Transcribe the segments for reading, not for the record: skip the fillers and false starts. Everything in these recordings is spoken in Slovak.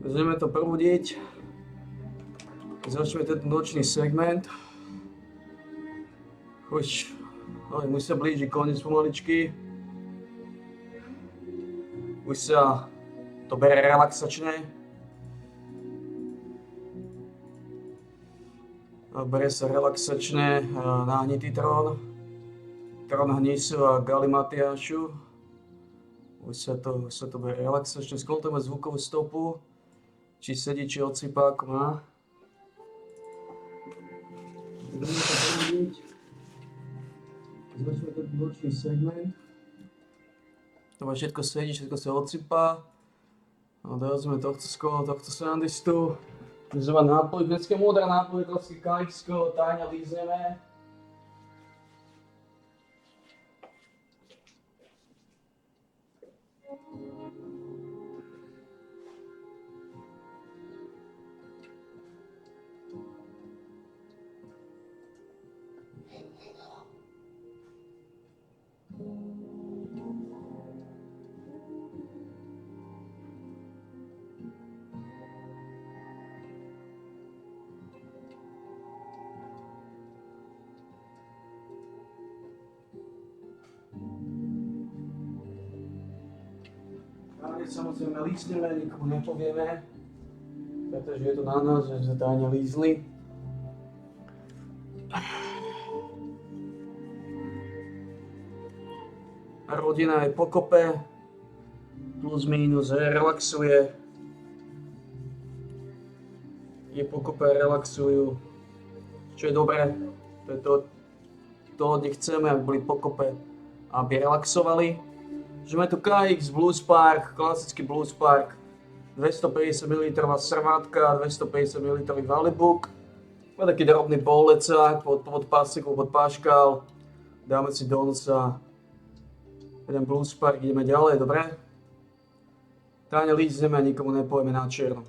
Začneme to prebudiť. Začneme ten nočný segment. Už mu sa blíži koniec pomaličky. Už sa to bere relaxačne. Bere sa relaxačne nahnitý trón. Trón Hnisu a Galimatiášu. Už sa to bere relaxačne. Skontrolujeme zvukovú stopu. Či sedí, či odsýpák má. Budeme to prebudiť. Začneme ten nočný segment. To všetko sedí, všetko sa odsypá. A dorazíme tohto srandistu. Znova nápoj, dneska múdra nápoj, klasické kaličsko, tajne lízneme. Samozrejme lízneme, nikomu nepovieme, pretože je to na nás, že sme tajne lízli. Rodina je pokope, plus minus relaxuje. Je pokope, relaxujú, čo je dobré. To je to, od nich chceme, aby boli pokope, aby relaxovali. Že máme tu KX Blues Park, klasický Blues Park, 250 ml srmátka, 250 ml Valibuk. Má taký drobný bollecák pod pasiku, pod páškal. Dáme si do nosa jeden Blues Park, ideme ďalej, dobre? Tajne lízneme a nikomu nepovieme na čierno.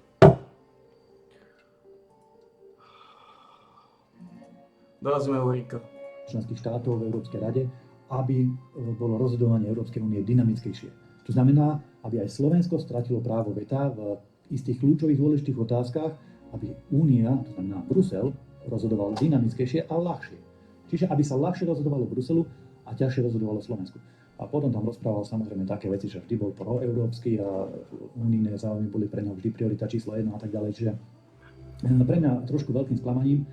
Dorazíme Ulríka. Členských štátov v Európskej rade, aby bolo rozhodovanie Európskej únie dynamickejšie. To znamená, aby aj Slovensko stratilo právo veta v istých kľúčových dôležitých otázkach, aby Únia, to znamená Brusel, rozhodoval dynamickejšie a ľahšie. Čiže aby sa ľahšie rozhodovalo Bruselu a ťažšie rozhodovalo Slovensku. A potom tam rozprával samozrejme také veci, že vždy bol proeurópsky a unijné záujmy boli pre ňa vždy priorita číslo 1 a tak ďalej. Čiže pre mňa trošku veľkým sklamaním.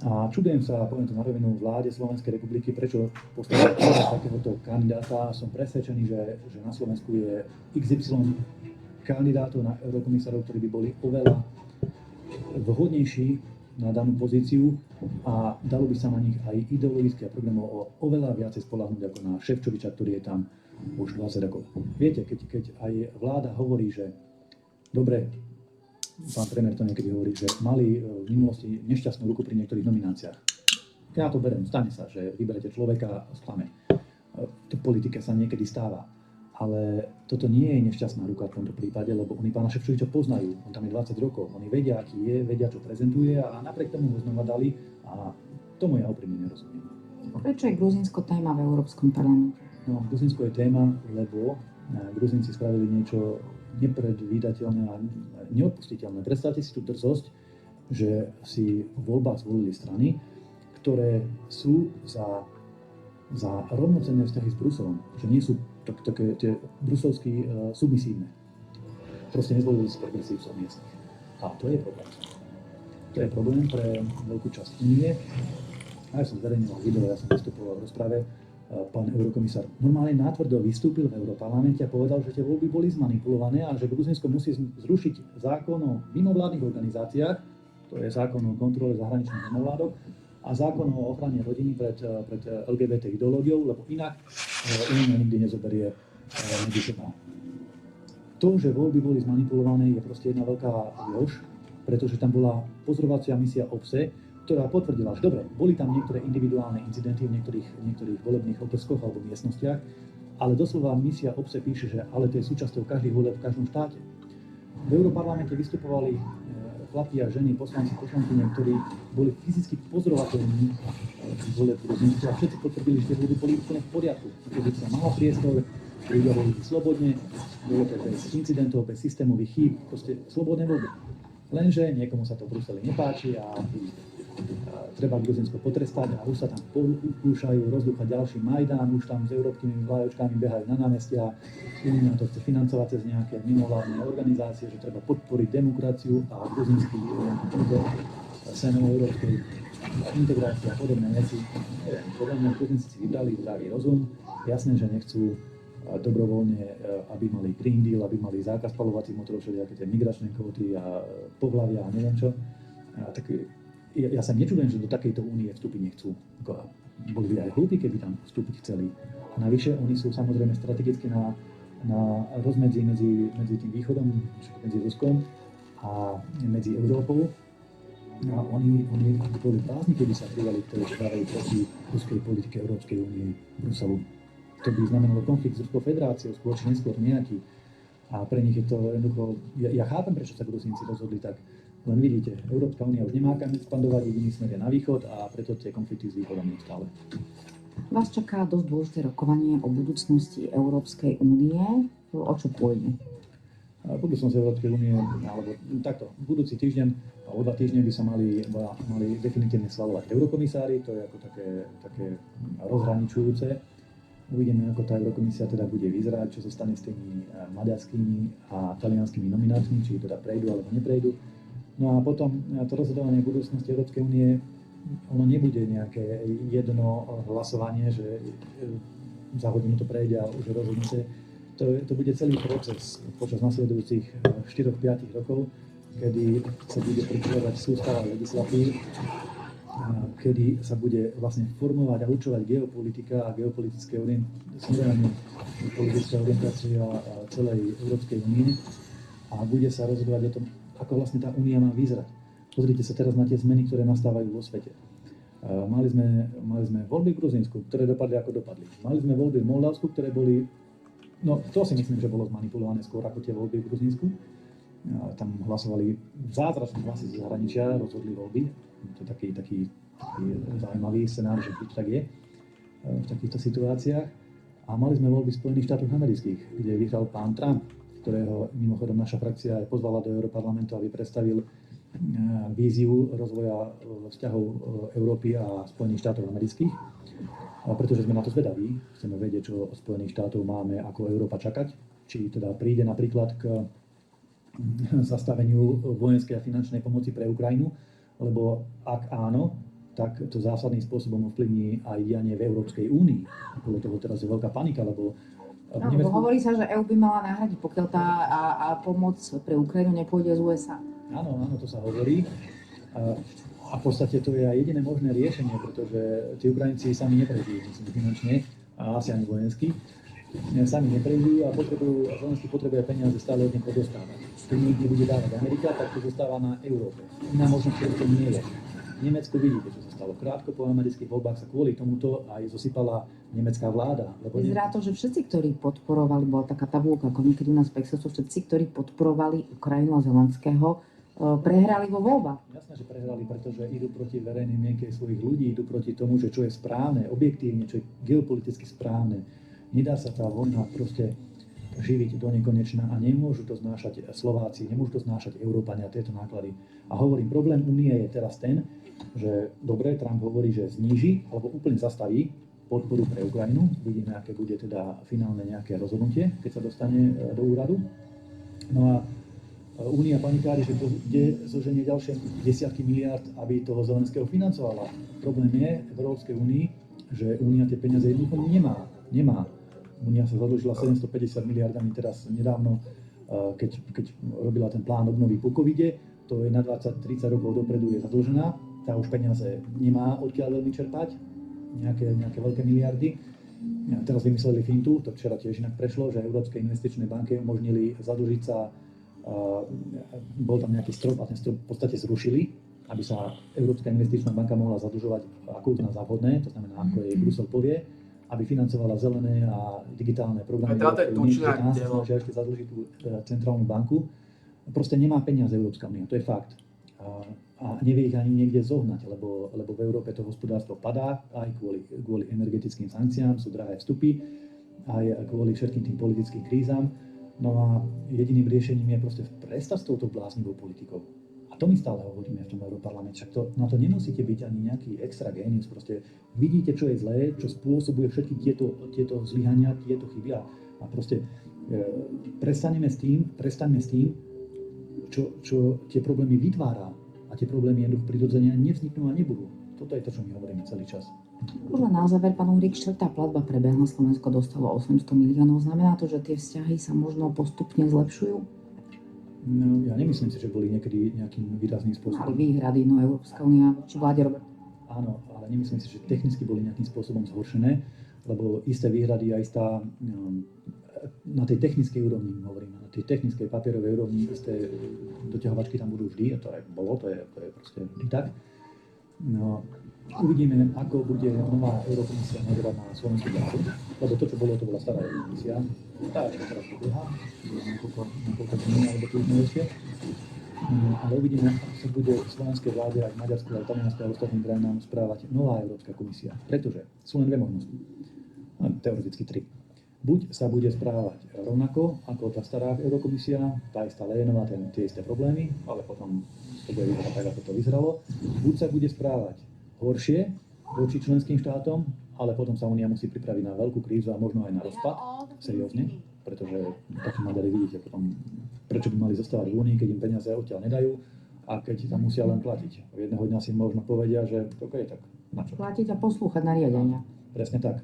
A čudujem sa, poviem to na rovinu, vláde Slovenskej republiky, prečo postavila takéhoto kandidáta. Som presvedčený, že na Slovensku je XY kandidátov na eurokomisárov, ktorí by boli oveľa vhodnejší na danú pozíciu a dalo by sa na nich aj ideologicky a programovo oveľa viacej spoľahnúť ako na Šefčoviča, ktorý je tam už 20 rokov. Viete, keď aj vláda hovorí, že dobre, pán premiér to niekedy hovorí, že mali v minulosti nešťastnú ruku pri niektorých nomináciách. Ja to beriem, stane sa, že vyberete človeka a sklame. V politike sa niekedy stáva. Ale toto nie je nešťastná ruka v tomto prípade, lebo oni pána Šefčoviča poznajú. On tam je 20 rokov. Oni vedia, aký je, vedia, čo prezentuje a napriek tomu ho znova dali a tomu ja úprimne nerozumiem. Prečo je Gruzínsko téma v Európskom parlamente? No, Gruzínsko je téma, lebo Gruzínci spravili niečo nepredvídateľné a neodpustiteľné. Predstavte si tú drzosť, že si v voľbách zvolili strany, ktoré sú za rovnocenné vzťahy s Bruselom, že nie sú také tie bruselsky submisívne. Proste nezvolili si progresívcov miestnych. A to je problém. To je problém pre veľkú časť Únie. A ja som zverejnil video, ja som vystupoval v rozprave. Pán eurokomisár normálne natvrdo vystúpil v Európarlamente a povedal, že tie voľby boli zmanipulované a že Gruzínsko musí zrušiť zákon o mimovládnych organizáciách, to je zákon o kontrole zahraničných mimovládok, a zákon o ochrane rodiny pred LGBT ideológiou, lebo inak Únia nikdy nezoberie medičená. To, že voľby boli zmanipulované, je proste jedna veľká lož, pretože tam bola pozorovacia misia OBSE, ktorá potvrdila, že dobre, boli tam niektoré individuálne incidenty v niektorých volebných okrskoch alebo miestnostiach, ale doslova misia OBSE píše, že ale to je súčasťou každých volieb v každom štáte. V Európarlamente vystupovali chlapi a ženy, poslankyne, ktorí boli fyzicky pozorovateľní volieb v Gruzínsku a všetci potvrdili, že tie voľby boli úplne v poriadku. Keď sa mal priestor ľudia voľby slobodne, bolo to bez incidentov, bez systémových chýb, proste slobodné voľby. Lenže niekomu sa to v Bruseli nepáči a treba Gruzínsko potrestať a už sa tam pokúšajú rozdúchať ďalší Majdán, už tam s európskymi vlajočkami behajú na námestia, Únia to chce financovať cez nejaké mimovládne organizácie, že treba podporiť demokraciu a gruzínsky sen o európskej integrácii a podobné veci. Podľa mňa Gruzínci si vybrali zdravý rozum, jasné, že nechcú dobrovoľne, aby mali Green Deal, aby mali zákaz spaľovacích motorov, všelijaké tie migračné kvóty a pohlavia a neviem čo. Tak ja sa nečudujem, že do takejto únie vstúpiť nechcú. Boli by aj hlúpi, keby tam vstúpiť chceli. A navyše oni sú samozrejme strategicky na rozmedzi medzi tým východom, medzi Ruskom a medzi Európou. A oni boli prázdni, keby sa pridali k tej štávajú proti ruskej politike Európskej únie Bruselu. To by znamenalo konflikt s Ruskou federáciou, skôr či neskôr nejaký. A pre nich je to jednoducho... Ja chápem, prečo sa Gruzínci rozhodli tak. Len vidíte, Európska únia už nemá kam expandovať, jediný smer je na východ a preto tie konflikty s východom neustále. Vás čaká dosť dôležité rokovanie o budúcnosti Európskej únie. O čo pôjde? Budúcnosť Európskej únie, alebo takto, budúci týždeň, o 2 týždne by sa mali definitívne schvaľovať eurokomisári, to je ako také rozhraničujúce. Uvidíme, ako tá eurokomisia teda bude vyzerať, čo sa stane s tými maďarskými a talianskými nominátmi, či teda prejdú alebo neprejdú. No a potom to rozhodovanie budúcnosti Európskej únie, ono nebude nejaké jedno hlasovanie, že za hodinu to prejde a už je rozhodnuté. To bude celý proces počas nasledujúcich 4-5 rokov, kedy sa bude pripravovať sústava legislatív, kedy sa bude vlastne formovať a určovať geopolitika a geopolitické smerovanie, politická orientácia celej Európskej únie a bude sa rozhodovať o tom, ako vlastne tá únia má vyzerať. Pozrite sa teraz na tie zmeny, ktoré nastávajú vo svete. Mali sme voľby v Gruzínsku, ktoré dopadli ako dopadli. Mali sme voľby v Moldavsku, ktoré boli, no to si myslím, že bolo zmanipulované skôr ako tie voľby v Gruzínsku. Tam hlasovali zázračné hlasy z zahraničia, rozhodli voľby. To je taký zaujímavý scenár, že to tak je v takýchto situáciách. A mali sme voľby v Spojených štátoch amerických, kde vyhral pán Trump, ktorého mimochodom naša frakcia aj pozvala do Europarlamentu, aby predstavil víziu rozvoja vzťahov Európy a Spojených štátov amerických. Pretože sme na to zvedaví, chceme vedieť, čo od Spojených štátov máme ako Európa čakať. Či teda príde napríklad k zastaveniu vojenskej a finančnej pomoci pre Ukrajinu, lebo ak áno, tak to zásadným spôsobom ovplyvní aj dianie v Európskej únii. Okolo toho teraz je veľká panika, lebo No, hovorí sa, že EU by mala nahradiť, pokiaľ tá pomoc pre Ukrajinu nepôjde z USA. Áno, to sa hovorí. A v podstate to je aj jediné možné riešenie, pretože tí Ukrajinci sami neprežijú, myslím, finančne a asi ani vojensky. Sami neprežijú a Zelensky potrebuje peniaze stále od nich odostávať. Keď niekde bude dávať Amerika, tak to zostáva na Európe. Iná možnosť to nie je. V Nemecku vidíte, čo sa stalo. Krátko po amerických voľbách sa kvôli tomuto aj zosypala nemecká vláda. Vyzerá to, že všetci, ktorí podporovali, bola taká tabulka, ako niekedy u nás v Pexosu, všetci, ktorí podporovali Ukrajinu a Zelenského, prehrali vo voľbách. Jasné, že prehrali, pretože idú proti verejnej mienke svojich ľudí, idú proti tomu, že čo je správne, objektívne, čo je geopoliticky správne. Nedá sa tá vojna proste živiť do nekonečna a nemôžu to znášať Slováci, nemôžu to znášať Európania tieto náklady. A hovorím, problém Únie je teraz ten, že dobre, Trump hovorí, že zníži alebo úplne zastaví podporu pre Ukrajinu. Vidíme, aké bude teda finálne nejaké rozhodnutie, keď sa dostane do úradu. No a Únia panikári, že kde zoženie ďalšie desiatky miliárd, aby toho Zelenského financovala. Problém je v Európskej únii, že Únia tie peniaze jednoducho nemá. Únia sa zadlžila 750 miliardami teraz nedávno, keď robila ten plán obnovy po covide, to je na 20-30 rokov dopredu je zadlžená, tá už peniaze nemá odkiaľ veľmi čerpať, nejaké veľké miliardy. Teraz vymysleli fintu, to včera tiež inak prešlo, že Európske investičné banky umožnili zadlžiť sa, bol tam nejaký strop a ten strop v podstate zrušili, aby sa Európska investičná banka mohla zadlžovať ako uzná za vhodné, to znamená, ako jej Brusel povie, aby financovala zelené a digitálne programy. Že ešte zadlžiť tú centrálnu banku. Proste nemá peniaze Európska únia, to je fakt. A nevie ich ani niekde zohnať, lebo v Európe to hospodárstvo padá aj kvôli energetickým sankciám, sú drahé vstupy. aj kvôli všetkým tým politickým krízam. No a jediným riešením je proste prestať s touto bláznivou politikou. A to my stále hovoríme v tom Europarlamente, však na to nemusíte byť ani nejaký extra génius, proste vidíte, čo je zlé, čo spôsobuje všetky tieto zlyhania, tieto chyby a proste prestaňme s tým, čo tie problémy vytvára a tie problémy jednoducho prirodzene nevzniknú a nebudú. Toto je to, čo my hovoríme celý čas. Už len na záver, pán Uhrík, štvrtá platba prebehla, Slovensko dostalo 800 miliónov. Znamená to, že tie vzťahy sa možno postupne zlepšujú? No, ja nemyslím si, že boli niekedy nejakým výrazným Mali spôsobom. výhrady, no Európska únia či vláde Robert. Áno, ale nemyslím si, že technicky boli nejakým spôsobom zhoršené, lebo isté výhrady a istá na tej technickej úrovni, hovorím, na tej technickej papierovej úrovni isté doťahovačky tam budú vždy, a to je proste vždy tak. No, uvidíme, ako bude nová Eurokomisia nazerať na slovenskú vládu, lebo to, čo bolo, to bola stará Eurokomisia. Tá ešte teraz prebieha, niekoľko dní alebo týždňov ešte. Ale uvidíme, ako sa bude slovenskej vláde aj Maďarsku, aj Taliansku a ostatným krajinám správať nová Európska komisia. Pretože sú len dve možnosti. Teoreticky tri. Buď sa bude správať rovnako ako tá stará Eurokomisia, tá istá Lénová, tie isté problémy, ale potom to bude vyzerať tak, ako to vyzeralo. Buď sa bude správať horšie voči členským štátom, ale potom sa Únia musí pripraviť na veľkú krízu a možno aj na rozpad, seriózne, pretože takí Maďari vidíte potom, prečo by mali zostávať v Únii, keď im peniaze odtiaľ nedajú a keď tam musia len platiť. Jedného dňa si možno povedia, že OK, tak na čo? Platiť a poslúchať nariadenia. Presne tak.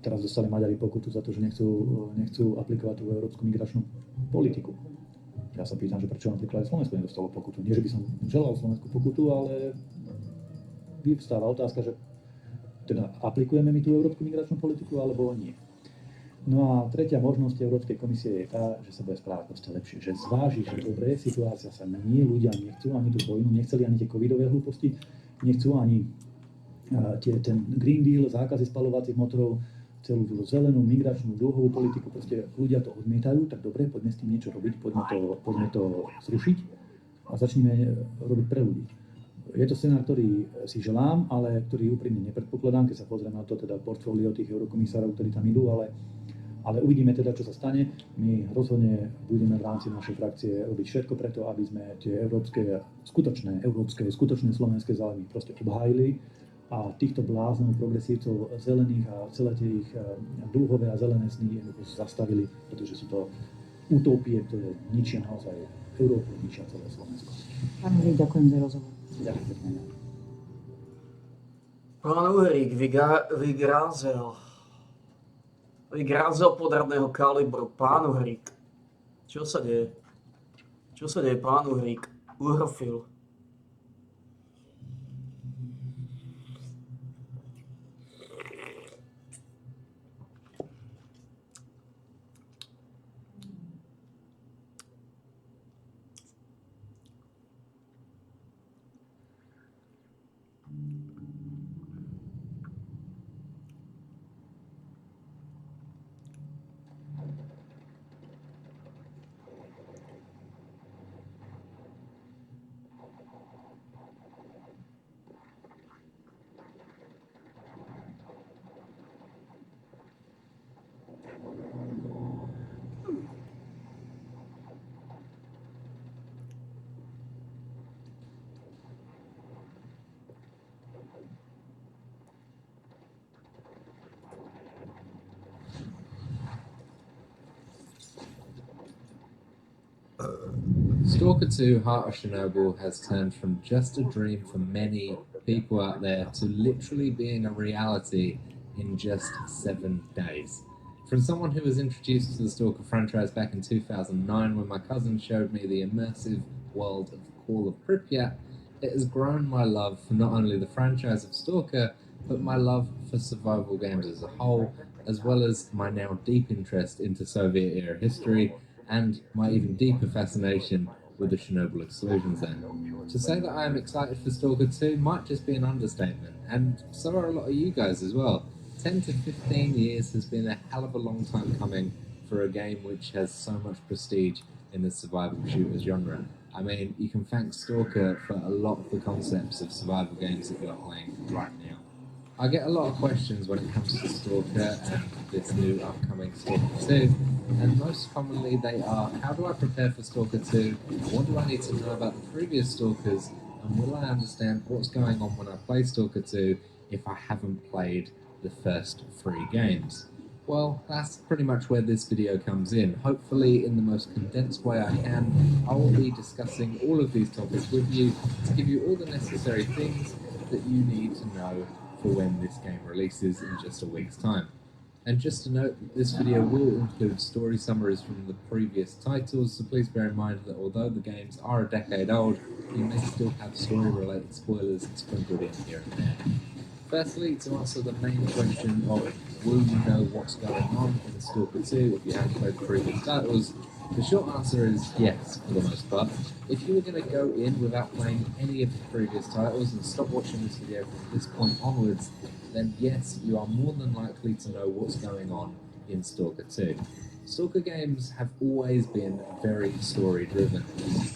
Teraz dostali Maďari pokutu za to, že nechcú aplikovať tú európsku migračnú politiku. Ja sa pýtam, že prečo napríklad aj Slovensko nedostalo pokutu. Nie, že by som želal Slovensku pokutu, ale vyvstáva otázka, že teda aplikujeme my tú európsku migračnú politiku, alebo nie. No a tretia možnosť Európskej komisie je tá, že sa bude správať proste lepšie. Že zváži, že dobre, situácia sa mení, ľudia nechcú ani tú vojnu, nechceli ani tie covidové hlúposti, nechcú ani ten Green Deal, zákazy spaľovacích motorov, celú tú zelenú, migračnú, dlhovú politiku, proste ľudia to odmietajú, tak dobre, poďme s tým niečo robiť, poďme to zrušiť a začneme robiť pre ľudí. Je to scenár, ktorý si želám, ale ktorý úprimne nepredpokladám, keď sa pozriem na to teda portfólio tých eurokomisárov, ktorí tam idú, ale uvidíme teda, čo sa stane. My rozhodne budeme v rámci našej frakcie robiť všetko preto, aby sme tie skutočné slovenské záujmy proste obhájili a týchto bláznov, progresívcov zelených a celé tie ich dlhové a zelené sny jednoducho zastavili, pretože sú to utopie, ktoré ničia naozaj Európu, ničia celé Slovensko. Pán Uhrík, ďakujem za rozhovor. Ďakujem pekne. Pán Uhrík vygrázal podradného kalibru. Pán Uhrík, čo sa deje? Čo sa deje, pán Uhrík? Uhrofil. Stalker 2 Heart of Chernobyl has turned from just a dream for many people out there to literally being a reality in just 7 days. From someone who was introduced to the Stalker franchise back in 2009 when my cousin showed me the immersive world of the Call of Pripyat, it has grown my love for not only the franchise of Stalker, but my love for survival games as a whole, as well as my now deep interest into Soviet-era history and my even deeper fascination with the Chernobyl explosions there. To say that I am excited for Stalker 2 might just be an understatement, and so are a lot of you guys as well. 10 to 15 years has been a hell of a long time coming for a game which has so much prestige in the survival shooters genre. I mean, you can thank Stalker for a lot of the concepts of survival games that you're playing right now. I get a lot of questions when it comes to Stalker and this new upcoming Stalker 2, and most commonly they are, how do I prepare for Stalker 2? What do I need to know about the previous Stalkers? And will I understand what's going on when I play Stalker 2 if I haven't played the first 3 games? Well, that's pretty much where this video comes in. Hopefully, in the most condensed way I can, I will be discussing all of these topics with you to give you all the necessary things that you need to know for when this game releases in just a week's time. And just to note that this video will include story summaries from the previous titles, so please bear in mind that although the games are a decade old, you may still have story-related spoilers sprinkled in here and there. Firstly, to answer the main question of will you know what's going on in Stalker 2 if you haven't played the previous titles, the short answer is yes, for the most part. If you were going to go in without playing any of the previous titles and stop watching this video from this point onwards, then yes, you are more than likely to know what's going on in Stalker 2. Stalker games have always been very story-driven,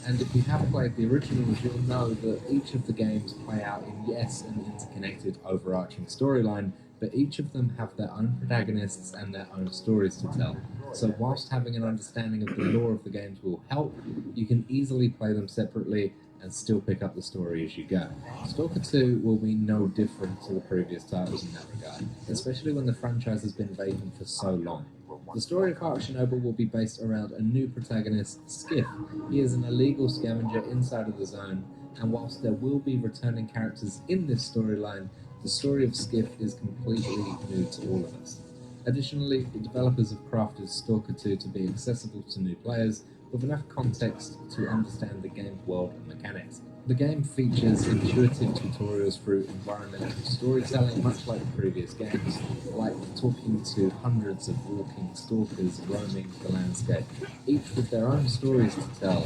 and if you have played the originals, you'll know that each of the games play out in, yes, an interconnected, overarching storyline, but each of them have their own protagonists and their own stories to tell. So whilst having an understanding of the lore of the games will help, you can easily play them separately and still pick up the story as you go. Stalker 2 will be no different to the previous titles in that regard, especially when the franchise has been vacant for so long. The story of Ark Chernobyl will be based around a new protagonist, Skiff. He is an illegal scavenger inside of the zone, and whilst there will be returning characters in this storyline, the story of Skiff is completely new to all of us. Additionally, the developers have crafted Stalker 2 to be accessible to new players with enough context to understand the game's world and mechanics. The game features intuitive tutorials through environmental storytelling, much like the previous games, like talking to hundreds of walking stalkers roaming the landscape, each with their own stories to tell,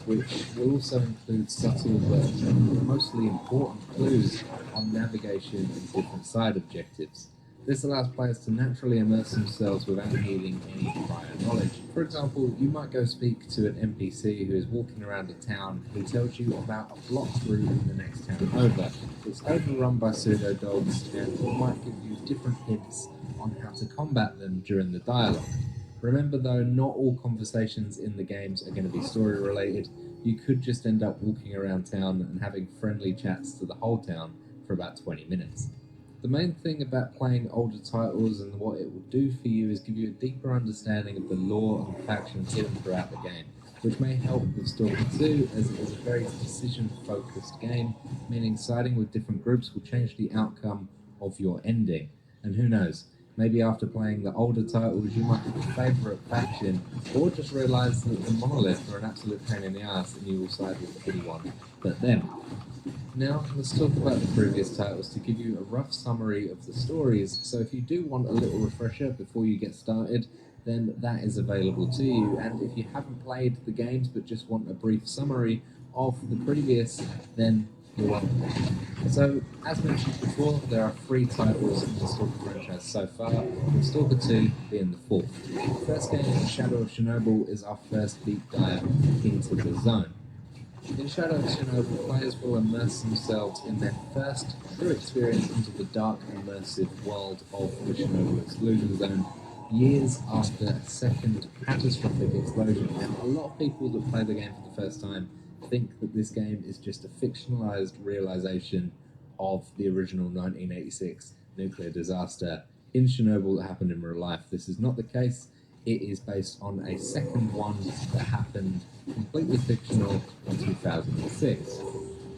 which will also include subtle but mostly important clues on navigation and different side objectives. This allows players to naturally immerse themselves without needing any prior knowledge. For example, you might go speak to an NPC who is walking around a town who tells you about a blocked route in the next town over. It's overrun by pseudo-dogs and it might give you different hints on how to combat them during the dialogue. Remember though, not all conversations in the games are going to be story related. You could just end up walking around town and having friendly chats to the whole town for about 20 minutes. The main thing about playing older titles and what it will do for you is give you a deeper understanding of the lore and factions hidden throughout the game, which may help with Stalker 2 as it is a very decision-focused game, meaning siding with different groups will change the outcome of your ending. And who knows, maybe after playing the older titles you might have a favourite faction, or just realise that the Monolith are an absolute pain in the ass and you will side with anyone but them. Now, let's talk about the previous titles to give you a rough summary of the stories, so if you do want a little refresher before you get started, then that is available to you, and if you haven't played the games but just want a brief summary of the previous, then you're welcome. So, as mentioned before, there are 3 titles in the Stalker franchise so far, with Stalker 2 being the 4th. The first game, Shadow of Chernobyl, is our first deep dive into the zone. In Shadow of Chernobyl, players will immerse themselves in their first true experience into the dark, immersive world of the Chernobyl exclusion zone, years after a second catastrophic explosion. Now, a lot of people that play the game for the first time think that this game is just a fictionalized realization of the original 1986 nuclear disaster in Chernobyl that happened in real life. This is not the case. It is based on a second one that happened completely fictional in 2006.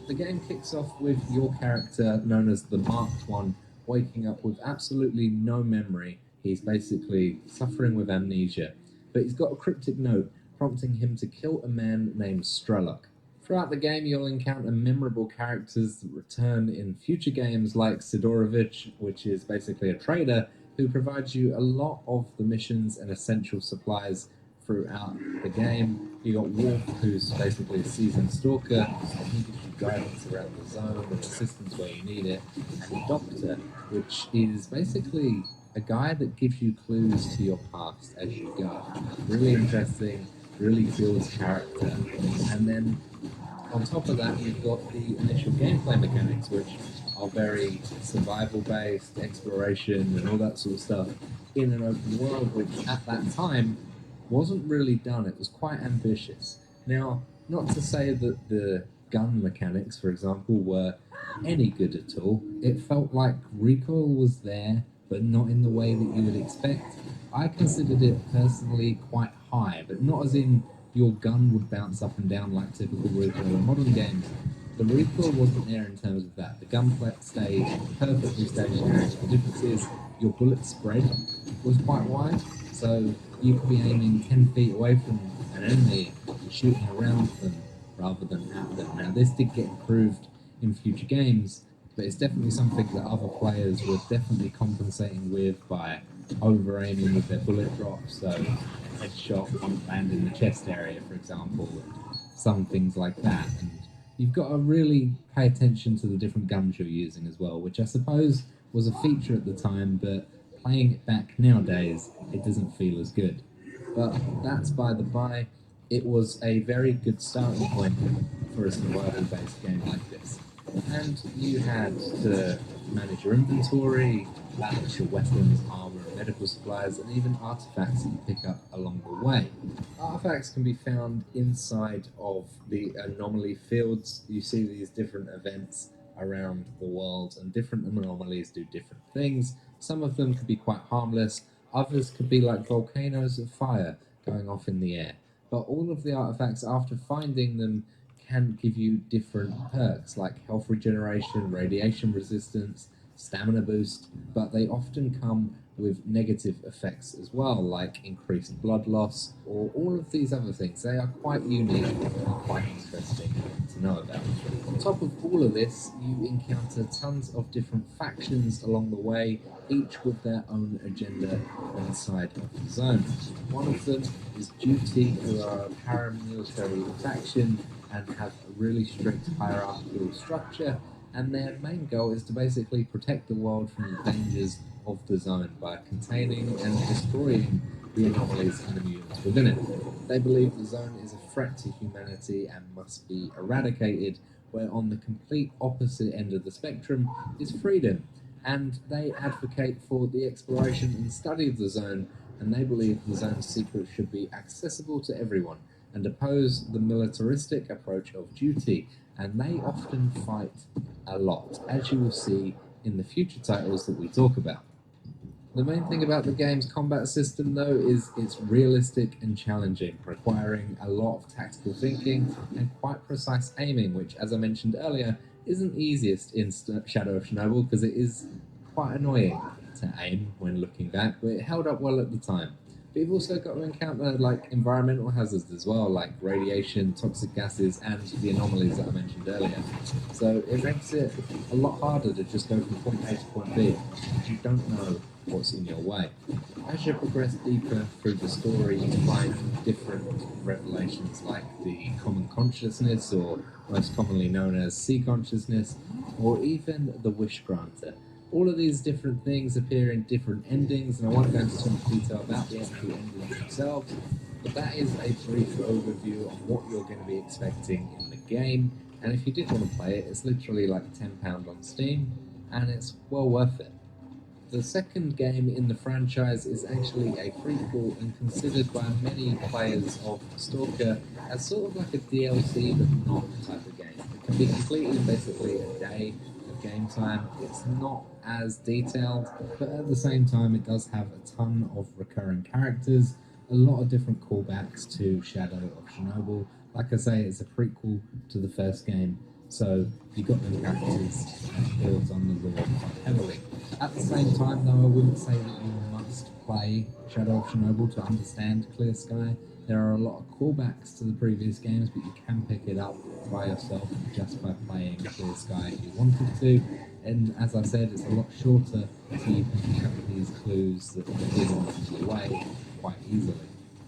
The game kicks off with your character, known as the Marked One, waking up with absolutely no memory. He's basically suffering with amnesia, but he's got a cryptic note prompting him to kill a man named Strelok. Throughout the game, you'll encounter memorable characters that return in future games like Sidorovich, which is basically a trader who provides you a lot of the missions and essential supplies throughout the game. You got Wolf, who's basically a seasoned stalker, and he gives you guidance around the zone and assistance where you need it. And the Doctor, which is basically a guy that gives you clues to your past as you go. Really interesting, really builds character. And then on top of that, you've got the initial gameplay mechanics, which are very survival-based, exploration and all that sort of stuff in an open world, which at that time wasn't really done. It was quite ambitious. Now, not to say that the gun mechanics, for example, were any good at all. It felt like recoil was there, but not in the way that you would expect. I considered it personally quite high, but not as in your gun would bounce up and down like typical recoil in modern games. The recoil wasn't there in terms of that. The gunplay stayed perfectly stationary. The difference is your bullet spread was quite wide, so you could be aiming 10 feet away from an enemy and shooting around them rather than at them. Now, this did get improved in future games, but it's definitely something that other players were definitely compensating with by over-aiming with their bullet drops, so a headshot won't land in the chest area, for example, and some things like that. And you've got to really pay attention to the different guns you're using as well, which I suppose was a feature at the time, but playing it back nowadays, it doesn't feel as good. But that's by the by. It was a very good starting point for a survival-based game like this. And you had to manage your inventory, balance your weapons, armor, and medical supplies, and even artifacts that you pick up along the way. Artifacts can be found inside of the anomaly fields. You see these different events around the world, and different anomalies do different things. Some of them could be quite harmless, others could be like volcanoes of fire going off in the air. But all of the artifacts, after finding them, can give you different perks like health regeneration, radiation resistance, stamina boost, but they often come with negative effects as well, like increased blood loss or all of these other things. They are quite unique and quite interesting to know about. On top of all of this, you encounter tons of different factions along the way, each with their own agenda inside of the zone. One of them is Duty, who are a paramilitary faction and have a really strict hierarchical structure, and their main goal is to basically protect the world from the dangers of the zone by containing and destroying the anomalies and the mutants within it. They believe the zone is a threat to humanity and must be eradicated, where on the complete opposite end of the spectrum is freedom, and they advocate for the exploration and study of the zone, and they believe the zone's secrets should be accessible to everyone, and oppose the militaristic approach of Duty, and they often fight a lot, as you will see in the future titles that we talk about. The main thing about the game's combat system, though, is it's realistic and challenging, requiring a lot of tactical thinking and quite precise aiming, which, as I mentioned earlier, isn't easiest in Shadow of Chernobyl because it is quite annoying to aim when looking back, but it held up well at the time. But you've also got to encounter like environmental hazards as well, like radiation, toxic gases, and the anomalies that I mentioned earlier. So it makes it a lot harder to just go from point A to point B if you don't know what's in your way. As you progress deeper through the story, you find different revelations like the common consciousness, or most commonly known as sea consciousness, or even the wish granter. All of these different things appear in different endings, and I won't go into too much detail about the actual endings themselves, but that is a brief overview of what you're going to be expecting in the game. And if you did want to play it, it's literally like £10 on Steam, and it's well worth it. The second game in the franchise is actually a prequel and considered by many players of Stalker as sort of like a DLC but not type of game. It can be completed in basically a day of game time. It's not as detailed, but at the same time it does have a ton of recurring characters, a lot of different callbacks to Shadow of Chernobyl. Like I say, it's a prequel to the first game, so you got the characters and builds on the lore quite heavily. At the same time, though, I wouldn't say that you must play Shadow of Chernobyl to understand Clear Sky. There are a lot of callbacks to the previous games, but you can pick it up by yourself just by playing Clear Sky if you wanted to. And as I said, it's a lot shorter, so you can pick up these clues that are hidden away quite easily.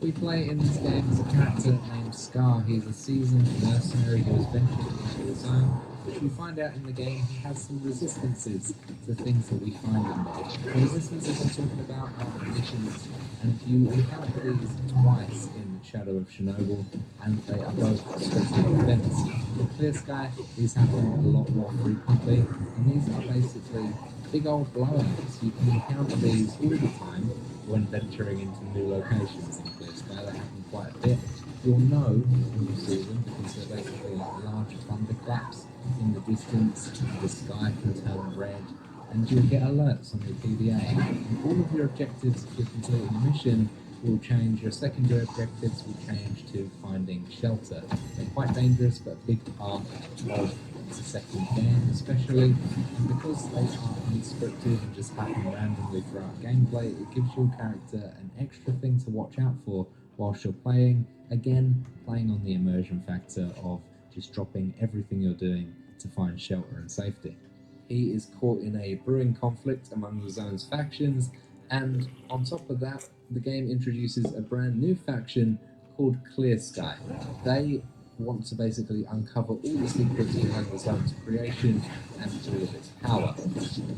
We play in this game as a character named Scar. He's a seasoned mercenary who has ventured into the zone, which we find out in the game he has some resistances to things that we find in there. The resistances I'm talking about are conditions, and you encounter these twice in Shadow of Chernobyl, and they are both specific events. In Clear Sky, these happen a lot more frequently, and these are basically big old blowouts. You can encounter these all the time when venturing into new locations in Clear Sky. They happen quite a bit. You'll know when you see them because they're basically like large thunderclaps in the distance. The sky can turn red, and you'll get alerts on your PDA. And all of your objectives, if you're completing a mission, will change. Your secondary objectives will change to finding shelter. They're quite dangerous, but a big part of the second game, especially. And because they are unscripted and just happen randomly throughout gameplay, it gives your character an extra thing to watch out for whilst you're playing. Again, playing on the immersion factor of just dropping everything you're doing to find shelter and safety. He is caught in a brewing conflict among the zone's factions, and on top of that, the game introduces a brand new faction called Clear Sky. They want to basically uncover all the secrets behind the zone's creation and all of its power.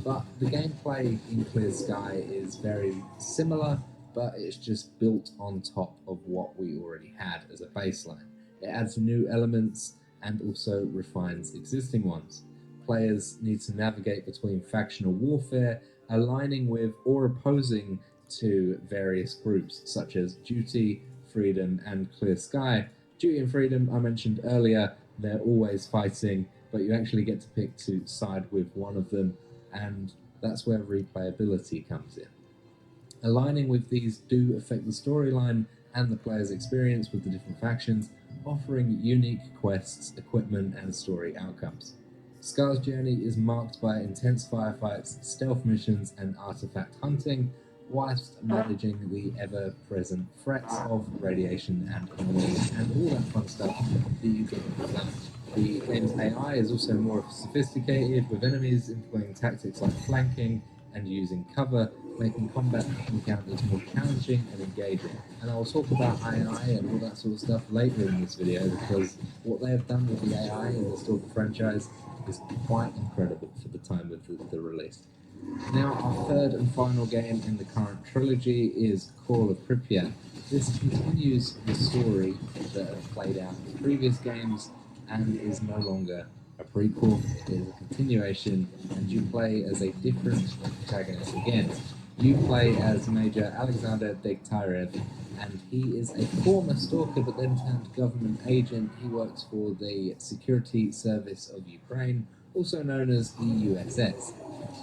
But the gameplay in Clear Sky is very similar, but it's just built on top of what we already had as a baseline. It adds new elements and also refines existing ones. Players need to navigate between factional warfare, aligning with or opposing to various groups such as Duty, Freedom, and Clear Sky. Duty and Freedom, I mentioned earlier, they're always fighting, but you actually get to pick to side with one of them, and that's where replayability comes in. Aligning with these do affect the storyline and the player's experience with the different factions, offering unique quests, equipment, and story outcomes. Scar's journey is marked by intense firefights, stealth missions, and artifact hunting, whilst managing the ever-present threats of radiation and enemies and all that fun stuff that you get in the zone. The game's AI is also more sophisticated, with enemies employing tactics like flanking and using cover, making combat encounters more challenging and engaging. And I'll talk about AI and all that sort of stuff later in this video, because what they have done with the AI in the Stalker franchise is quite incredible for the time of the release. Now, our third and final game in the current trilogy is Call of Pripyat. This continues the story that have played out in previous games and is no longer a prequel. It is a continuation, and you play as a different protagonist again. You play as Major Alexander Degtyarev, and he is a former stalker but then turned government agent. He works for the Security Service of Ukraine, also known as the USS.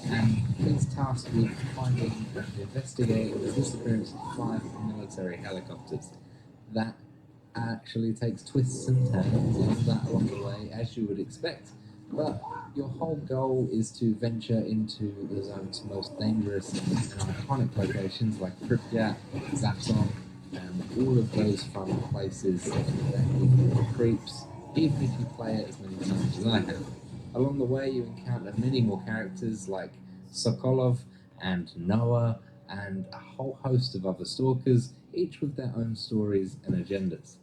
And he's tasked with finding and investigating the disappearance of 5 military helicopters. That actually takes twists and turns along the way, as you would expect. But your whole goal is to venture into the zone's most dangerous and iconic locations like Pripyat, Zaton, and all of those fun places that give you the creeps, even if you play it as many times as I have. Along the way, you encounter many more characters like Sokolov and Noah and a whole host of other stalkers, each with their own stories and agendas.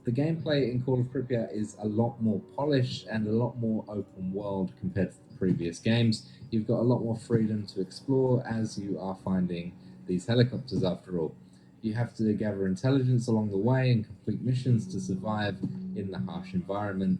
The gameplay in Call of Pripyat is a lot more polished and a lot more open world compared to the previous games. You've got a lot more freedom to explore as you are finding these helicopters after all. You have to gather intelligence along the way and complete missions to survive in the harsh environment.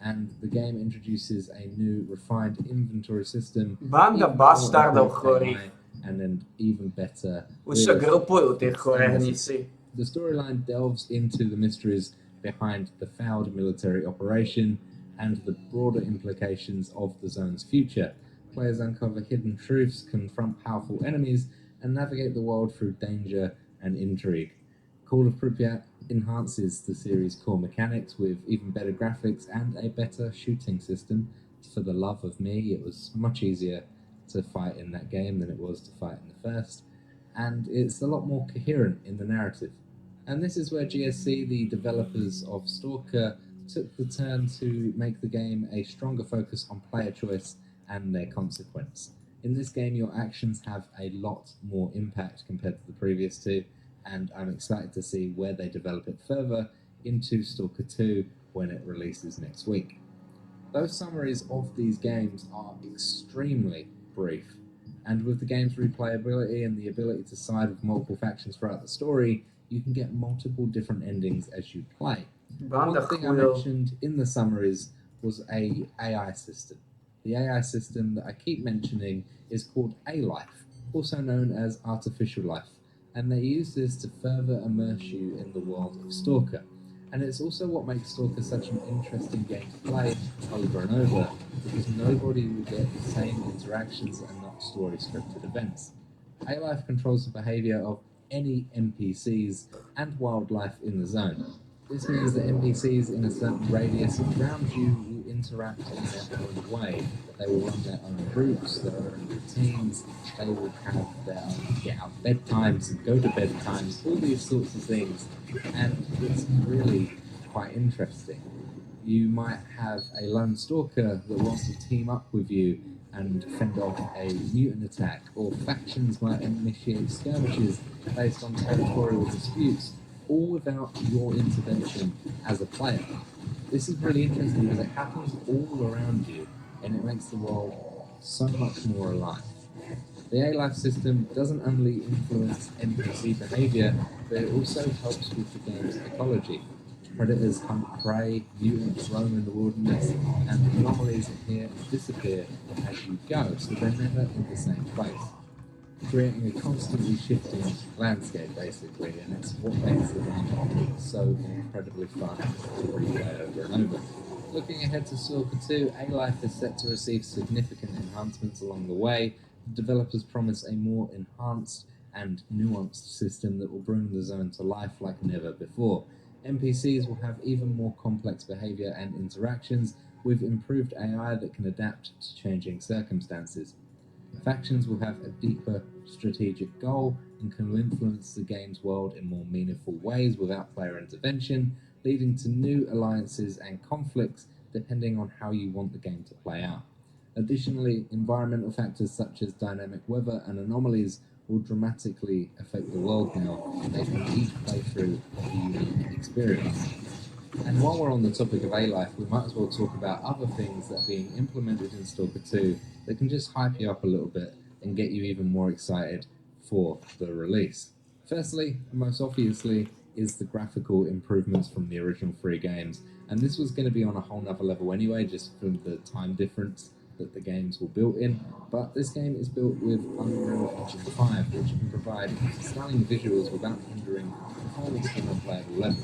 And the game introduces a new refined inventory system, Banda even more bastardov improved chorých. AI, and an even better Už sa realistic grupujú tie choré standards. hníci. The storyline delves into the mysteries behind the failed military operation and the broader implications of the zone's future. Players uncover hidden truths, confront powerful enemies, and navigate the world through danger and intrigue. Call of Pripyat enhances the series' core mechanics with even better graphics and a better shooting system. For the love of me, it was much easier to fight in that game than it was to fight in the first, and it's a lot more coherent in the narrative. And this is where GSC, the developers of Stalker, took the turn to make the game a stronger focus on player choice and their consequence. In this game, your actions have a lot more impact compared to the previous two, and I'm excited to see where they develop it further into Stalker 2 when it releases next week. Those summaries of these games are extremely brief, and with the game's replayability and the ability to side with multiple factions throughout the story, you can get multiple different endings as you play. Banda One thing I chujo. mentioned in the summaries was a AI system. The AI system that I keep mentioning is called A-Life, also known as artificial life, and they use this to further immerse you in the world of Stalker. And it's also what makes Stalker such an interesting game to play over and over, because nobody will get the same interactions and not story scripted events. A-Life controls the behavior of any NPCs and wildlife in the zone. This means that NPCs in a certain radius around you will interact in their own way. They will run their own routes, their own routines, they will have their own get out of bed times and go to bed times, all these sorts of things. And it's really quite interesting. You might have a lone stalker that wants to team up with you and fend off a mutant attack, or factions might initiate skirmishes based on territorial disputes, all without your intervention as a player. This is really interesting because it happens all around you and it makes the world so much more alive. The A-Life system doesn't only influence NPC behavior, but it also helps with the game's ecology. Predators hunt prey, mutants roam in the wilderness, and anomalies appear and disappear as you go, so they're never in the same place, creating a constantly shifting landscape, basically, and it's what makes the game so incredibly fun to replay over and over. Looking ahead to Stalker 2, A-Life is set to receive significant enhancements along the way. The developers promise a more enhanced and nuanced system that will bring the zone to life like never before. NPCs will have even more complex behavior and interactions, with improved AI that can adapt to changing circumstances. Factions will have a deeper strategic goal and can influence the game's world in more meaningful ways without player intervention, leading to new alliances and conflicts depending on how you want the game to play out. Additionally, environmental factors such as dynamic weather and anomalies will dramatically affect the world now, making each playthrough a unique experience. And while we're on the topic of A-Life, we might as well talk about other things that are being implemented in Stalker 2 that can just hype you up a little bit and get you even more excited for the release. Firstly, and most obviously, is the graphical improvements from the original 3 games. And this was going to be on a whole nother level anyway, just from the time difference that the games were built in. But this game is built with Unreal Engine 5, which can provide stunning visuals without hindering performance from a playable level.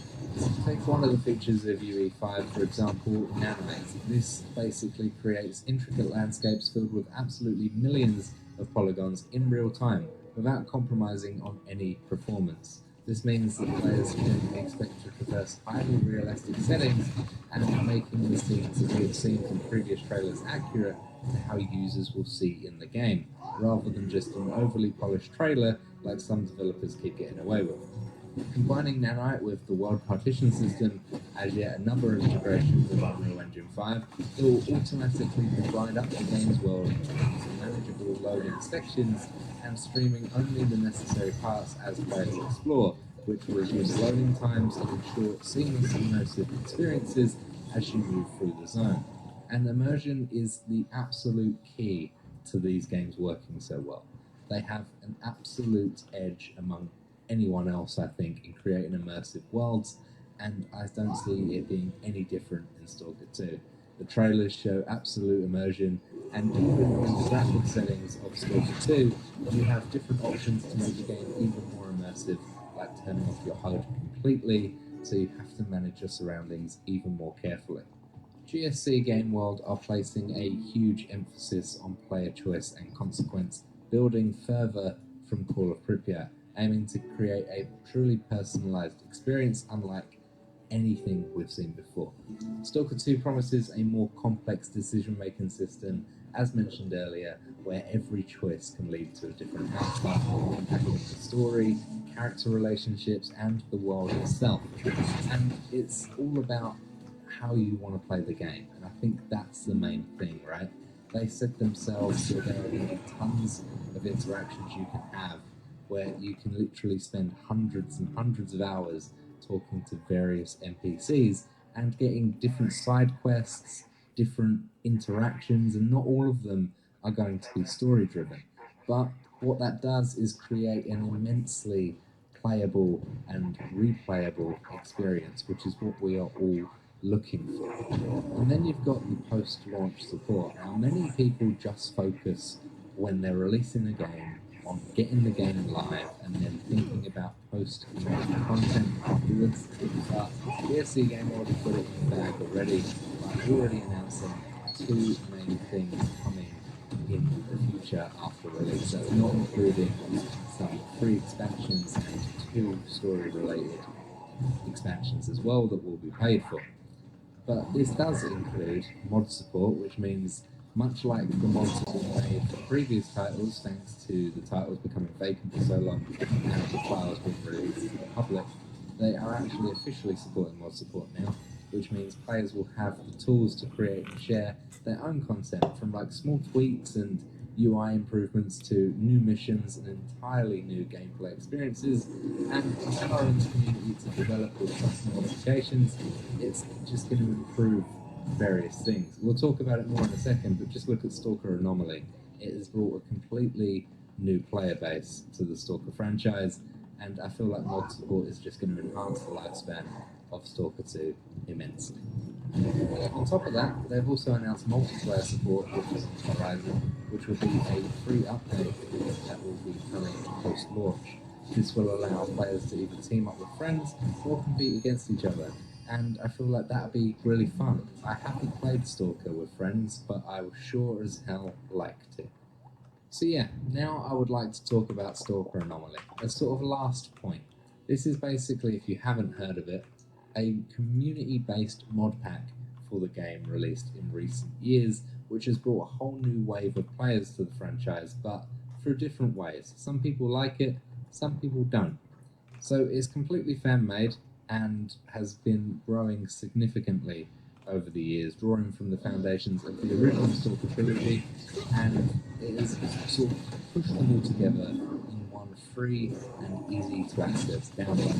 Take one of the features of UE5, for example, Nanite. This basically creates intricate landscapes filled with absolutely millions of polygons in real time, without compromising on any performance. This means that players can expect to traverse highly realistic settings and making the scenes that we have seen from previous trailers accurate to how users will see in the game, rather than just an overly polished trailer like some developers keep getting away with. Combining Nanite with the world partition system as yet another integration with Unreal Engine 5, it will automatically divide up the game's world into manageable loading sections and streaming only the necessary parts as players explore, which will reduce loading times and ensure seamless immersive experiences as you move through the zone. And immersion is the absolute key to these games working so well. They have an absolute edge among anyone else, I think, in creating immersive worlds, and I don't see it being any different in Stalker 2. The trailers show absolute immersion, and even in the graphic settings of Stalker 2, you have different options to make the game even more immersive, like turning off your HUD completely, so you have to manage your surroundings even more carefully. GSC Game World are placing a huge emphasis on player choice and consequence, building further from Call of Pripyat, aiming to create a truly personalized experience unlike anything we've seen before. Stalker 2 promises a more complex decision-making system, as mentioned earlier, where every choice can lead to a different outcome, impacting the story, character relationships, and the world itself. And it's all about how you want to play the game, and I think that's the main thing, right? They set themselves so there are going to be tons of interactions you can have where you can literally spend hundreds and hundreds of hours talking to various NPCs and getting different side quests, different interactions, and not all of them are going to be story driven. But what that does is create an immensely playable and replayable experience, which is what we are all looking for. And then you've got the post-launch support. Now, many people just focus when they're releasing a game on getting the game live and then thinking about post-launch content afterwards. But GSC Game already put it in the bag already. Like, already announcing 2 main things coming in the future after release. That's not including some free expansions and 2 story-related expansions as well that will be paid for. But this does include mod support, which means much like the mods that we made for previous titles, thanks to the titles becoming vacant for so long and the files being released to the public, they are actually officially supporting mod support now, which means players will have the tools to create and share their own content, from like small tweaks and UI improvements to new missions and entirely new gameplay experiences, and empowering the community to develop with custom modifications. It's just going to improve various things. We'll talk about it more in a second, but just look at Stalker Anomaly. It has brought a completely new player base to the Stalker franchise, and I feel like mod support is just going to enhance the lifespan of Stalker 2 immensely. On top of that, they've also announced multiplayer support, which is on the horizon, which will be a free update that will be coming post-launch. This will allow players to either team up with friends or compete against each other, and I feel like that would be really fun. I haven't played Stalker with friends, but I would sure as hell like to. So yeah, now I would like to talk about Stalker Anomaly, as sort of last point. This is basically, if you haven't heard of it, a community-based mod pack for the game released in recent years, which has brought a whole new wave of players to the franchise, but through different ways. Some people like it, some people don't. So it's completely fan-made and has been growing significantly over the years, drawing from the foundations of the original Stalker trilogy, and it has sort of pushed them all together in one free and easy to access download.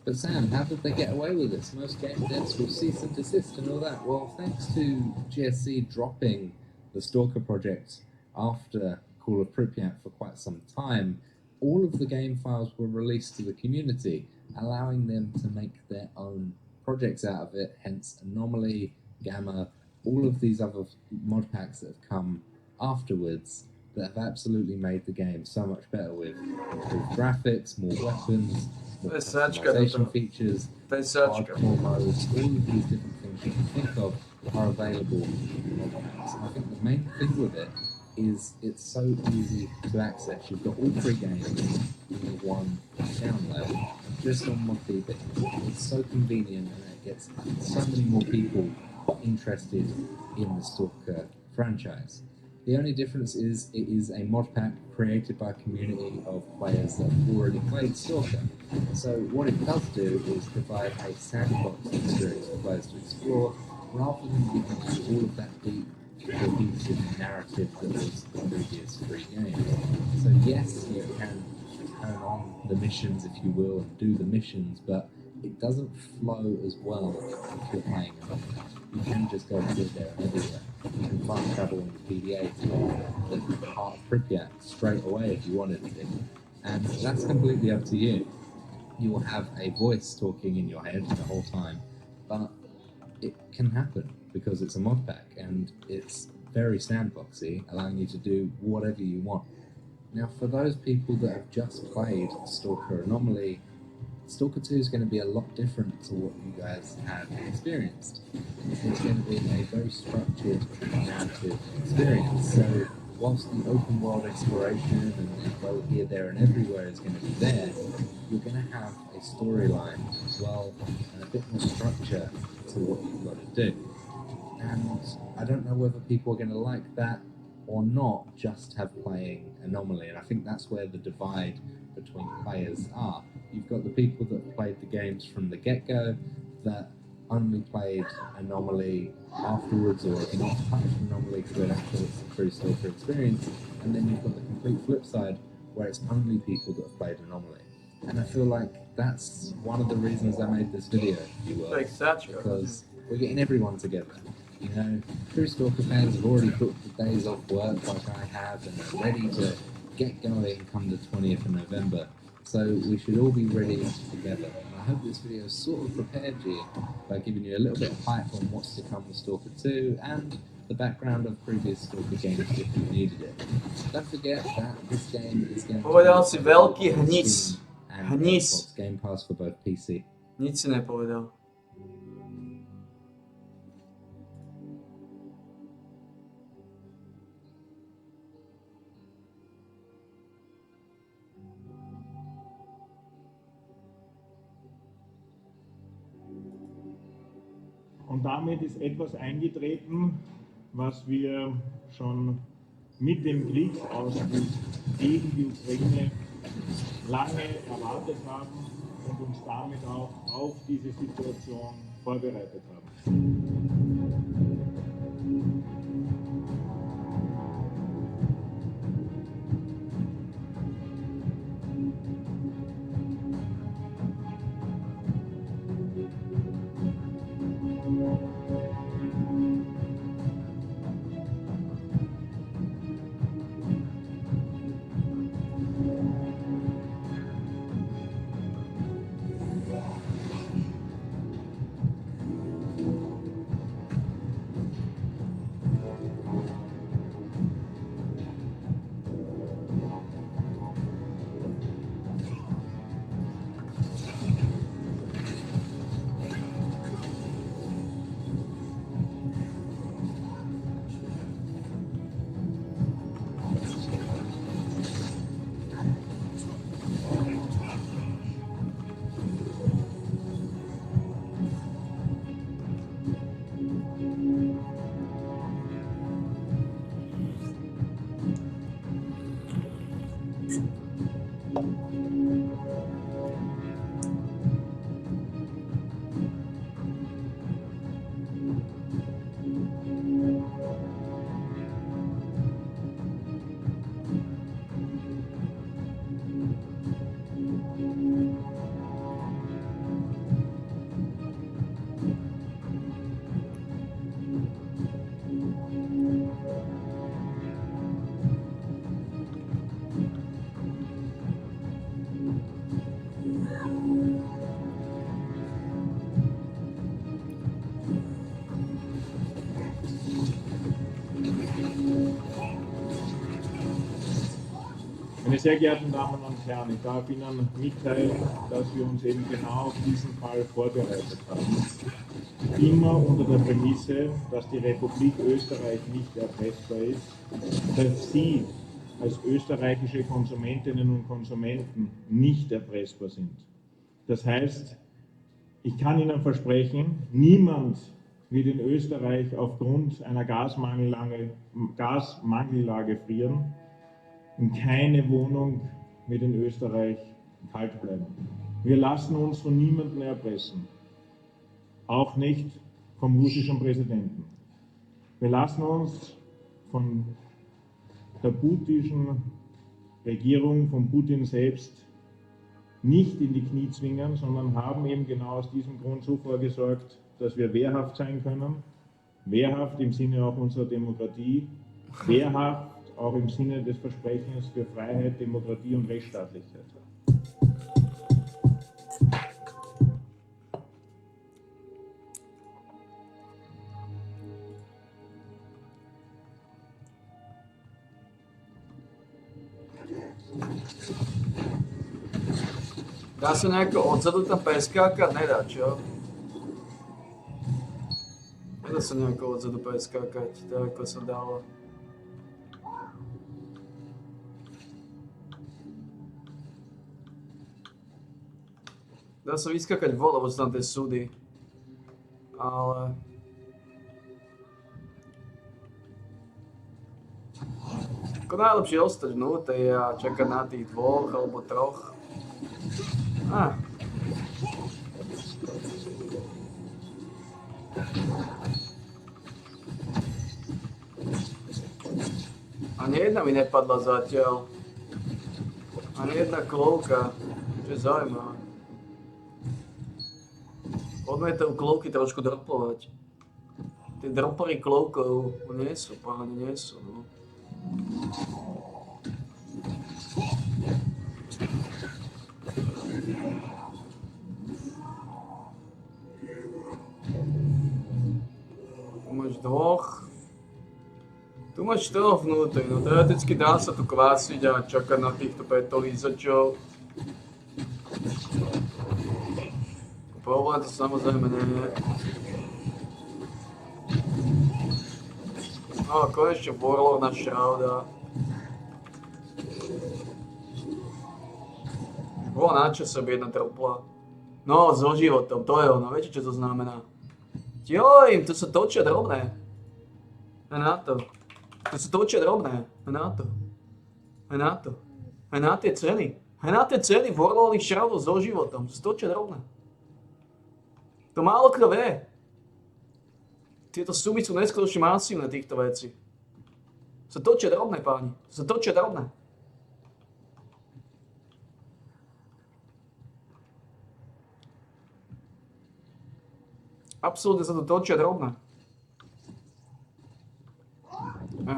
But Sam, how did they get away with this? Most game devs will cease and desist and all that. Well, thanks to GSC dropping the Stalker project after Call of Pripyat for quite some time, all of the game files were released to the community, allowing them to make their own projects out of it, hence Anomaly, Gamma, all of these other mod packs that have come afterwards that have absolutely made the game so much better with improved graphics, more weapons, more customization features, hardcore modes, all of these different things you can think of are available in mod packs. And I think the main thing with it is it's so easy to access. You've got all 3 games in one download just on ModDB. It's so convenient, and it gets so many more people interested in the Stalker franchise. The only difference is it is a mod pack created by a community of players that have already played Stalker. So what it does do is provide a sandbox experience for players to explore, rather than giving you all of that deep, cohesive narrative that was the previous 3 games. So yes, you can turn on the missions, if you will, and do the missions, but it doesn't flow as well if you're playing a mod pack. You can just go and sit there and everywhere. You can fast travel in the PDA to the heart of Pripyat straight away if you wanted to. And that's completely up to you. You will have a voice talking in your head the whole time, but it can happen because it's a mod pack and it's very sandboxy, allowing you to do whatever you want. Now, for those people that have just played Stalker Anomaly, Stalker 2 is going to be a lot different to what you guys have experienced. It's going to be a very structured narrative experience. So whilst the open world exploration and go here, there and everywhere is going to be there, you're going to have a storyline as well and a bit more structure to what you've got to do. And I don't know whether people are going to like that or not, just have playing Anomaly, and I think that's where the divide between players are. You've got the people that played the games from the get-go that only played Anomaly afterwards, or have not touched Anomaly because they don't feel it's a true Stalker experience, and then you've got the complete flip side where it's only people that have played Anomaly. And I feel like that's one of the reasons I made this video, if you will, because we're getting everyone together. You know, true Stalker fans have already booked the days off work like I have, and are ready to get going come the 20th of November So we should all be ready together. And I hope this video sort of prepared you by giving you a little bit of hype on what's to come with Stalker 2 and the background of previous Stalker games if you needed it. Don't forget that this game is going to Povedal si veľký on hnis. Steam and Hnis. Xbox Game Pass for both PC. Nic si nepovedal. Und damit ist etwas eingetreten, was wir schon mit dem Kriegsausbruch gegen die Ukraine lange erwartet haben und uns damit auch auf diese Situation vorbereitet haben. Meine sehr geehrten Damen und Herren, ich darf Ihnen mitteilen, dass wir uns eben genau auf diesen Fall vorbereitet haben. Immer unter der Prämisse, dass die Republik Österreich nicht erpressbar ist, dass Sie als österreichische Konsumentinnen und Konsumenten nicht erpressbar sind. Das heißt, ich kann Ihnen versprechen, niemand wird in Österreich aufgrund einer Gasmangellage frieren. Und keine Wohnung wird in Österreich kalt bleiben. Wir lassen uns von niemandem erpressen, auch nicht vom russischen Präsidenten. Wir lassen uns von der putinschen Regierung, von Putin selbst nicht in die Knie zwingen, sondern haben eben genau aus diesem Grund so vorgesorgt, dass wir wehrhaft sein können. Wehrhaft im Sinne auch unserer Demokratie, wehrhaft auch im Sinne des Versprechens für Freiheit, Demokratie und Rechtsstaatlichkeit. Dá sa nejako odzadu tam preskákať? Nedá, čo? Nedá sa nejako odzadu preskákať, tak ako sa dalo. Dá sa vyskakať von, lebo sú tam tie súdy. Ale... Ako najlepšie ostať vnútri a čakať na tých dvoch alebo troch. Ani jedna mi nepadla zatiaľ. Ani jedna klovka. Čo je zaujímavé. Poďme tie klovky trošku dropovať. Tie dropory klovkov nie sú, páni, nie sú. No. Tu máš dvoch. Tu máš 4 vnútri, no teoreticky dá sa tu kvásiť a čakať na týchto petolízačov. Problém to samozrejme nie je. No a konečne Warlord na Shrouda. Bolo na čase, aby jedna trpla. No, so životom, to je ono, viete čo to znamená? Joj, to sa točia drobné. A na to. To sa točia drobné. A na to. A na to. A na tie ceny. A na tie ceny Warlordových Shroudov so životom. To sa točia drobné. To málo kto vie. Tieto sumy sú neskutočne masívne týchto vecí. Sa točia drobné, páni. Sa točia drobné. Absolútne sa to točia drobné.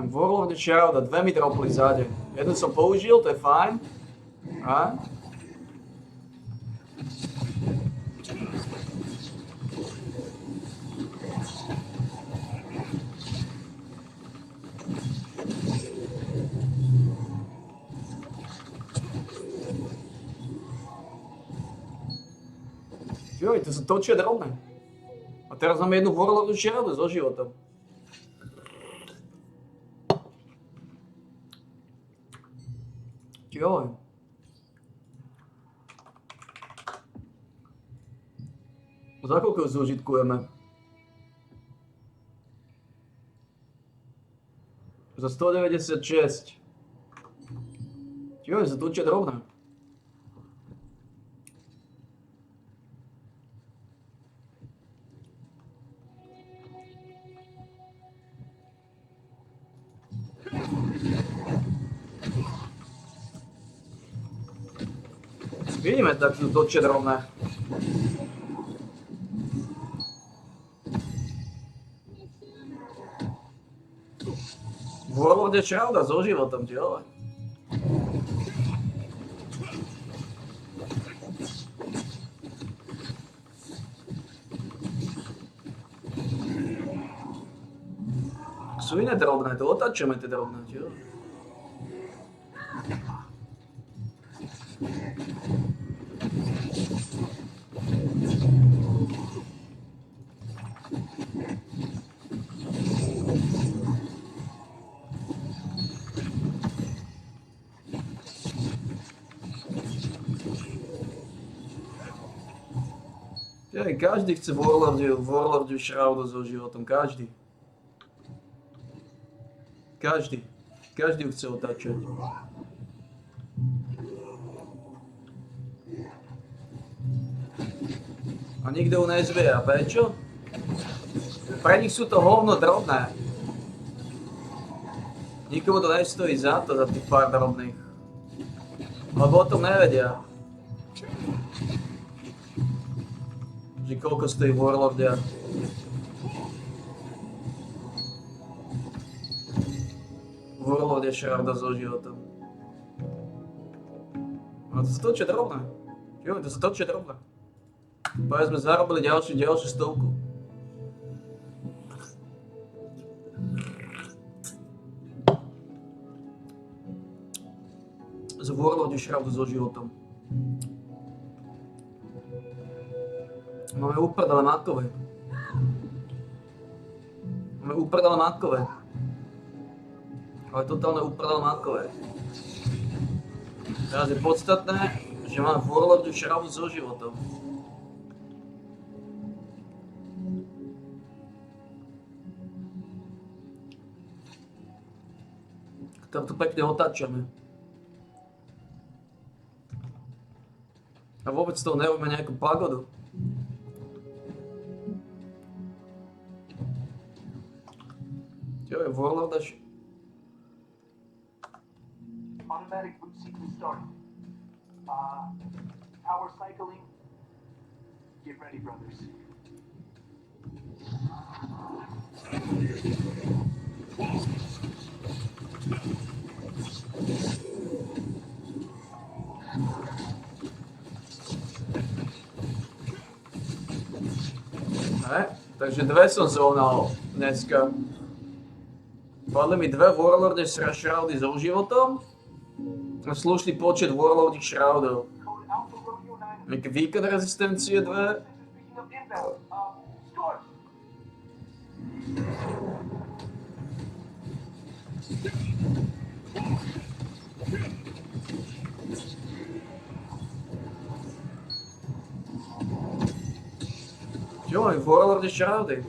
Warlord Shrouda, 2 mi dropli zade. Jeden som použil, to je fajn. A? Joj, to sa točia drobné. A teraz máme jednu Warlordu Shroudu so životom. Joj. Za koľko ju zúžitkujeme? Za 196. Joj, sa točia drobné. Vidíme, tak sú točia drobné. Warlord Shrouda so životom, ti ale. Sú iné drobné, to otáčame tie drobné, ti ale. Každý chce Warlordu Shroudu so životom, každý. Každý ju chce otáčať. A nikto ju nezvie, a prečo? Pre nich sú to hovno drobné. Nikomu to nestojí za to, za tých pár drobných. Lebo o tom nevedia. Že koľko stojí Warlordia. Warlordia Shrouda so životom. No to sa točia drobné. Jo, to sa točia drobné. Práve sme zarobili ďalšiu 100. Z Warlordia Shrouda so životom. Máme uprdele matkové. Máme uprdele matkové. Ale totálne uprdele matkové. Teraz je podstatné, že máme Warlordu Shroudu so životom. Tam to pekne otáčame. A vôbec z toho nerobíme nejakú pagodu. Čo je Warlorda? Automatic boot sequence started. Power cycling. Get ready, brothers. Takže 2 som zrovnal. dneska. Padli mi dve Warlordy Shroudy so životom a slušný počet Warlordých Shroudov. Code Alpha Romeo 9. Nejaké výkon rezistencie dve. Speaking of inbound, Storm. Čo mám, Warlordy Shroudy?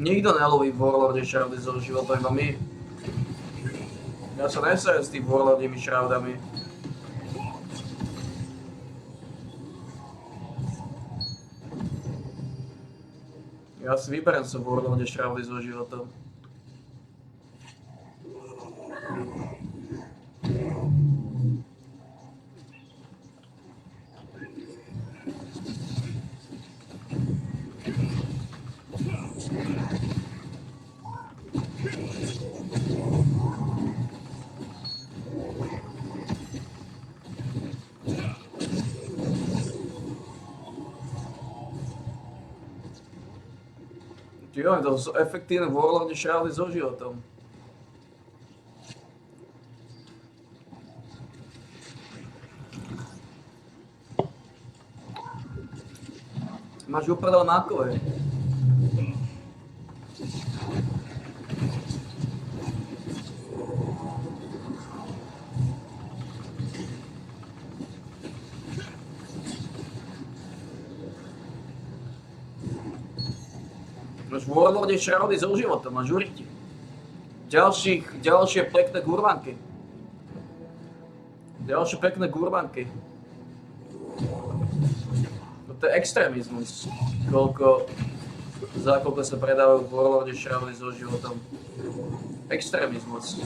Nikto neloví Warlordy Shroudy so životom, iba my. Ja sa nesajem s tým Warlordými Shroudami. Ja si vyberiem sa Warlordy Shroudy so životom. Jo, to sú efektívne Warlordy Shroudy so životom. Máš uprdel na kove. Máš Warlordy Shroudy so životom, máš uriti. Ďalšie pekné gurvanky. Ďalšie pekné gurvanky. To je extrémizmus. Za koľko sa predávajú Warlordy Shroudy so životom. Extrémizmus.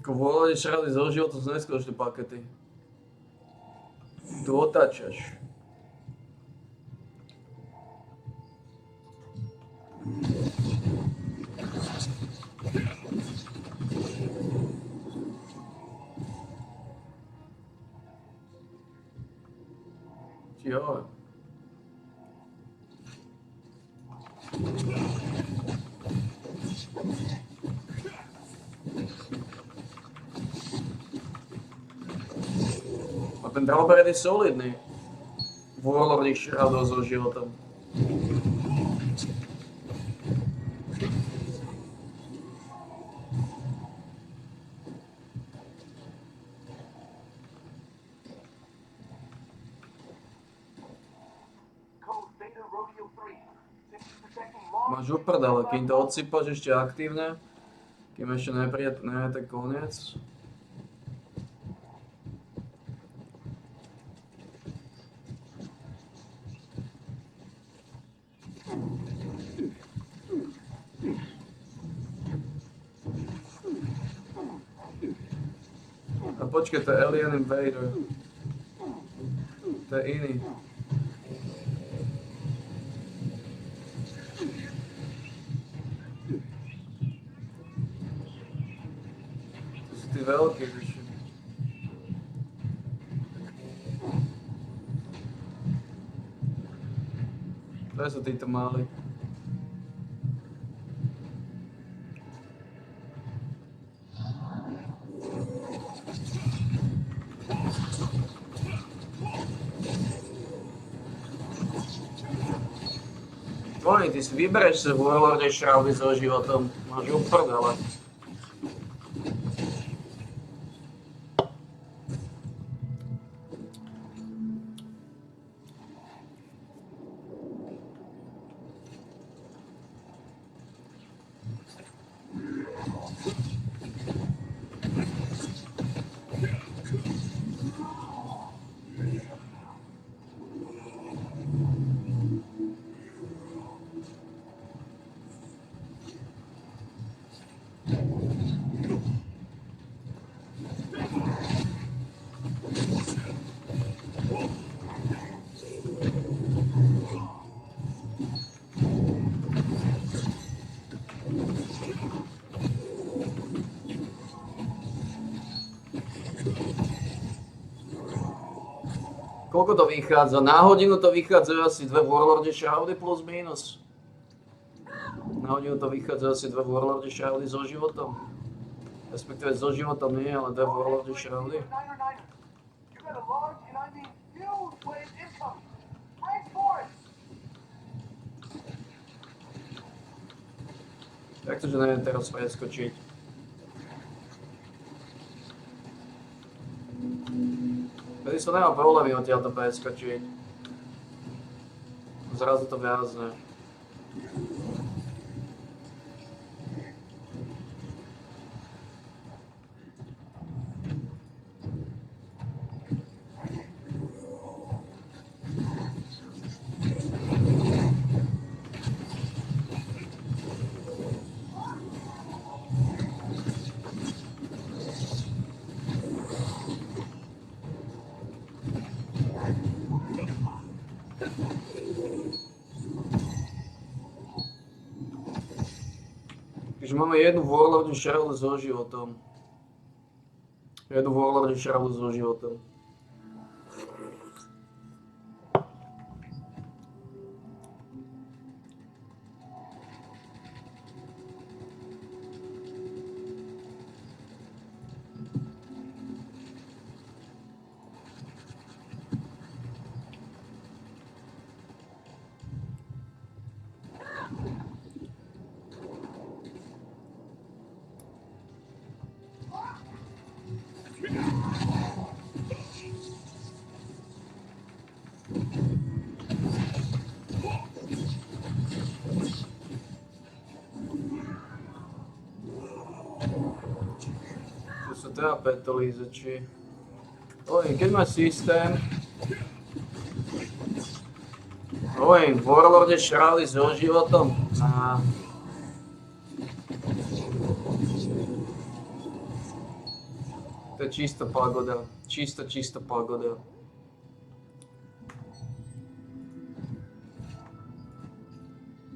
Ako Warlordy Shroudy so životom sú neskutočné pakety. Tu otáčaš. Jo. A ten Drillbred je solidný. Warlordy Shroudov so životom. Code Beta Rodeo 3. 60% long. Máš uprdele, kým to odsypaš ešte aktívne, kým ešte nepríde ten koniec. A počkej, to je Alien Invader. To je iný. To sú tí veľkí, víš. To sú títo mali. Oni, ty si vybereš sa Warlordy Shroudy so životom. Máš uprdele. Koľko to vychádza? Na hodinu to vychádzajú asi 2 Warlordi Shroudy plus minus. Na hodinu to vychádzajú asi 2 Warlordi Shroudy so životom. Respektíve so životom nie, ale 2 Warlordi Shroudy. Niner, Niner. You got a large, and I mean huge wave incoming. Brace for it. Jak to, že neviem teraz preskočiť? Vtedy som nemal problémy odtiaľto preskočiť. Zrazu to viazne. Takže máme jednu Warlordu Shroudu so životom. Jednu Warlordu Shroudu so životom. Tu sa teda petolízeči. Oj, keď máš systém. Oj, Warlorde Shroudy so životom. To je čistá pagoda. Čistá pagoda.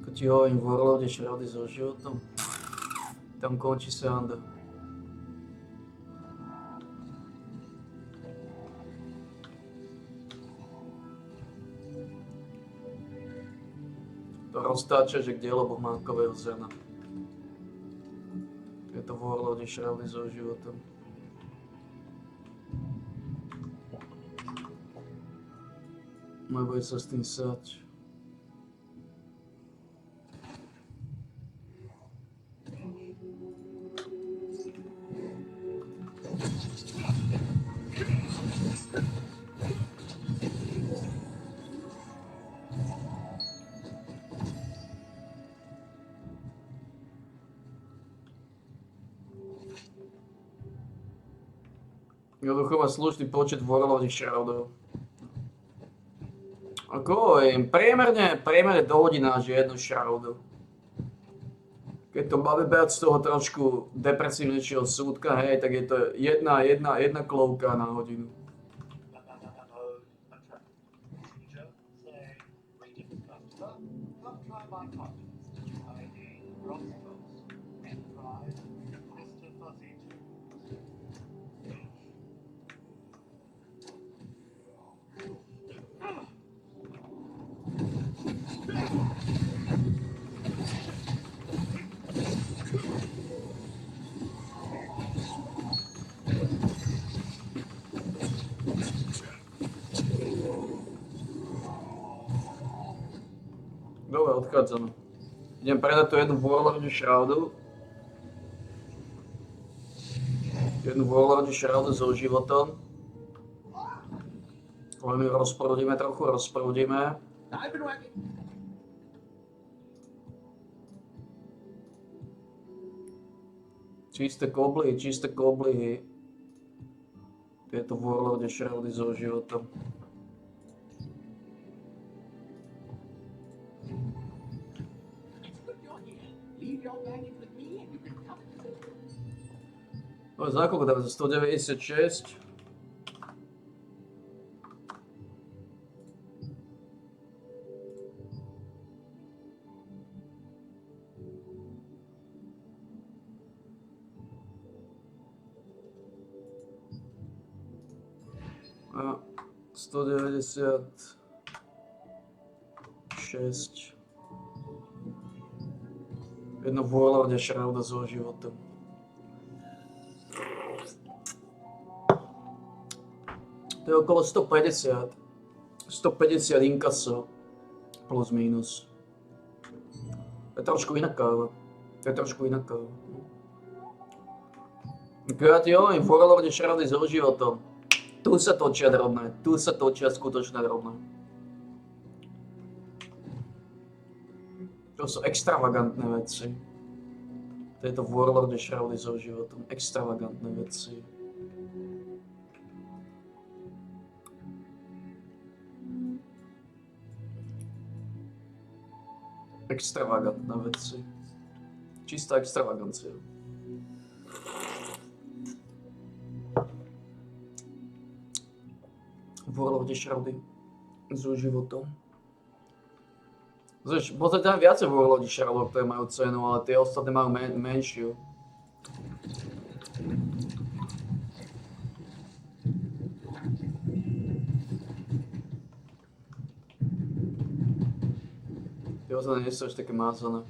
Ako ti hovorím, Warlorde Shroudy so životom. Tam končí sranda. To roztáča, že k dielo bohmánkového zrna. Je to Warlorde Shroudy so životom. Nebude sa s tým sať. Jednoducho má slušný počet Warlordi Shroudov. Ako hovorím, priemerne do hodina až jednu Shroudu. Keď to máme brať z toho trošku depresívnejšieho súdka, hej, tak je to jedna klovka na hodinu. Dobre, odchádzam. Idem predať tu jednu Warlordu Shroudu. Jednu Warlordu Shroudu so životom. Len ju rozprúdime. Čisté koblihy. Tieto Warlordy Shroudy so životom. No, za koľko dáme? Za 196. A 196. Jedno Warlorde Shrouda zo životom. To je okolo 150. 150 inkaso. Plus minus. To je trošku iná káva. Akurát jo, im Warlorde Shroudy so životom. Tu sa točia drobné. Tu sa točia skutočné drobné. To sú extravagantné veci. Tieto Warlorde Shroudy so životom. Extravagantné veci. Extravagantné veci. Čistá extravagancia. Warlorde Shroudy so životom. V podstate tam viacej Warlorde Shroudov, ktoré majú cenu, ale tie ostatné majú menšiu. Tie ostatné nie sú až také mázané.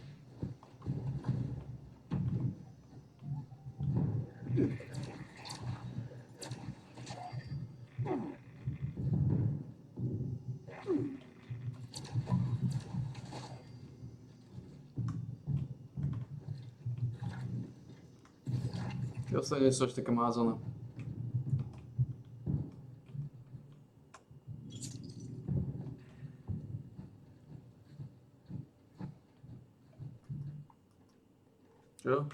Tie ostatné nie sú až také mázané. Čo?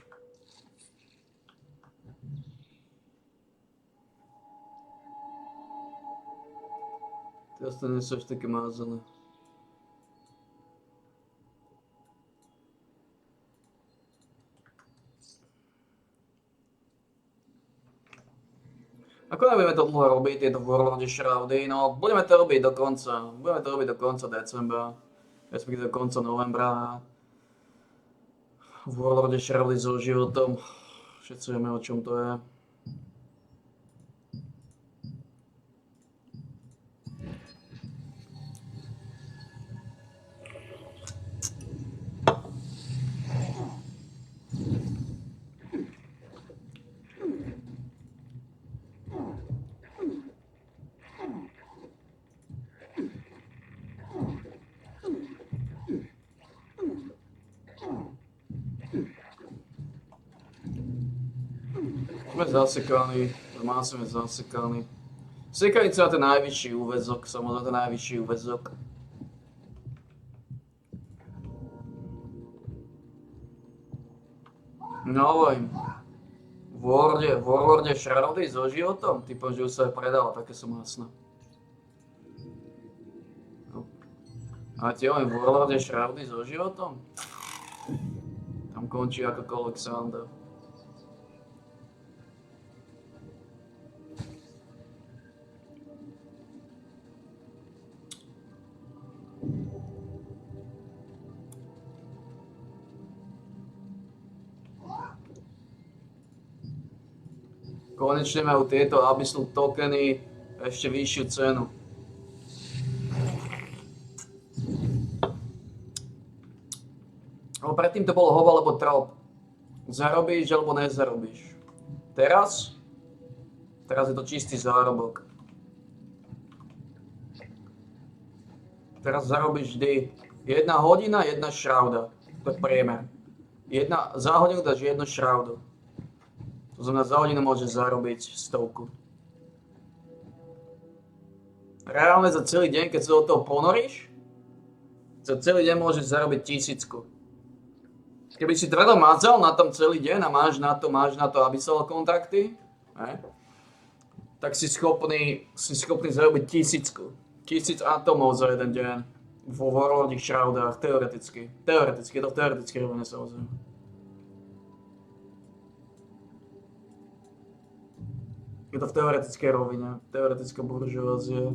Tie ostatné nie sú až také mázané. Ako nebudeme to dlho robiť, tieto Warlorde Shroudy? No, budeme to robiť do konca. Budeme to robiť do konca decembra. Respektíve do konca novembra. Warlorde Shroudy so životom. Všetci vieme, o čom to je. Sme zasekaní, domáci sme zasekaní. Sekanica je ten najvyšší úväzok, samozrejme ten najvyšší úväzok. No hovorím, Warlorde Shroudy so životom? Typom, že už sa aj predala, také som jasné. No. A tie hovorím, Warlorde Shroudy so životom? Tam končí akokoľvek sranda. Konečne majú tieto Abyssal tokeny ešte vyššiu cenu. No predtým to bolo hov alebo trop. Zarobíš alebo nezarobíš. Teraz je to čistý zárobok. Teraz zarobíš vždy 1 hodina, 1 shrouda. To je priemer. Za hodinu dáš 1 shroudu. To znamená, za hodinu môžeš zarobiť 100. Reálne za celý deň, keď sa do toho ponoríš, za celý deň môžeš zarobiť 1000. Keby si tvrdo mazal na tom celý deň a máš na to Abyssal kontrakty, tak si schopný zarobiť 1000. 1000 atomov za jeden deň vo Warlorde Shroudách, teoreticky. Teoreticky, je to teoreticky robené samozrejme. Je to v teoretickej rovine, teoretická buržoázia.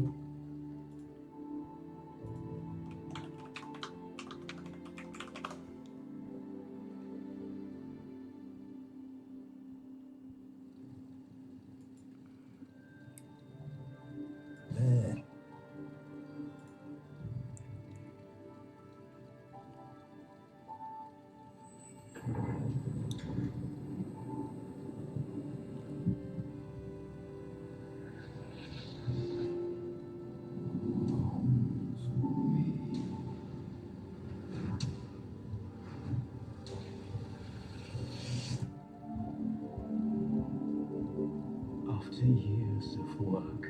After years of work,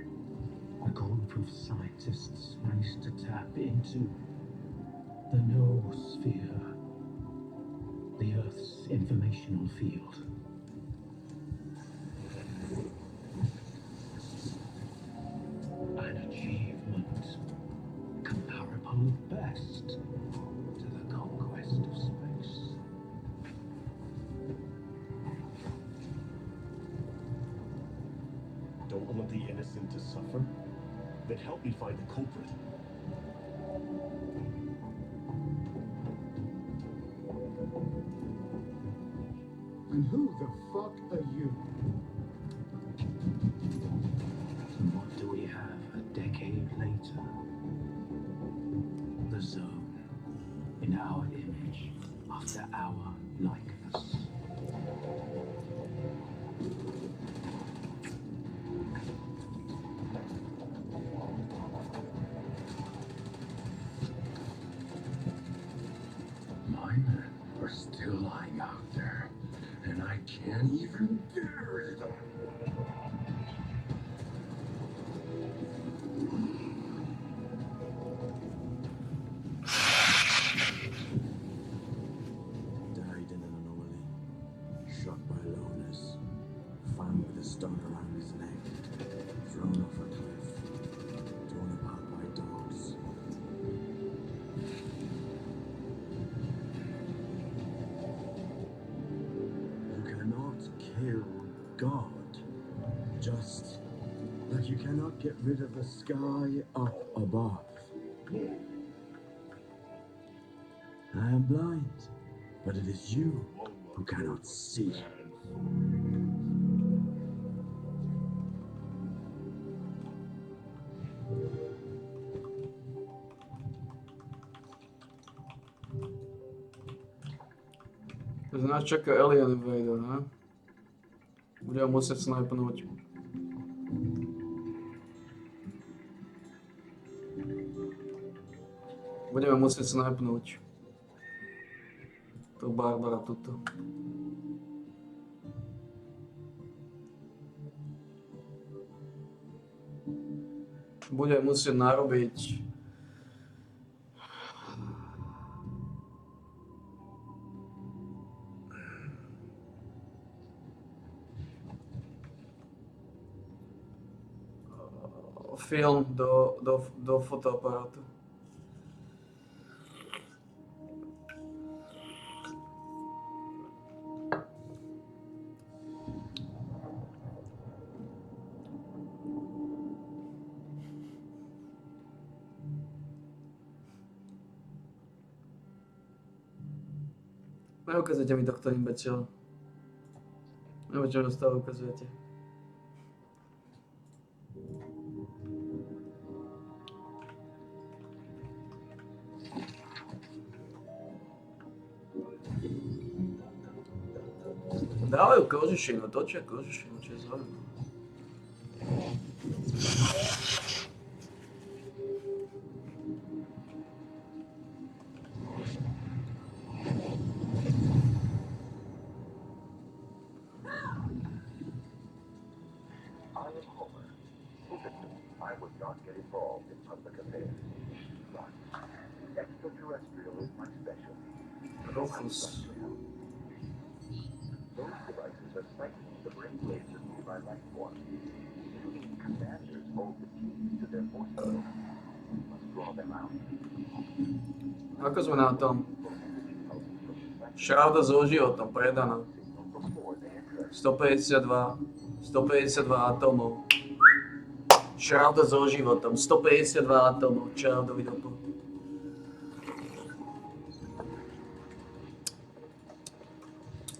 a group of scientists managed to tap into the noosphere, the Earth's informational field. An achievement comparable at best to the conquest of space. Don't want the innocent to suffer? Then help me find the culprit. And who the fuck are you? And what do we have a decade later? The Zone, in our image, after our likeness. My men are still lying out there, and I can't even bury them. Died in an anomaly. Shot by loners. Found with a stone around his neck. Thrown off a cliff. Torn apart by dogs. You cannot kill God. Just like you cannot get rid of the sky up above. I am blind, but it is you who cannot see. To nás čaká Alien Invader, ne? Budeme muset snajpnout. Budeme muset snajpnout. To Barbara tuto. Budeme muset narobiť film do fotoaparátu. Neukazujete mi tohto imbecila. Nebo čo stále ukazujete? Dávajú kožušinu, točia kožušinu, čo je zaujímavé. I am Homer. I would not get involved in public affairs. But extraterrestrial is my specialty. Rufus. Those devices are cycling the brain waves of nearby life forms. Commanders hold the keys to their force field. We must draw them out. Ako sme na tom? Šrauda so životom, predaná. 152 atómov. Šrauda so životom, 152 atómov. Šraudovi dopo.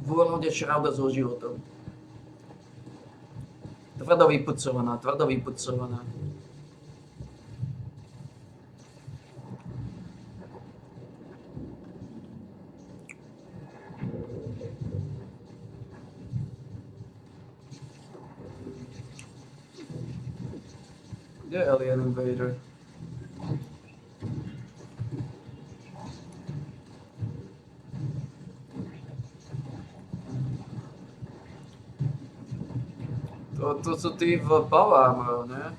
V úvode šrauda so životom. Tvrdo vypucovaná, tvrdo vypucovaná. Kde je Alien Invader? to sú tí v Power Armor, ne?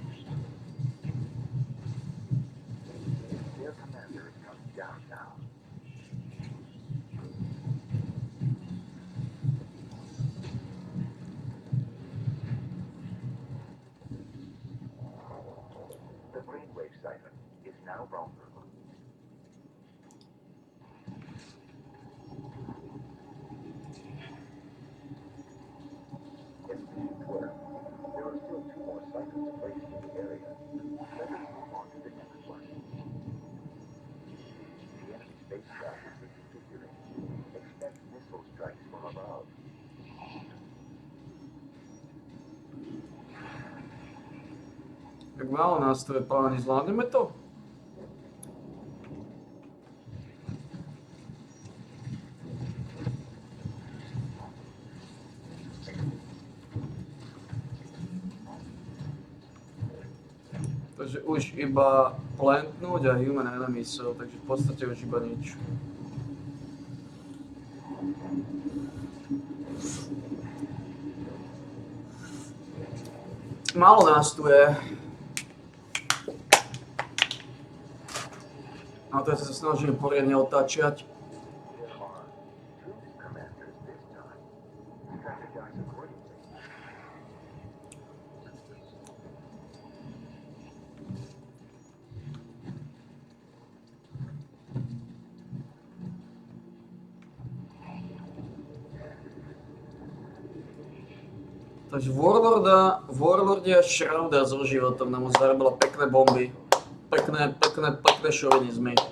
Their commander is coming down now. The brainwave siphon is now vulnerable. SP-12. There are still 2 more siphons placed in the area. Let us move on to the next one. The enemy spacecraft is reconfiguring. Expect missile strikes from above. Jak málo nástroje páni, zvládneme to? Takže už iba plantnúť a human enemies, takže v podstate už iba nič. Málo nás tu je. A to sa snažím poriadne otáčať. There are 2 commanders this time. Strategize accordingly. Takže Warlordia Shrouda so životom nám zarobila pekné bomby. Pekné šovinizmy. Excellent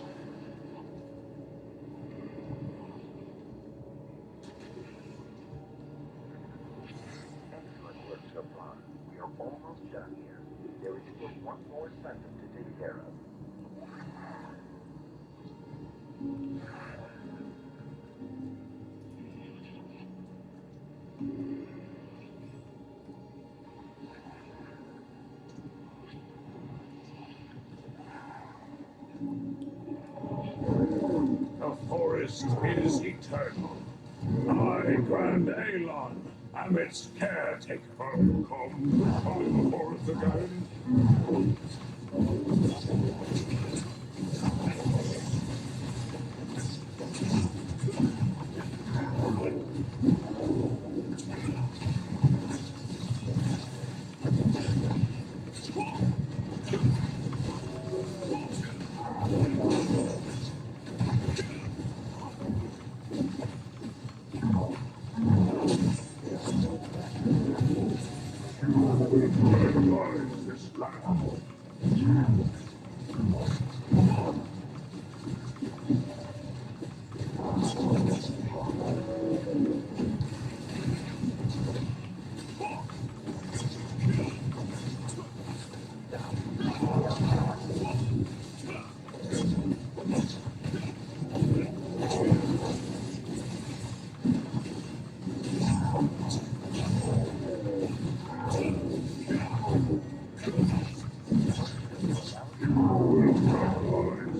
work so far. We are almost done here. There is still 1 more siphon to take care of. The forest is eternal. I, Grand Aelon, am its caretaker. Come forth again. Fertilize this land. Fertilize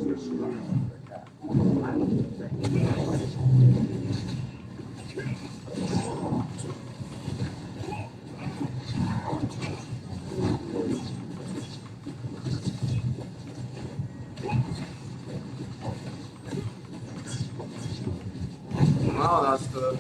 this land. Málo nás tu je.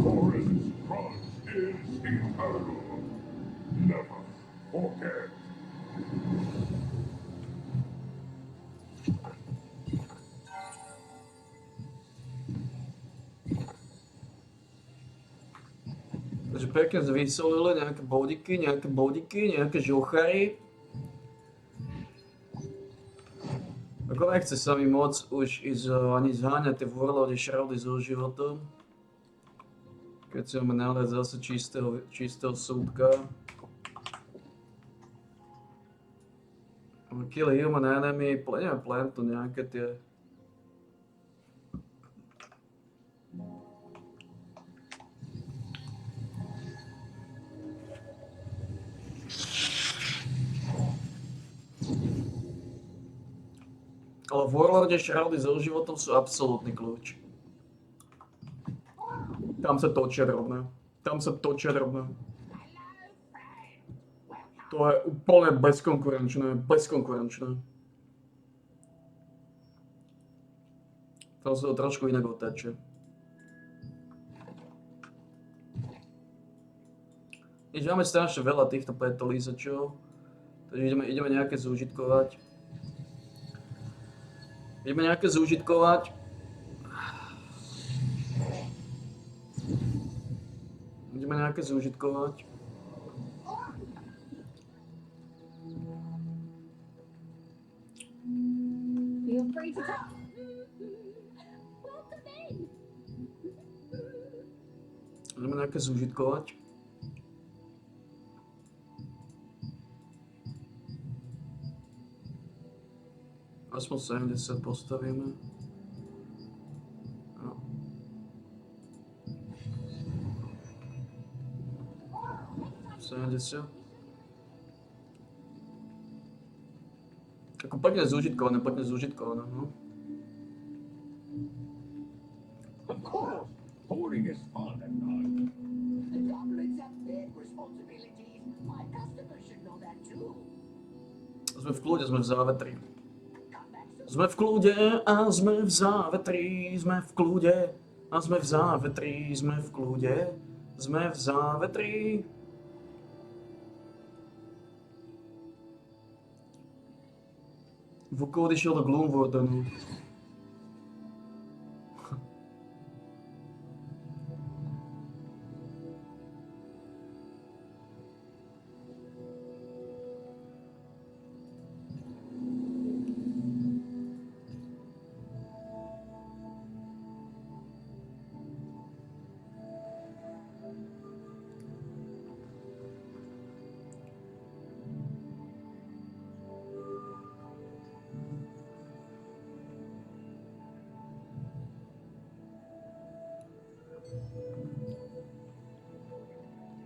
Forest cross is eternal. Never forget. Takže pekne vysolili nejaké bodiky, nejaké žuchary. Ako Ako nechce sa mi moc už ísť ani zháňať tie warlorde šraudy so životom. Keď si máme náhľad zase čistého súdka. Kill human enemy, neviem, plantu nejaké tie... Ale v Warlorde šraudy so životom sú absolútny kľúč. Tam sa točia drobné. Tam sa točia drobné. To je úplne bezkonkurenčné, bezkonkurenčné. Tam sa to trošku inak otáča. Nič, máme strašne veľa týchto petolízačov, takže ideme nejaké zúžitkovať. Ideme nejaké zúžitkovať. Ideme nejaké zúžitkovať. Feel free to talk. Welcome in. Ideme nejaké zúžitkovať. Aspoň 70 postavíme. No. Ako pekne zúžitkované, no. Of course, hoarding is fun and all. The goblins have big responsibilities. My customers should know that too. Sme v kľude, sme v závetri. Sme v kľude a sme v závetri, sme v kľude a sme v závetri, sme v kľude, sme v závetri. Vukko odišiel do Gloomwardenu.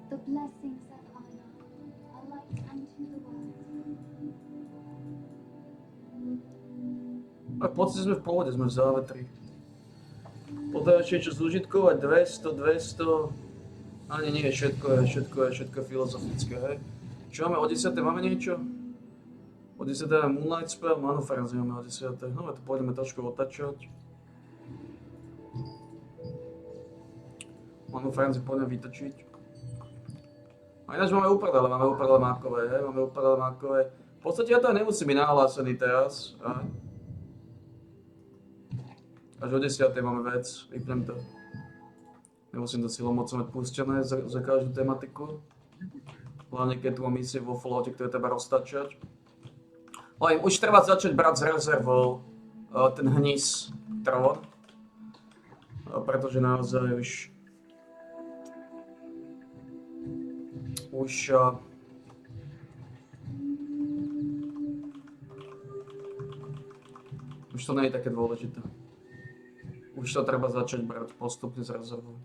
The blessings of honor, a light unto the world. A pocit, sme v pohode, sme v závetri. Potrebujeme niečo zúžitkovať, 200... Ani nie, všetko je filozofické, hej. Čo máme o 10. máme niečo? O 10. máme Moonlight Spell, Mana Frenzy máme o 10. No, to pôjdeme trošku otačať. Mana Frenzy pôjdeme vytočiť. A ináč máme uprdele mákové, hej, máme uprdele mákové. V podstate ja to nemusím byť nahlásený teraz, hej. Až o 10. máme vec, vypnem to. Nemusím to silou mocou mať pustené za každú tematiku. Hlavne keď tu mám misie vo flote, ktoré treba roztačať. Ale už treba začať brať z rezervou ten hnis trón. Pretože naozaj už to nie je také dôležité. Už to treba začať brať postupne z rezervou.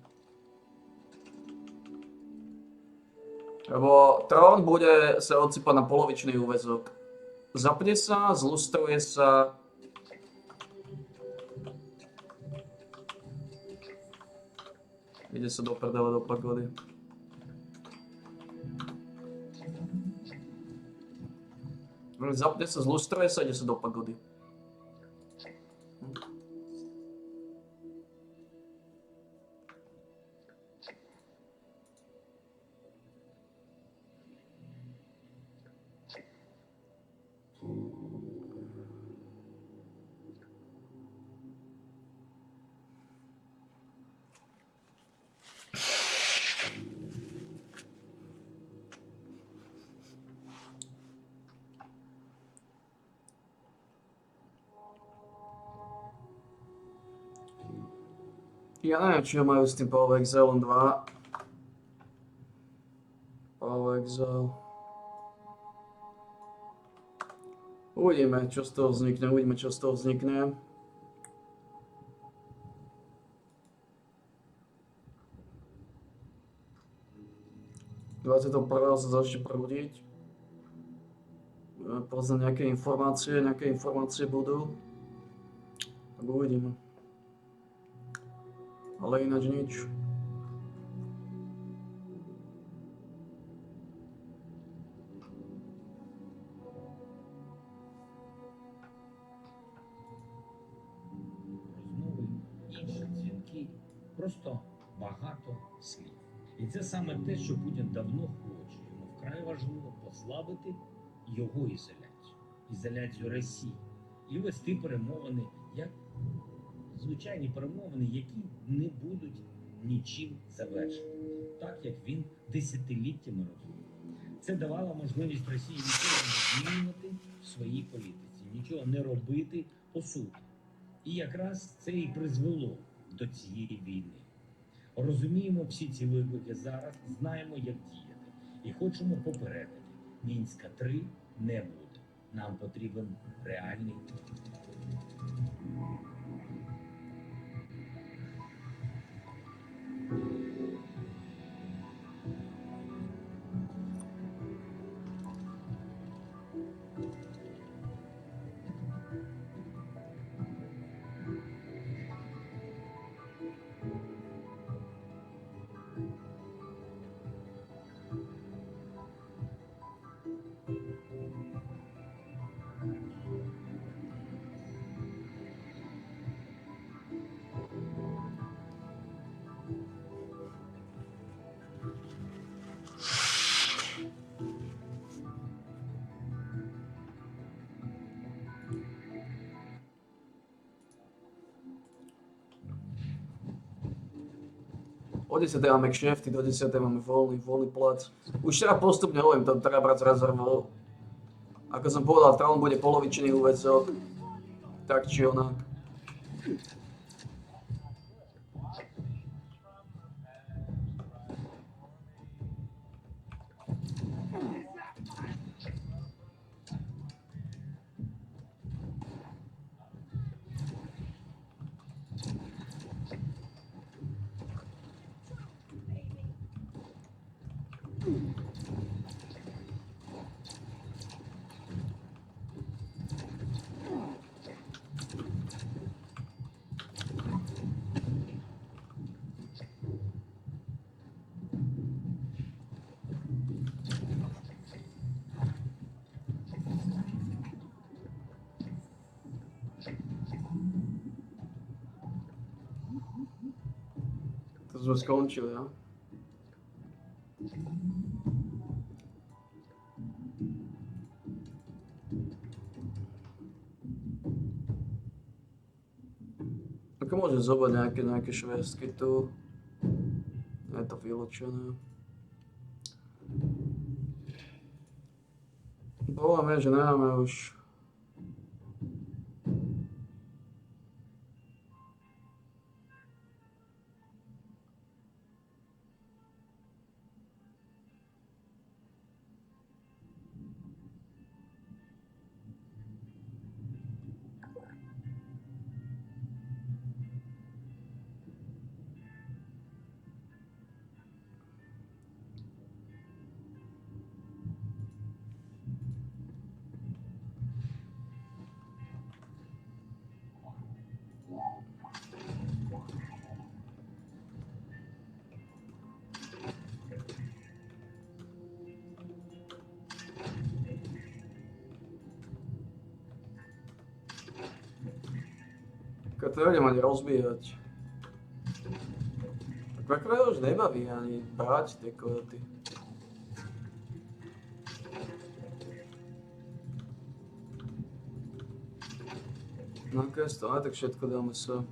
Lebo trón bude sa odsypať na polovičný úväzok. Zapne sa, zlustruje sa. Ide sa do prdele, do pagody. Zapne sa, zlustruje sa, ide sa do pagody. Ja neviem, čo majú s tým Power Exile 2. Power Exile. Uvidíme, čo z toho vznikne, ...21. sa začne prúdiť. Poznať nejaké informácie budú. Tak uvidíme. Ale ináč nič. Розмови, інші дзвінки, просто багато слів. І це саме те, що Путін давно хоче. Йому вкрай важливо послабити його ізоляцію Росії і вести перемовини як звичайні перемовини, які не будуть нічим завершені, так як він десятиліттями робив. Це давало можливість Росії нічого не змінювати в своїй політиці, нічого не робити по суті. І якраз це і призвело до цієї війни. Розуміємо всі ці виклики зараз, знаємо, як діяти. І хочемо попередити, Мінська-3 не буде. Нам потрібен реальний. O 10. máme kšefty, do 10. máme voľný plat. Už teda postupne hovorím, to treba brať s rezervou. Ako som povedal, Traun bude polovičný úväzok, tak či onak. To sme skončili, ja? Ako môžem zobrať nejaké švestky tu? Je to vyločené. Problém je, že nemáme už. To nebudem ani rozbíjať. Tak už nebaví ani brať tie kojoty. No keď to aj tak všetko dáme sa.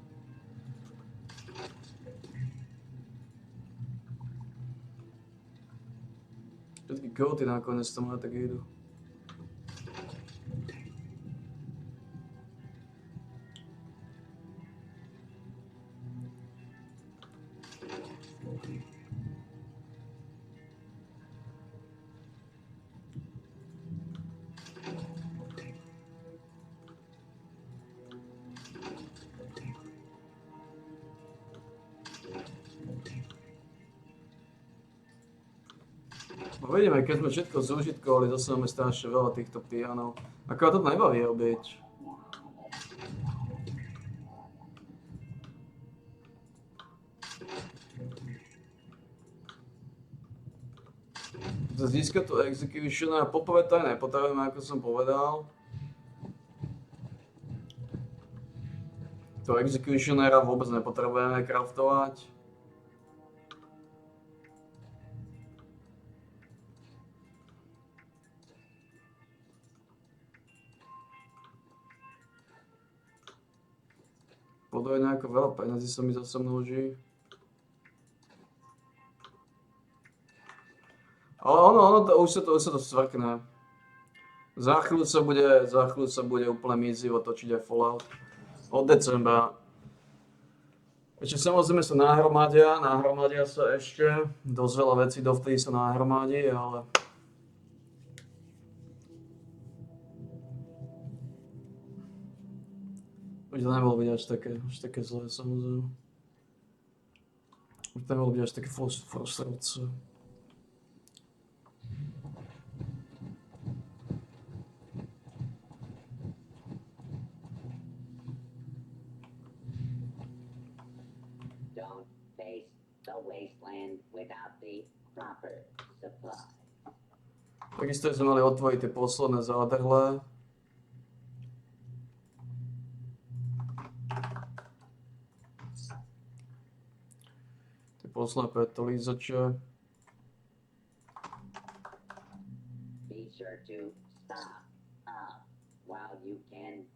Všetky kojoty nakoniec to má tak idú. Uvidíme, keď sme všetko zúžitkovali, zase máme strašne veľa týchto pianov. Ako to nebaví robiť. Získať tu execution a poprvé to aj nepotrebujeme, ako som povedal. To executionera vôbec nepotrebujeme craftovať. Podaj nejako veľa peniazí sa mi zase množí. Ale ono už sa to svrkne. Za chvíľu sa bude úplne mizivo točiť aj Fallout. Od decembra. Ešte samozrejme sa nahromadia sa ešte. Dosť veľa vecí dovtedy sa nahromadí, ale... Už to nebolo byť až také zlé, samozrejme. Už to nebolo byť až také frustrujúce. Don't face the wasteland without the proper supply. Takisto sme mali otvoriť tie posledné zádrhle. Tie posledné petolízače. Be sure to stop up while you can.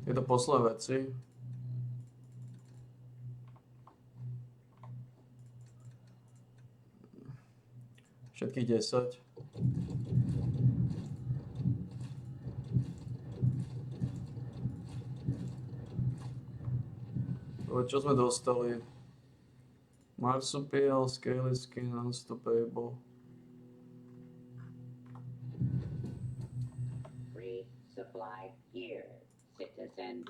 Tieto posledné veci. Všetkých 10. Čo sme dostali? Marsupial, Scaly Skin, Unstoppable. Free supply here, citizen.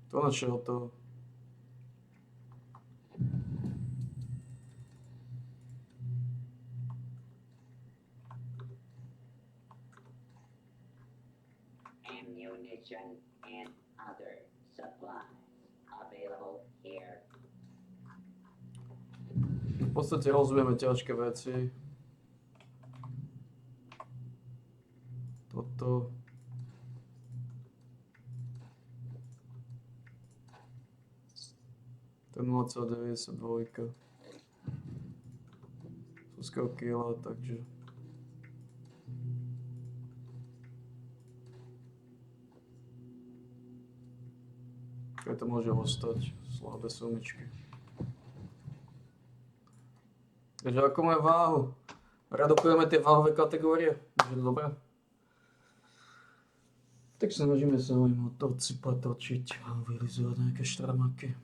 To na čo to? Ammunition and other supplies available here. V podstate rozumiem ťažké veci. Toto. To je 0,92. Sú kila, takže... Kaj to môže ostať? Slabé sumičky. Takže ako máme váhu? Redukujeme tie váhové kategórie? Je to dobré? Tak snažíme sa im odsypať, točiť a vylizovať nejaké štramaky.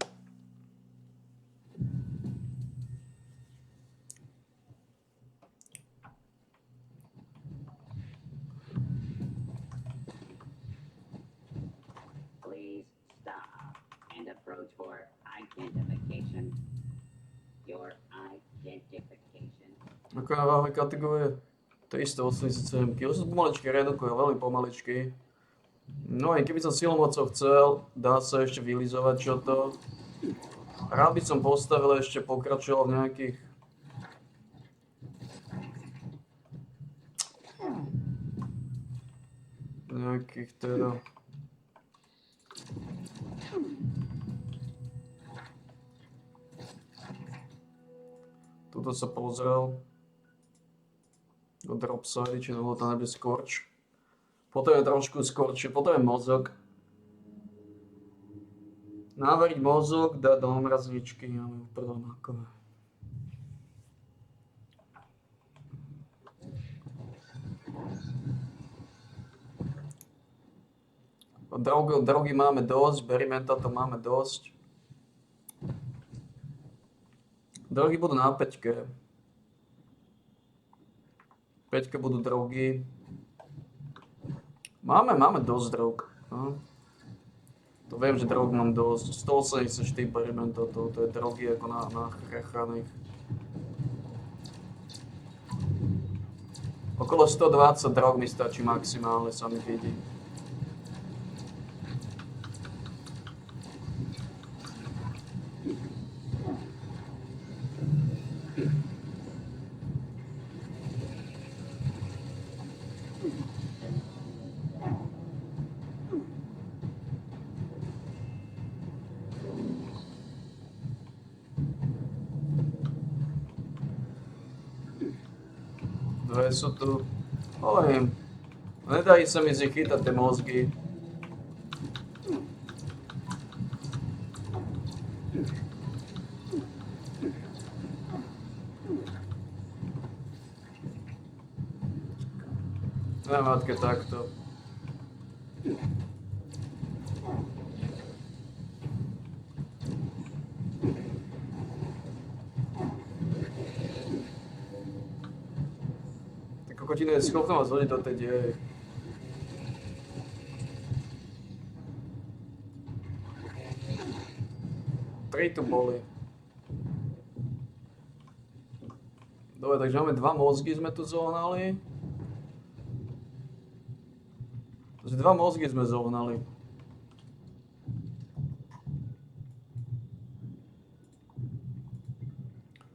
Please stop and approach for identification. Your identification. Ako je váhové kategórie? 387 kg. Sú pomaličky redukujú, veľmi pomaličky. No aj keby som silou mocou chcel, dá sa ešte vylizovať čo to. Rád by som postavil ešte pokračoval v nejakých teda... Tuto sa pozrel do dropside, či nebolo to nebude scorch. Potom je trošku scorch, potom je mozog. Navariť mozog, dať do mrazničky, máme v prvom ako. Drogy máme dosť, berimenta to máme dosť. Drogy budú na 5. 5 budú drogy. Máme dosť drog. No. To viem, že drog mám dosť. 184 perimentov, to je drogy ako na chrachaných. Okolo 120 drog mi stačí maximálne, sa mi vidí. Dve sú tu. Hovorím, nedají sa mi z nich chytať tie mozgy. Na matke takto. Kokotina je schopná vás hodiť do tej diery. Tri tu boli. Dobre, takže máme dva mozgy sme tu zohnali. Takže dva mozgy sme zohnali.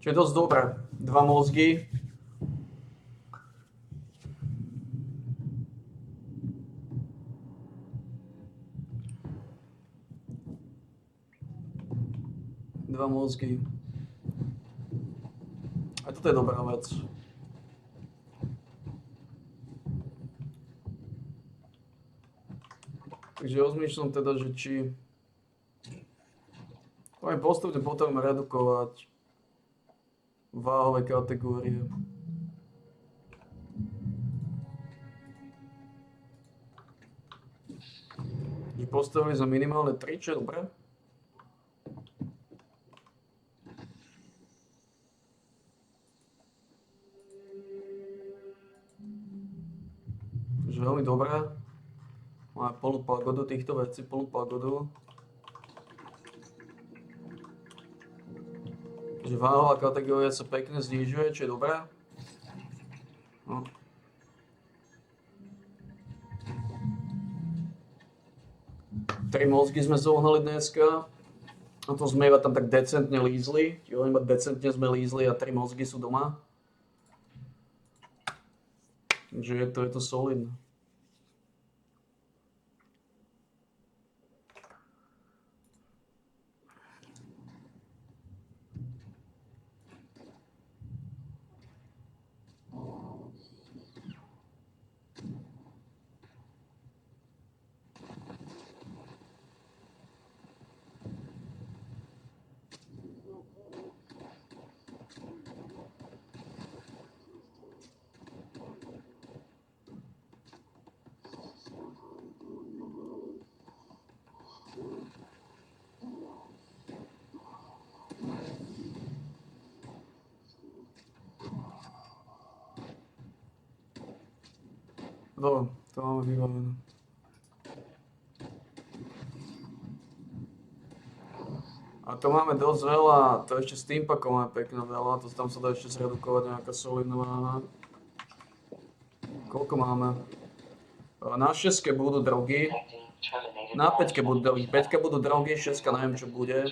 Čo je dosť dobré. Dva mozgy. Dva mozgy. A toto je dobrá vec. Takže rozmýšľam teda, že či... Môžem postupne potom redukovať váhové kategórie. Postavili sme minimálne 3, čo je dobré. Takže veľmi dobré. Máme plnú pagodu týchto vecí, plnú pagodu. Takže váhová kategória sa pekne znižuje, čo je dobré. No. Tri mozgy sme zohnali dneska. A to sme iba tam tak decentne lízli. Jo, iba decentne sme lízli a 3 mozgy sú doma. Takže je to solidné. Dobre, to máme vybavené. A to máme dosť veľa, to ešte s teampakom máme pekne veľa, to tam sa dá ešte zredukovať nejaká solidná váha. Koľko máme? Na 6 budú drogy, na 5 budú drogy, 5 budú drogy, 6 neviem čo bude.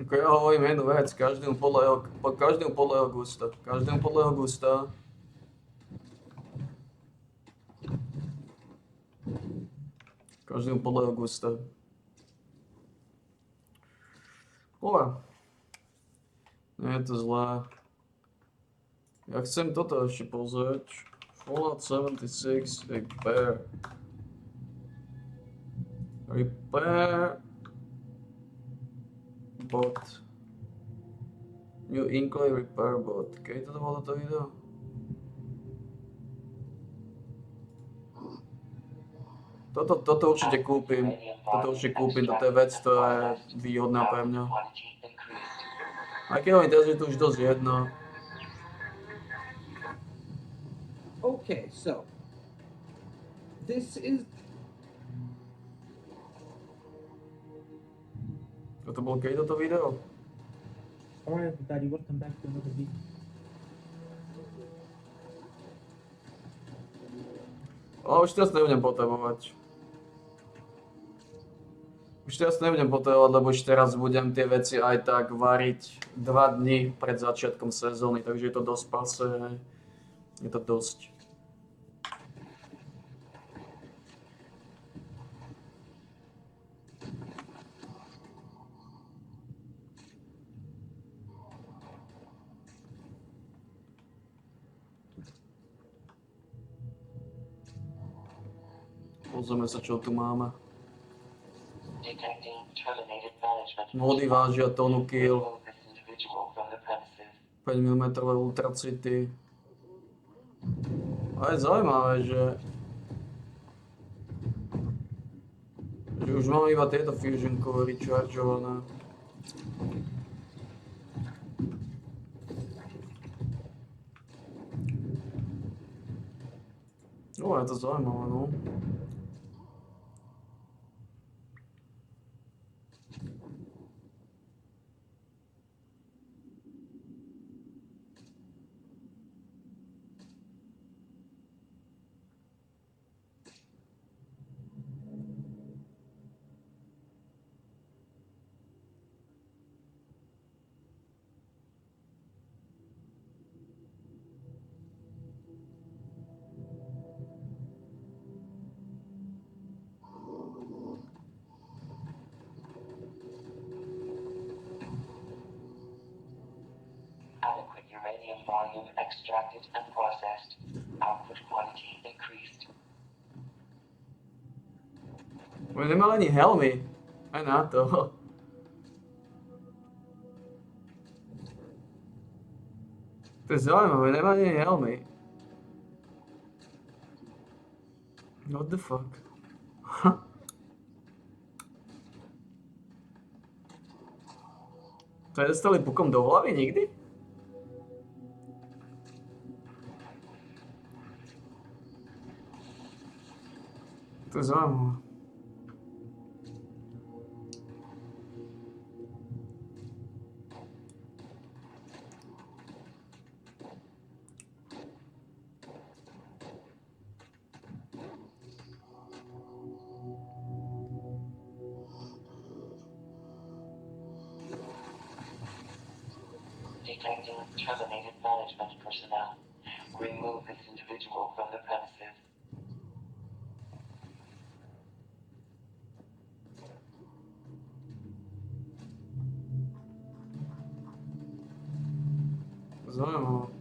Ako ja hovorím jednu vec, každému podľa jeho gusta. Každému podľa jeho gusta. Každému podľa jeho gusta. Dobre. Nie je to zlé. Ja chcem toto ešte pozrieť. Fallout 76 Repair. Repair bot. New Inkling Repair bot. Kedy toto bolo toto video? Toto určite kúpim. Toto je vec, ktorá je výhodná pre mňa. Aj keď mi teraz je to už dosť jedno. Okay, so this is Toto bolo keď toto video? Alright, everybody, welcome back to another video. Ale už teraz nebudem potrebovať. Lebo už teraz budem tie veci aj tak variť 2 dni pred začiatkom sezóny, takže je to dosť pasé. Je to dosť. Pozrieme sa, čo tu máme. Mody vážia tonu kill. 5 mm ultracity. A je zaujímavé, že už máme iba tieto fusion covery chargeované. Je to zaujímavé, no. Adequate uranium volume extracted and processed. Output quality increased. Oni nemali ani helmy. Aj na to. To je zaujímavé, nemali ani helmy. What the fuck? To nedostali pukom do hlavy nikdy? To je zaujímavé. Detecting terminated management personnel. Remove this individual from the premises. Zaujímavé.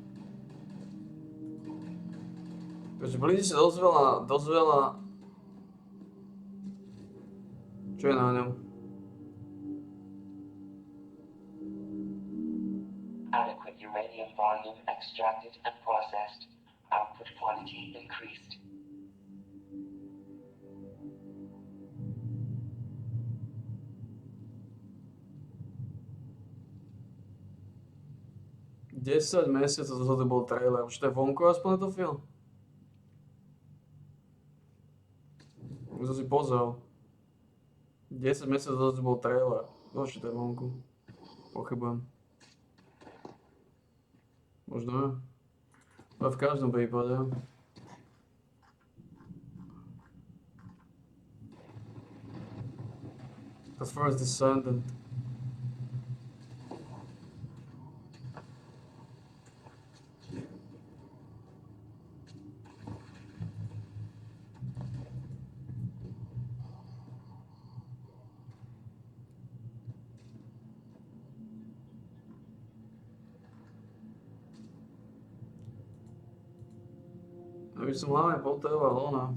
Takže blíži sa dosť veľa... Čo je na ňom? Adequate uranium volume extracted and processed. Output quality increased. Desať mesiacov dozadu bol trailer, už to je vonku aspoň to film? Už som si pozrel. 10 mesiacov dozadu bol trailer, už to je vonku. Pochybujem. Možno je. Ale v každom prípade. As far as Descendant. Aby som hlavne potreboval ona.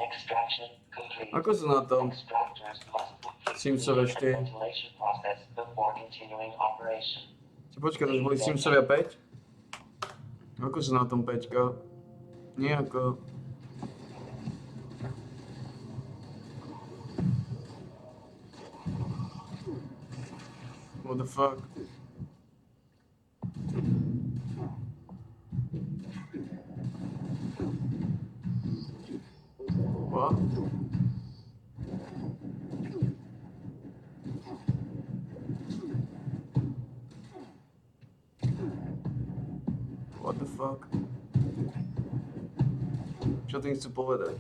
Extraction complete. Ako sú na tom? Extractors must complete Simsové the 4. ventilation process before continuing operation. Počkaj, to už boli Simsovia 5? Ako sú na tom 5? Nejako. What the fuck? What? What the fuck? Čo tým chcú povedať?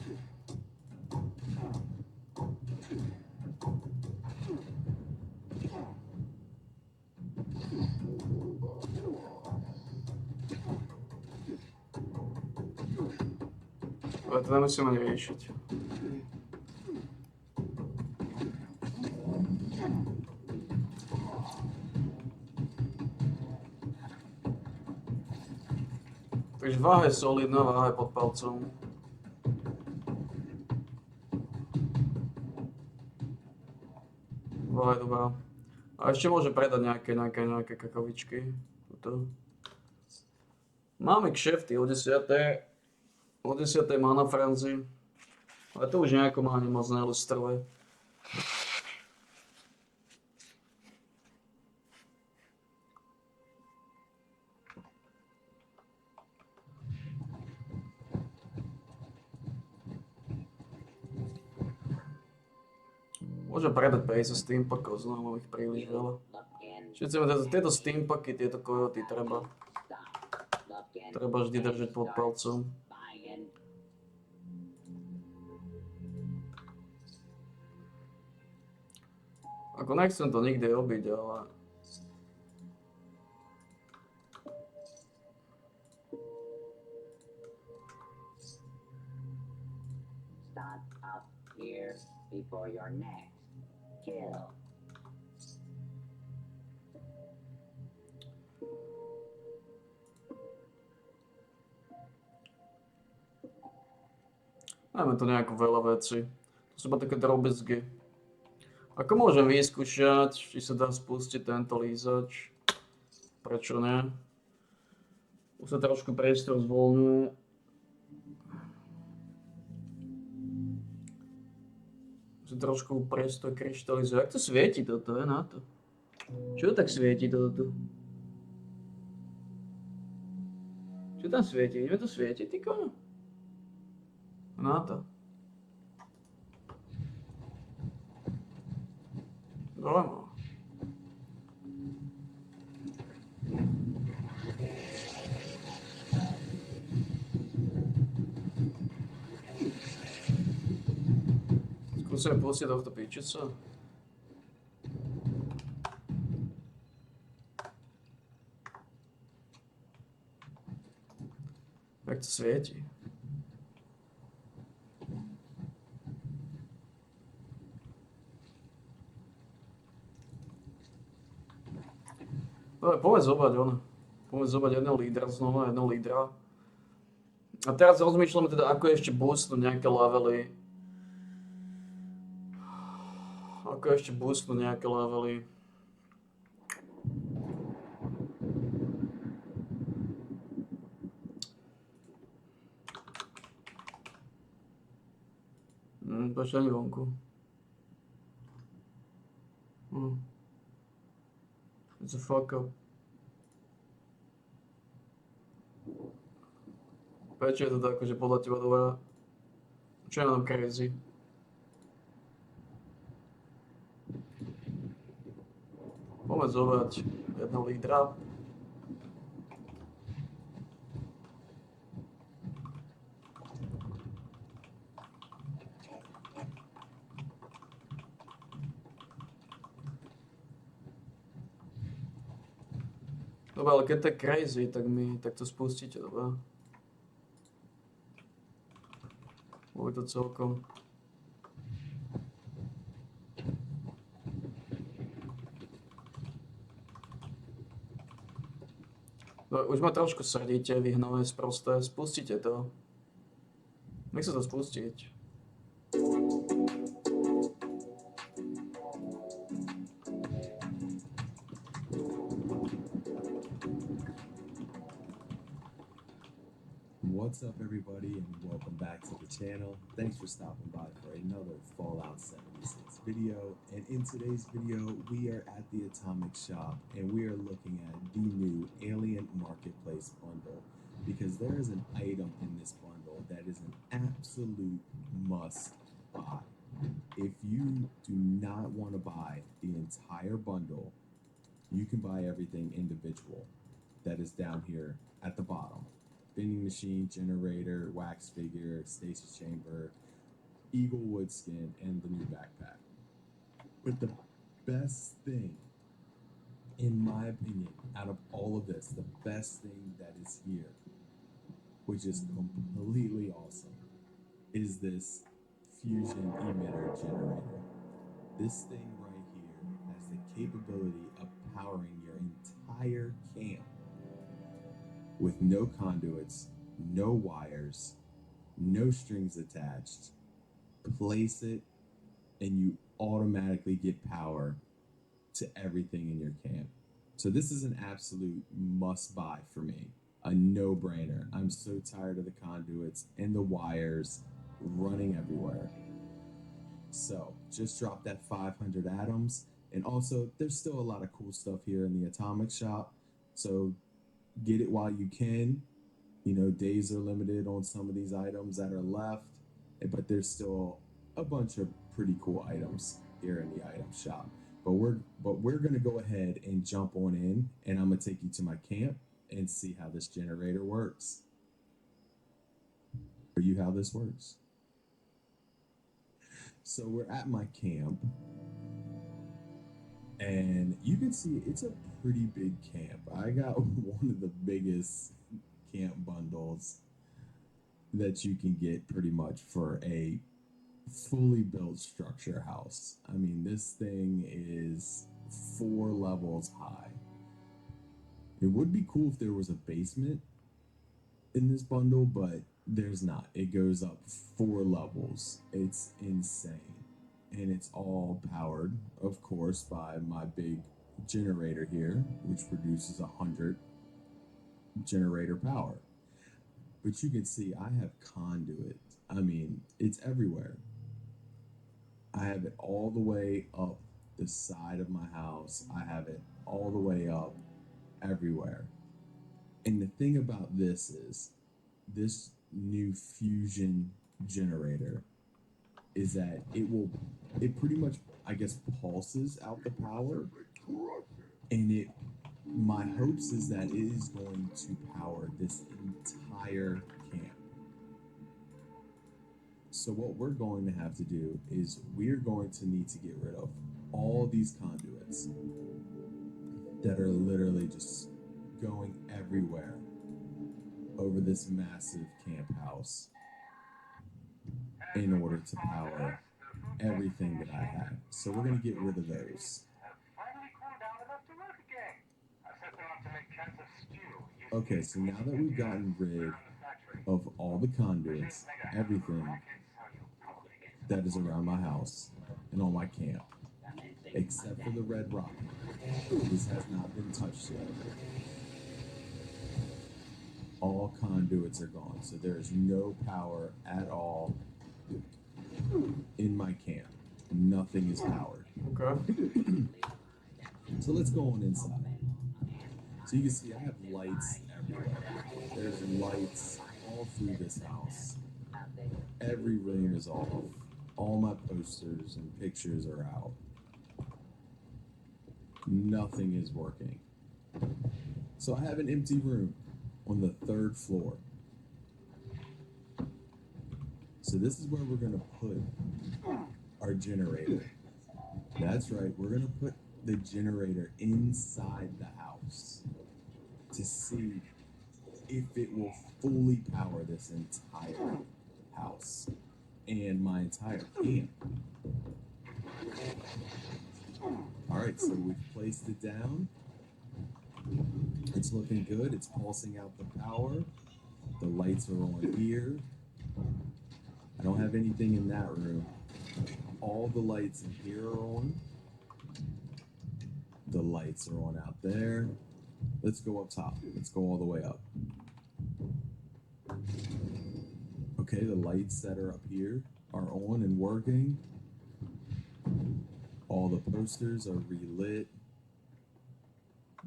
Ale to nemusíme ani riešiť. Takže váha je solidná, váha je pod palcom. Váha je dobrá. A ešte môže predať nejaké kakavičky. Tuto. Máme kšefty o 10. O 10. má na Franzi. Ale to už nejako má ani moc neilustruje. Môžem predať 50 steampakov, znovu ich príliš veľa. Všetci tieto steampaky, tieto kojoty treba vždy držať pod palcom. Ako nechcem to nikdy robiť, ale... Start up here before your next kill. Máme tu nejako veľa vecí. To sú iba také drobezgy. Ako môžem vyskúšať, či sa dá spustiť tento lízač? Prečo ne? Už sa trošku priestor zvoľňuje. Už sa trošku priestor kryštalizuje. Jak to svieti toto, je na to? Čo tak svieti toto? Čo tam svieti? Vidíme to svieti, ty kono? Na to. Dole má. Skúsime pustiť tohto pičica. Jak to svieti? Dobre, poďme zobať ono. Poďme zobať jedného lídra znova, jedného lídra. A teraz rozmýšľame teda, ako ešte boostnúť nejaké levely. Ako ešte boostnúť nejaké levely. To ešte ani vonku. It's a fuck up. Prečo je to tak, že podľa teba dobrá? Čo je na tom crazy? Poďme zobrať jedného lídra. Dobre, ale keď to je crazy, tak to spustíte, dobre? Bude to celkom. Dobre, už ma trošku srdíte, vy hnové sprosté, spustite to. Nech sa to spustiť. What's up, everybody, and welcome back to the channel. Thanks for stopping by for another Fallout 76 video, and in today's video we are at the Atomic Shop and we are looking at the new Alien Marketplace bundle because there is an item in this bundle that is an absolute must buy. If you do not want to buy the entire bundle, you can buy everything individual that is down here at the bottom. Vending machine, generator, wax figure, stasis chamber, eagle wood skin, and the new backpack. But the best thing, in my opinion, out of all of this, the best thing that is here, which is completely awesome, is this fusion emitter generator. This thing right here has the capability of powering your entire camp with no conduits, no wires, no strings attached. Place it and you automatically get power to everything in your camp. So this is an absolute must buy for me, a no-brainer. I'm so tired of the conduits and the wires running everywhere. So just drop that 500 atoms, and also there's still a lot of cool stuff here in the Atomic Shop, so get it while you can. You know, days are limited on some of these items that are left, but there's still a bunch of pretty cool items here in the item shop. But we're gonna go ahead and jump on in, and I'm gonna take you to my camp and see how this generator works. For you, how this works. So we're at my camp, and you can see it's a pretty big camp. I got one of the biggest camp bundles that you can get pretty much for a fully built structure house. I mean, this thing is 4 levels high. It would be cool if there was a basement in this bundle, but there's not. It goes up 4 levels. It's insane. And it's all powered, of course, by my big generator here, which produces 100 generator power. But you can see I have conduit. I mean, it's everywhere. I have it all the way up the side of my house. I have it all the way up everywhere. And the thing about this is, this new fusion generator is that it pretty much, I guess, pulses out the power, and my hopes is that it is going to power this entire camp. So what we're going to have to do is we're going to need to get rid of all these conduits that are literally just going everywhere over this massive camp house in order to power everything that I have. So we're going to get rid of those. Okay, so now that we've gotten rid of all the conduits, everything that is around my house and on my camp, except for the red rock, this has not been touched yet. All conduits are gone, so there is no power at all in my camp. Nothing is powered. Okay. So let's go on inside. So you can see I have lights everywhere. There's lights all through this house. Every room is off. All my posters and pictures are out. Nothing is working. So I have an empty room on the 3rd floor. So this is where we're going to put our generator. That's right, we're going to put the generator inside the house to see if it will fully power this entire house and my entire camp. Alright, so we've placed it down. It's looking good. It's pulsing out the power. The lights are on here. I don't have anything in that room. All the lights in here are on. The lights are on out there. Let's go up top. Let's go all the way up. Okay, the lights that are up here are on and working. All the posters are relit.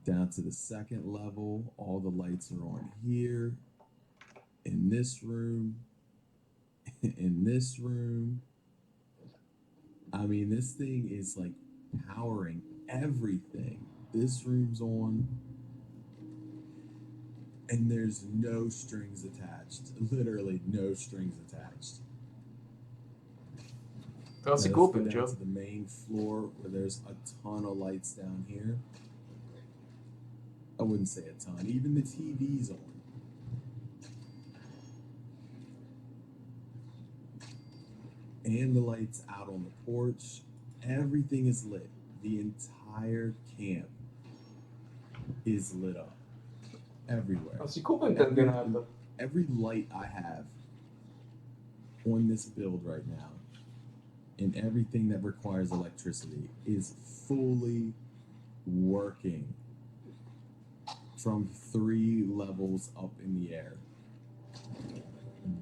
Down to the second level, all the lights are on here. In this room. In this room. I mean, this thing is like powering everything. This room's on. And there's no strings attached. Literally no strings attached. Teraz si Let's kúpim, go čo? down to the main floor where there's a ton of lights down here. I wouldn't say a ton. Even the TV's on. And the lights out on the porch. Everything is lit. The entire camp is lit up. Everywhere. Teraz si kúpim ten generátor. Every light I have on this build right now and everything that requires electricity is fully working from 3 levels up in the air.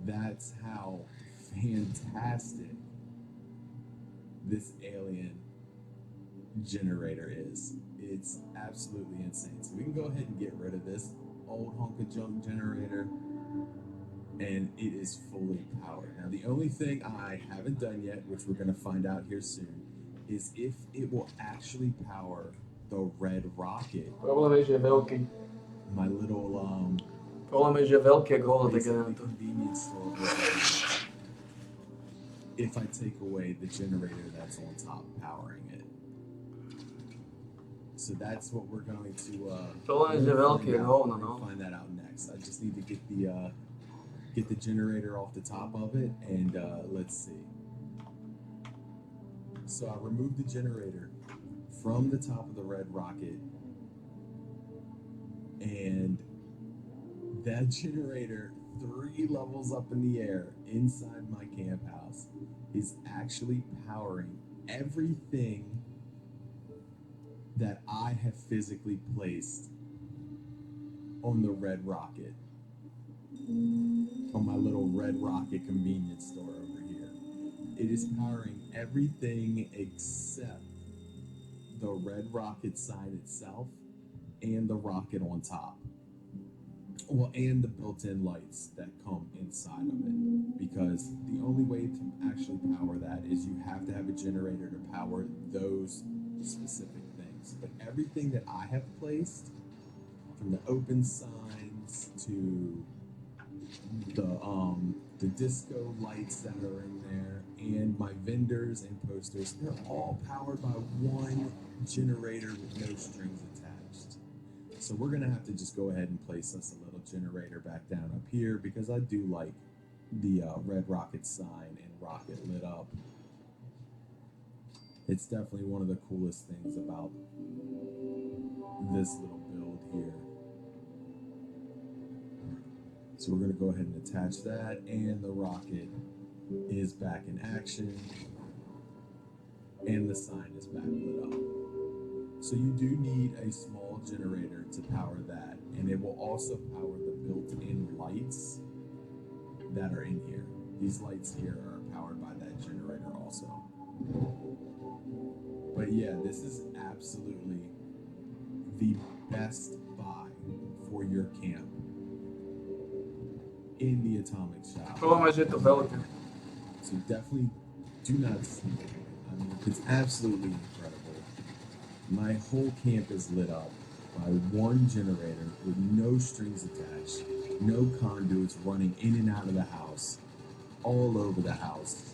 That's how fantastic this alien generator is. It's absolutely insane. So we can go ahead and get rid of this old hunk of junk generator, and it is fully powered. Now, the only thing I haven't done yet, which we're going to find out here soon, is if it will actually power the red rocket. Problém je, že je veľký. My little Problém je, že je veľký, jak hovno ten basically generátor. convenience store was, if I take away the generator that's on top powering it. So that's what we're going to Problém je, že je veľký, jak hovno, no. find that out next. I just need to get the generator off the top of it, and let's see. So I removed the generator from the top of the red rocket, and that generator 3 levels up in the air inside my camp house is actually powering everything that I have physically placed on the red rocket, on my little red rocket convenience store over here. It is powering everything except the red rocket sign itself and the rocket on top. Well, and the built-in lights that come inside of it, because the only way to actually power that is you have to have a generator to power those specific things. But everything that I have placed, from the open signs to the disco lights that are in there, and my vendors and posters, they're all powered by one generator with no strings attached. So we're gonna have to just go ahead and place us a little generator back down up here, because I do like the red rocket sign and rocket lit up. It's definitely one of the coolest things about this little build here. So we're gonna go ahead and attach that, and the rocket is back in action, and the sign is back lit up. So you do need a small generator to power that, and it will also power the built-in lights that are in here. These lights here are powered by that generator also. But yeah, this is absolutely the best buy for your camp in the Atomic Shop. Problém je, že je to veľké. So definitely do not sleep. I mean, it's absolutely incredible. My whole camp is lit up by one generator with no strings attached, no conduits running in and out of the house, all over the house.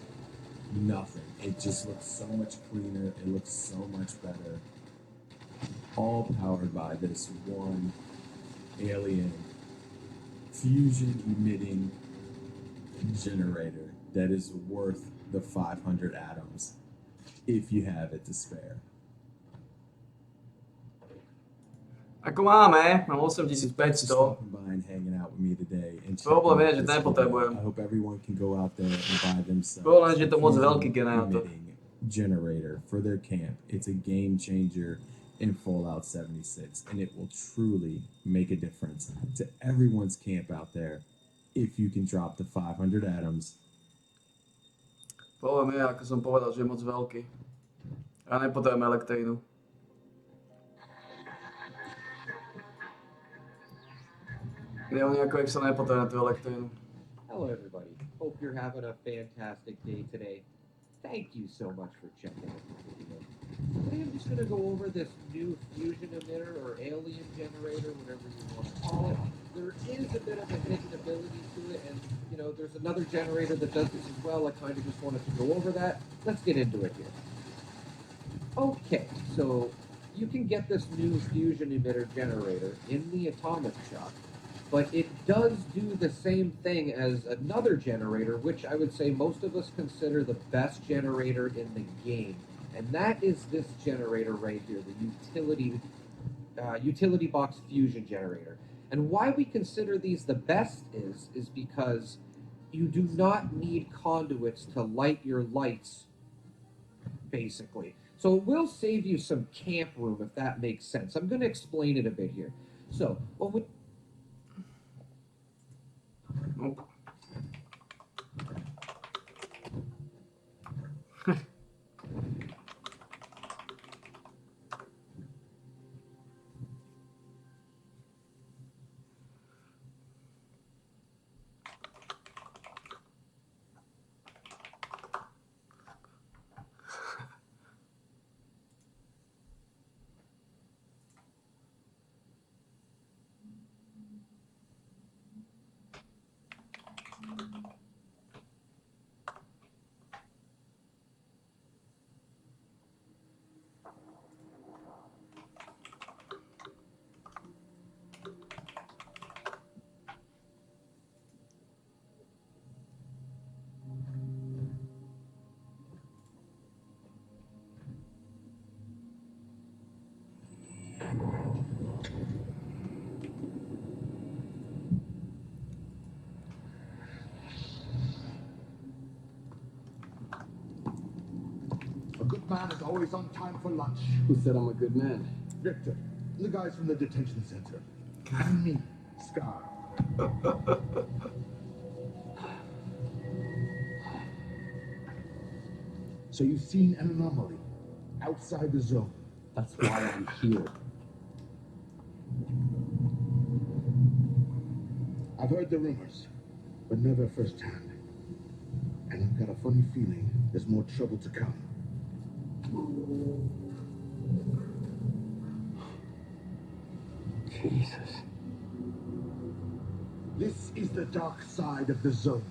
Nothing. It just looks so much cleaner. It looks so much better. All powered by this one alien fusion emitting generator that is worth the 500 atoms if you have it to spare. Ako máme, mám 8500. Stopping by and hanging out with me today and Problém je, že checking out this nepotrebujem. video. I hope everyone can go out there and buy themselves Problém je, že je to a moc fusion veľký generátor. emitting generator for their camp. It's a game changer in Fallout 76, and it will truly make a difference to everyone's camp out there if you can drop the 500 atoms. Problém je, ako som povedal, že je moc veľký. A nepotrebujeme elektrínu. Nejak ako jak sa nepotrebuje na tú elektrínu. Hello, everybody. Hope you're having a fantastic day today. Thank you so much for checking out the video. Today I'm just going to go over this new fusion emitter or alien generator, whatever you want to call it. There is a bit of a hidden ability to it, and there's another generator that does this as well. I kind of just wanted to go over that. Let's get into it here. Okay, so you can get this new fusion emitter generator in the Atomic Shop, but it does do the same thing as another generator, which I would say most of us consider the best generator in the game. And that is this generator right here, the utility box fusion generator. And why we consider these the best is because you do not need conduits to light your lights, basically. So it will save you some camp room, if that makes sense. I'm going to explain it a bit here. So, Nope. A good man is always on time for lunch. Who said I'm a good man? Victor, the guys from the detention center. And me, Scar. So you've seen an anomaly outside the zone. That's why I'm here. I've heard the rumors, but never firsthand. And I've got a funny feeling there's more trouble to come. Jesus. This is the dark side of the zone.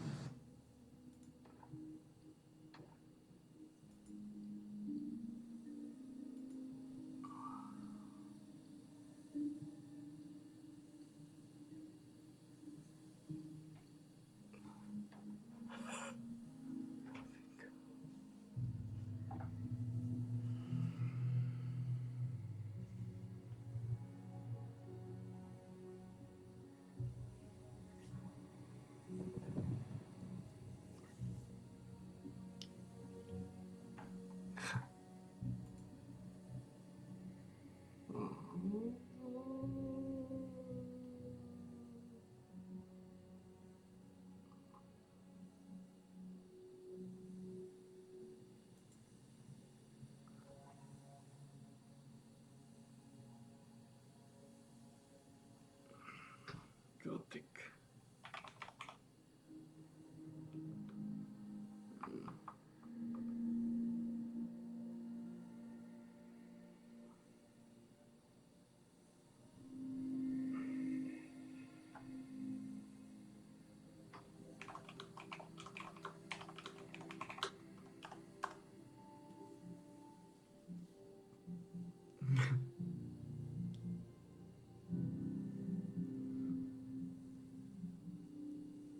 Gothic.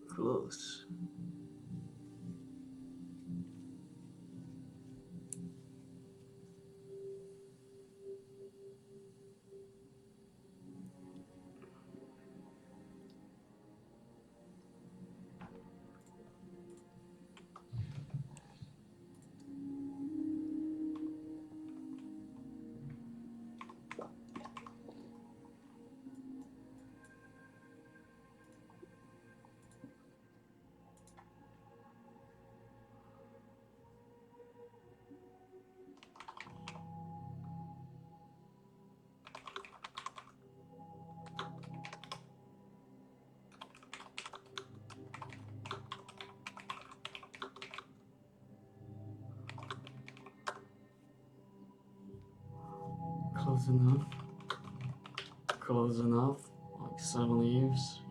Close. Close enough. Close enough. Like 7 leaves.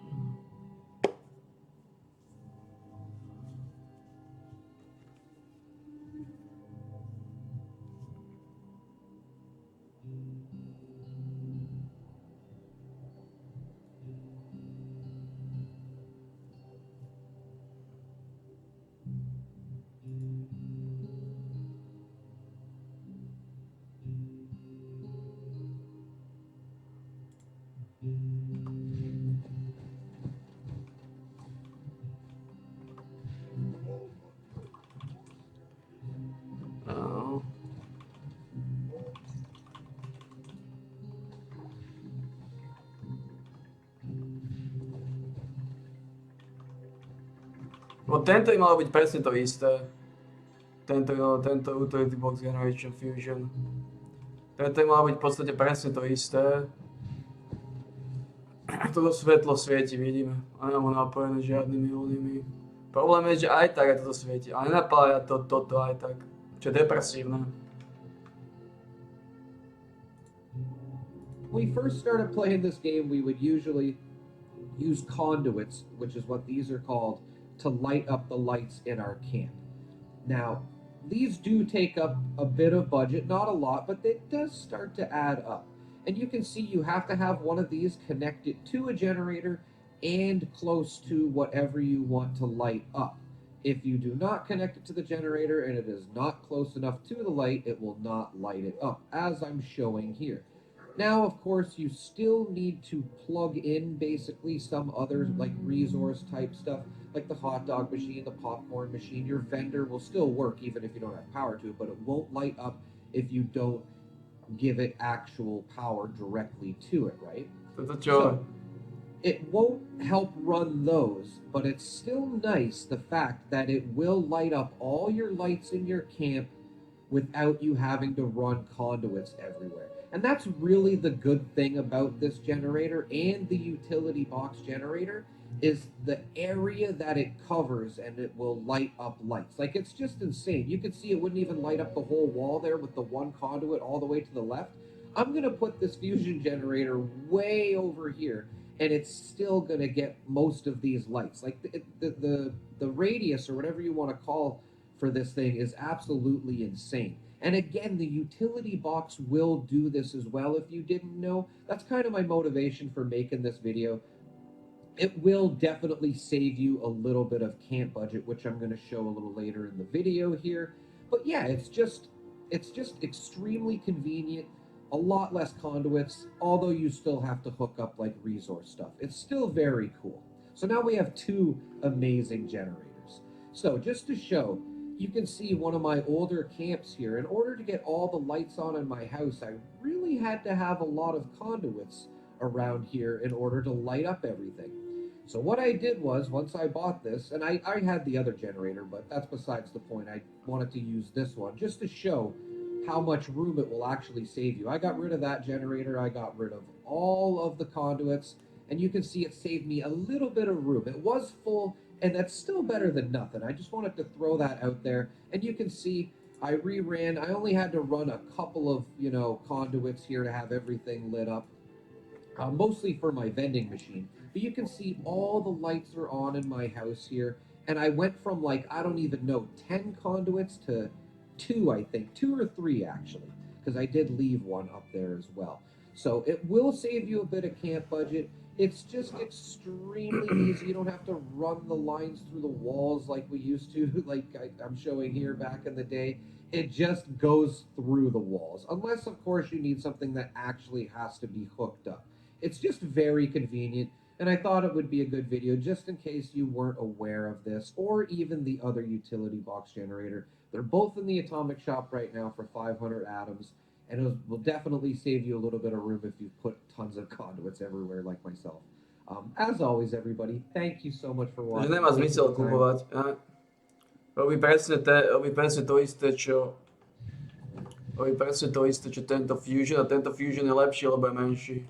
Oh. No tento by malo byť presne to isté. Tento Utility Box Generation Fusion. Tento by malo byť v podstate presne to isté. Toto svetlo svieti, vidíme. A nemám ho napojené žiadnymi onými. Problém je, že aj tak aj toto svieti. A nenapája toto aj tak. Čo je depresívne. When we first started playing this game, we would usually use conduits, which is what these are called, to light up the lights in our camp. Now, these do take up a bit of budget, not a lot, but it does start to add up. And you can see you have to have one of these connected to a generator and close to whatever you want to light up. If you do not connect it to the generator and it is not close enough to the light, it will not light it up, as I'm showing here. Now, of course, you still need to plug in basically some other like resource type stuff, like the hot dog machine, the popcorn machine. Your vendor will still work even if you don't have power to it, but it won't light up if you don't give it actual power directly to it, right? So, it won't help run those, but it's still nice the fact that it will light up all your lights in your camp without you having to run conduits everywhere. And that's really the good thing about this generator and the utility box generator is the area that it covers, and it will light up lights. Like, it's just insane. You can see it wouldn't even light up the whole wall there with the one conduit all the way to the left. I'm going to put this fusion generator way over here, and it's still going to get most of these lights. Like, the radius, or whatever you want to call for this thing, is absolutely insane. And again, the utility box will do this as well, if you didn't know. That's kind of my motivation for making this video. It will definitely save you a little bit of camp budget, which I'm going to show a little later in the video here. But yeah, it's just extremely convenient, a lot less conduits, although you still have to hook up like resource stuff. It's still very cool. So now we have two amazing generators. So just to show, you can see one of my older camps here. In order to get all the lights on in my house, I really had to have a lot of conduits around here in order to light up everything. So what I did was, once I bought this, and I had the other generator, but that's besides the point. I wanted to use this one just to show how much room it will actually save you. I got rid of that generator. I got rid of all of the conduits, and you can see it saved me a little bit of room. It was full, and that's still better than nothing. I just wanted to throw that out there. And you can see I reran. I only had to run a couple of, conduits here to have everything lit up, mostly for my vending machine. But you can see all the lights are on in my house here. And I went from, like, I don't even know, 10 conduits to 2, I think. 2 or 3, actually, because I did leave one up there as well. So it will save you a bit of camp budget. It's just extremely easy. You don't have to run the lines through the walls like we used to, like I'm showing here back in the day. It just goes through the walls, unless, of course, you need something that actually has to be hooked up. It's just very convenient, and I thought it would be a good video just in case you weren't aware of this, or even the other utility box generator. They're both in the Atomic Shop right now for 500 atoms. And it will definitely save you a little bit of room if you put tons of conduits everywhere like myself. As always, everybody, thank you so much for watching. Že nemá zmysel kupovať. Robí presne to isté, čo tento Fusion, a tento Fusion je lepší, lebo je menší.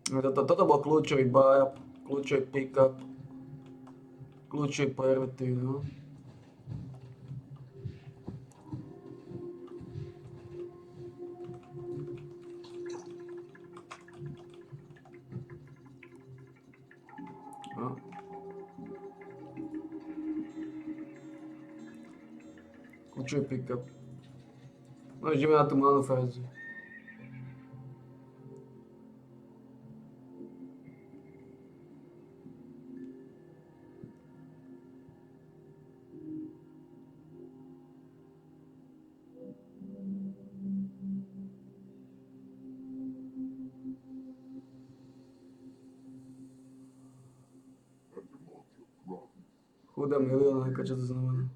Toto bol kľúčový buy-up, kľúčový pick-up, kľúčový priority, no. Čo je pick-up? No ideme na tú manufázu. Chudá milionáka, čo to znamená?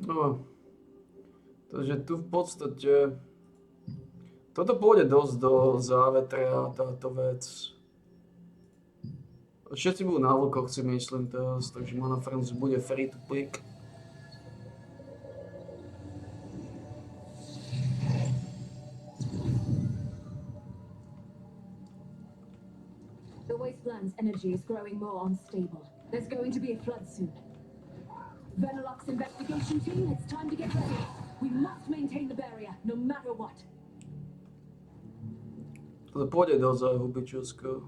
No, takže tu v podstate toto pôjde dosť do závetria, táto vec. Všetci budú na vlkoch, si myslím teraz, takže Mana Friends bude free to pick. The Wasteland's energy is growing more unstable. There's going to be a flood soon. Venelok's investigation team, it's time to get ready. We must maintain the barrier, no matter what. To pôjde do záhuby čoskoro.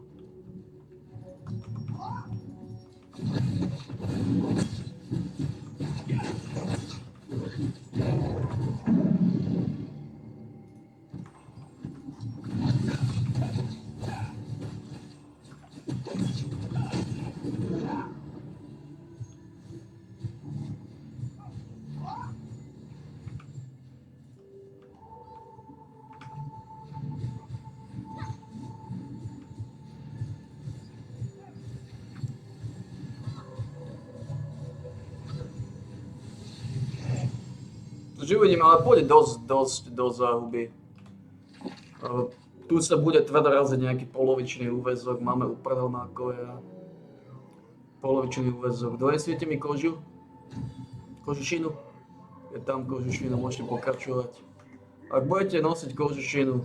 Takže uvidíme, ale pôjde dosť do záhuby. Tu sa bude tvrdo raziť nejaký polovičný úväzok, máme uprdel na koja. Polovičný úväzok. Donesviete mi kožu? Kožušinu? Je tam kožušina, môžete pokračovať. Ak budete nosiť kožušinu,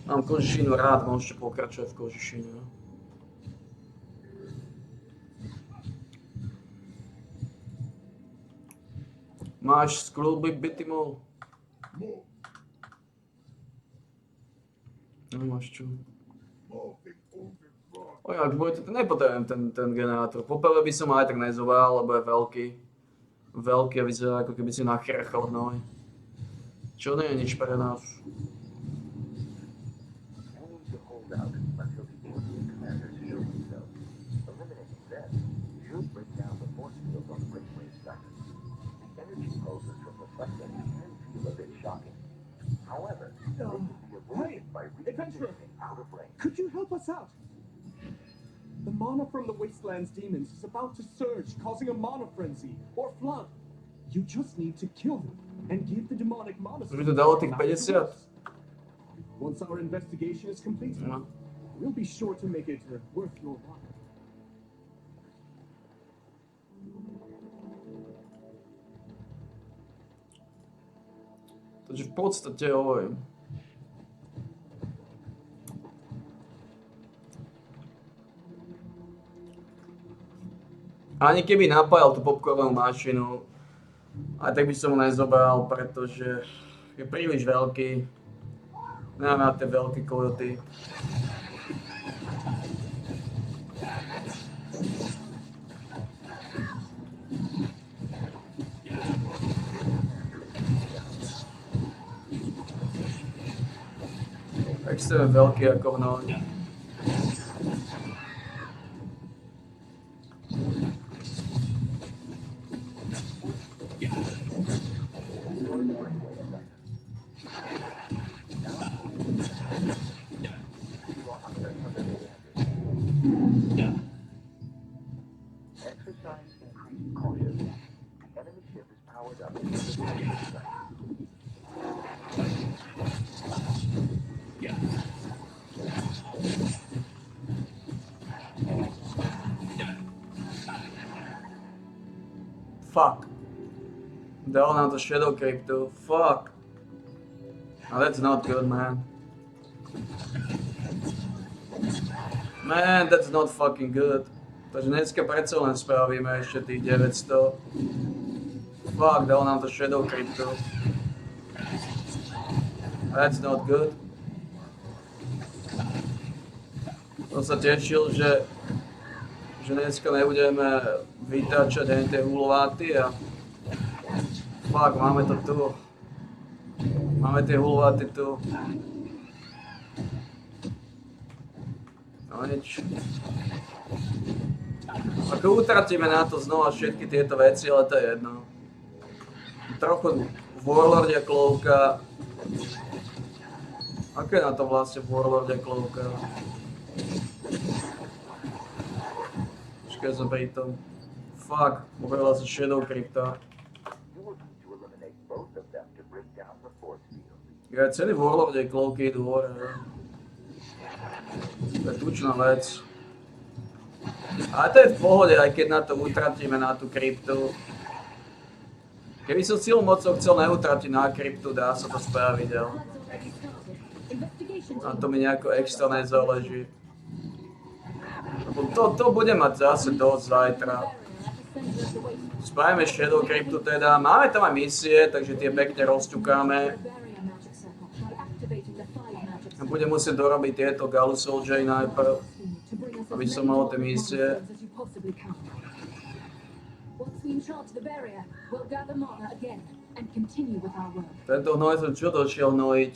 mám kožušinu rád, môžete pokračovať v kožušine. Máš skluby Bitimol? Nemáš čo. Ak budete, nepotrebujem ten generátor. Popele by som aj tak nezobral, lebo je veľký. Veľký a vyzerá ako keby si nachrchal hnoj. Čo nie je nič pre nás. However, Hey, adventurer! Could you help us out? The mana from the Wasteland's demons is about to surge, causing a mana frenzy or flood. You just need to kill them and give the demonic mana. Už by to dalo tých 50. Once our investigation is completed, we'll be sure to make it worth your while. Takže v podstate hovorím. Ani keby napájal tú popcornovú mašinu, aj tak by som ho nezobral, pretože je príliš veľký. Nemám na tie veľké kojoty. Tak chceme veľký ako hnoj. Exercise increased caution. Enemy ship is powered up. Dal nám to Shadow Crypto, fuck. No that's not good, man. Man, that's not fucking good. Takže dneska predsa len spravíme ešte tých 900. Fuck, dal nám to Shadow Crypto. That's not good. Som sa tešil, že dneska nebudeme vytáčať hen tie hulváty a fuck, máme to tu. Máme tie hulváty tu. No nič. Ako utratíme na to znova všetky tieto veci, ale to je jedno. Trochu Warlordia klovka. Ako je na to vlastne Warlordia klovka? Počkaj, som pri tom. Fuck, objavila sa Shadow Crypta. Ja, celý Warlordia klovky idú hore. To je tučná vec. Ale to je v pohode, aj keď na to utratíme na tú kryptu. Keby som silou mocou chcel neutratiť na kryptu, dá sa to spraviť, ale na to mi nejako extra nezáleží. To budem mať zase dosť zajtra. Spravíme Shadow Cryptu teda, máme tam aj misie, takže tie pekne rozťukáme. Budem musieť dorobiť tieto Galus Soulj najprv, aby som mal tie misie. Tento hnoj som čo došiel hnojiť?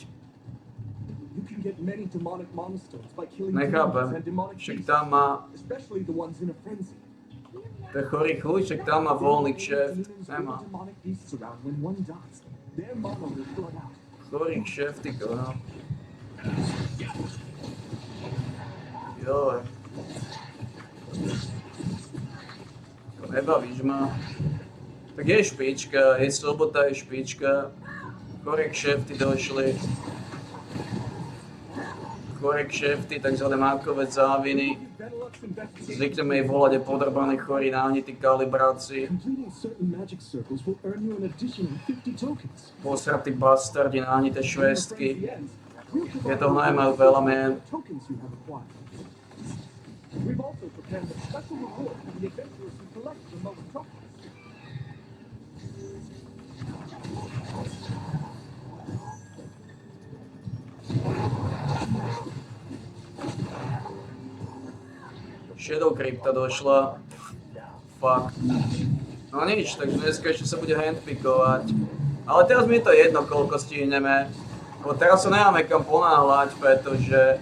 Nechápem, však tam má... To je chorý chuj, však tam má voľný kšeft. Nemá. Chorý kšeft, ty kono. Joj. To nebavíš ma. Tak je špička, je sobota, je špička. Choré kšefty došli. Choré kšefty, takzvané mákové záviny. Zvykneme jej volať aj podrbaný chorý náhnitý kalibrácii. Posratí bastardi, náhnité švestky. Je toho najmajú veľa, man. Shadow Crypta došla. Fuck. No nič, takže dneska ešte sa bude handpickovať. Ale teraz mi je to jedno, koľko stihneme. Lebo teraz sa nemáme kam ponáhľať, pretože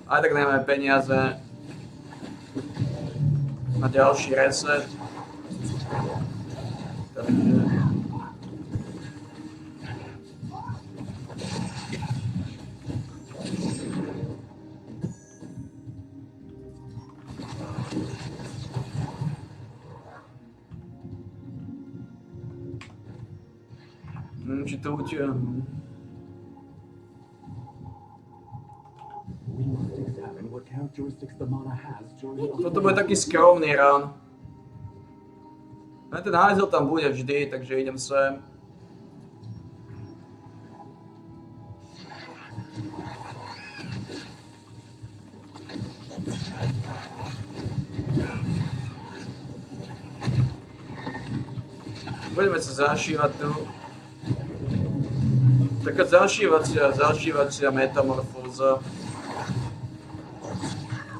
aj tak nemáme peniaze na ďalší reset. Takže... Či to utiahnu. Toto bude taký skromný run. Ten hajzel tam bude vždy, takže idem sem. Budeme sa zašívať tu. Taká zašívacia metamorfóza.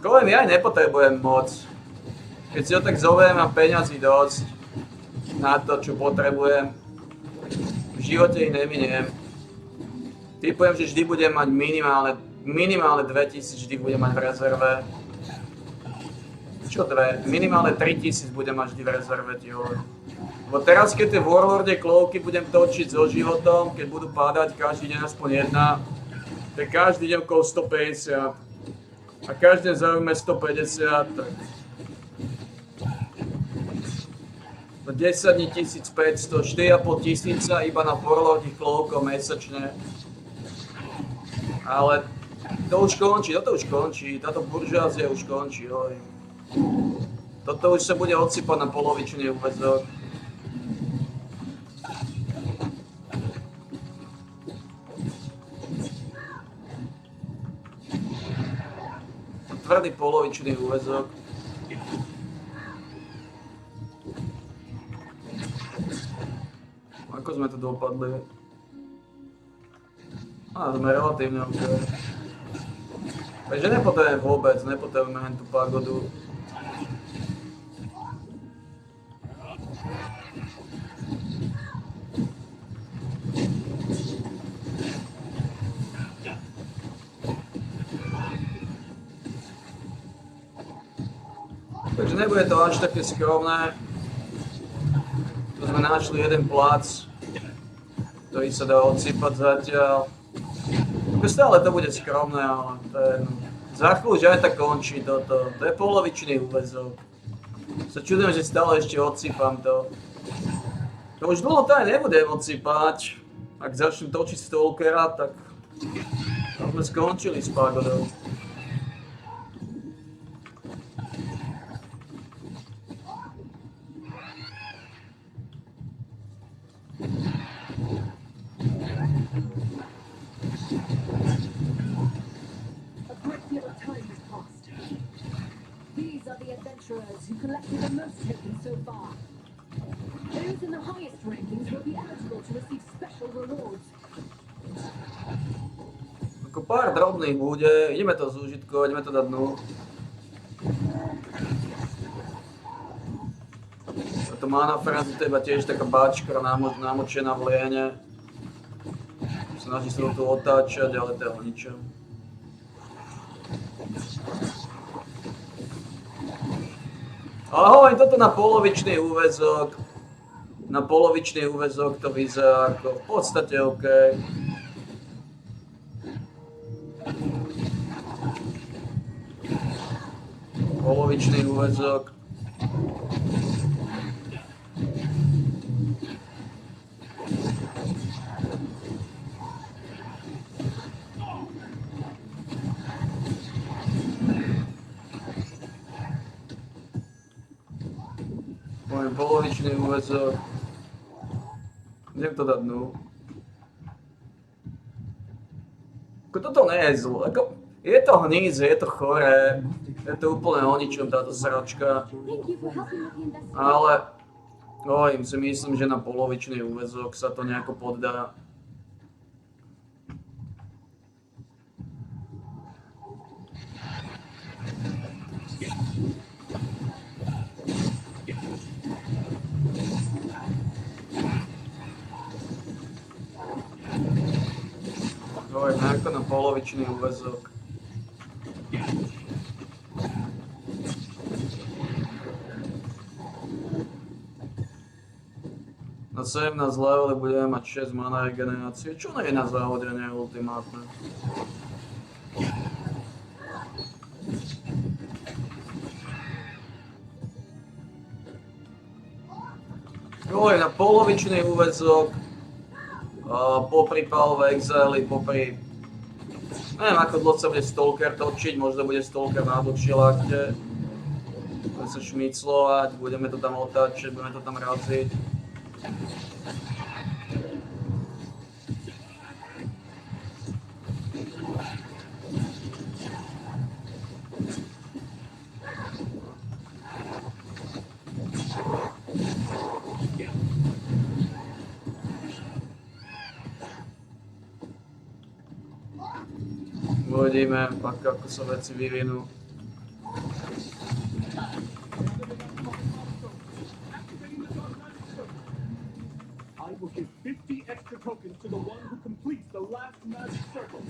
Kolem ja aj nepotrebujem moc. Keď si ho tak zoberiem, mám peňazí dosť na to, čo potrebujem. V živote ich neminiem. Typujem, že vždy budem mať minimálne 2000 vždy budem mať v rezerve. Čo dve? Minimálne 3000 budem mať vždy v rezerve, ti hovorím. Bo teraz, keď tie Warlordie klovky budem točiť so životom, keď budú padať každý deň aspoň jedna, tak každý deň okolo 150. A každý deň zaujíme 150, tak... No 10 dní 1500, 4,5 tisíca iba na Warlordie klovkov mesačne. Ale to už končí, táto buržázia už končí, hovorím. Toto už sa bude odsypať na polovičný úväzok. tvrdý polovičný úväzok. Ako sme to dopadli? Sme relatívne OK. Takže nepotrebujeme hen tú pagodu. Takže nebude to až také skromné. Tu sme našli jeden plac, ktorý sa dá odsypať zatiaľ. Stále to bude skromné, ale to je jedno. Za chvíľu, že aj tak končí toto. To je polovičný úväzok. Sa čudujem, že stále ešte odsypam to. To už dlho to aj nebudem odsypať. Ak začnem točiť stalkera, tak sme skončili s pagodou. Who collected the most tokens so far. Those in the highest rankings will be eligible to receive special rewards. Ako pár drobných bude, ideme to zúžitkovať, ideme to dať dnu. Táto mana frenzy, to je iba tiež taká báčka namočená v liene. Snaží sa to tu otáčať, ale to je o ničom. Ahoj, toto na polovičný úväzok. Na polovičný úväzok to vyzerá ako v podstate OK. Polovičný úväzok. Polovičný úväzok. Idem to dať dnu. Toto nie je zlo. Je to hnízde, je to choré. Je to úplne o ničom táto sračka. Ale si myslím, že na polovičný úväzok sa to nejako poddá. Nejako na polovičný úväzok. Na 17 levely budeme mať 6 mana regenerácie, čo nie je na záhodenie ultimátne. Na polovičný úväzok. Popri Palve Exile, popri... Neviem, ako dlho sa bude Stalker točiť, možno bude Stalker na dlhšie lakte. Budeme sa šmiclovať, budeme to tam otáčať, budeme to tam raziť. Uvidíme, ako sa veci vyvinú. I will give 50 extra tokens to the one who completes the last magic circle.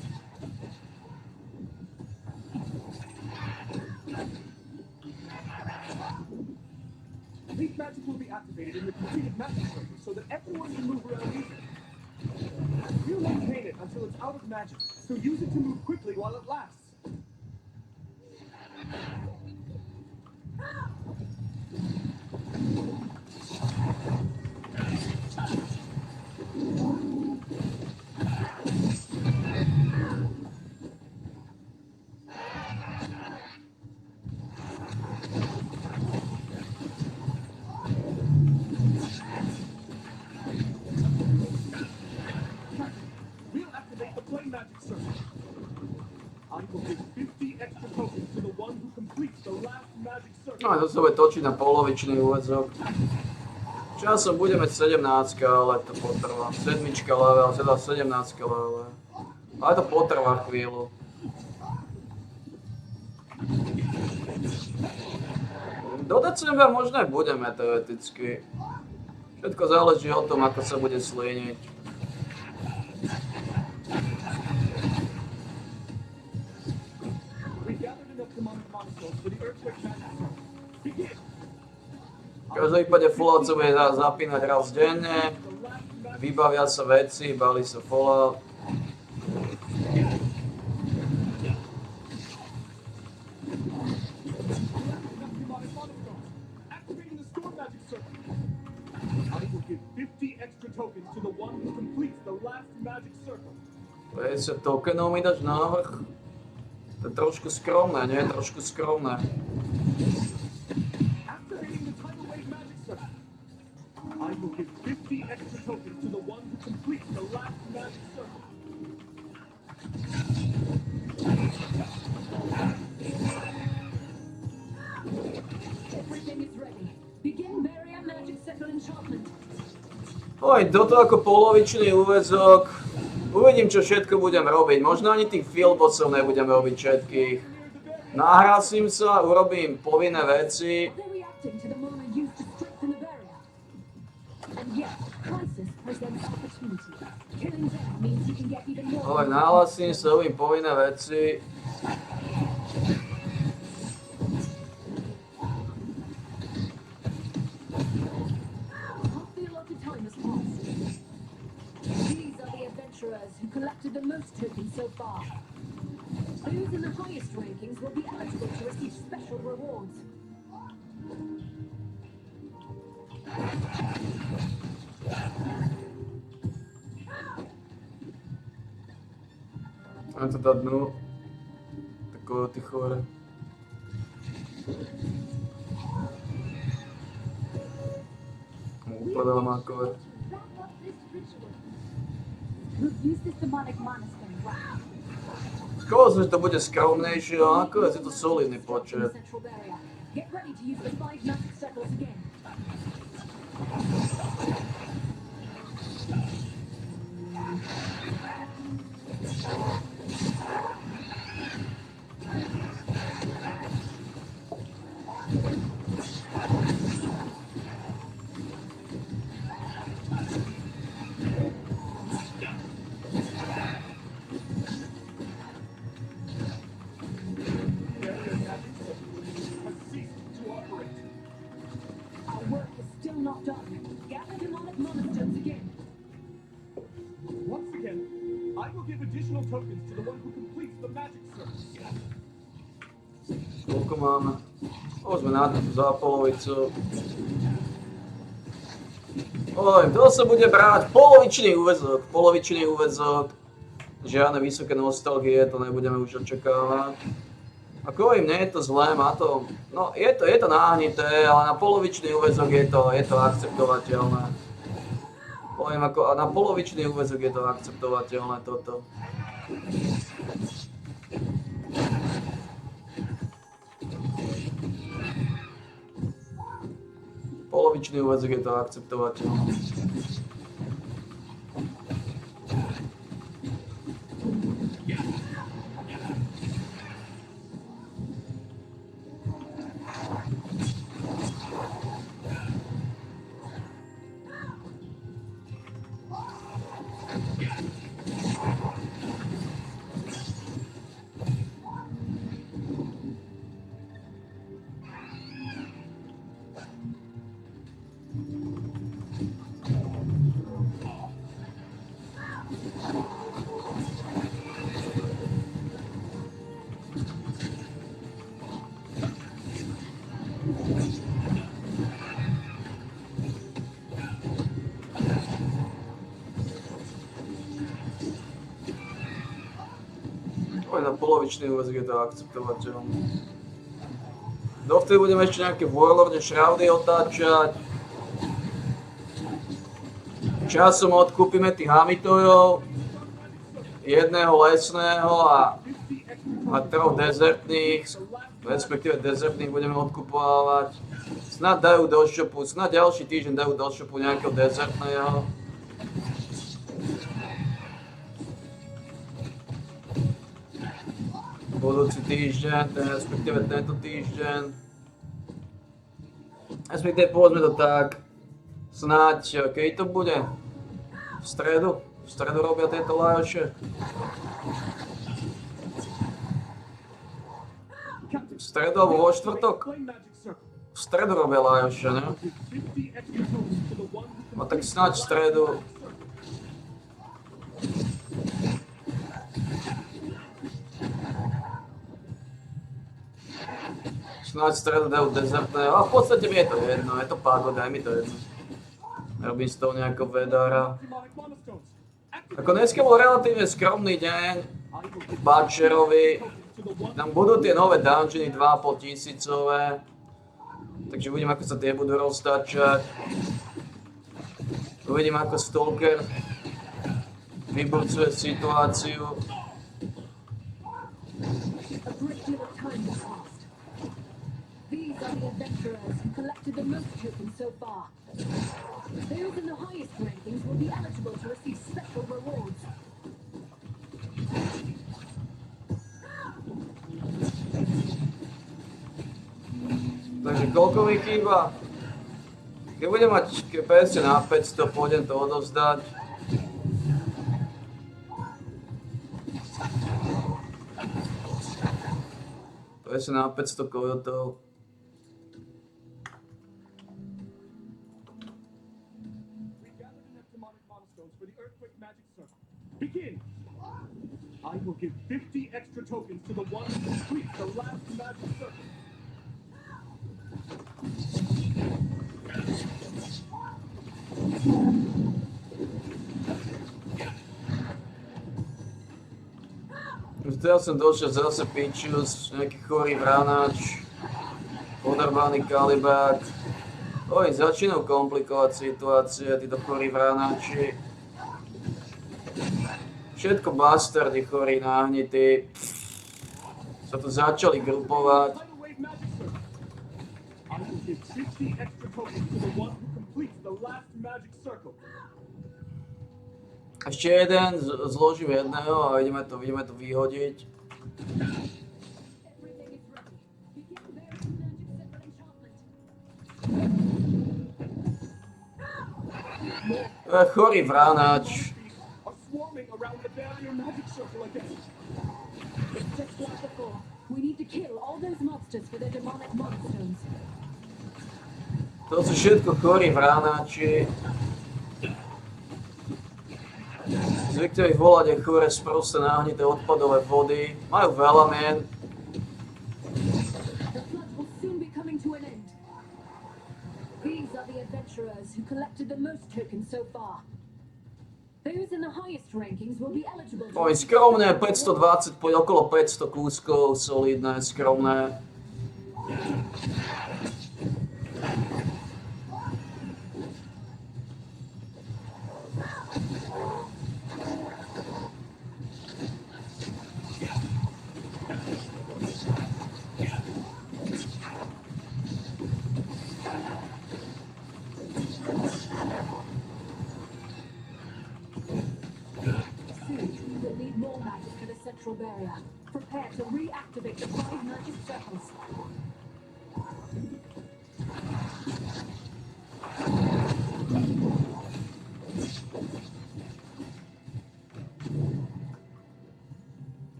These magic will be activated in the completed magic circle so that everyone can move around easily. You maintain it until it's out of magic, so use it to move quickly while it lasts. No a to sa bude točiť na polovičný úväzok. Časom budeme 17, ale to potrvá. 7 level, 17 level. Ale to potrvá chvíľu. Do decembra možno aj budeme teoreticky. Všetko záleží o tom, ako sa bude slíniť. V každom prípade Fallout sa bude zapínať raz denne. Vybavia sa veci, balí sa Fallout. Give 50 extra tokens to the one who completes the last magic circle. 50 tokenov mi dáš návrh? To je trošku skromné, nie? Trošku skromné. Activating the tidal wave magic circle. I will give 50 extra tokens to the one who completes the last magic circle. Everything is ready. Begin barrier magic circle enchantment. Oj, toto ako polovičný úväzok. Uvidím, čo všetko budem robiť. Možno ani tých field bossov nebudem robiť všetkých. Nahrasím sa, urobím povinné veci. They're reacting to the mana used to strengthen the barrier. And yet, Crisis presents opportunity. Killing them means you can get even more. Oj, nahlasím sa, robím povinné veci. These are the adventurers who collected the most tokens so far. Those in the highest rankings will be eligible to receive special rewards. A to dá dnu. Takové ty chore. Upadala mákové. Use this demonic mana spell. Skôr som, že to bude skromnejšie, ale nakoniec je to solidný počet. Central barrier. Get ready to use the 5 magic circles again. Our work is still not done. Gather demonic mana stones again. Once again, I will give additional tokens to the one who completes the magic circle. Koľko máme? Sme na za polovicu. Oj, to sa bude brať polovičný úväzok. Žiadne vysoké nostalgie, to nebudeme už očakávať. Ako hovorím, nie je to zlé, má to, no je to náhnité, ale na polovičný úväzok je to akceptovateľné. Poviem, ako na polovičný úväzok je to akceptovateľné toto. Polovičný úväzok je to akceptovateľné. Na polovičný úväzok je to akceptovateľné. Dovtedy budeme ešte nejaké Warlorde Shroudy otáčať. Časom odkúpime tých Hamitojov, jedného lesného a 3 dezertných. respektíve dezertných budeme odkupovať. Snad dajú do shopu, snad ďalší týždeň dajú do shopu nejakého dezertného. Budúci týždeň, respektíve tento týždeň. Respektíve povedzme to tak, snáď, keď to bude? V stredu? V stredu robia tieto lajoše. V stredu alebo vo štvrtok? V stredu robia lajoše, ne? No tak snáď v stredu. Snáď v stredu dajú dezertné, a v podstate mi je to jedno, je to pagoda, aj mi to jedno. Robím z toho nejakého vedára. Ako dneska bol relatívne skromný deň Butcherovi. Tam budú tie nové dungeony 2,5 tisícové. Takže uvidím, ako sa tie budú roztačať. Uvidím, ako Stalker vyburcuje situáciu. These are the adventurers who collected the most tokens so far. Those in the highest rankings will be eligible to receive special rewards. Takže koľko mi chýba? Keď budem mať PSC na 500, pôjdem to odovzdať. PSC na 500 kojotov. Begin! I will give 50 extra tokens to the one who completes the last magic circle. Teraz som došiel zase Pichus, nejaký chorý vranáč, podrbaný kalibák. Oj, začínajú komplikovať situácie, títo chorí vranáči. Všetko bastardi chorí, náhnití. Sa tu začali grupovať. I will give 50 extra tokens to the one who completes the last magic circle. Ešte jeden, zložím jedného a ideme to vyhodiť. Chorý vranáč. Swarming around the barrier magic circle again. It's just like before. We need to kill all those monsters for their demonic monstones. To sú všetko chorí vranáči. Zvykte ich volať aj chore sprosté náhnité odpadové vody. Majú veľa mien. The flood will soon be coming to an end. These are the adventurers who collected the most tokens so far. Those in the highest rankings will be eligible to... Oj, skromné, 520, okolo 500 kúskov, solidné, skromné. Barrier. Prepare to reactivate the 5 magic circles.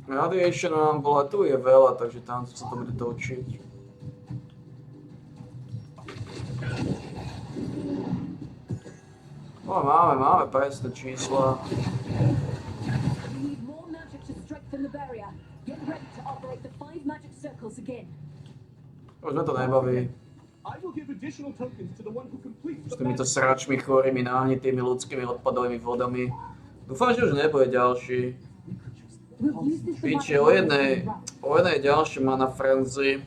Radiation nám bola, tu je veľa, takže tam sa to bude točiť. No, máme presné čísla. Už ma to nebaví. S týmito sračmi, chorými, náhnitými ľudskými odpadovými vodami. Dúfam, že už nebude ďalší. Píče, o jednej ďalšej mana frenzy.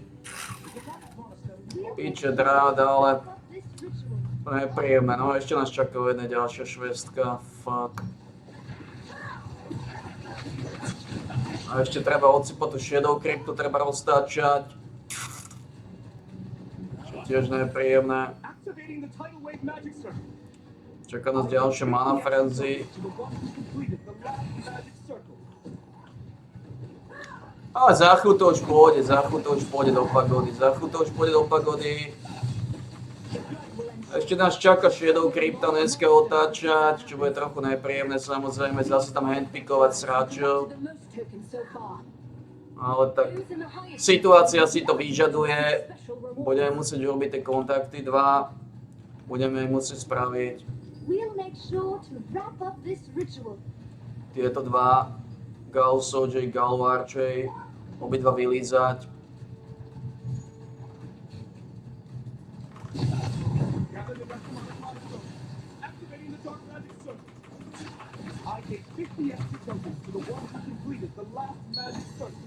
Píče dráda, ale to je príjemné. No ešte nás čaká jedna ďalšia švestka. Fuck. A ešte treba odsypať tú Shadow Cryptu, treba roztáčať. Čo tiež nepríjemné. Activating the tidal wave magic circle. Čaká nás ďalšie Mana Frenzy. To the one who completed the last magic circle. Ale za chvíľu to už pôjde, za chvíľu to už pôjde do pagody, za chvíľu to už pôjde do pagody. Ešte nás čaká Shadow Crypta dneska otáčať, čo bude trochu nepríjemné, samozrejme zase tam handpickovať sráčov. Ale tak situácia si to vyžaduje, budeme musieť urobiť tie kontakty 2, budeme ich musieť spraviť. Tieto dva, Gal Sojay, Gal Warchey, obidva vylízať. Activating the dark magic circle. I gave 50 extra tokens to the one who completed the last magic circle.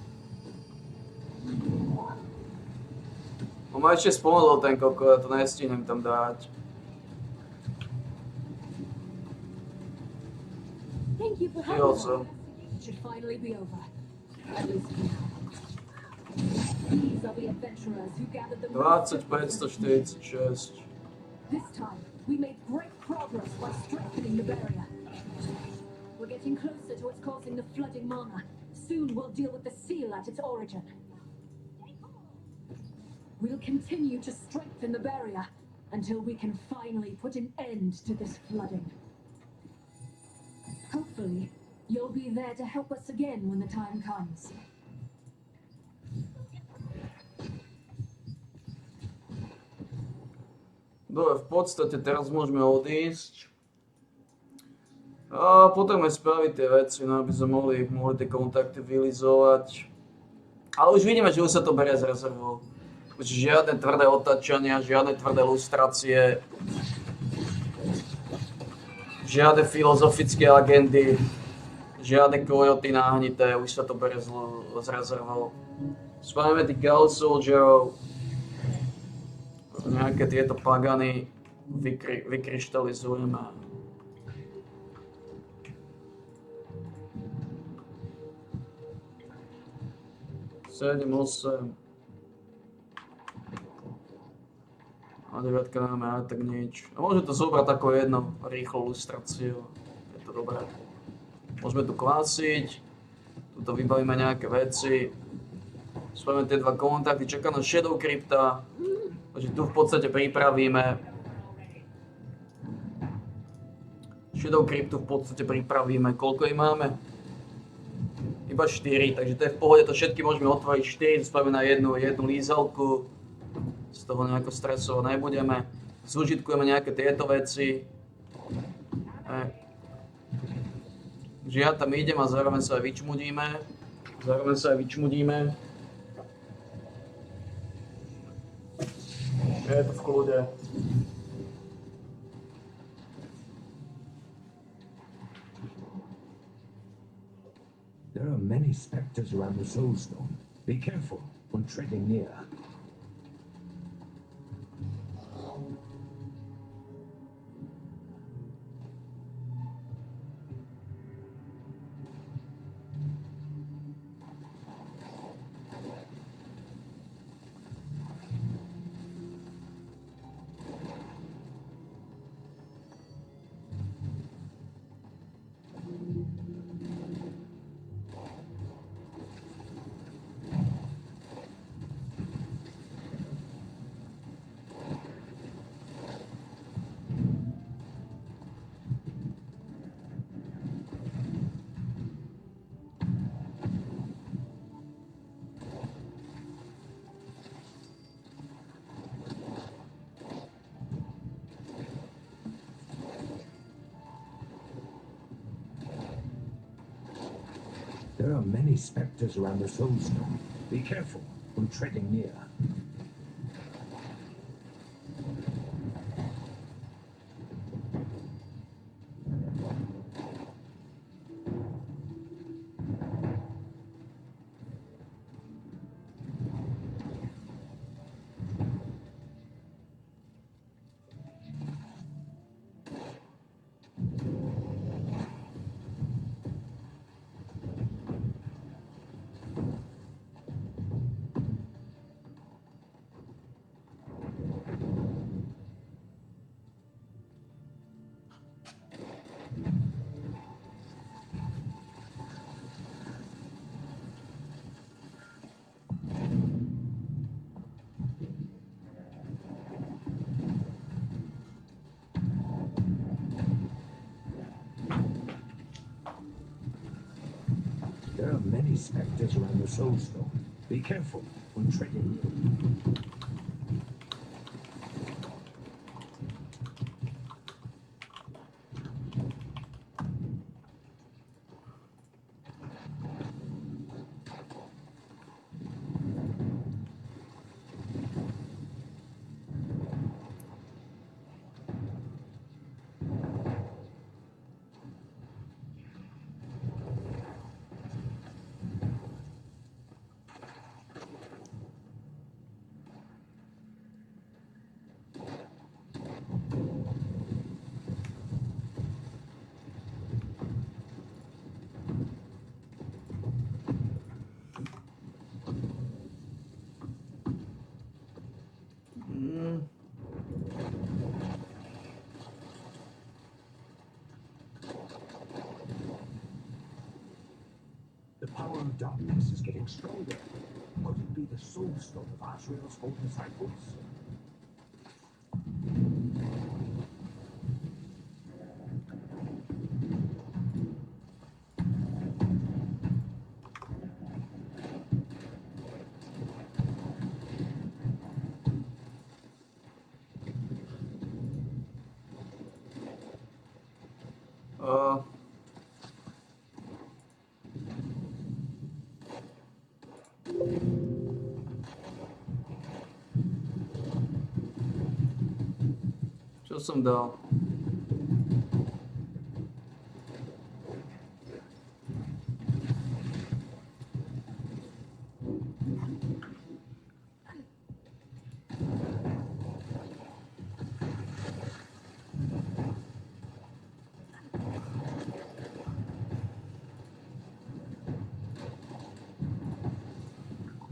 On ma ešte spomenul ten koko, ja to nestihnem tam dať. Thank you for Stihol helping som. us. It should finally be over. At least for now. These are the adventurers who gathered the 2546. This time, we made great progress by strengthening the barrier. We're getting closer to what's causing the flooding mana. Soon we'll deal with the seal at its origin. We'll continue to strengthen the barrier until we can finally put an end to this flooding. Hopefully, you'll be there to help us again when the time comes. Dobre, v podstate teraz môžeme odísť. A potrebujeme spraviť tie veci, no aby sme mohli tie kontakty vylizovať. Ale už vidíme, že už sa to berie z rezervou. Už žiadne tvrdé otáčania, žiadne tvrdé lustrácie. Žiadne filozofické agendy. Žiadne kojoty náhnité, už sa to berie z rezervou. Spávame tých Gal Soldierov. Nejaké tieto pagany vykryštalizujeme. Sedem, 8. A 9 nemáme aj tak nič. A môžeme to zobrať ako jedno rýchlo lustráciu. Je to dobré. Môžeme tu klásiť. Tuto vybavíme nejaké veci. Spojíme tie dva kontakty, čaká na Shadow Crypta. Takže tu v podstate pripravíme Shadow Cryptu v podstate pripravíme. Koľko ich máme? Iba 4, takže to je v pohode, to všetky môžeme otvoriť 4, spojíme na jednu lízalku. Z toho nejako stresovať nebudeme. Zúžitkujeme nejaké tieto veci. Takže ja tam idem a zároveň sa aj vyčmudíme. Je to v kľude. There are many specters around the Soulstone. Be careful when treading near. There are many specters around the Soulstone. Be careful when treading near. these specters around the Soul Stone. Be careful when treading. The power of darkness is getting stronger. Could it be the Soul Stone of Azrael's old disciples? Čo som dal?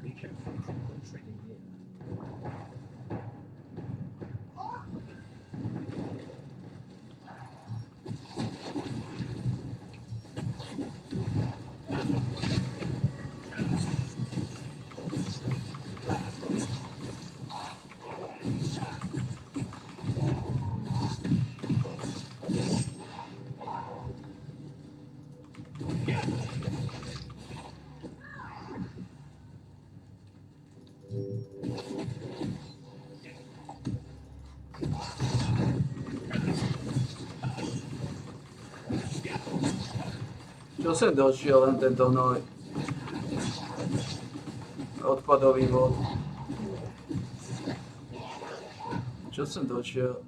Be careful when treading near. Čo sem došiel len tento hnoj? Odpadový vod. Čo sem došiel?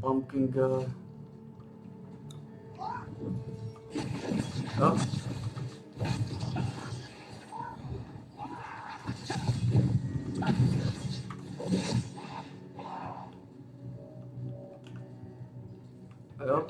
Pumpkin guy. Oh. Hello.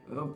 Oh.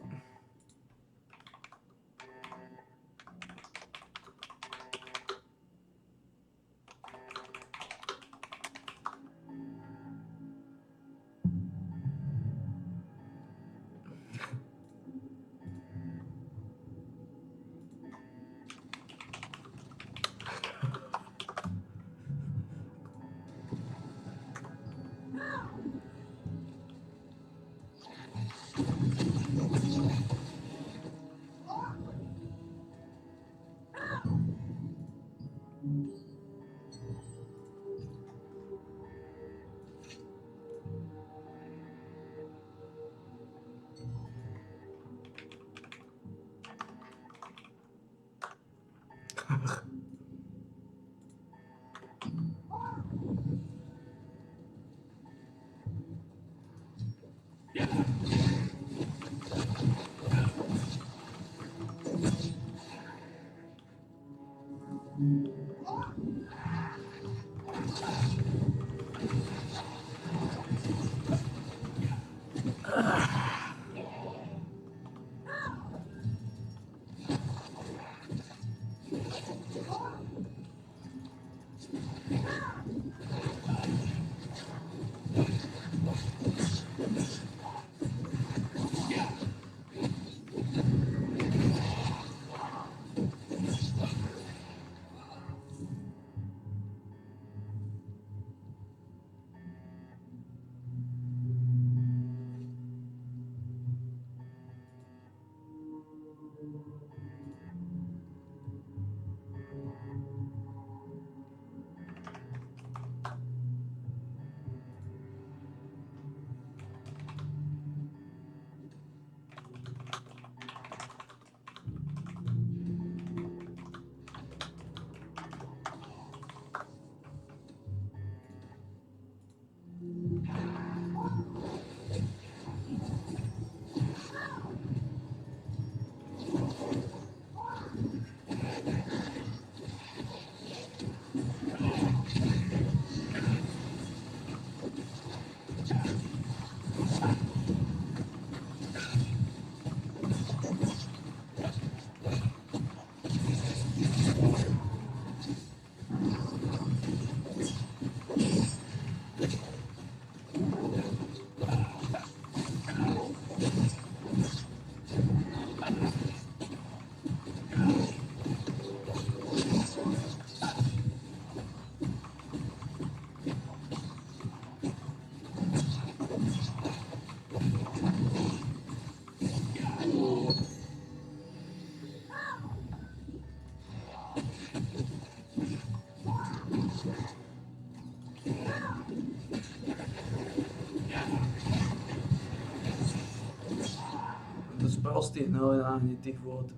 To z prostých nenáhnitých vôd.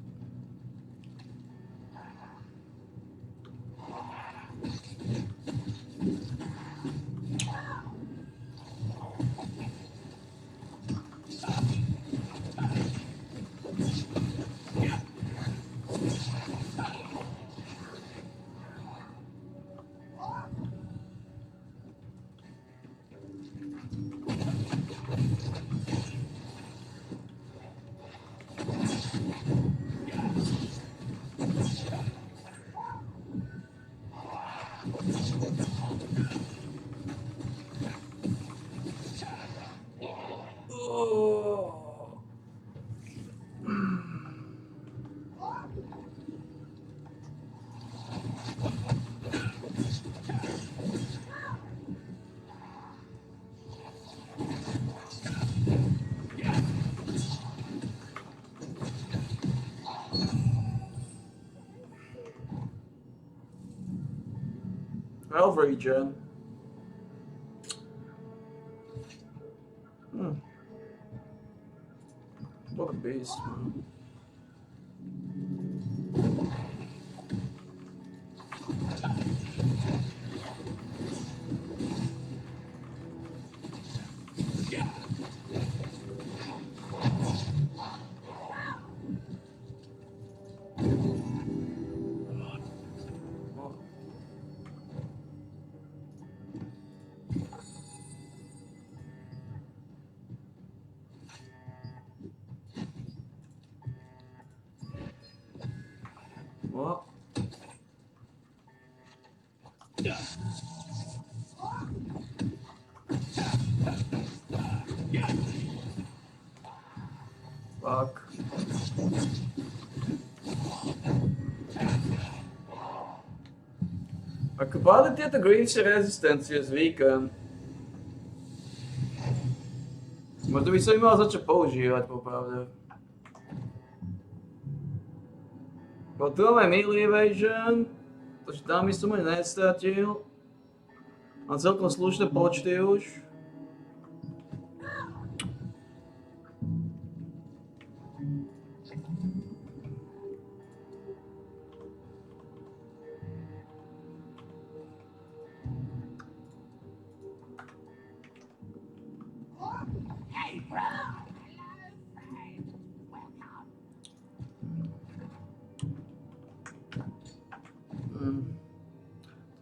Health regen. What a beast, man. What? Fuck. Ako páli tieto greenšie rezistencie zvykam. Možno by som ich mal začať používať, popravde. Potom máme melee evasion, takže tam by som ani nestratil. Mám celkom slušné počty už.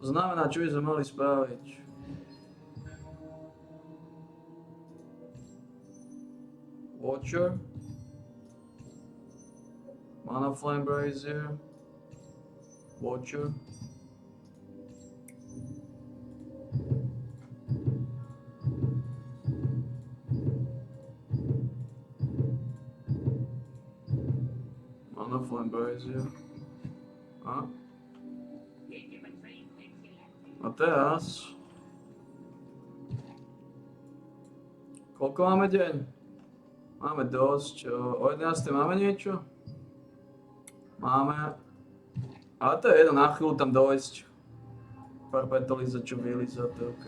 To znamená, čo by sme mali spraviť? Watcher. Mana Flame Brazier. Watcher. Mana Flame Brazier. A teraz... Koľko máme deň? Máme dosť. O 11. máme niečo? Máme. Ale to je jedno, na chvíľu tam dojsť. Pár petolíza, čo vylíza, to je OK.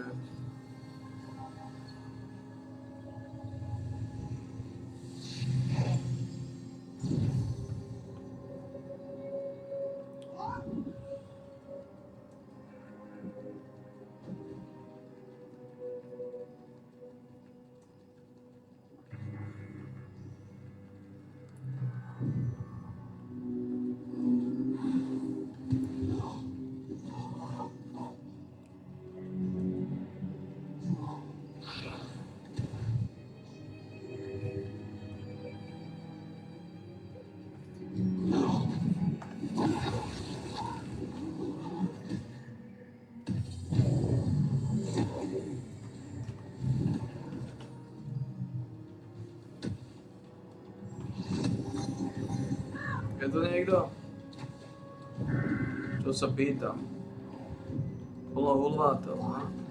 Je tu niekto? Čo sa pýtam? Plno hulvátov, ne?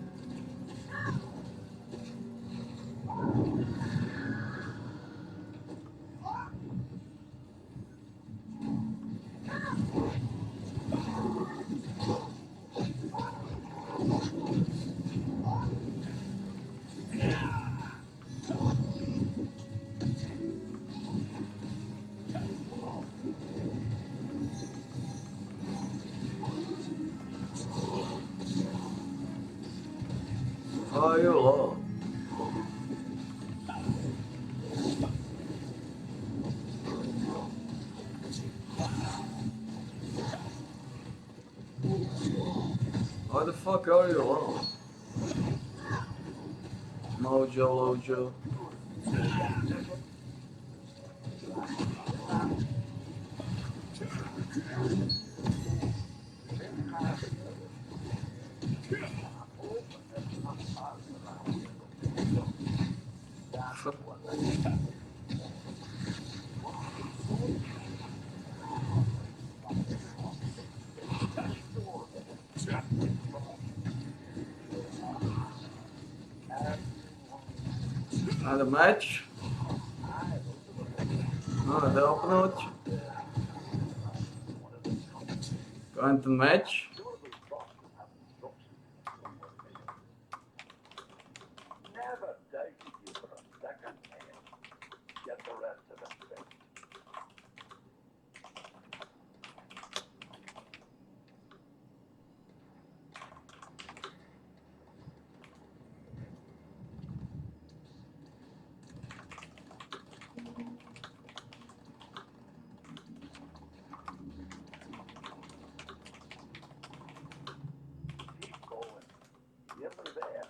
Oh, you're low. Why the fuck are you low? Mojo. Another match. Another upload. Going to match. Never doubted you for a second, man. Get the rest of it fixed. Keep going. Never there.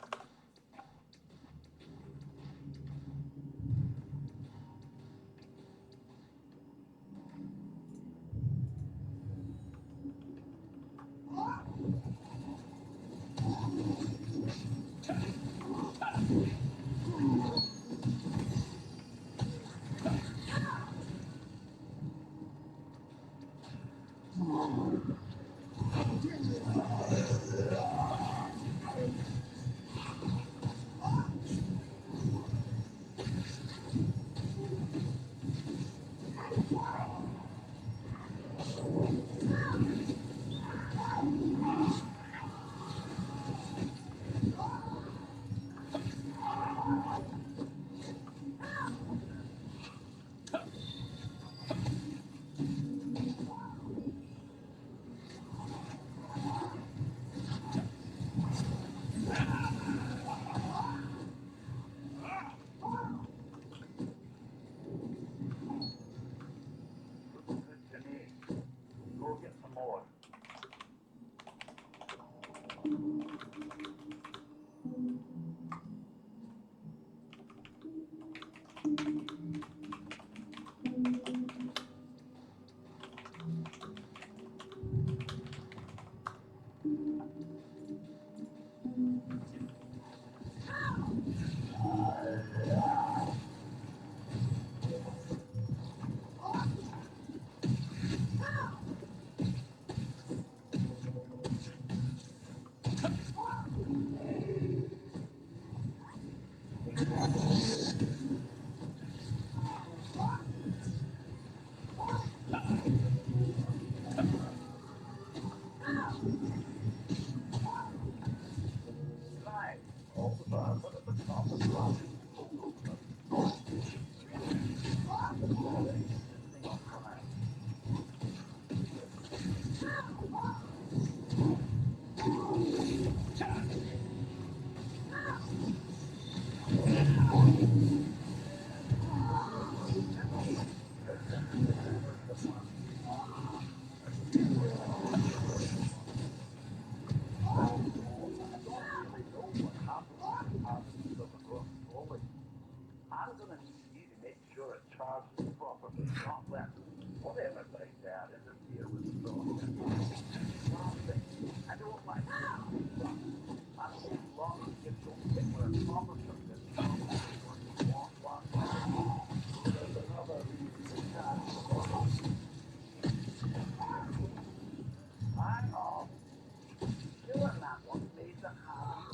I'm gonna need you to make sure it charges properly, not let whatever breaks out interfere with the process. I don't like this. I don't think long as you don't think we're accomplishing this job, you want one. There's another reason to charge the property. I know. Doing that one made the habit.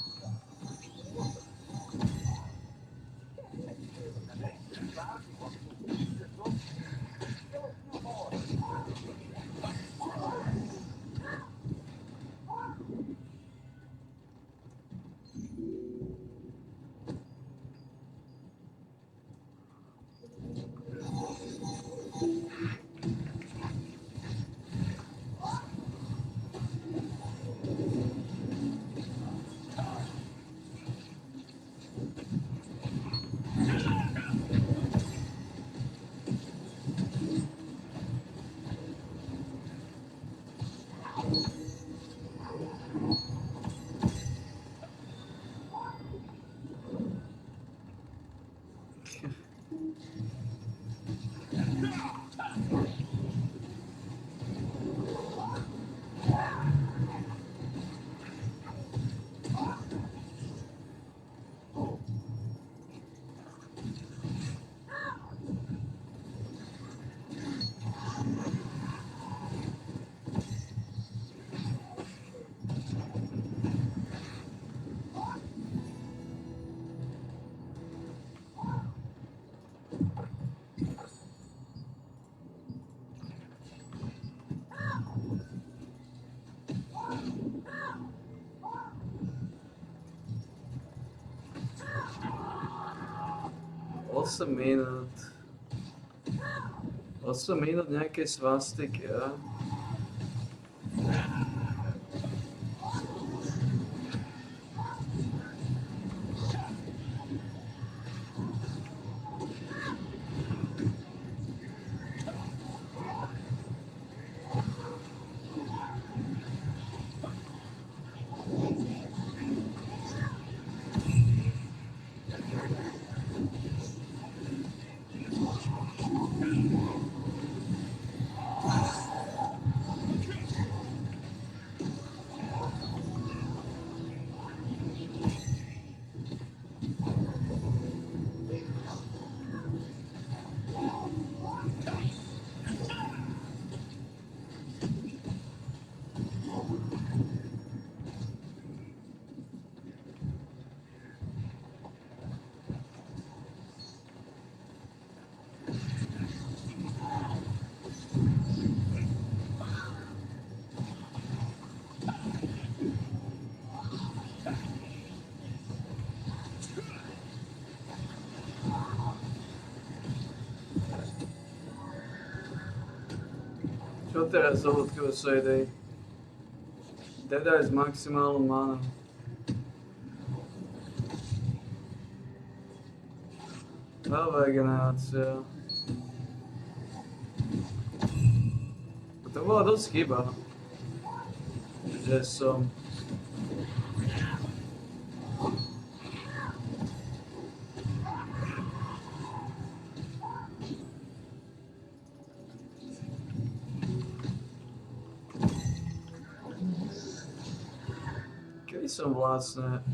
Osem minút. 8 minút nejaké svastiky, ja? Čo teraz zohľadkovo sa ide? Teda je s maximálnou manou. Nová generácia. To bola dosť chyba. Že som by som vlastne...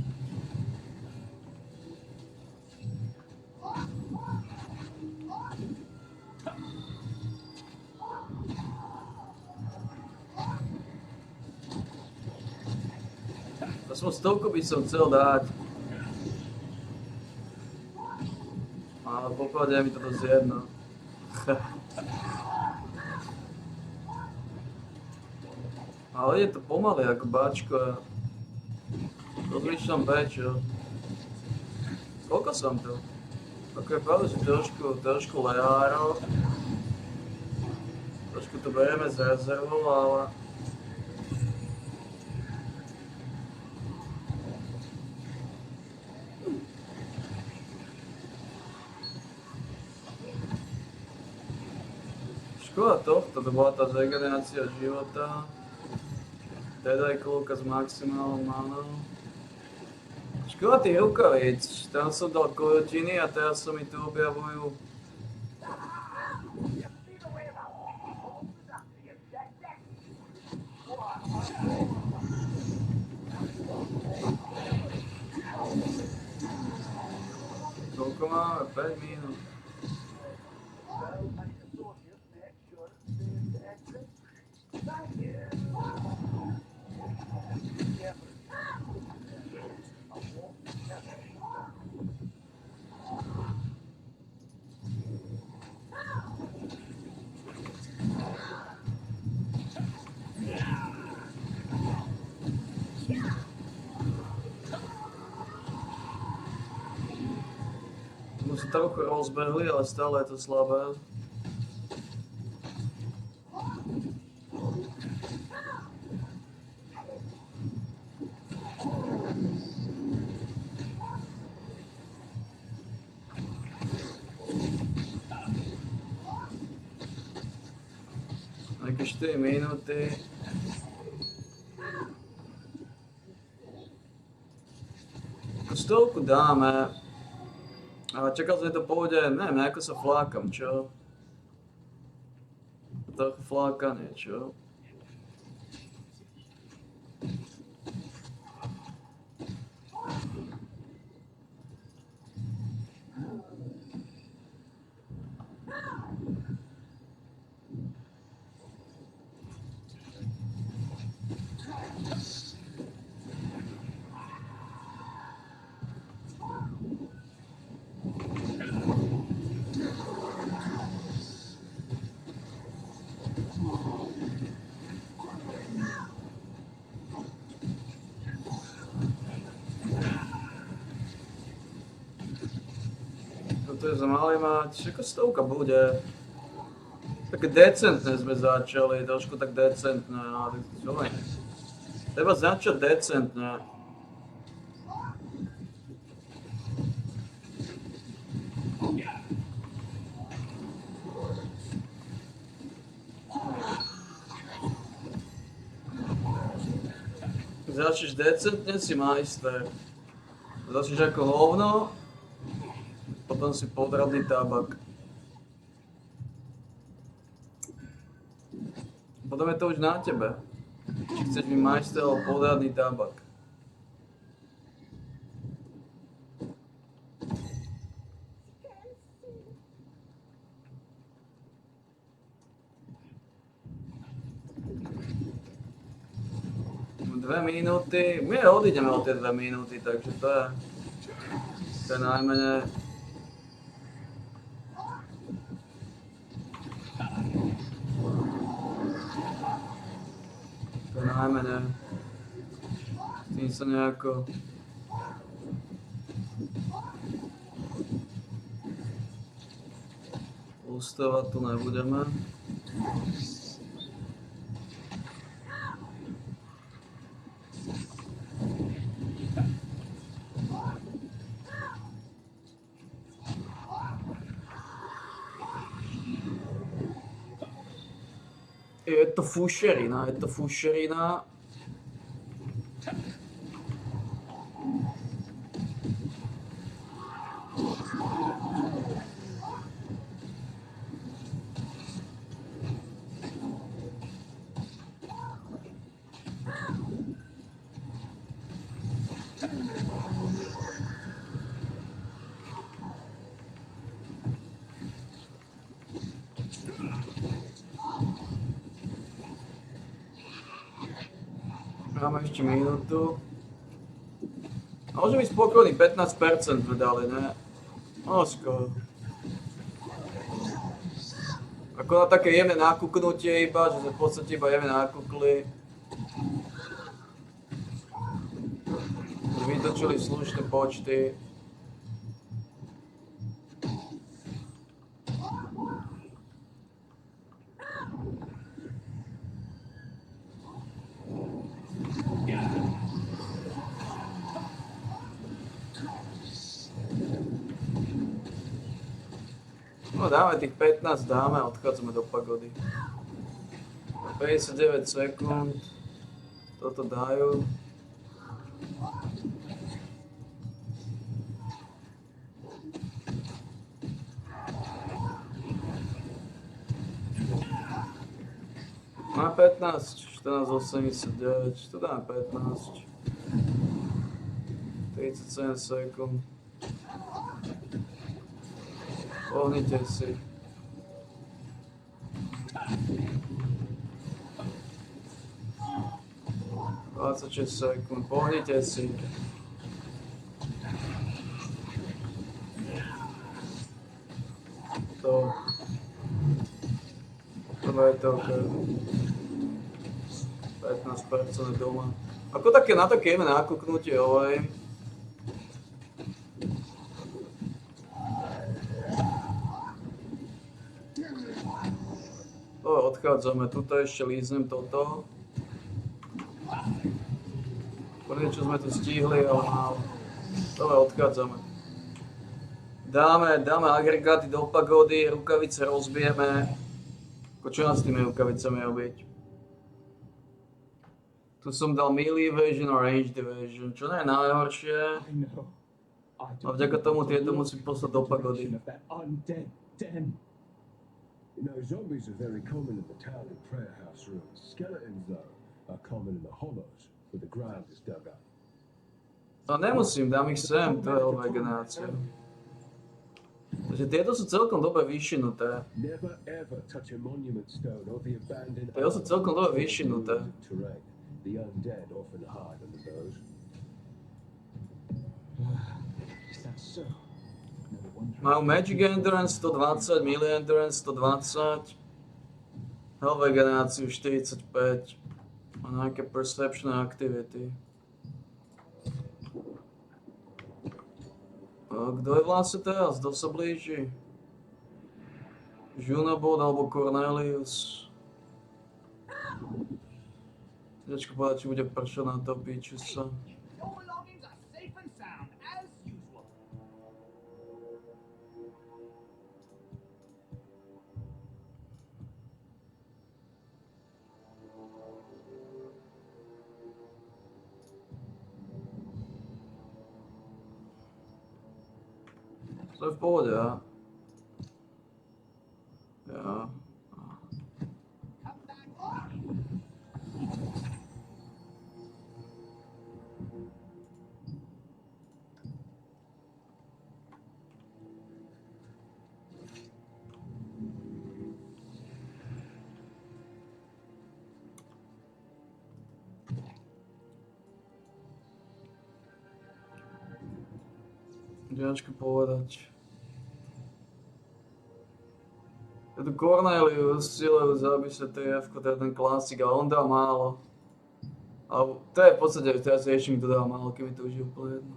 Aspoň stovku by som chcel dať. Ale poklade je mi to dosť jedno. Ale je to pomaly ako báčko. Rozmýšľam čo. Koľko som tu? Ako je pravda, že trošku lejáro. Trošku to berieme z rezervou, ale... Škoda tohto, to bola tá regenerácia života. Teda je kľúka s maximálnou manou. Škoda tých rukavíc, tam som dal kojotiny a teraz sa mi tu objavujú. Koľko máme? 5 minút. Sme sa trochu rozbehli, ale stále je to slabé. Nejaké 4 minúty. Stovku dáme. Ale čakal som, že to pôjde, neviem, ako sa flákam, čo? Trochu flákanie, čo? To je za malý mať, ako stovka bude. Také decentné sme začali, trošku tak decentné, ale čo len. Treba začať decentné. Začneš decentne, si majster. Začneš ako hovno, potom si podradný tabak. Potom je to už na tebe. Či chceš byť majster alebo podradný tabak. Dve minúty, my odídeme o tie 2 minúty, takže to je najmenej. To je najmenej. S tým sa nejako... Ustavať tu nebudeme. Je to fušerina. Máme ešte minútu. Môže byť spokojný, 15% dali, ne? No skoro. Ako na také jemné nakúknutie iba, že sme v podstate iba jemné nakúkli. Vytočili slušné počty. No dáme tých 15, dáme a odchádzame do pagody. 59 sekúnd. Toto dajú. Má 15, 14,89, to dáme 15. 37 sekúnd. Pohnite si. ...26 sekúnd, pohnite si. To je to, okay. 15% je doma. Ako také na také jemné nakúknutie, hovorím. Odchádzame, tuto ešte líznem toto. Prvne, čo sme tu stihli, ale málo. Dobre, odchádzame. Dáme agregáty do pagody, rukavice rozbijeme. Ako čo nás s tými rukavicami robiť? Tu som dal melee evasion a range evasion, čo nie je najhoršie. A vďaka tomu tieto musím poslať do pagody. You know, zombies are very common in the town and prayer house ruins. Skeletons, though, are common in the hollows, where the ground is dug up. No nemusím, dám ich sem, to je regenerácia. Takže tieto sú celkom dobre vyšinuté. Never ever touch a monument stone or the abandoned Tieto sú celkom dobre vyšinuté. terrain. The undead often hide under those. Is that so? Majú Magic Endurance 120, Melee Endurance 120, Health regeneráciu 45 a nejaké Perception Activity. A kto je vlastne teraz? Kto sa blíži? Junabod alebo Cornelius? Ťažko povedať, či bude pršať na to piču sa. Your belongings are safe and sound, as usual. To je v pohode, ja. Ja. Ťažko povedať. Je tu Cornelius, Sileus, aby sa TF-ko, to je ten klasik, ale on dá málo. Ale to je v podstate, teraz riešim, kto dá málo, keby to už je úplne jedno.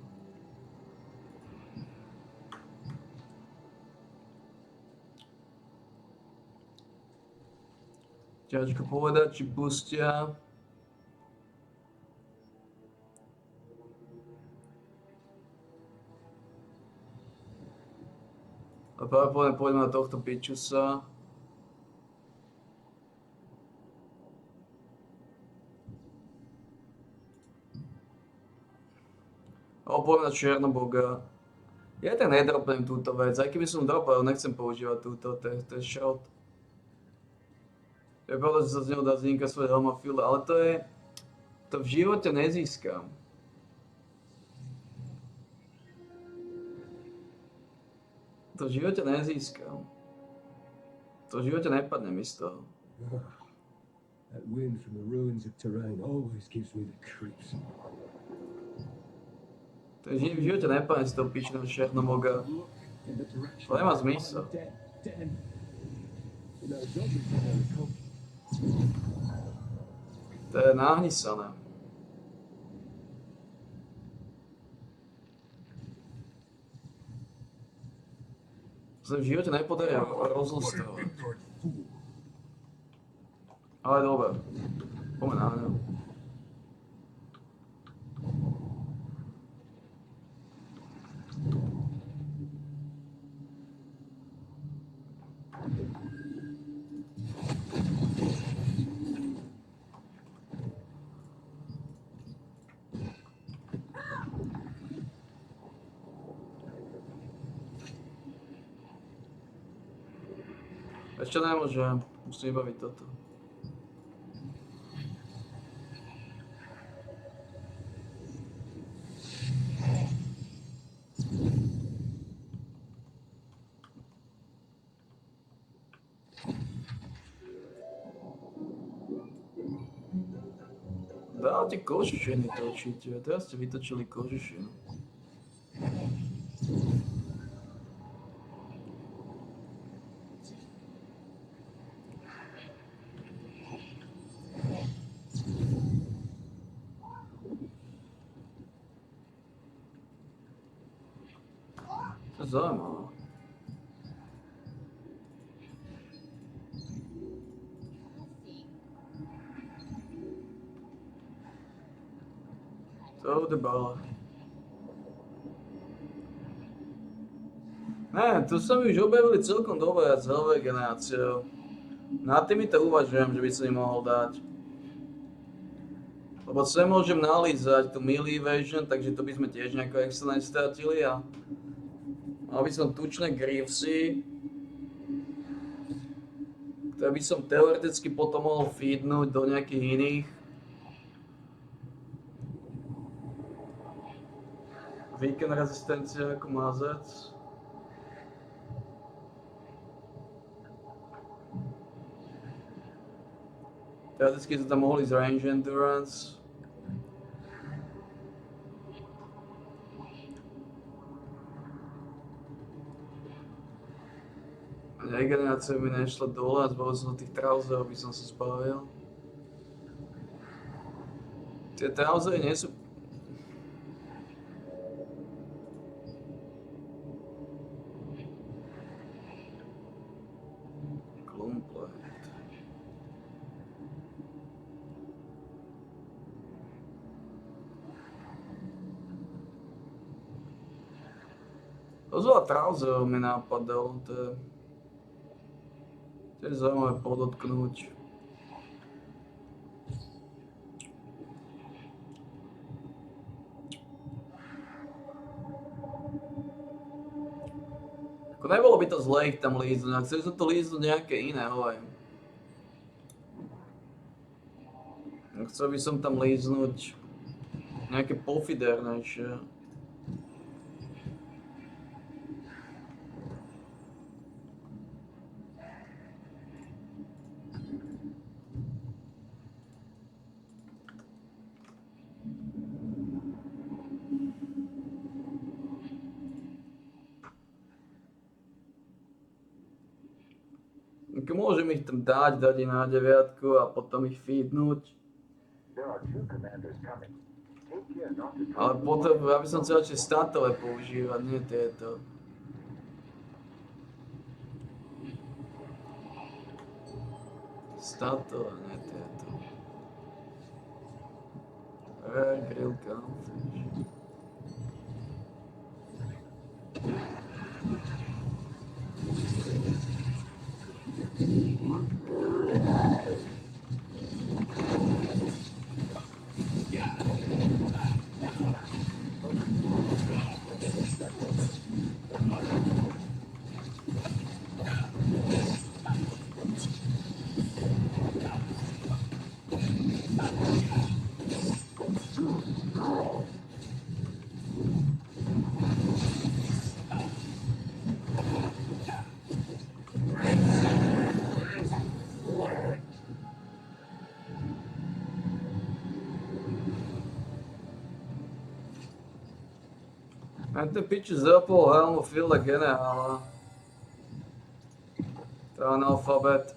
Ťažko povedať, či pustia. A pravdepodobne pôjdeme na tohto pičusa. A pôjdeme na Černoboga. Ja tak nedropnem túto vec, aj keby som dropal, nechcem používať túto, to je šrot. Je pravda, že sa z neho dá vznikať svoje homofile, ale to v živote nezískam. To v živote nezískam. To v živote nepadne mi z toho. That wind from the ruins of Terrain always gives me the creeps. Takže v živote nepadne s tou pičnou Černomoga. To nemá zmysel. To je nahnisané. To sa v živote nepodarí rozlustrovať. Ale dobre. Poďme na ňu. Ešte nemôžem, musím vybaviť toto. Dáte kožušiny točiť, teraz ste vytočili kožušinu. To je zaujímavé. To bude bala. Ne, tu sa mi už objavili celkom dobre s novou generáciou. Nad týmito uvažujem, že by som im mohol dať. Lebo sem môžem nalízať tú melee version, takže to by sme tiež nejako extra nestratili a mal by som tučné Grievesy, ktoré by som teoreticky potom mohol feednúť do nejakých iných. Weekend rezistencia ako mazec. Teoreticky sa tam mohli z range endurance. Regenerácia by nešla dole a zbavil som tých trauserov, by som sa zbavil. Tie trausery nie sú... Komplet. Dosť veľa trauserov mi napadalo, to je... To je zaujímavé podotknúť. Ako nebolo by to zlé ich tam líznúť, ak chceli som to líznúť nejaké iné, hovorím. Chcel by som tam líznúť nejaké pofidernejšie. Môžem ich tam dať ich na 9 a potom ich feednúť. Ale potom, ja by som chcel radšej statové používať, nie tieto. Statové, nie tieto. Rare grill cowfish. A ten piči zapol helmu Phila generála. To je analfabet.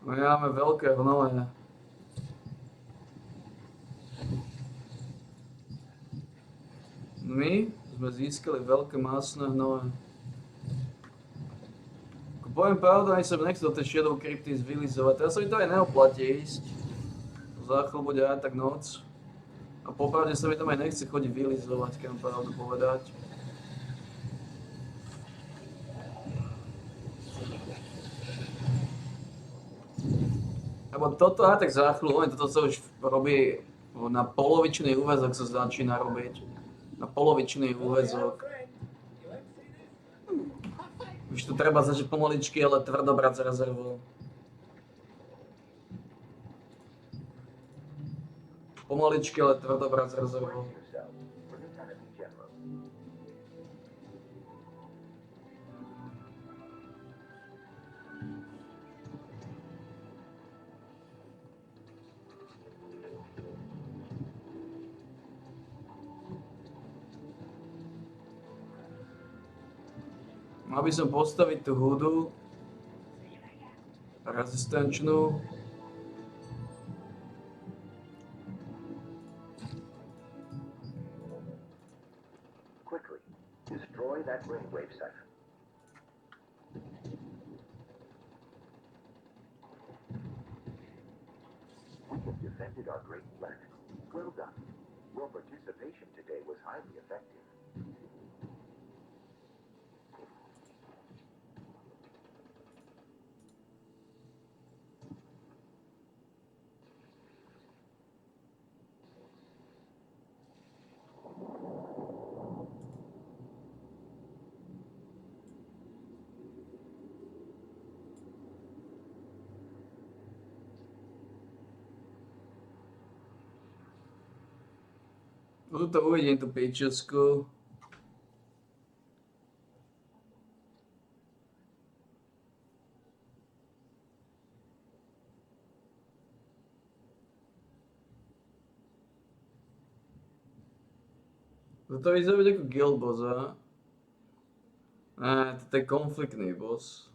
My máme veľké hnoje. My sme získali veľké masné hnoje. Ako poviem pravdu, ani som nechcel tie Shadow Crypty zvylizovať. Teraz sa mi to aj neoplatí ísť. Za chvíľu bude aj tak noc. A popravde sa mi tam aj nechce chodiť vylizovať, keď mám pravdu povedať. Lebo toto aj tak za chvíľu, toto sa už robí na polovičný úväzok sa začína robiť. Na polovičný úväzok. Už tu treba začať pomaličky, ale tvrdo brať z rezervu. Pomaličky, ale tvrdo brať z rezervu. Mal by som postaviť tú hudu rezistenčnú. Quickly, destroy that brainwave siphon. We have defended our great planet. Well done. Your participation today was highly effective. Tuto uvidím tú pičusku. Toto vyzerá byť ako guild boss, a? Ne, toto je konfliktný boss.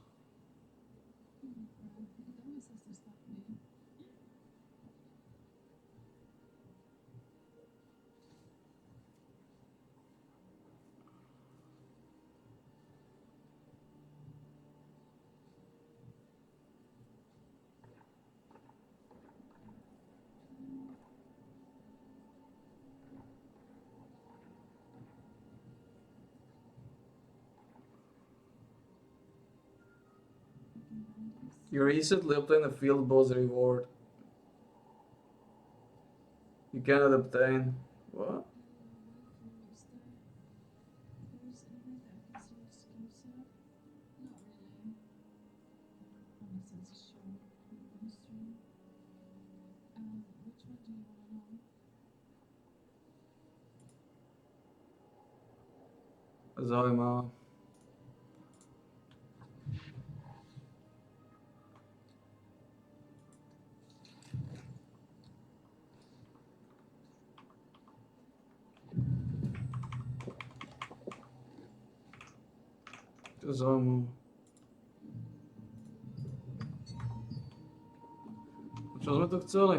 You recently obtained a field boss reward. You cannot obtain. What? Zaujímavé. To je zaujímavé. Čo sme tu chceli?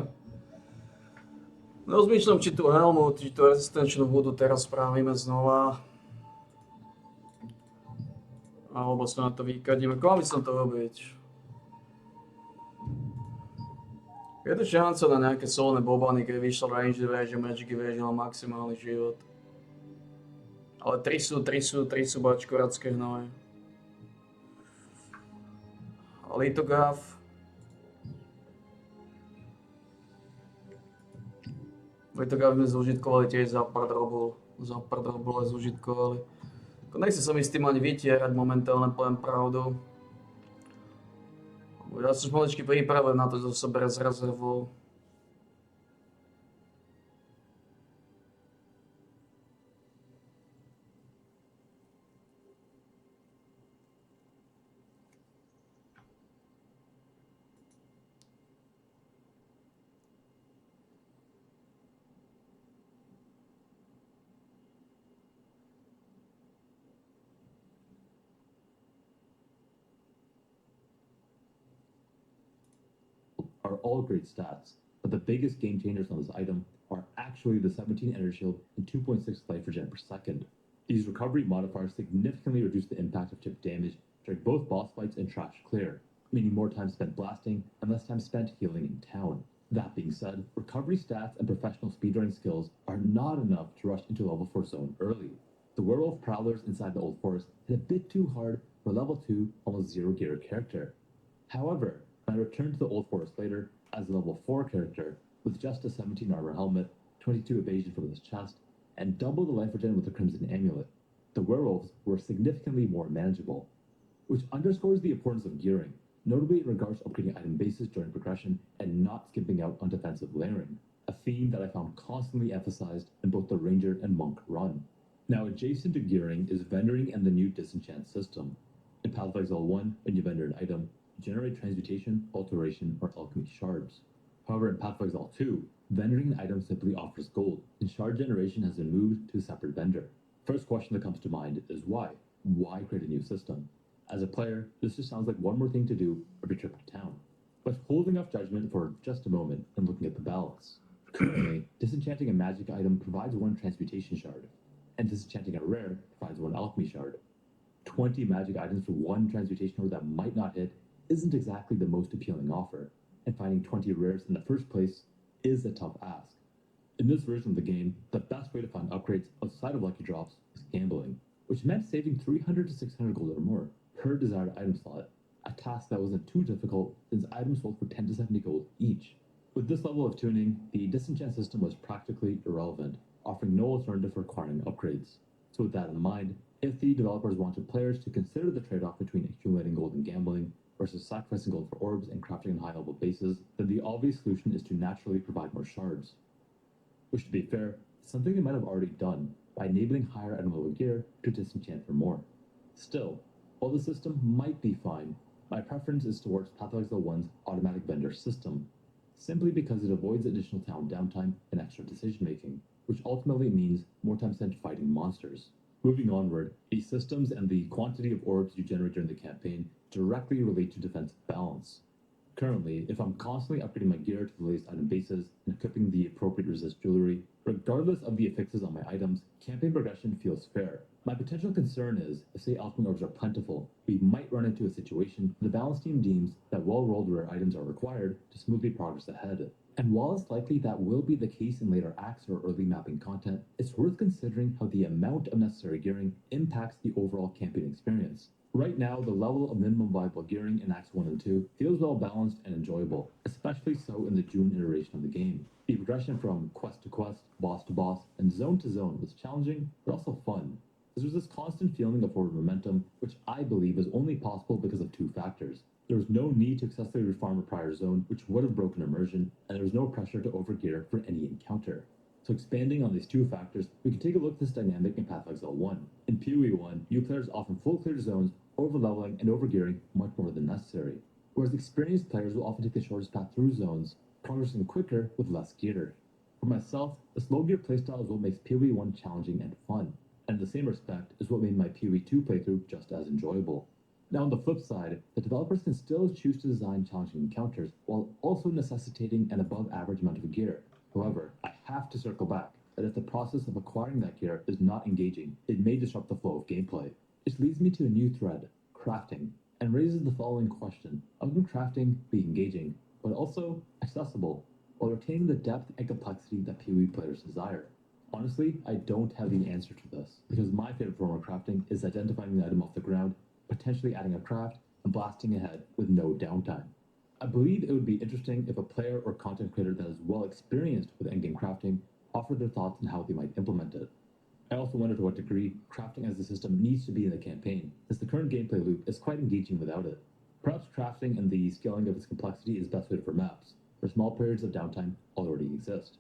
Rozmýšľam, či tú helmu, či tú rezistenčnú vodu teraz spravíme znova. Alebo sa na to vykadíme. Koho by som to robiť? Je to šanca na nejaké solné bobany, keď vyšlo range division, magic division, maximálny život. Ale 3 sú bačkoradské hnoje. Litogav. Litogav sme zúžitkovali tiež za pár drobul aj zúžitkovali. Nechce sa mi s tým ani vytierať momentálne, poviem pravdu. Ja som maličky pripravený na to, že sa bere z rezervou. are all great stats, but the biggest game changers on this item are actually the 17 energy shield and 2.6 life regen per second. These recovery modifiers significantly reduce the impact of chip damage during both boss fights and trash clear, meaning more time spent blasting and less time spent healing in town. That being said, recovery stats and professional speedrunning skills are not enough to rush into level 4 zone early. The werewolf prowlers inside the Old Forest hit a bit too hard for level 2 almost zero gear character. However, when I returned to the Old Forest later as a level 4 character with just a 17 armor helmet, 22 evasion from this chest, and double the life regen with the Crimson Amulet, the werewolves were significantly more manageable, which underscores the importance of gearing, notably in regards to upgrading item bases during progression and not skipping out on defensive layering, a theme that I found constantly emphasized in both the Ranger and Monk run. Now, adjacent to gearing is vendoring and the new disenchant system. In Path of Exile 1, when you vendor an item, you generate transmutation, alteration, or alchemy shards. However, in Path of Exile 2, vendoring an item simply offers gold, and shard generation has been moved to a separate vendor. First question that comes to mind is why? Why create a new system? As a player, this just sounds like one more thing to do every trip to town. But holding off judgment for just a moment and looking at the balance. Currently, disenchanting a magic item provides one transmutation shard, and disenchanting a rare provides one alchemy shard. 20 magic items for one transmutation orb that might not hit isn't exactly the most appealing offer, and finding 20 rares in the first place is a tough ask. In this version of the game, the best way to find upgrades outside of lucky drops is gambling, which meant saving 300 to 600 gold or more per desired item slot, a task that wasn't too difficult since items sold for 10 to 70 gold each. With this level of tuning, the disenchant system was practically irrelevant, offering no alternative for acquiring upgrades. So with that in mind, if the developers wanted players to consider the trade-off between accumulating gold and gambling versus sacrificing gold for orbs and crafting in high-level bases, then the obvious solution is to naturally provide more shards. Which, to be fair, is something they might have already done by enabling higher item level gear to disenchant for more. Still, while the system might be fine, my preference is towards Path of Exile 1's automatic vendor system, simply because it avoids additional town downtime and extra decision-making, which ultimately means more time spent fighting monsters. Moving onward, these systems and the quantity of orbs you generate during the campaign directly relate to defensive balance. Currently, if I'm constantly upgrading my gear to the latest item bases and equipping the appropriate resist jewelry, regardless of the affixes on my items, campaign progression feels fair. My potential concern is, if say alchemy orbs are plentiful, we might run into a situation where the balance team deems that well-rolled rare items are required to smoothly progress ahead. And while it's likely that will be the case in later acts or early mapping content, it's worth considering how the amount of necessary gearing impacts the overall campaign experience. Right now, the level of minimum viable gearing in Acts 1 and 2 feels well balanced and enjoyable, especially so in the June iteration of the game. The progression from quest to quest, boss to boss, and zone to zone was challenging, but also fun. There was this constant feeling of forward momentum, which I believe is only possible because of two factors. There was no need to excessively reform a prior zone, which would have broken immersion, and there was no pressure to overgear for any encounter. So expanding on these two factors, we can take a look at this dynamic in Path of Exile 1. In PoE 1, new players often full clear zones, over-leveling and overgearing much more than necessary, whereas experienced players will often take the shortest path through zones, progressing quicker with less gear. For myself, the slow gear playstyle is what makes PoE 1 challenging and fun, and in the same respect is what made my PoE 2 playthrough just as enjoyable. Now on the flip side, the developers can still choose to design challenging encounters while also necessitating an above average amount of gear. However, I have to circle back that if the process of acquiring that gear is not engaging, it may disrupt the flow of gameplay. Which leads me to a new thread, crafting, and raises the following question. How can crafting be engaging, but also accessible, while retaining the depth and complexity that PoE players desire? Honestly, I don't have the answer to this, because my favorite form of crafting is identifying the item off the ground, potentially adding a craft, and blasting ahead with no downtime. I believe it would be interesting if a player or content creator that is well experienced with endgame crafting offered their thoughts on how they might implement it. I also wonder to what degree crafting as a system needs to be in the campaign, since the current gameplay loop is quite engaging without it. Perhaps crafting and the scaling of its complexity is best suited for maps, where small periods of downtime already exist.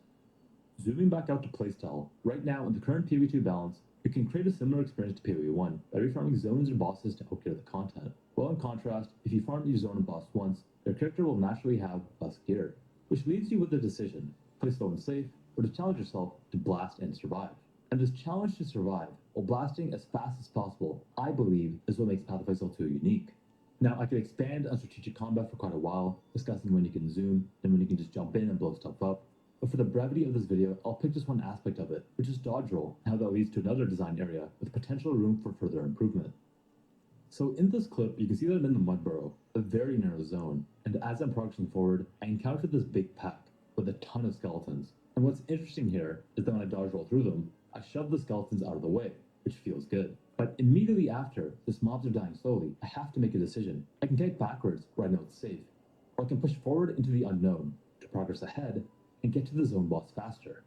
Zooming back out to playstyle, right now in the current PoE 2 balance, you can create a similar experience to PoE 1 by refarming zones and bosses to upgrade the content. While in contrast, if you farm each zone and boss once, your character will naturally have less gear, which leaves you with the decision, play slow and safe, or to challenge yourself to blast and survive. And this challenge to survive, while blasting as fast as possible, I believe is what makes Path of Exile 2 unique. Now, I could expand on strategic combat for quite a while, discussing when you can zoom and when you can just jump in and blow stuff up. But for the brevity of this video, I'll pick just one aspect of it, which is dodge roll, and how that leads to another design area with potential room for further improvement. So in this clip, you can see that I'm in the mud burrow, a very narrow zone, and as I'm progressing forward, I encountered this big pack with a ton of skeletons. And what's interesting here is that when I dodge roll through them, I shove the skeletons out of the way, which feels good. But immediately after, this mobs are dying slowly, I have to make a decision. I can kite backwards where I know it's safe, or I can push forward into the unknown to progress ahead and get to the zone boss faster.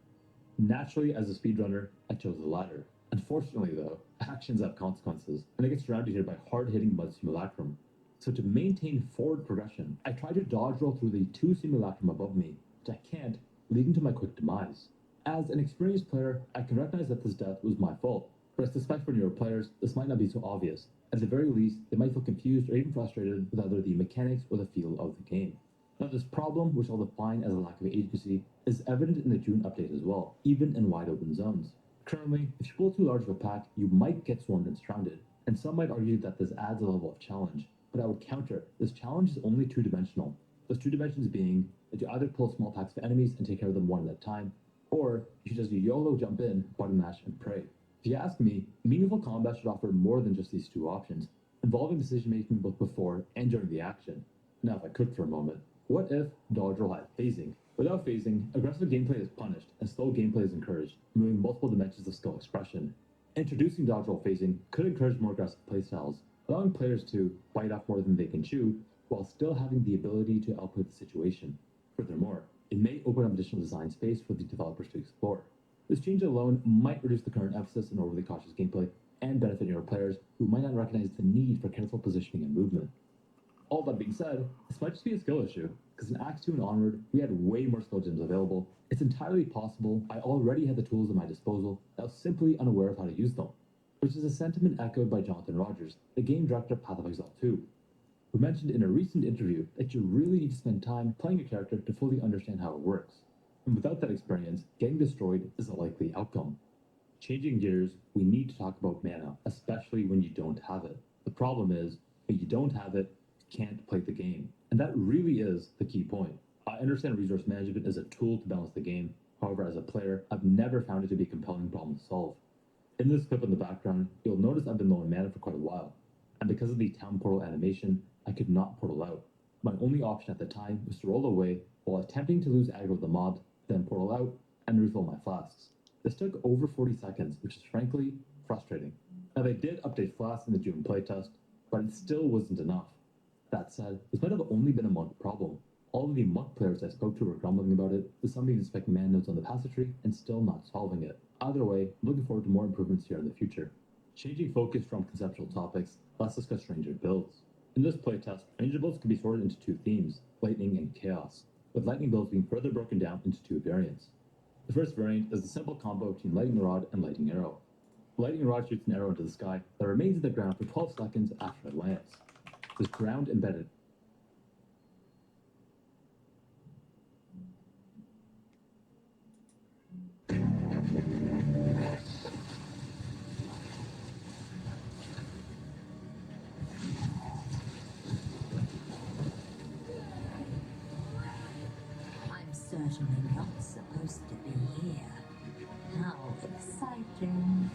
Naturally, as a speedrunner, I chose the latter. Unfortunately though, actions have consequences, and I get surrounded here by hard-hitting mud simulacrum. So to maintain forward progression, I try to dodge roll through the 2 simulacrum above me, which I can't, leading to my quick demise. As an experienced player, I can recognize that this death was my fault, but I suspect for newer players, this might not be so obvious. At the very least, they might feel confused or even frustrated with either the mechanics or the feel of the game. Now this problem, which I'll define as a lack of agency, is evident in the June update as well, even in wide open zones. Currently, if you pull too large of a pack, you might get swarmed and surrounded, and some might argue that this adds a level of challenge. But I would counter, this challenge is only 2-dimensional. Those 2 dimensions being that you either pull small packs of enemies and take care of them one at a time, or you should just YOLO jump in, button mash, and pray. If you ask me, meaningful combat should offer more than just these 2 options, involving decision making both before and during the action. Now if I could for a moment, what if dodge roll had phasing? Without phasing, aggressive gameplay is punished and slow gameplay is encouraged, removing multiple dimensions of skill expression. Introducing dodge roll phasing could encourage more aggressive playstyles, allowing players to bite off more than they can chew, while still having the ability to output the situation. Furthermore, it may open up additional design space for the developers to explore. This change alone might reduce the current emphasis on overly cautious gameplay and benefit newer players who might not recognize the need for careful positioning and movement. All that being said, this might just be a skill issue, because in Acts 2 and onward, we had way more skill gems available. It's entirely possible I already had the tools at my disposal, I was simply unaware of how to use them, which is a sentiment echoed by Jonathan Rogers, the game director of Path of Exile 2, who mentioned in a recent interview that you really need to spend time playing a character to fully understand how it works. And without that experience, getting destroyed is a likely outcome. Changing gears, we need to talk about mana, especially when you don't have it. The problem is, when you don't have it, you can't play the game. And that really is the key point. I understand resource management is a tool to balance the game. However, as a player, I've never found it to be a compelling problem to solve. In this clip in the background, you'll notice I've been low on mana for quite a while. And because of the town portal animation, I could not portal out. My only option at the time was to roll away while attempting to lose aggro of the mob, then portal out and refill my flasks. This took over 40 seconds, which is frankly frustrating. Now they did update flasks in the June playtest, but it still wasn't enough. That said, this might have only been a monk problem. All of the monk players I spoke to were grumbling about it, with some even specking man notes on the passage tree and still not solving it. Either way, I'm looking forward to more improvements here in the future. Changing focus from conceptual topics, let's discuss ranger builds. In this playtest, ranger builds can be sorted into 2 themes, lightning and chaos, with lightning builds being further broken down into 2 variants. The first variant is the simple combo between lightning rod and lightning arrow. The lightning rod shoots an arrow into the sky that remains in the ground for 12 seconds after it lands. This ground embedded I'm certainly not supposed to be here. How exciting.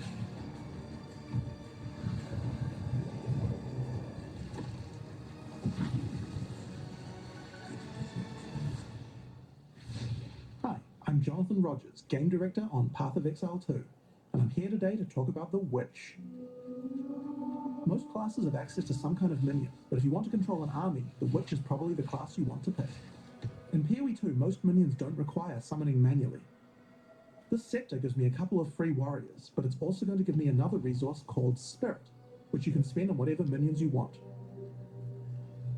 Hi, I'm Jonathan Rogers, Game Director on Path of Exile 2, and I'm here today to talk about the Witch. Most classes have access to some kind of minion, but if you want to control an army, the Witch is probably the class you want to pick. In PoE 2, most minions don't require summoning manually. This scepter gives me a couple of free warriors, but it's also going to give me another resource called Spirit, which you can spend on whatever minions you want.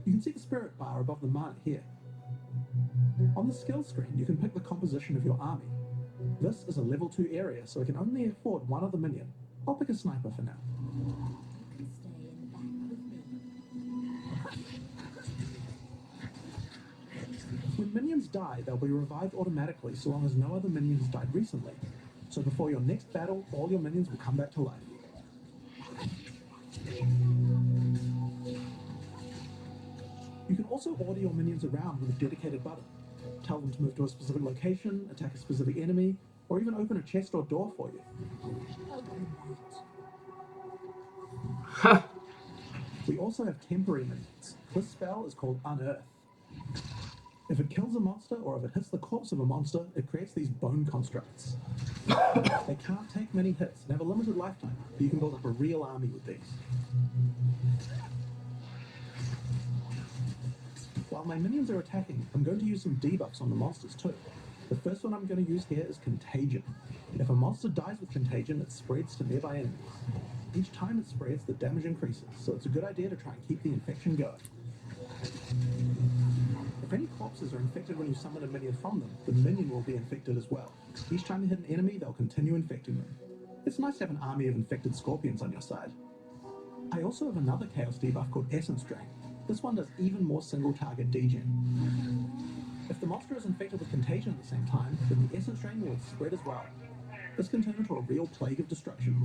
You can see the Spirit bar above the mana here. On the skill screen, you can pick the composition of your army. This is a level 2 area, so I can only afford one other minion. I'll pick a sniper for now. When minions die, they'll be revived automatically so long as no other minions died recently. So before your next battle, all your minions will come back to life. You can also order your minions around with a dedicated button. Tell them to move to a specific location, attack a specific enemy, or even open a chest or door for you. We also have temporary minions. This spell is called Unearth. If it kills a monster or if it hits the corpse of a monster, it creates these bone constructs. They can't take many hits and have a limited lifetime, but you can build up a real army with these. While my minions are attacking, I'm going to use some debuffs on the monsters too. The first one I'm going to use here is Contagion. If a monster dies with Contagion, it spreads to nearby enemies. Each time it spreads, the damage increases, so it's a good idea to try and keep the infection going. If any corpses are infected when you summon a minion from them, the minion will be infected as well. Each time they hit an enemy, they'll continue infecting them. It's nice to have an army of infected scorpions on your side. I also have another chaos debuff called Essence Drain. This one does even more single target degen. If the monster is infected with Contagion at the same time, then the Essence Drain will spread as well. This can turn into a real plague of destruction.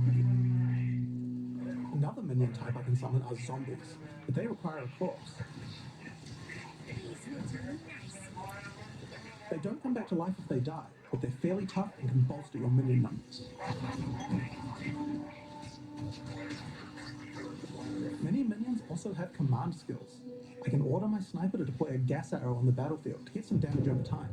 Another minion type I can summon are zombies, but they require a corpse. They don't come back to life if they die, but they're fairly tough and can bolster your minion numbers. Many minions also have command skills. I can order my sniper to deploy a gas arrow on the battlefield to get some damage over time.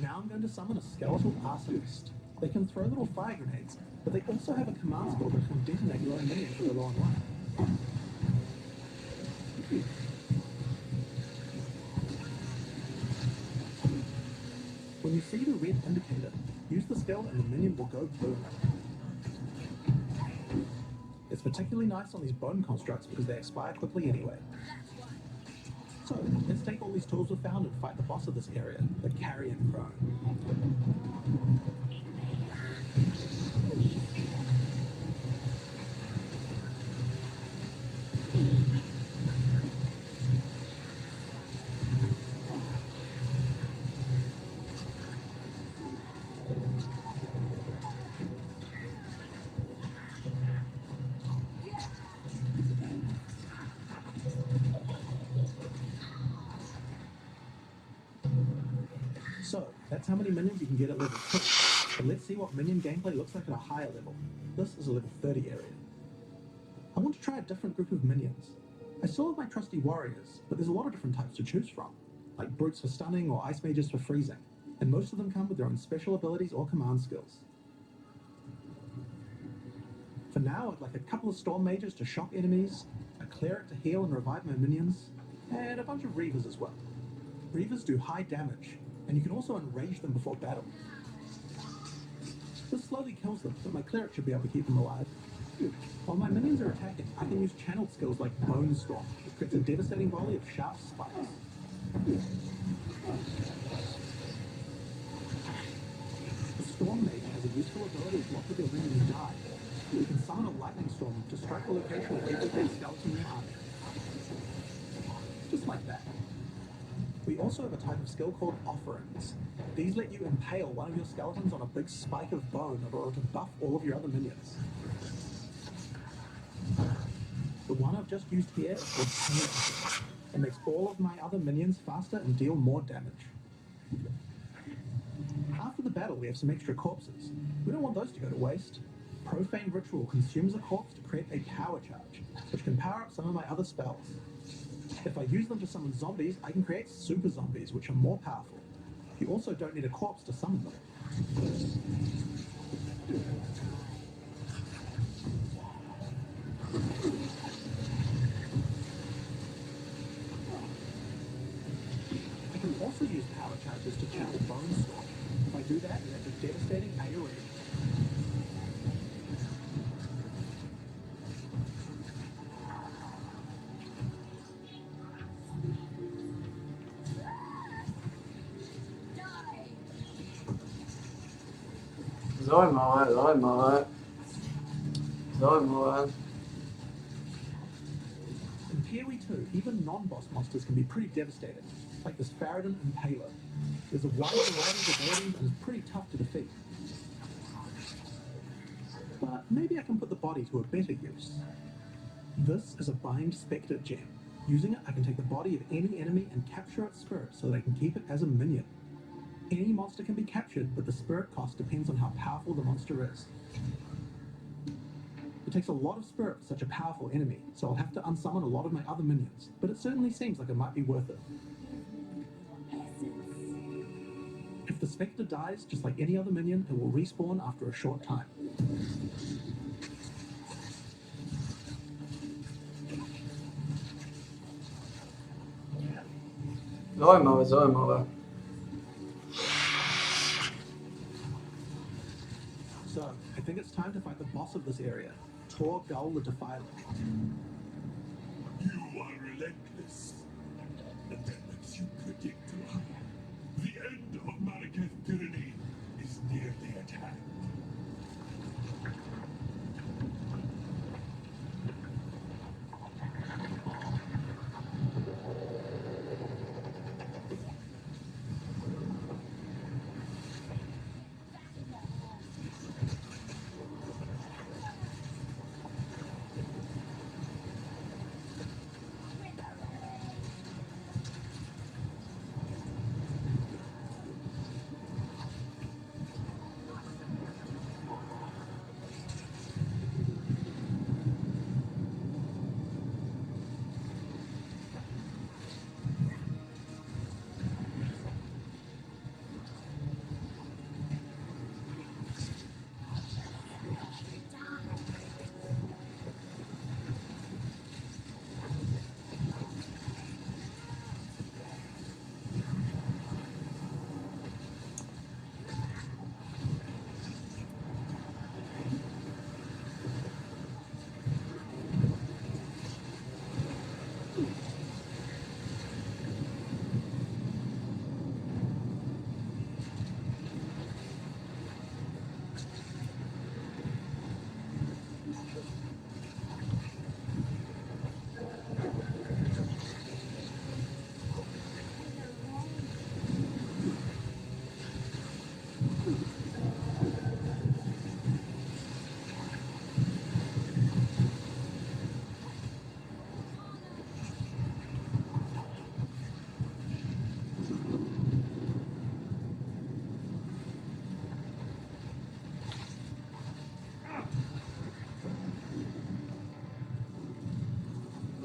Now I'm going to summon a skeletal arsonist. They can throw little fire grenades, but they also have a command skill that can detonate your own minions with a long life. When you see the red indicator, use the skill and the minion will go boom. It's particularly nice on these bone constructs because they expire quickly anyway. So, let's take all these tools we found and fight the boss of this area, the Carrion Crone. So, that's how many minions you can get at level 2. But let's see what minion gameplay looks like at a higher level. This is a level 30 area. I want to try a different group of minions. I still have my trusty warriors, but there's a lot of different types to choose from, like brutes for stunning or ice mages for freezing, and most of them come with their own special abilities or command skills. For now, I'd like a couple of storm mages to shock enemies, a cleric to heal and revive my minions, and a bunch of reavers as well. Reavers do high damage, and you can also enrage them before battle. This slowly kills them, but my cleric should be able to keep them alive. While my minions are attacking, I can use channeled skills like Bone Storm, which creates a devastating volley of sharp spikes. The Storm Mage has a useful ability to block with your minions die. You can summon a lightning storm to strike the location of every skeleton in your army. Just like that. We also have a type of skill called Offerings. These let you impale one of your skeletons on a big spike of bone in order to buff all of your other minions. The one I've just used here is called Pain. It makes all of my other minions faster and deal more damage. After the battle, we have some extra corpses. We don't want those to go to waste. Profane Ritual consumes a corpse to create a power charge, which can power up some of my other spells. If I use them to summon zombies, I can create super zombies, which are more powerful. You also don't need a corpse to summon them. I can also use power charges to channel Bone Storm. If I do that, that's a devastating AoE. Zajímavé. In PoE 2, even non-boss monsters can be pretty devastating. like this Faradon Impaler. There's a wide variety of abilities and it's pretty tough to defeat. But maybe I can put the body to a better use. This is a Bind Spectre gem. Using it, I can take the body of any enemy and capture its spirit so that I can keep it as a minion. Any monster can be captured, but the spirit cost depends on how powerful the monster is. It takes a lot of spirit for such a powerful enemy, so I'll have to unsummon a lot of my other minions, but it certainly seems like it might be worth it. If the Spectre dies, just like any other minion, it will respawn after a short time. Zaujímavé, zaujímavé. So, I think it's time to fight the boss of this area, Tor Gull the Defiler. You are relentless, and that makes you predictable. The end of Malekith tyranny is nearly at hand.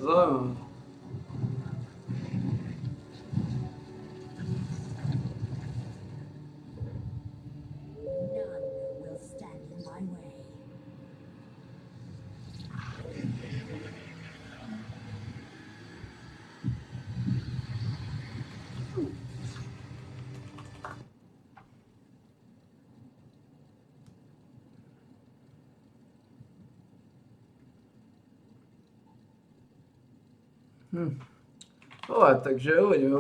Zaujímavé. None will stand in my way. Ale, takže uvidíme.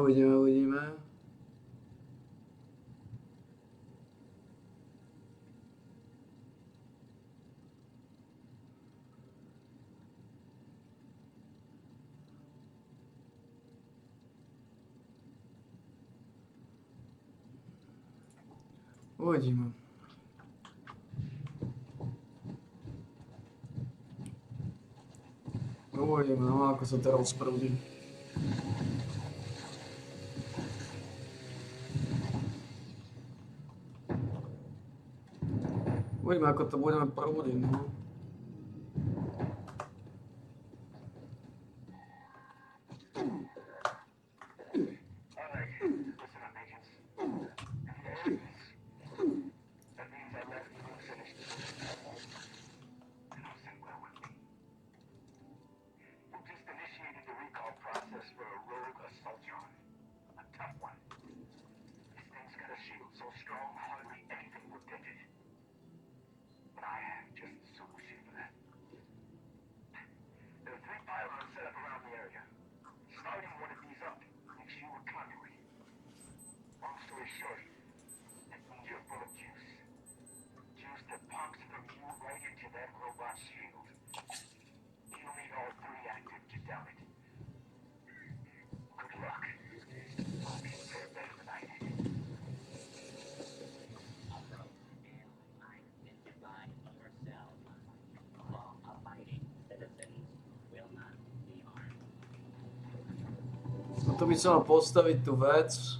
Uvidíme. Uvidíme, no ako sa to rozprúdi. Uvidíme, ako to budeme prúdiť, no. Tu by som mal postaviť tú vec.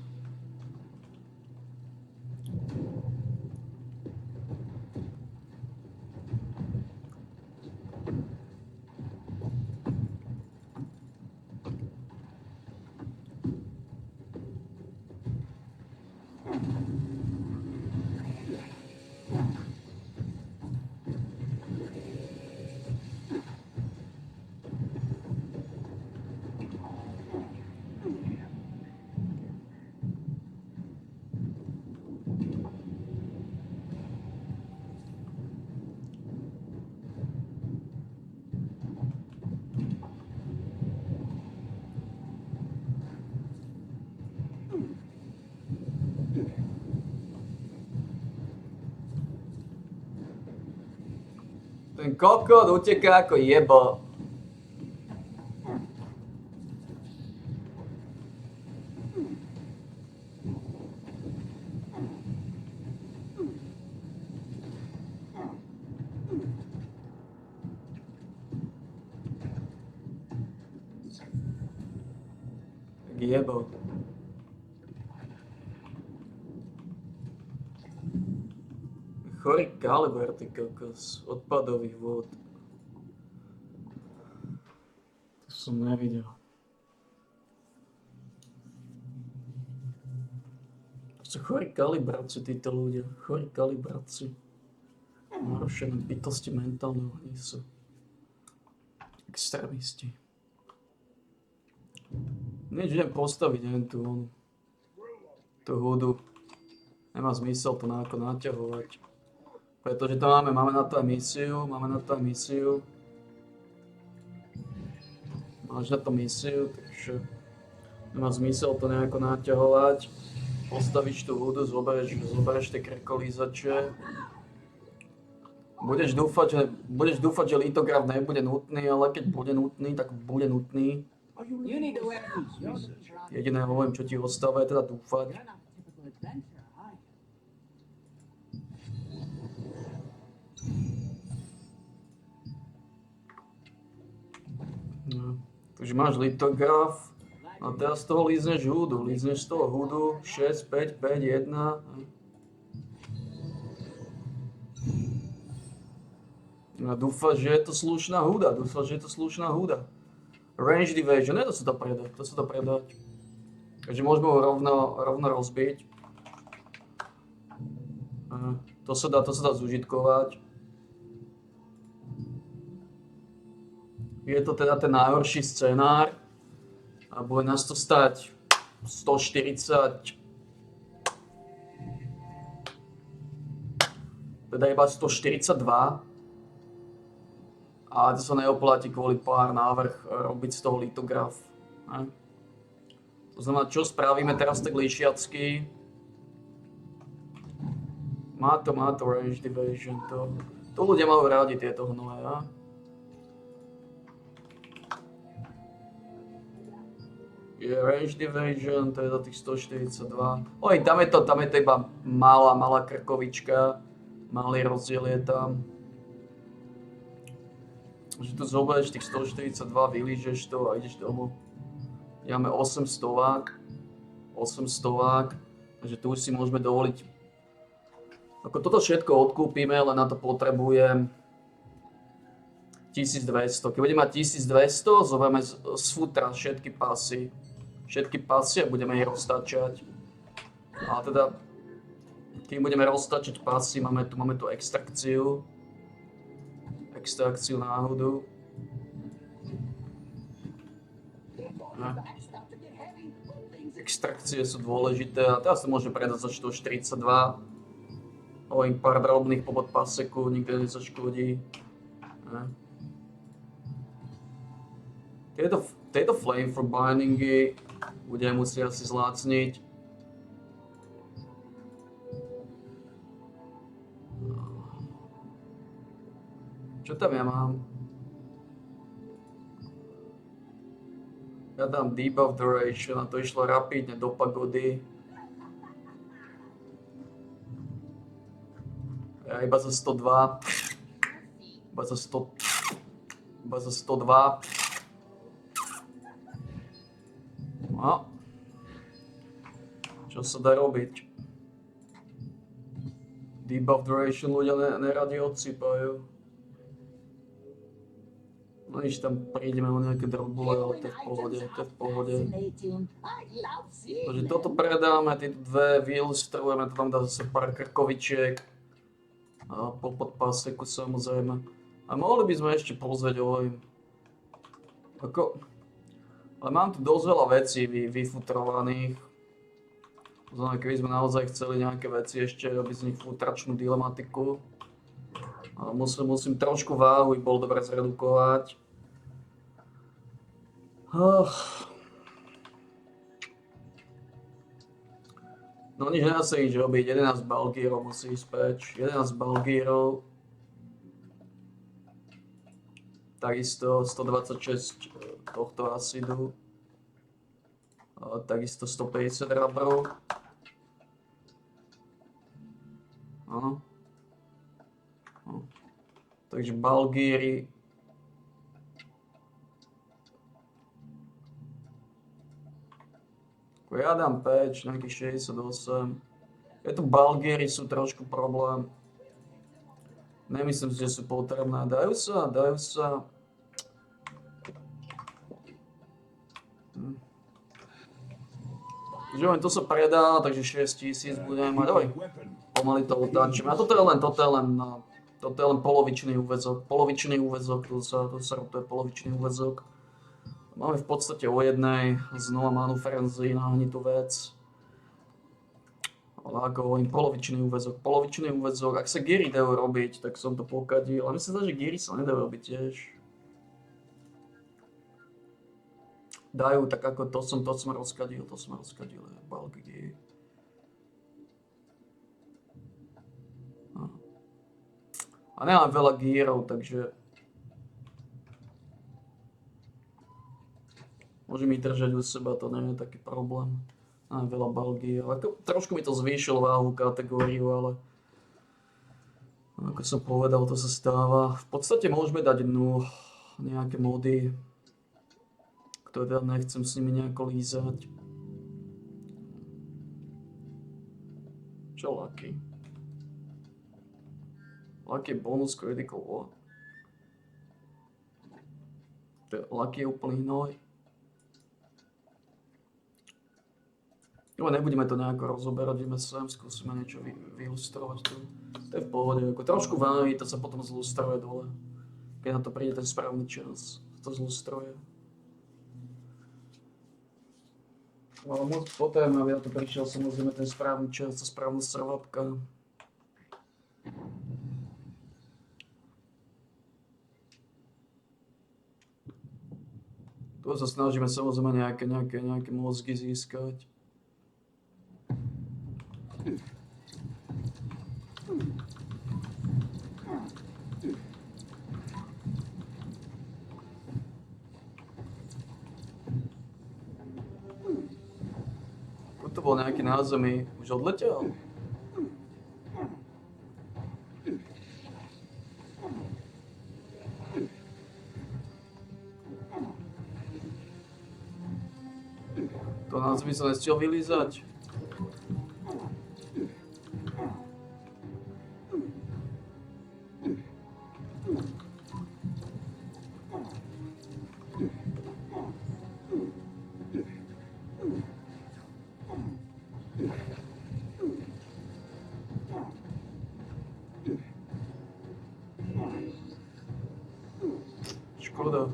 Ten kokot uteká ako jebo. Tak jebo. Chorý kaliber, ty kokos, odpadových vôd. To som nevidel. To sú chorí kalibráci, títo ľudia. Chorí kalibráci. Narušené bytosti mentálneho hnisu. Extrémisti. Nič idem postaviť, neviem tú hudu. Nemá zmysel to nejako naťahovať. Pretože to máme na to aj misiu, Máš na to misiu, takže nemá zmysel to nejako naťahovať. Postavíš tú hudu, zoberieš tie krekolízače. Budeš dúfať, že litograf nebude nutný, ale keď bude nutný, tak bude nutný. Jediné hovorím, čo ti ostáva, je teda dúfať. No. Takže máš litograf a teraz z toho lízneš hudu. Lízneš z toho hudu 6, 5, 5, 1. A dúfaš, že je to slušná huda. Range Division, ne, to sa dá predať. Takže môžeme ho rovno rozbiť. To sa dá zužitkovať. Je to teda ten najhorší scenár a bude nás to stať 140, teda iba 142 a to sa neoplatí kvôli pár návrh robiť z toho litograf. Ne? To znamená, čo spravíme teraz tak líšiacky. Má to Range Division, to ľudia majú rádi tieto hnoje, ja? Je Range Division, to je za tých 142. Oj, tam je to iba malá krkovička. Malý rozdiel je tam. Že tu zoberieš tých 142, vylížeš to a ideš domov. Máme 800, takže tu už si môžeme dovoliť. Ako toto všetko odkúpime, len na to potrebujem 1200. Keď budeme mať 1200, zoberieme z futra všetky pasy a budeme ich roztačať. A teda, keď budeme roztačať pasy, máme tu extrakciu náhodu. Extrakcie sú dôležité a teraz to môžeme predať za 142. Len pár drobných pobod paseku, nikto nezaškodí. Tieto Flame for bindingy budeme musieť asi zlácniť. Čo tam ja mám? Ja dám debuff duration a to išlo rapidne do pagody. Ja iba za 102. Iba za 102. No, Čo sa dá robiť? Debuff duration ľudia neradi odsýpajú. No nič, tam prídeme o nejaké drobule, ale to je v pohode, to je v pohode. Takže toto predáme, tie dve vyillustrujeme, to tam dá zase pár krkovičiek. A po podpáseku samozrejme. A mohli by sme ešte pozrieť hovorím. Ale mám tu dosť veľa vecí vyfutrovaných. Znamená, keby sme naozaj chceli nejaké veci ešte robiť z nich futračnú dilematiku. A musím trošku váhu, bol dobre zredukovať. No nič, nedá sa nič robiť, 11 balgírov musí ísť preč, 11 balgírov. Takisto 126 tohto acidu. Takisto 150 rabrov. Áno. Takže balgíry. Ja dám peč, nejakých 68. Je tu balgíry, sú trošku problém. Nemyslím si, že sú potrebné. Dajú sa. Takže to sa predá, takže 6000 budeme mať. Oj, pomaly to utáčime. A toto je len polovičný úväzok. Tu sa rotuje polovičný úväzok. Máme v podstate o jednej znova Manu Frenzy nahnitú vec. Ale ako hovorím, polovičný úväzok. Ak sa Geary dajú robiť, tak som to pokadil. Ale myslím, že Geary sa nedajú robiť tiež. Dajú, tak ako to som rozkadil, balgy. A nemám veľa gírov, takže môžem ich držať u seba, to nie je taký problém. Mám veľa balgírov. Trošku mi to zvýšilo váhu kategóriu, ale ako som povedal, to sa stáva. V podstate môžeme dať dnu nejaké mody, ktoré teda nechcem s nimi nejako lízať. Čo Lucky? Lucky bonus critical what? Lucky je úplný hnoj. No nebudeme to nejako rozoberať, ideme sem, skúsime niečo vyilustrovať tu. To je v pohode, ako trošku váhy, to sa potom zlustruje dole. Keď na to príde ten správny čas, to zlustruje. Ale moc potrebujem, aby na to prišiel samozrejme ten správny čas, tá správna srvapka. Tu sa snažíme samozrejme nejaké mozgy získať. To bol nejaký názemí, už odletel? To názemí sa nestiel vylízať. Škoda.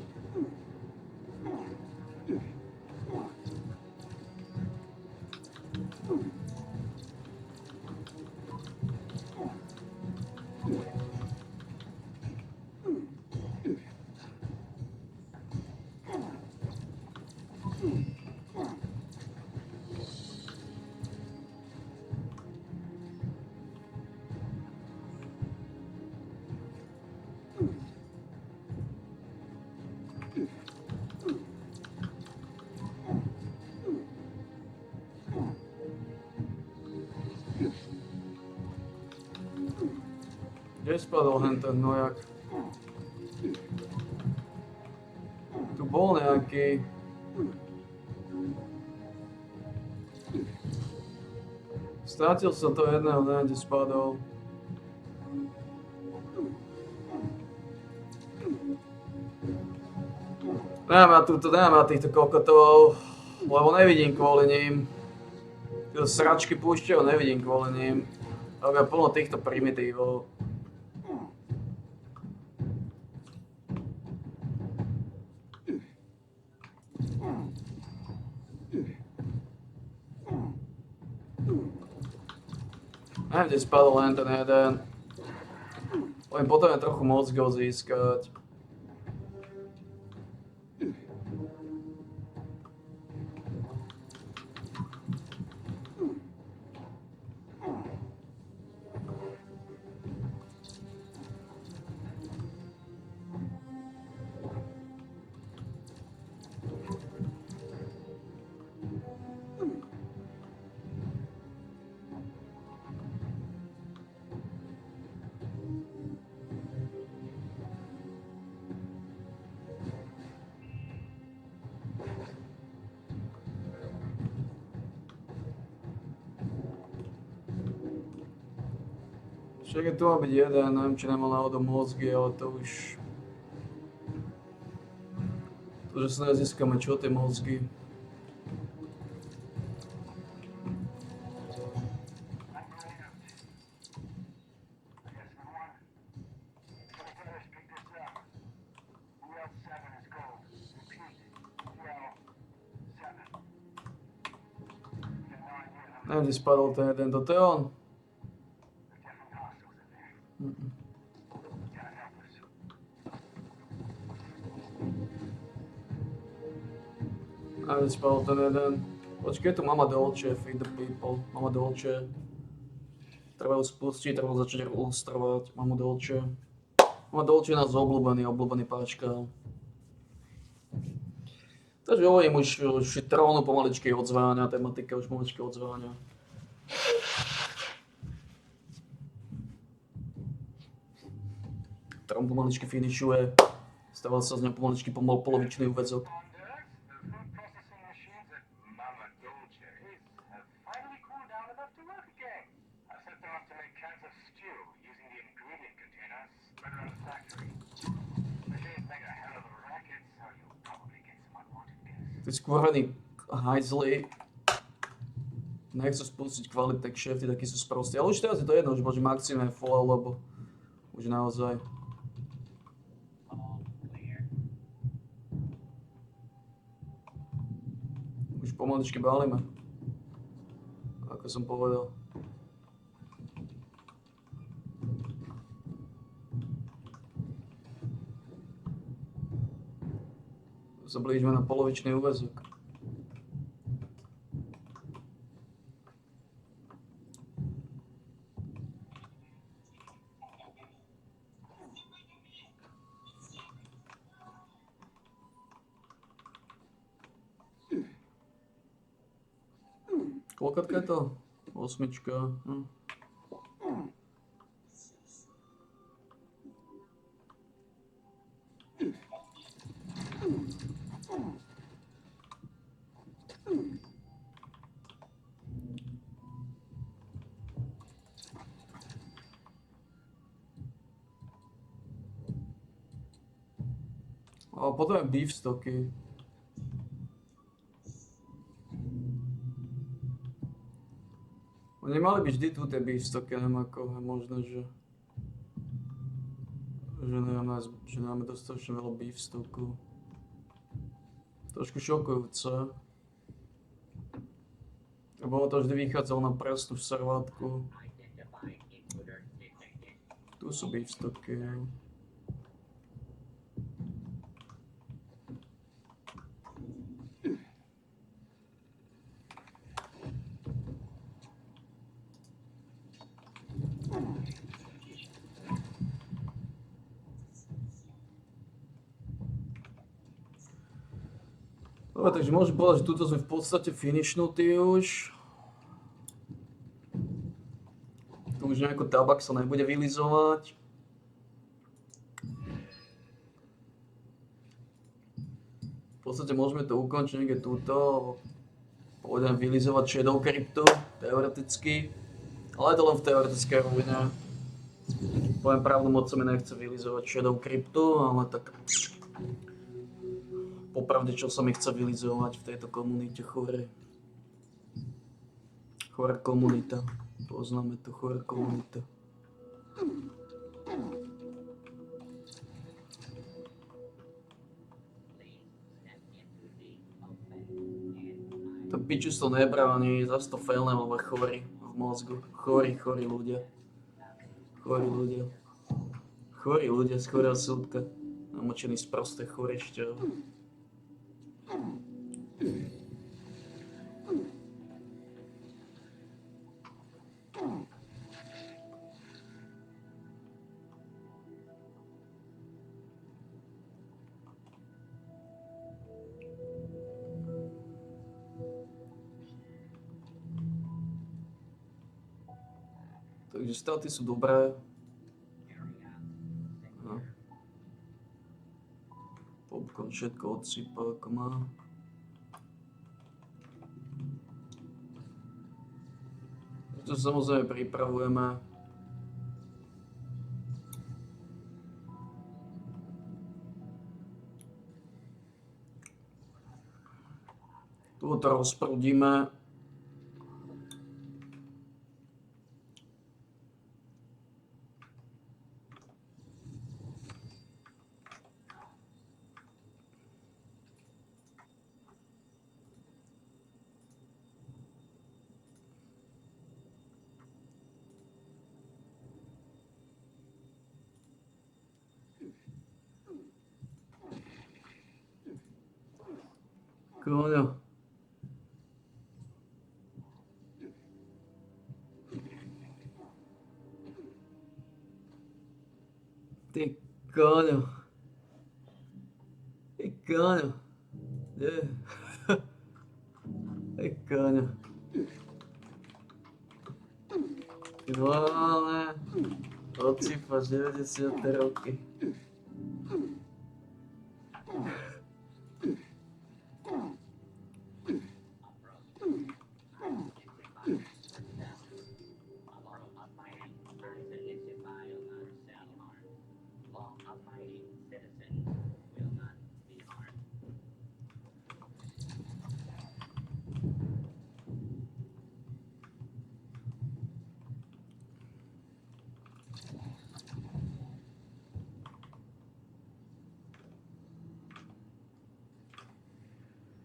Kde spadol ten hnojak? Tu bol nejaký. Strátil som to jedného, neviem, kde spadol. Neviem na týchto kokotov, lebo nevidím kvôli ním. Tieto sračky púšťajú, nevidím kvôli ním. Robia plno týchto primitívov. Neviem, kde spadol len ten jeden. Len potom je trochu mozgov získať. Však je tu má byť jeden, neviem, či nemal náhodou mozgy, ale to už... To, že sa nezískame, čo tie mozgy. Neviem, kde spadol ten jeden, toto je on. Neviem, kde spadol ten jeden. Počkej, tu Mama Dolce, feed the people. Mama Dolce. Treba ju spustiť, treba začať ilustrovať. Mama Dolce. Mama Dolce je nás obľúbený páčka. Takže hovorím, už trónu pomaličky odzváňa, tematika už pomaličky odzváňa. Trón pomaličky finišuje, stával sa z ňou pomaličky polovičný úväzok. Tí skôrení hajzli nechcú spustiť kvalitné kšefty, takí sú sprostí. Ale už teraz je to jedno, že môže maximum full, lebo už naozaj. Už pomaličky bálime. Ako som povedal. Sa blížime na polovičný úväzok. Koľkatka je to? 8. A potom je beef stoky. Nemali by vždy tu tie beef stoky, neviem ako je možné, že nemáme dostatočne veľa beef stoku. Trošku šokujúce. Lebo to vždy vychádzalo na prstnú servátku. Tu sú beef stoky. Dobre, takže môžem povedať, že tuto sme v podstate finishnutí už. Tu už nejako tabak sa nebude vylizovať. V podstate môžeme to ukončiť niekde túto. Pôjdem vylizovať Shadow Cryptu, teoreticky. Ale je to len v teoretické rovine. Poviem pravdu, moc sa mi nechce vylizovať Shadow Cryptu, ale tak... Popravde, čo sa mi chce vylizovať v tejto komunite chore. Chore komunita. Poznáme to, chore komunita. To piču to nebral, ani zase to failne, lebo chorí v mozgu. Chorí ľudia. Chorí ľudia. Chorí ľudia z chorého súdka. Namočený z prosté chore šťav. Takže staty sú dobré. No. Popcorn všetko odsypá, ako má. To samozrejme pripravujeme. Tu to rozprudíme. Koňo. Ty koňo. Ty koňo. Nie. Ty koňo. Ty vole. Odsypaš 90. roky.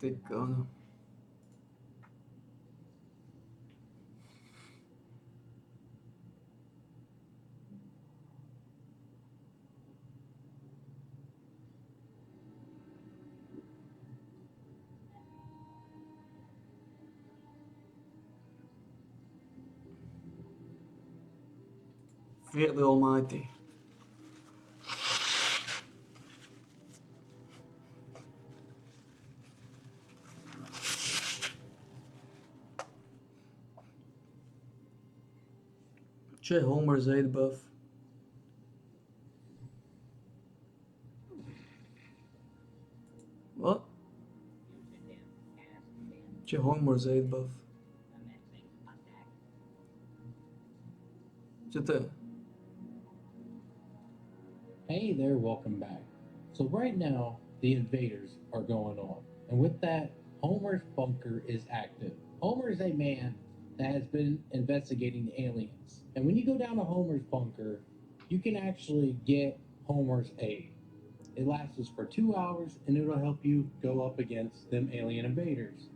Ty koňo. Fear the Almighty. Čo je Homer's 8 buff? What? Čo je Homer's 8 buff? Čo to je? Hey there, welcome back. So right now, the invaders are going on. And with that, Homer's bunker is active. Homer is a man that has been investigating the aliens. And when you go down to Homer's bunker, you can actually get Homer's aid. It lasts for 2 hours and it'll help you go up against them alien invaders.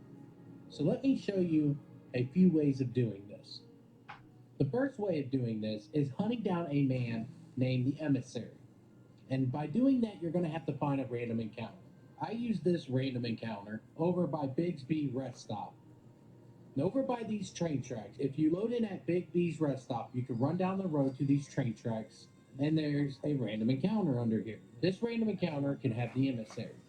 So let me show you a few ways of doing this. The first way of doing this is hunting down a man named the Emissary. And by doing that, you're going to have to find a random encounter. I use this random encounter over by Bigsby Rest Stop. And over by these train tracks, if you load in at Bigby's Rest Stop, you can run down the road to these train tracks, and there's a random encounter under here. This random encounter can have the Emissary.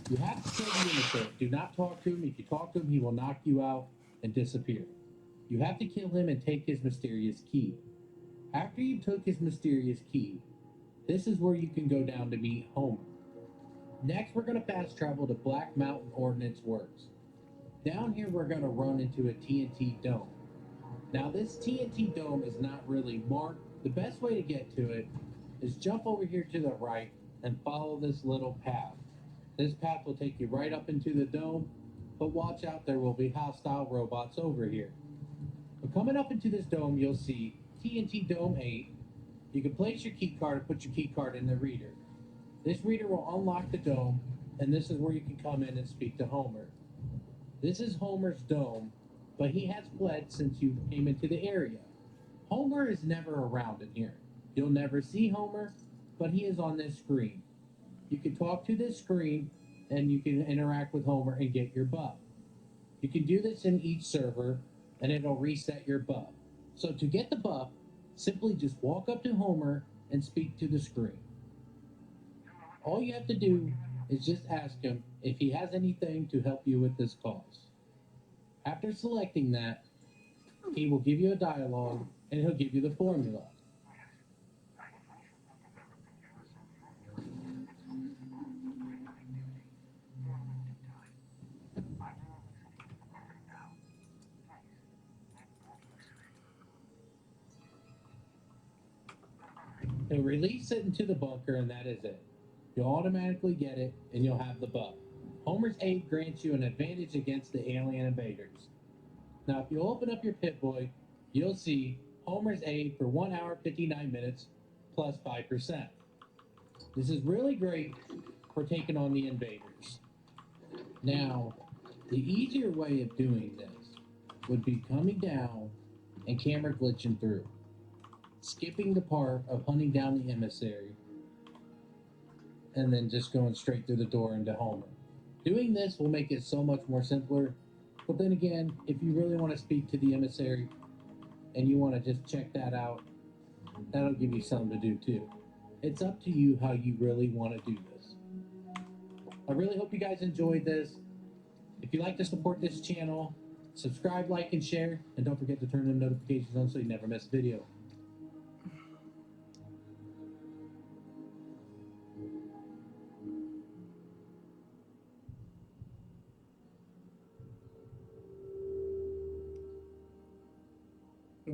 You have to kill the Emissary. Do not talk to him. If you talk to him, he will knock you out and disappear. You have to kill him and take his mysterious key. After you took his mysterious key, this is where you can go down to meet Homer. Next, we're going to fast travel to Black Mountain Ordnance Works. Down here, we're going to run into a TNT dome. Now, this TNT dome is not really marked. The best way to get to it is jump over here to the right and follow this little path. This path will take you right up into the dome, but watch out, there will be hostile robots over here. But coming up into this dome, you'll see TNT Dome 8. You can place your key card and put your key card in the reader. This reader will unlock the dome, and this is where you can come in and speak to Homer. This is Homer's dome, but he has fled since you came into the area. Homer is never around in here. You'll never see Homer, but he is on this screen. You can talk to this screen, and you can interact with Homer and get your buff. You can do this in each server, and it'll reset your buff. So to get the buff, simply just walk up to Homer and speak to the screen. All you have to do is just ask him if he has anything to help you with this cause. After selecting that, he will give you a dialogue, and he'll give you the formula. He'll release it into the bunker, and that is it. You'll automatically get it, and you'll have the buff. Homer's aid grants you an advantage against the alien invaders. Now, if you open up your Pip-Boy, you'll see Homer's aid for 1 hour, 59 minutes, plus 5%. This is really great for taking on the invaders. Now, the easier way of doing this would be coming down and camera glitching through, skipping the part of hunting down the emissary, and then just going straight through the door into Homer. Doing this will make it so much more simpler, but then again, if you really want to speak to the emissary and you want to just check that out, that'll give you something to do too. It's up to you how you really want to do this. I really hope you guys enjoyed this. If you'd like to support this channel, subscribe, like, and share, and don't forget to turn the notifications on so you never miss a video.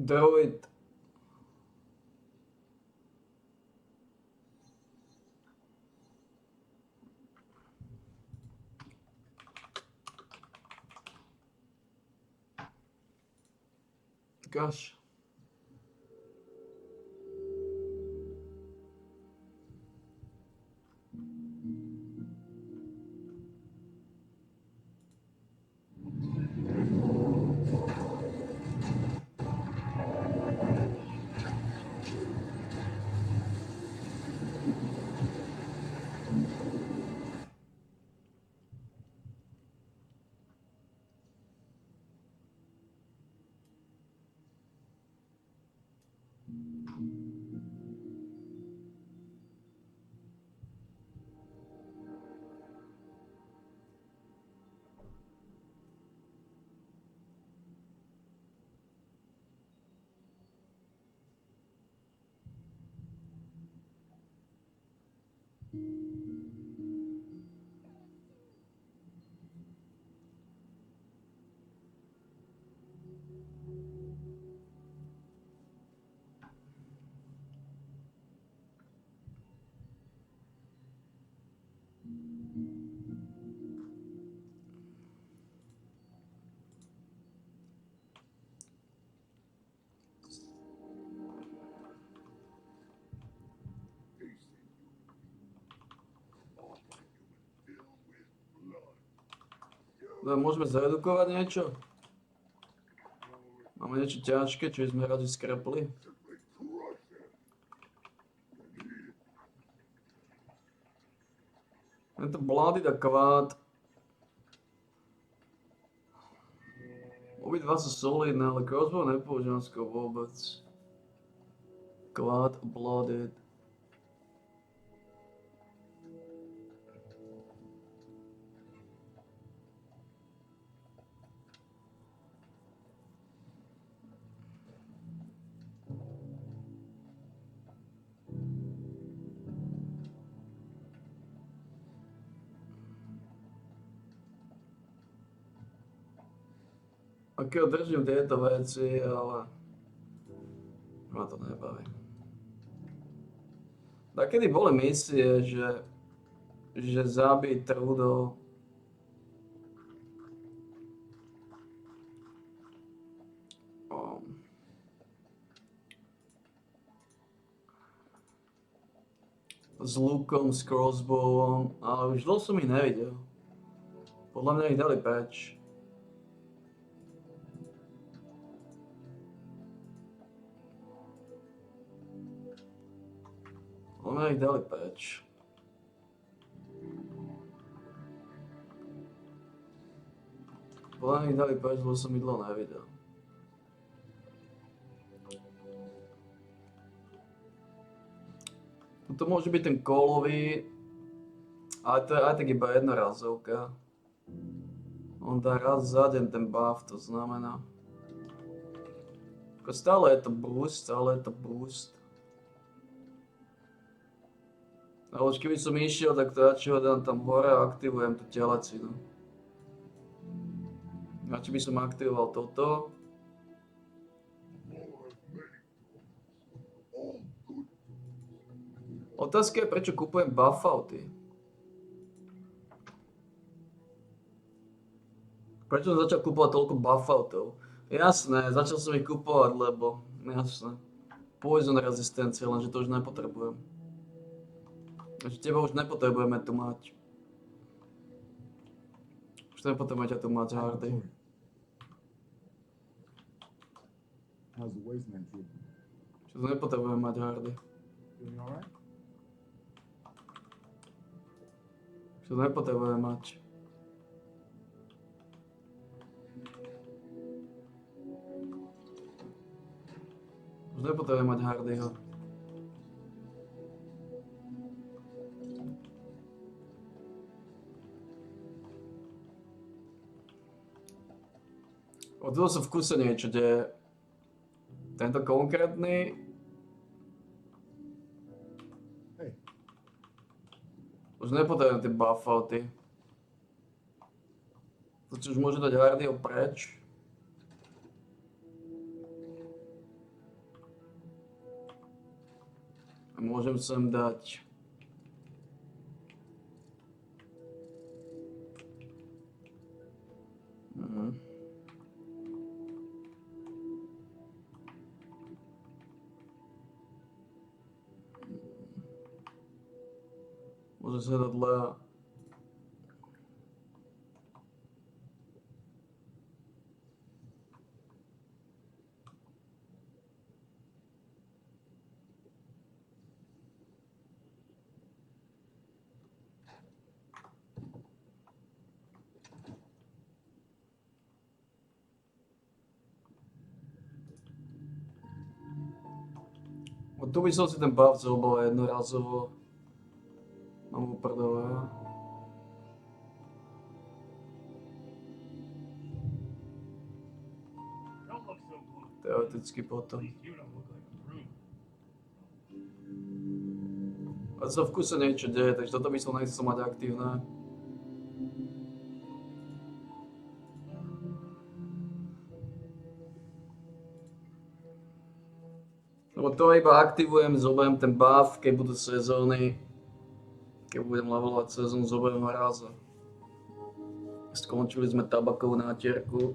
Do it. Gosh. Môžeme zredukovať niečo? Máme niečo ťažké, čo sme radi skrapli. Je to Bloody the Quad. Obidva sú solidné, ale crossbow nepoužívam skoro vôbec. Quad Blooded. Akého držím tieto veci, ale ma to nebaví. Takedy boli misie, že zabij trúdov. S lukom, s crossbowom, ale už dlho som ich nevidel. Podľa mňa ich dali preč. Podľa mňa ich dali preč. Podľa mňa ich dali preč, lebo som ich dlho nevidel. To môže byť ten kolový, ale to je aj tak iba jedna razovka. On dá raz za deň ten buff, to znamená. Stále je to boost, stále je to boost. Ale už keby som išiel, tak to radšej ho dám tam hore a aktivujem tú telecinu. Radšej by som aktivoval toto. Otázka je, prečo kupujem buffouty. Prečo som začal kupovať toľko buffoutov? Jasné, začal som ich kupovať, lebo... Jasné. Poison rezistencia, lenže to už nepotrebujem. Takže teba už nepotrebujeme tu mať. Už nepotrebujeme ťa tu mať, Hardy. How's the wasteland treatment? Čo tu nepotrebujeme mať, Hardy. Doing all right? Čo tu nepotrebujeme mať. Už nepotrebujeme mať Hardyho. Odvedol som v kuse niečo, kde tento konkrétny už nepotrebujem tie buffouty. To už môže dať Hardyho preč. A môžem sem dať môžem sa dať Lea. Tu by som si ten buff zobal jednorazovo. Mám uprdové. Teoreticky potom. Ale sa v kuse niečo deje, takže toto by som nechcel mať aktívne. Lebo to iba aktivujem, zoberiem ten buff, keď budú sezóny. Keď budem levelovať sezónu, zoberiem ho ráza. Skončili sme tabakovú nátierku.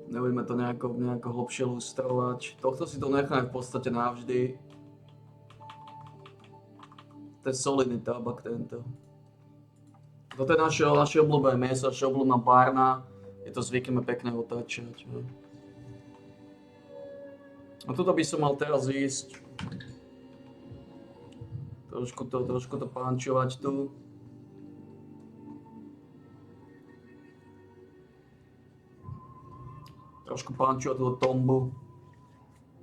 Nebudeme to nejako hlbšie lustrovať. Tohto si to necháme v podstate navždy. To je solidný tabak tento. Toto je naše obľúbené miesto, naša obľúbená barna. Je to zvykneme pekne otáčať. A tuto by som mal teraz ísť. Trošku to pánčovať tu. Trošku pánčovať túto tombu.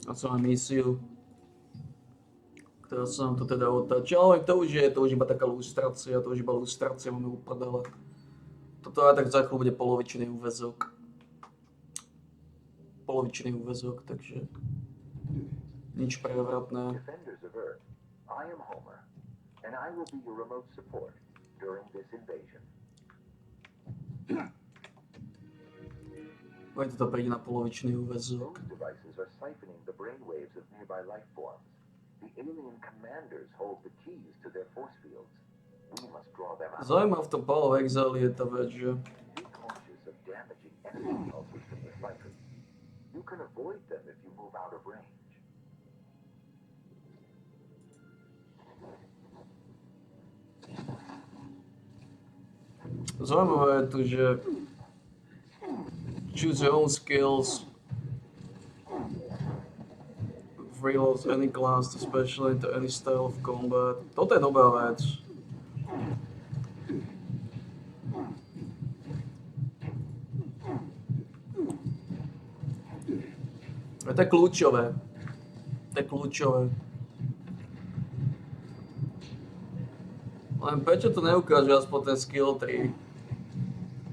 A som aj misiu. Ktorá sa nám to teda otáča. Ale to už iba taká lustrácia, to už iba lustrácia, máme uprdele. Toto aj tak za chvíľu bude polovičný úväzok. Takže nič prevratné. Defenders of Earth, I am Homer, and I will be your remote support during this invasion. Oj, to príde na polovičný úväzok. Those devices are siphoning the brainwaves of nearby life forms. The alien commanders hold the keys to their force fields. We must draw them out. Zaujímavé v tom Path of Exile je tá vec, že Be cautious of damaging enemy pulses from the ciphers. You can avoid them if you move out of range. zaujímavé je tu, že choose your own skills, reloads any class, especially into any style of combat. Toto je dobrá vec. To je kľúčové. To je kľúčové. Len prečo to neukáže aspoň ten skill tree?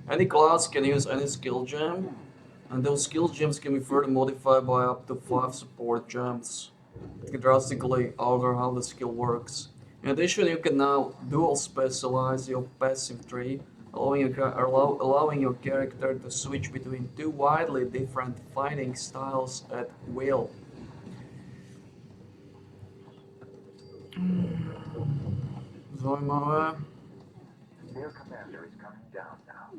Any class can use any skill gem, and those skill gems can be further modified by up to 5 support gems. It can drastically alter how the skill works. In addition, you can now dual specialize your passive tree, allowing your character to switch between two widely different fighting styles at will. Zaujímavé. Their commander is coming down now.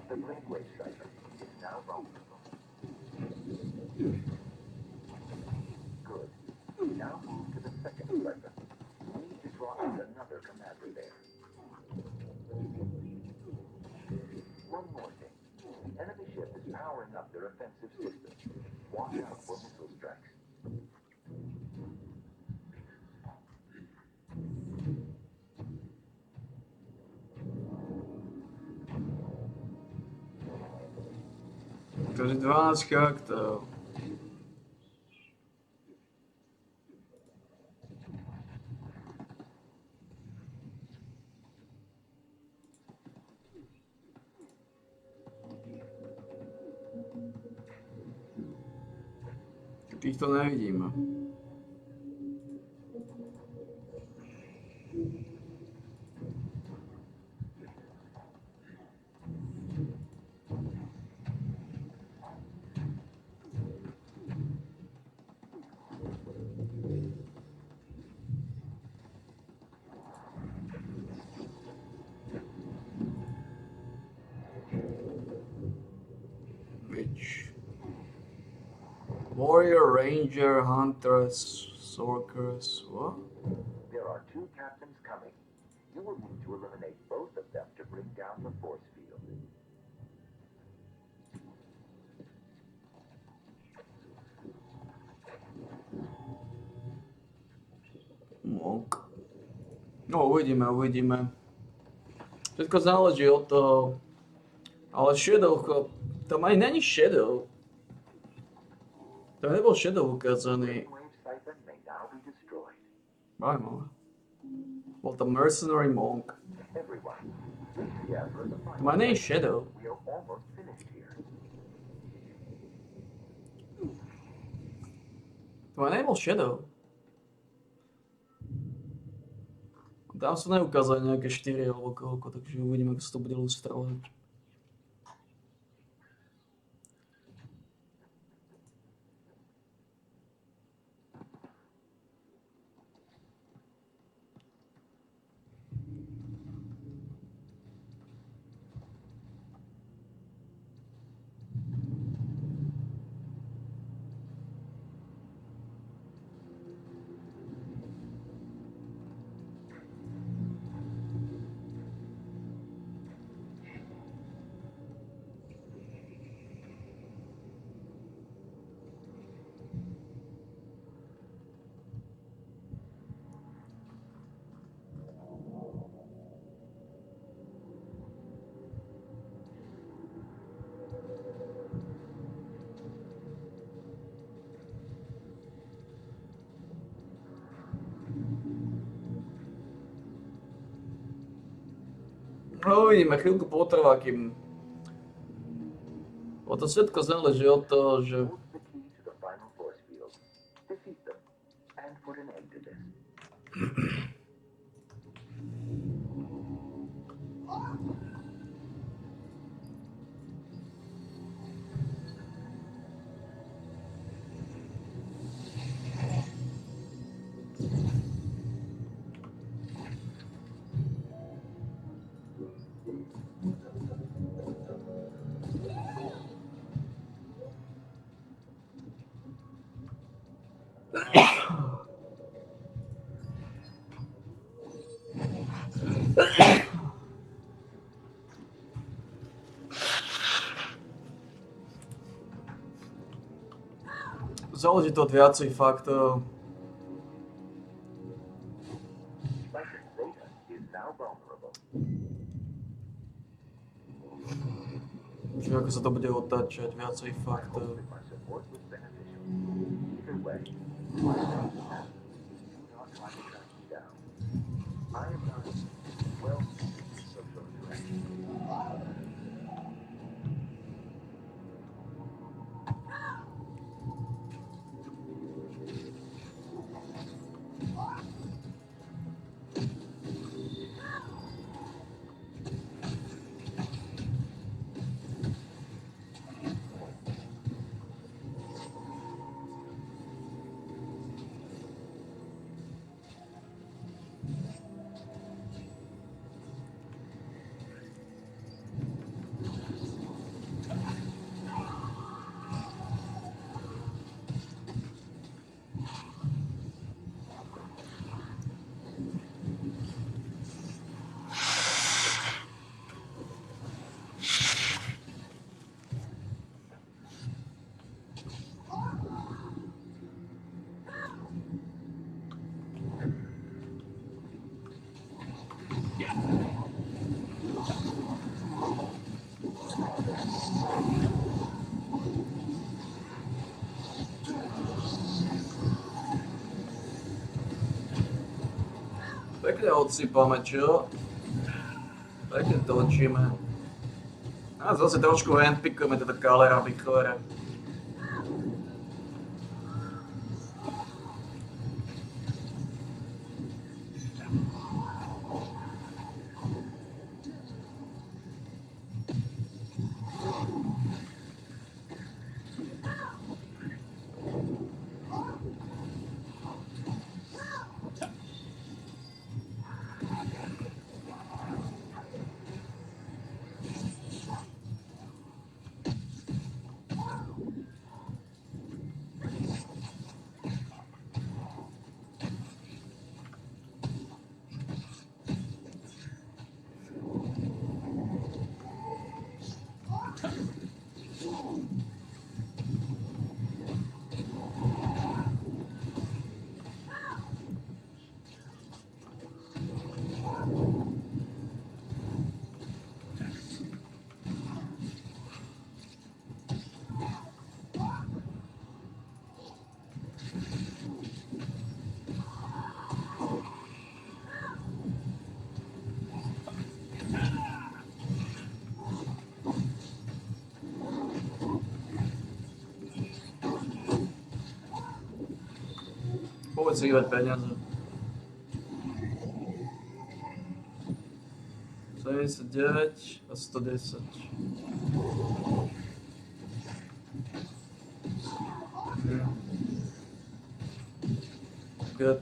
The brainwave cipher is now vulnerable. Good. Now move to the second cipher. We need to draw out another commander there. One more thing. The enemy ship is powering up their offensive system. Watch out for missile strikes. Takže 12 charakterov. Týchto nevidíme. Warrior, Ranger, Huntress, Sorceress, what? There are two captains coming. You will need to eliminate both of them to bring down the force field. Monk. No uvidíme. Všetko záleží od toho. Ale Shadow, tam aj není Shadow. To nebol Shadow ukázaný. Zaujímavé. Bol to Mercenary Monk. To má nie je Shadow. To má nebol Shadow. Tam sa neukázali nejaké 4 alebo koľko, takže uvidíme, ako sa to bude ilustrovať. No uvidíme, chvíľku potrvá, kým... O to všetko záleží od toho, že Záleží to od viacej faktorov. Titan Zeta is now vulnerable. Čiže ako sa to bude otáčať, viacej faktorov. My support was beneficial. Either way, my job is done. Do not try to track me down. I am not well suited to social interaction. Pekne odsypame, čo? Pekne točíme. A zase trošku handpickujeme teda Kalera Bichlera. Povedz si vyvať peniaze. 79 a 110. Good.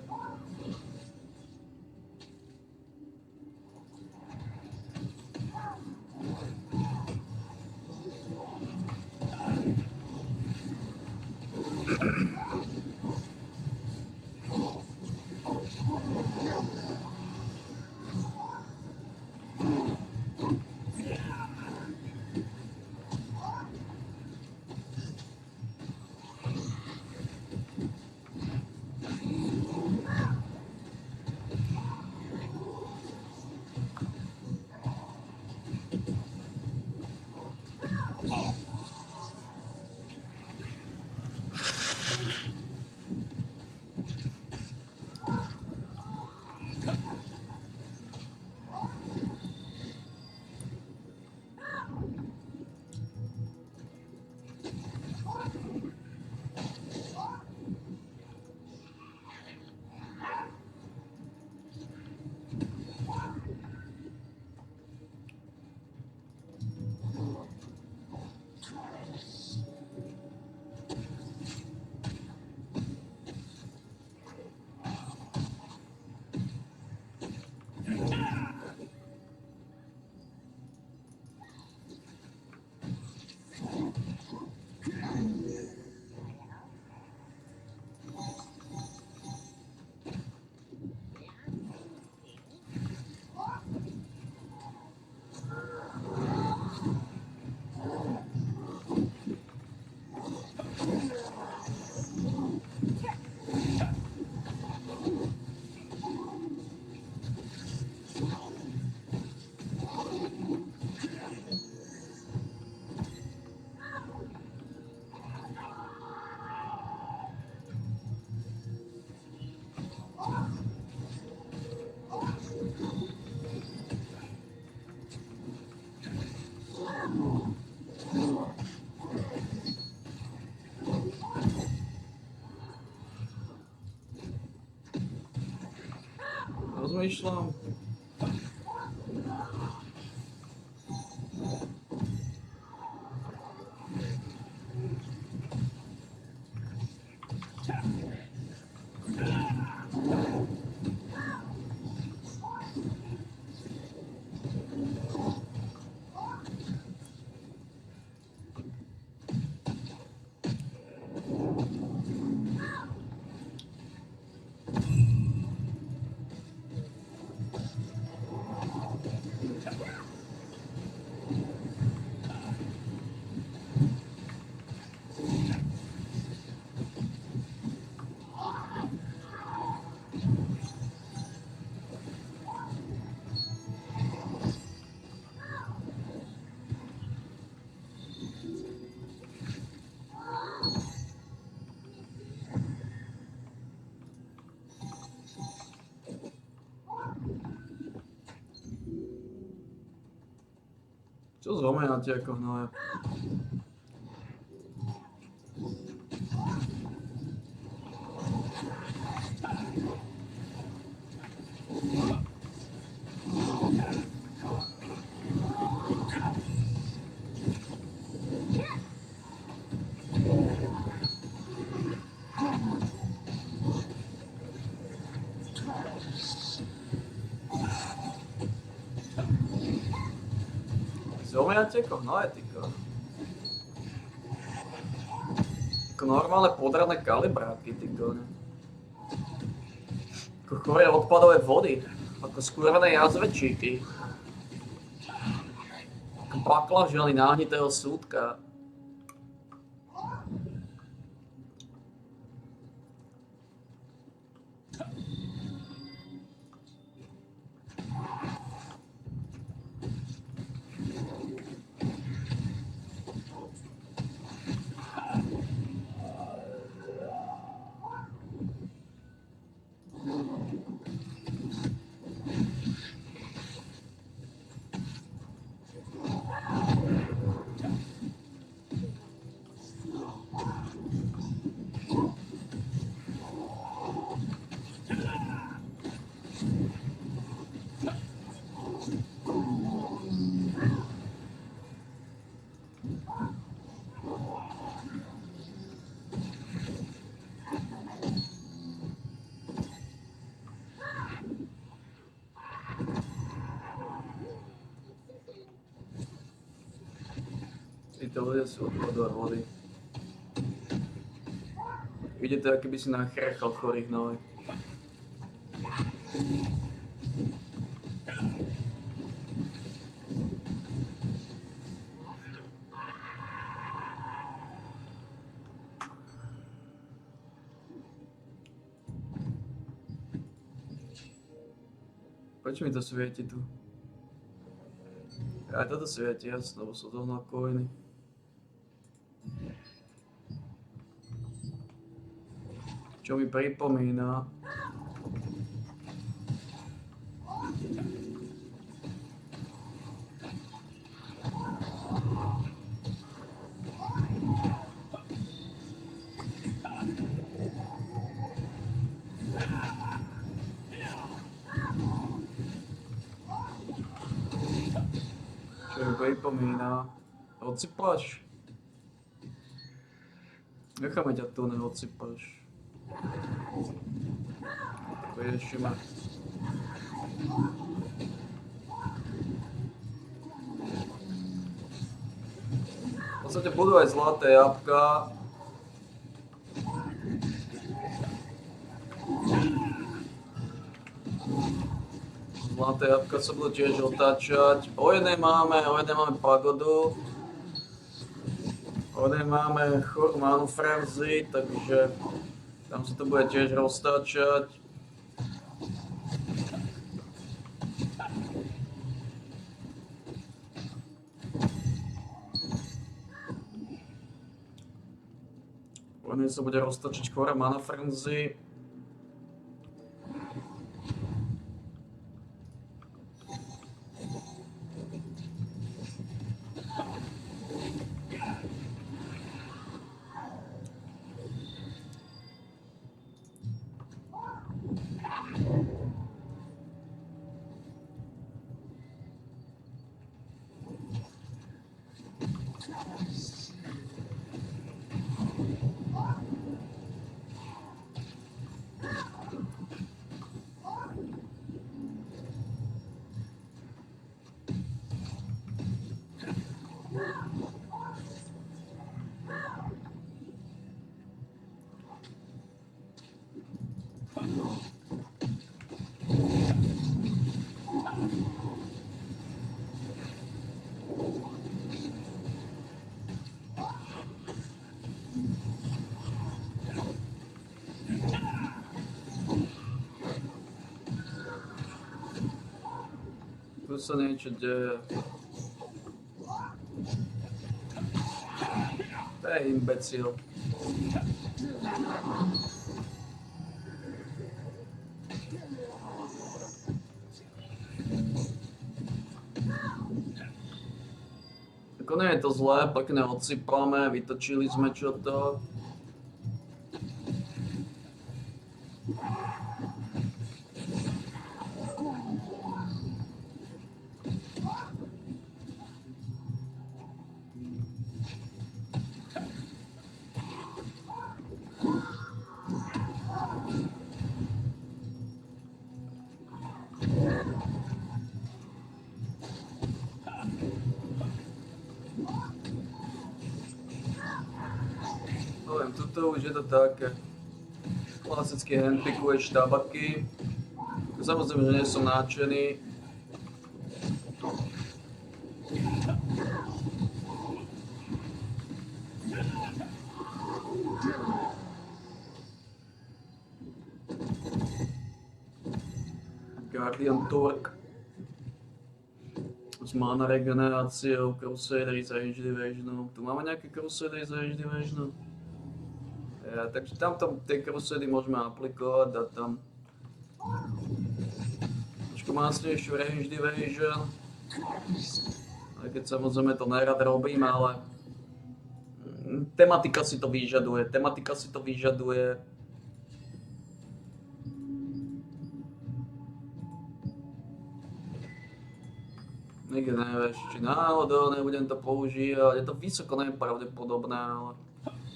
rozmýšľam. Čo znamenáte ako hnoje? Znamenáte ako hnoje, tyko. Ako normálne podrané kalibráky, tyko. Ako chore odpadové vody. Ako skurvené jazvečíky. Ako baklažany náhnitého súdka. Títo ľudia sú odpadové vody. Vidíte, aký by si nachrechal chorých hnoj. Prečo mi to svieti tu? Aj toto svieti, jasno, lebo som zohnal coiny. Čo mi pripomína. Čo mi pripomína. Odsypáš? Necháme ťa tu, neodsypáš. Vyriešime. V podstate budú aj zlaté jabka. Zlaté jabka sa budú tiež otáčať. O jednej máme pagodu. O jednej máme Manu Frenzy, takže tam sa to bude tiež roztáčať. O jednej sa bude roztáčať chora Mana Frenzy. Tu sa niečo deje. To je imbecil. Ako nie je to zlé, pekne odsypáme, vytočili sme čo to. Poviem, tuto už je to také. Klasicky handpickuješ tabaky. Samozrejme, že nie som nadšený. Guardian Torque. S mana regeneráciou, Crusader za Age Division. Tu máme nejaké Crusader za Age Division? Ja, takže tamto tie Crusady môžeme aplikovať, dať tam trošku másnejšiu Range Division. Aj keď samozrejme to nerad robím, ale tematika si to vyžaduje, Nikde nevieš, či náhodou nebudem to používať, je to vysoko nepravdepodobné, ale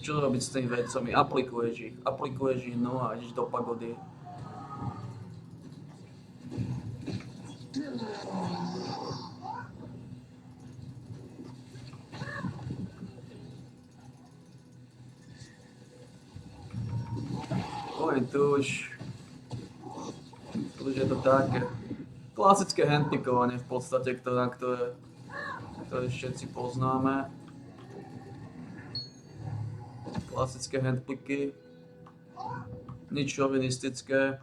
čo robiť s tými vecami? Aplikuješ ich, no a ideš do pagody. Poviem, tu už je to také klasické handpickovanie v podstate, ktoré všetci poznáme. Klasické handpicky, nič šovinistické.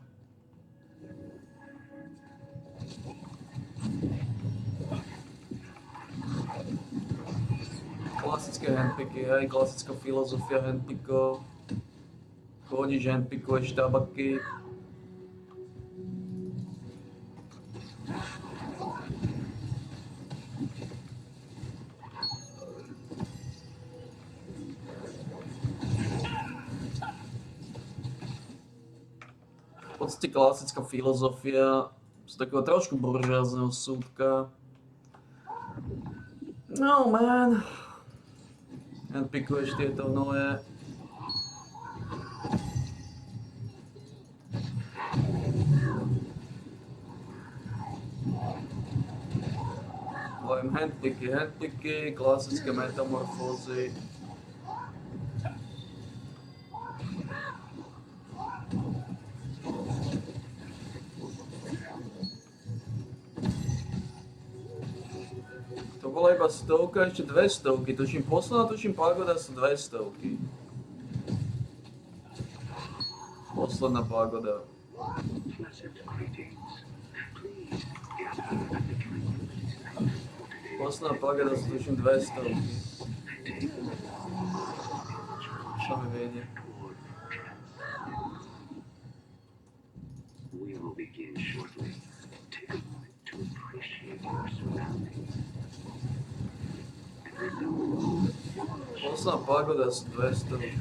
Klasické handpicky, hej, klasická filozofia handpickov. Chodíš, handpickuješ tabaky. V podstate klasická filozofia z takého trošku buržoázneho súdka. No man. Handpickuješ tieto hnoje. Poviem handpicky, klasické metamorfózy. To bola iba 100, ešte 200, tuším posledná, pagoda sú 200. Posledná pagoda. Posledná pagoda sú tuším 200. Čo mi vedie? We will begin shortly. Take a moment to appreciate your surroundings. Posledná pagoda sú 200.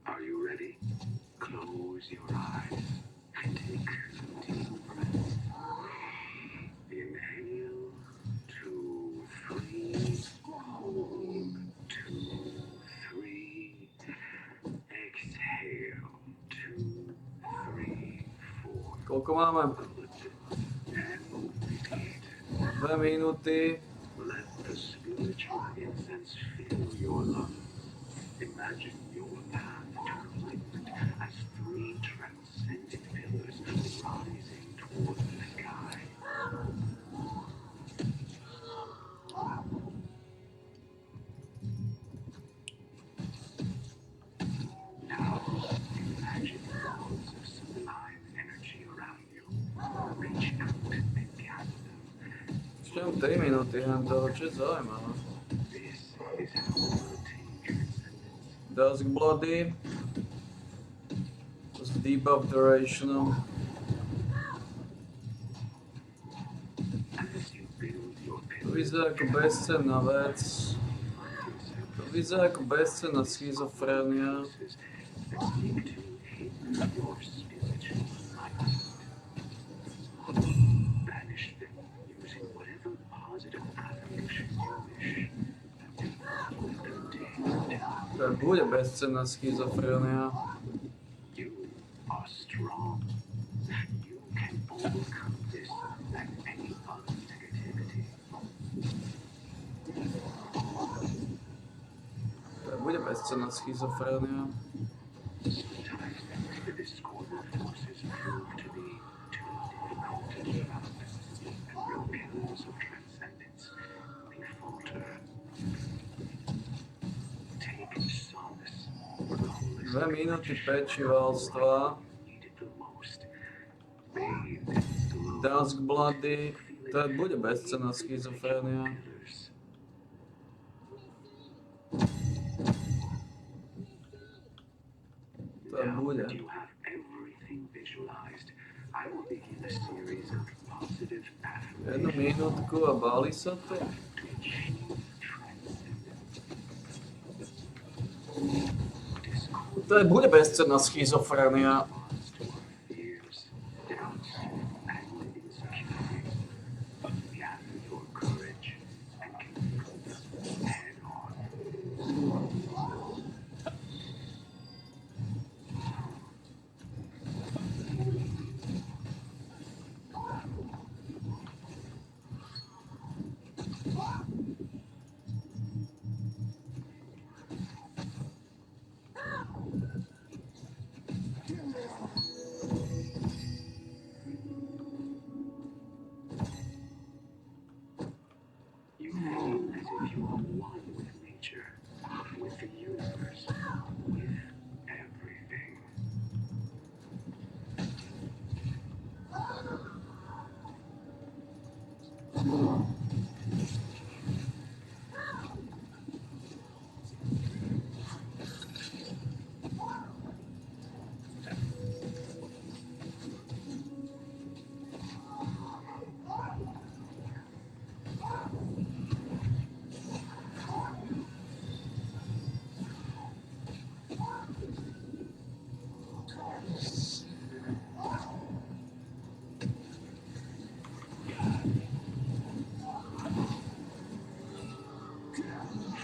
Are you ready? Close your eyes and take some deep breaths. Inhale Koľko máme? 2 minúty. Let the spiritual incense fill your lungs. Imagine your path to enlightenment as three transcendent pillars rising toward the sky. Now, imagine balls of sublime energy around you. Reach out and gather them. Ešte mám 3 minúty, toho, čo je zaujímavé. This is how you attain transcendence. Dusk Bloody. Plus debuff duration. To vyzerá ako bezcenná vec. To vyzerá ako bezcenná schizofrénia. Banish them using whatever positive affirmation you wish. To bude bezcenná schizofrénia. You are strong. You can overcome this and any other negativity. To bude bezcenná schizofrénia. Sometimes the discordant forces prove to be too difficult to develop, and real pillars of transcendence may falter. Take solace for the 2 minúty pečivalstva. Dusk Bloody. To bude bezcenná schizofrénia. To bude. You have everything visualized. I will begin a series of positive Jednu minútku a balí sa to. To bude bezcenná schizofrénia. You feel as if you are one with nature, with the universe, with everything.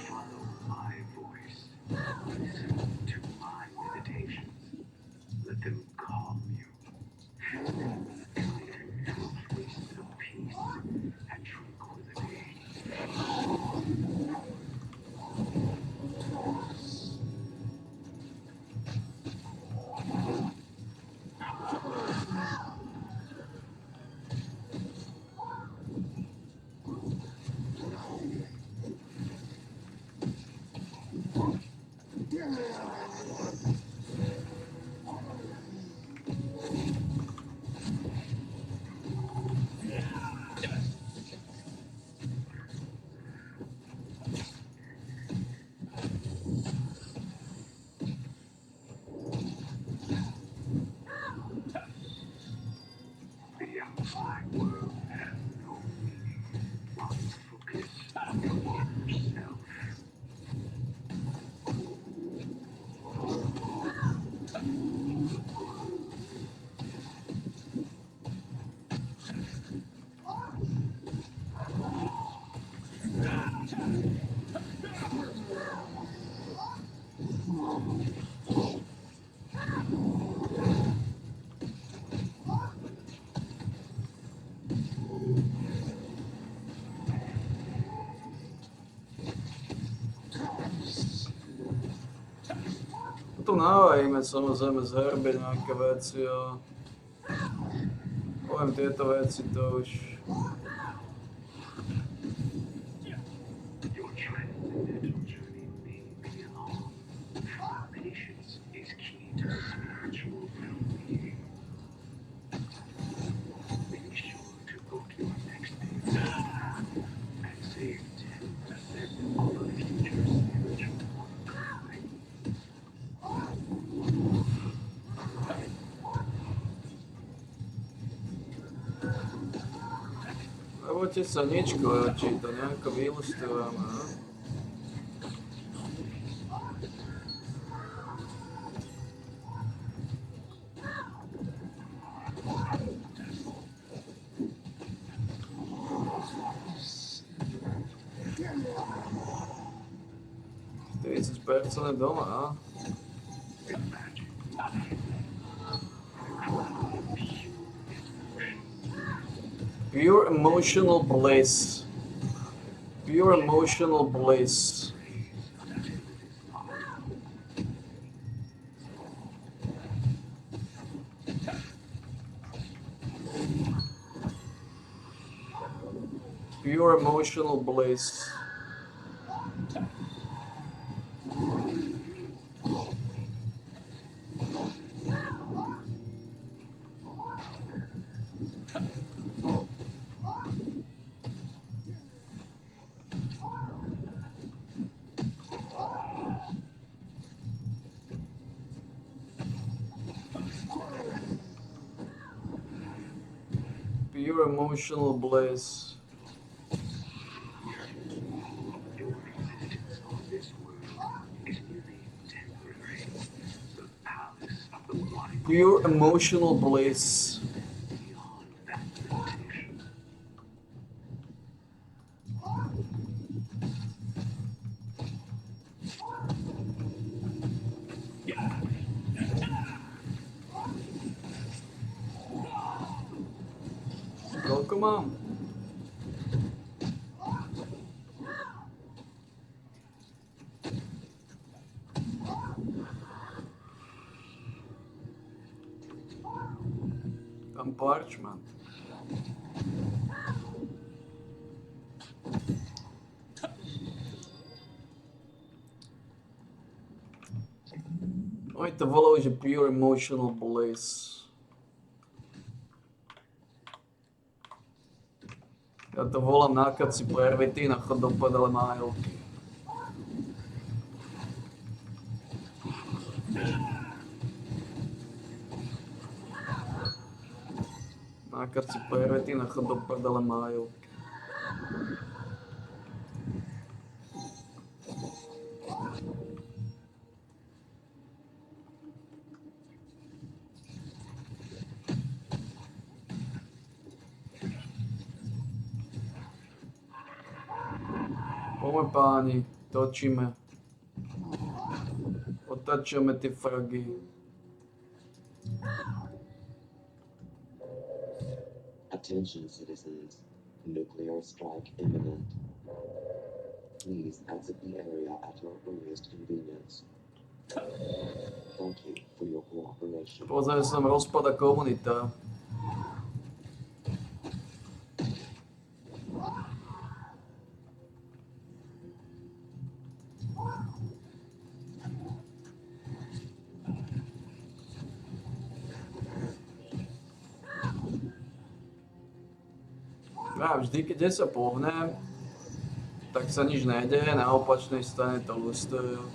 Follow my voice. Listen to my meditations. Let them calm you. Let them guide you to a place of peace and tranquility. The outside world has no meaning while you focus on your inner self. Dávajme samozrejme z herby nejaké veci a poviem tieto veci, to už... Your transcendental journey may be long. Patience is key to spiritual well-being. Make sure to book your next day and save 10% of a future spiritual Nebojte sa nič, kojači, to nejako vyilustrujeme, no? Percent je doma, no? Pure emotional bliss. Pure emotional bliss. Pure emotional bliss. Pure emotional bliss. Pure emotional bliss. Koľko mám? Tam parchment. Oni to volajú, že pure emotional bliss. Ja to volám nákad si pervity na chod do prdele majovky. Nákad si pervity na chod do prdele majovky. Poďme páni, točíme. Otačujeme tie fragy. Attention citizens, nuclear strike imminent. Please exit the area at your earliest convenience. Thank you for your cooperation. Pozrieme sa, rozpada komunita. A vždy, keď sa pohnem, tak sa nič nedeje, na opačnej strane to lustrujú.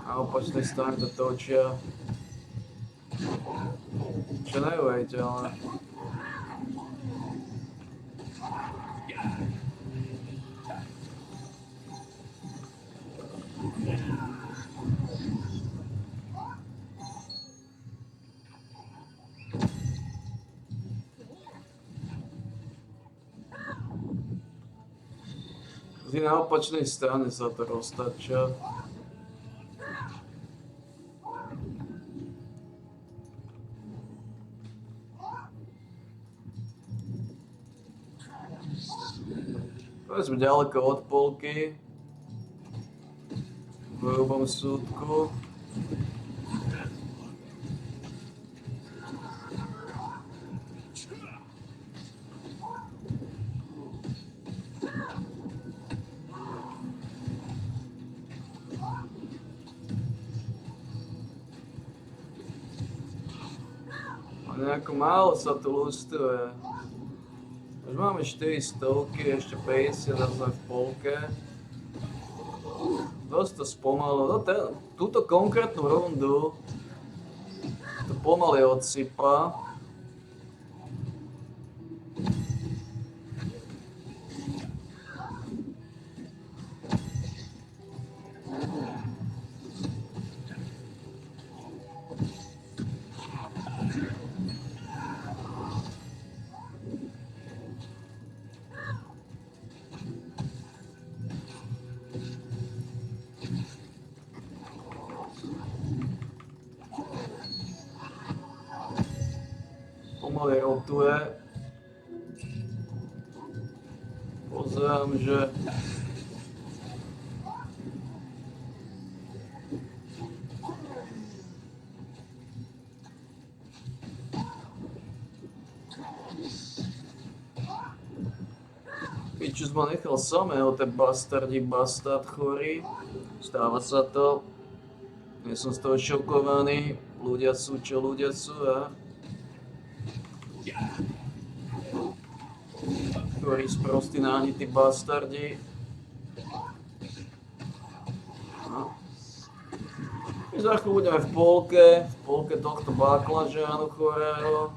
Na opačnej strane to točia. Čo neuveriteľné. Vždy na opačnej strane sa to roztačia. To sme ďaleko od polky. V hrubom súdku. Nejako málo sa tu lustuje. Už máme 400, ešte 50 a sme v polke. Dosť to spomalilo. No túto konkrétnu rundu to pomaly odsypa. Pomaly rotuje. Pozerám, že Pičus ma nechal samého, ten bastard chorý. Stáva sa to. Nie som z toho šokovaný. Ľudia sú, čo ľudia sú, a ktorí sprostí náhnití bastardi. No. My za chvíľu budeme v polke tohto baklažánu chorého.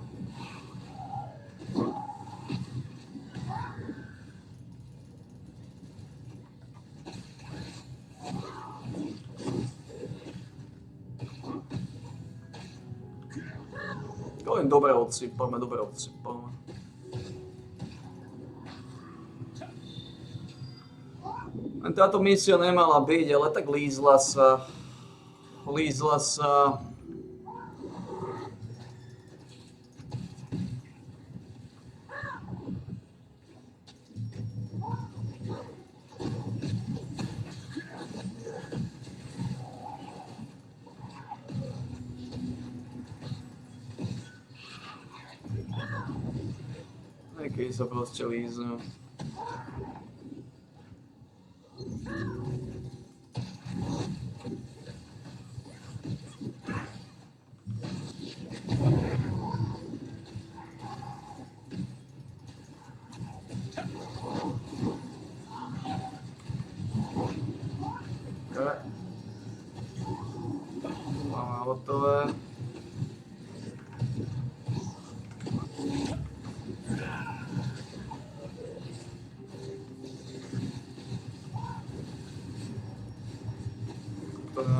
Len dobre odsypame. Len táto misia nemala byť, ale tak lízla sa. Keď sa proste líznú. Máme hotové.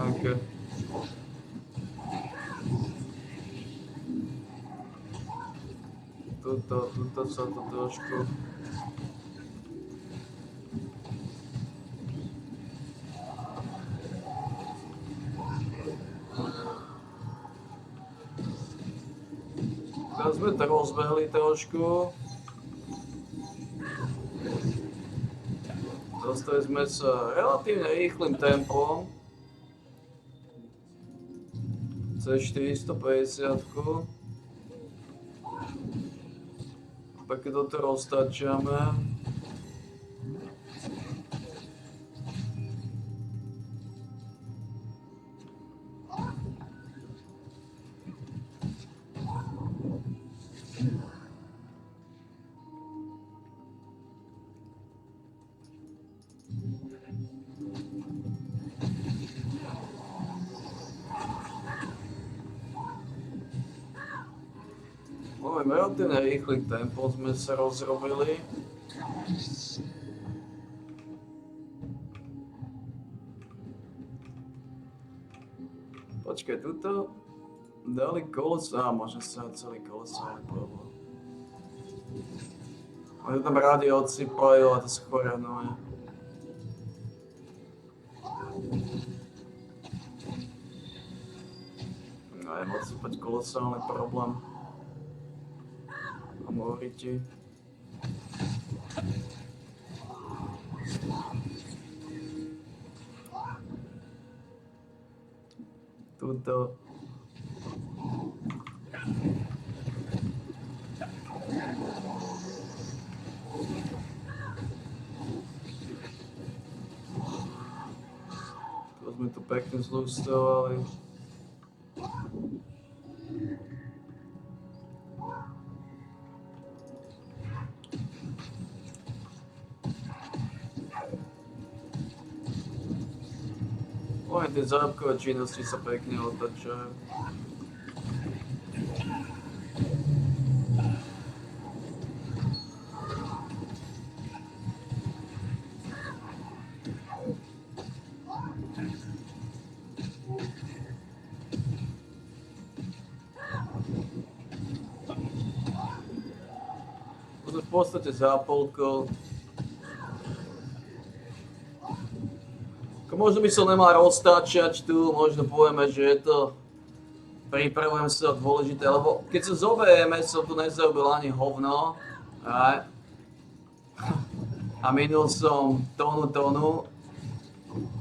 nejaké. Tuto sa to trošku... Teraz sme to rozbehli trošku. Dostali sme sa relatívne rýchlym tempom. Cez 450-ku. Pak toto roztačame. Máme relatívne rýchly tempo, sme sa rozrobili. Počkaj, tuto dali koleso, môže sa celý kolosálny problém. Oni tam rádio odsypajú a to sa chorenuje. No je odsypať kolosálny problém. Moriti. Tuto. To sme tu pekne zlustovali. Len tie zárobkové činnosti sa pekne otačajú. To v podstate zápolkol. Možno by som nemal roztáčať tu, možno povieme, že je to... Pripravujem sa dôležité, lebo keď sa zoberieme, som tu nezarobil ani hovno. A minul som tonu.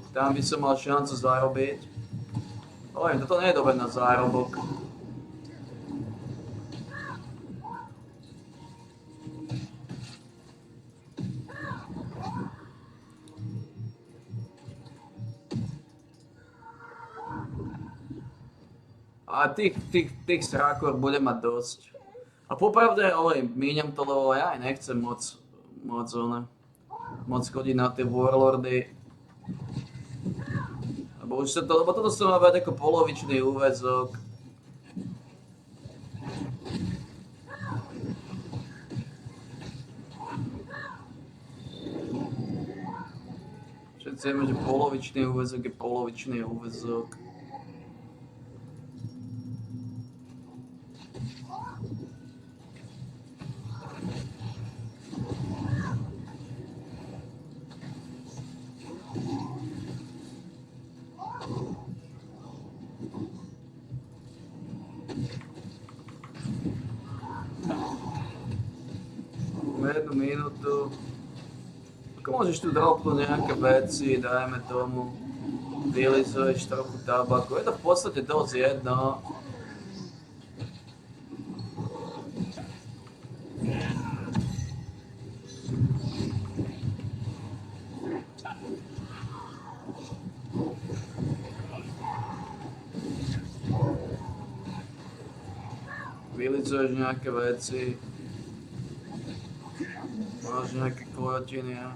Tam by som mal šancu zarobiť. Poviem, toto nie je dobre na zárobok. A tých srákov budem mať dosť. A popravde, míňam to, lebo ja aj nechcem moc chodiť na tie warlordy. Lebo toto som mal ako polovičný úväzok. Všetci vieme, že polovičný úväzok je polovičný úväzok. Jednu minútu. Ako môžeš tu dropnúť nejaké veci, dajme tomu, vylizuješ trochu tabaku. Je to v podstate dosť jedno. Vylizuješ nejaké veci. Máš nejaké kojotiny, ja?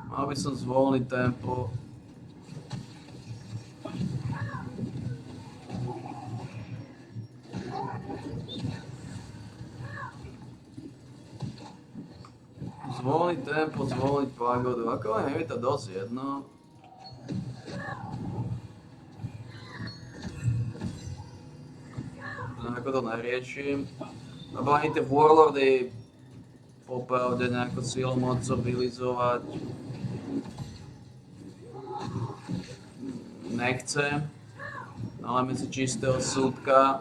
Mal by som zvolniť tempo. Zvolniť tempo, zvolniť pagodu, ako len je to dosť jedno. Ako to neriešim. Lebo ani tie warlordy popravde nejako silou mocou vylizovať nechcem. Nalejme si čistého súdka.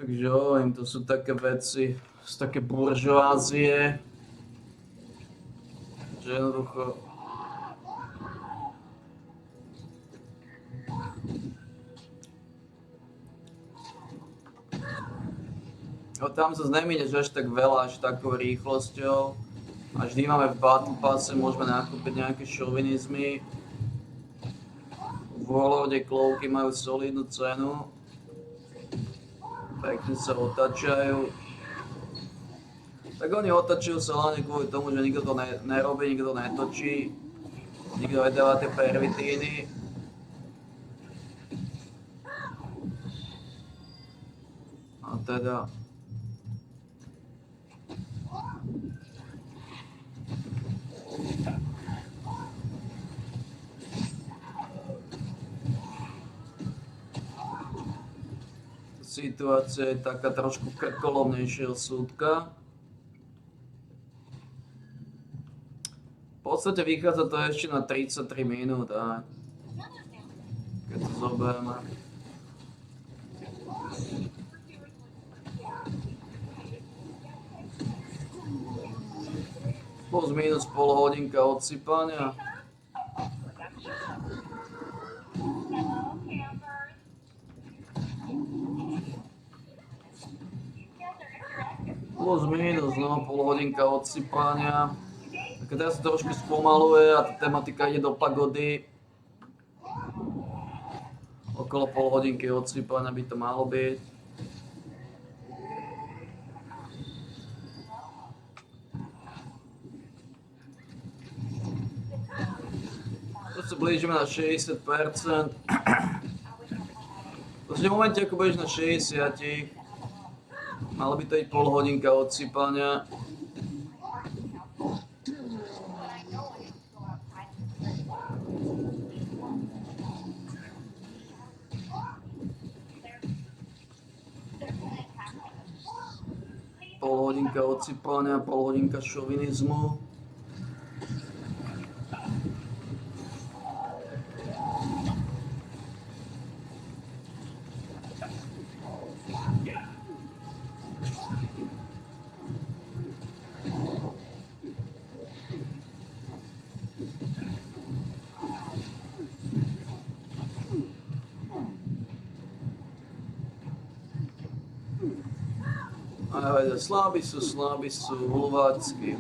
Takže hovorím, to sú také veci, sú také buržoázie, že jednoducho tam sa nemíneš až tak veľa, až takou rýchlosťou a vždy máme v Battle Passe, môžeme nakúpiť nejaké šovinizmy. V Warlorde klovky majú solidnú cenu. Pekne sa otačajú. Tak oni otačujú sa hlavne kvôli tomu, že nikto to nerobí, nikto to netočí. Nikto nedáva tie pervitíny. A teda... Situácia je taká trošku krkolomnejšieho súdka. V podstate vychádza to ešte na 33 minút, keď to zoberieme. Plus minus pol hodinka odsypania. Plus minus, no, pol hodinka odsypania. Keď teraz sa trošku spomaluje a tá tematika ide do pagody. Okolo pol hodinky odsypania by to malo byť. To sa blížime na 60%. Proste v momente, ako budeš na 60, malo by to byť pol hodinka odsypania. Pol hodinka odsypania, pol hodinka šovinizmu. Slabí sú, hulvácky.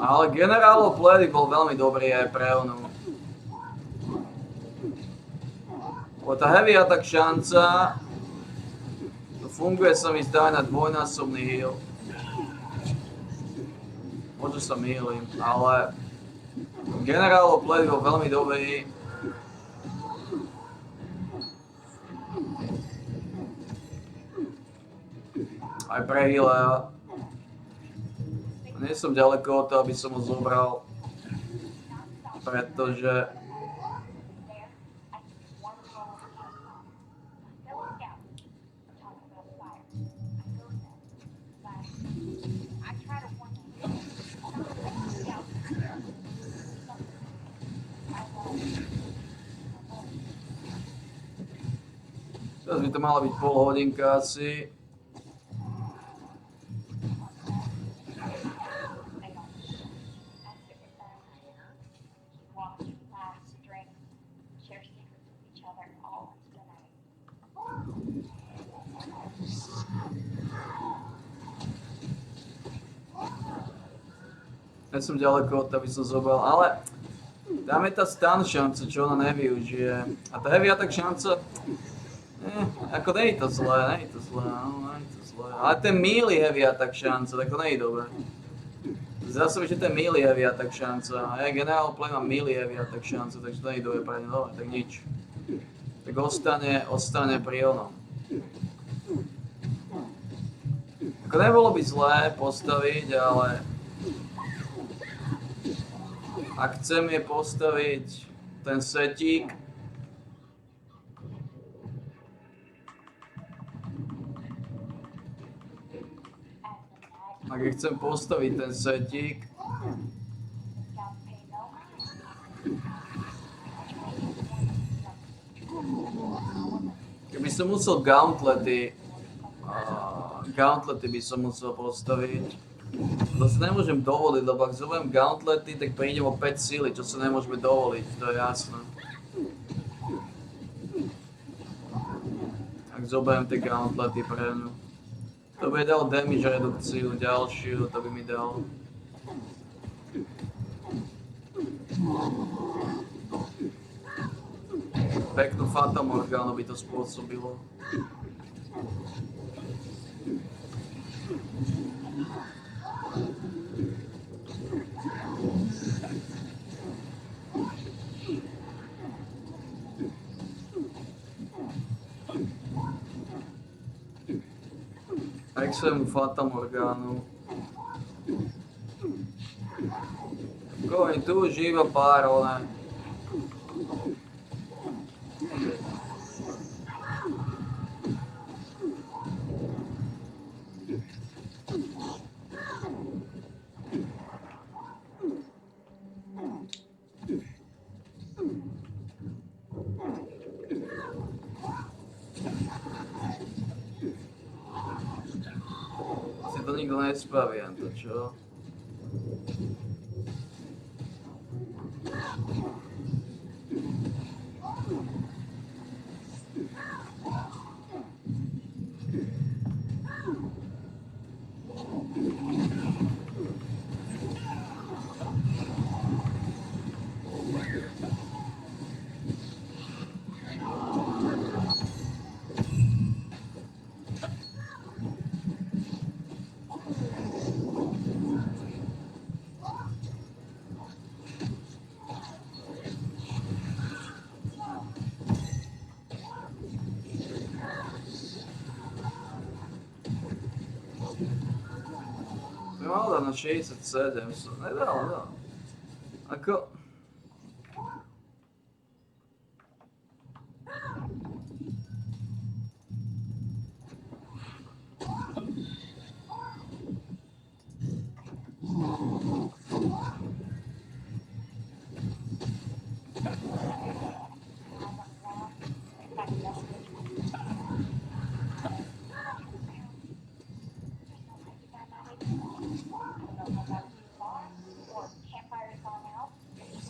Ale generálov Pledy bol veľmi dobrý aj pre onu. Tá heavy attack šanca, to funguje sa mi zdá na dvojnásobný heal. Možno sa mýlim, ale generálov Pledy bol veľmi dobrý. Aj pre healera. Nie som ďaleko od toho, aby som ho zobral, pretože teraz by to mala byť pol hodinka asi. Ja som ďaleko od toho, aby som zobral, ale tam je tá stun šanca, čo ona nevyužije. A tá heavy attack šanca, ako nie je to zlé, ale ten melee heavy attack šanca, tak to nie je dobré. Zdá sa mi, že ten melee heavy attack šanca, a ja generál play mám melee heavy attack šanca, takže to nie je dobré pre ne, dobre, tak nič. Tak ostane pri onom. Ako nebolo by zlé postaviť, ale ak chcem je postaviť ten setík, ak je chcem postaviť ten setík, keby som musel gauntlety by som musel postaviť. To si nemôžem dovoliť, lebo ak zoberiem gauntlety, tak prídem o 5 síly, čo sa nemôžeme dovoliť, to je jasné. Ak zoberiem tie gauntlety pre ňu. To by dal damage redukciu ďalšiu, to by mi dal. Peknú Fatamorgánu by to spôsobilo. Extrém Fatamorgánu. Going tu živa pár, one. nikto nespavia to, čo? Mal dať na 67, som nedal, no. Ako...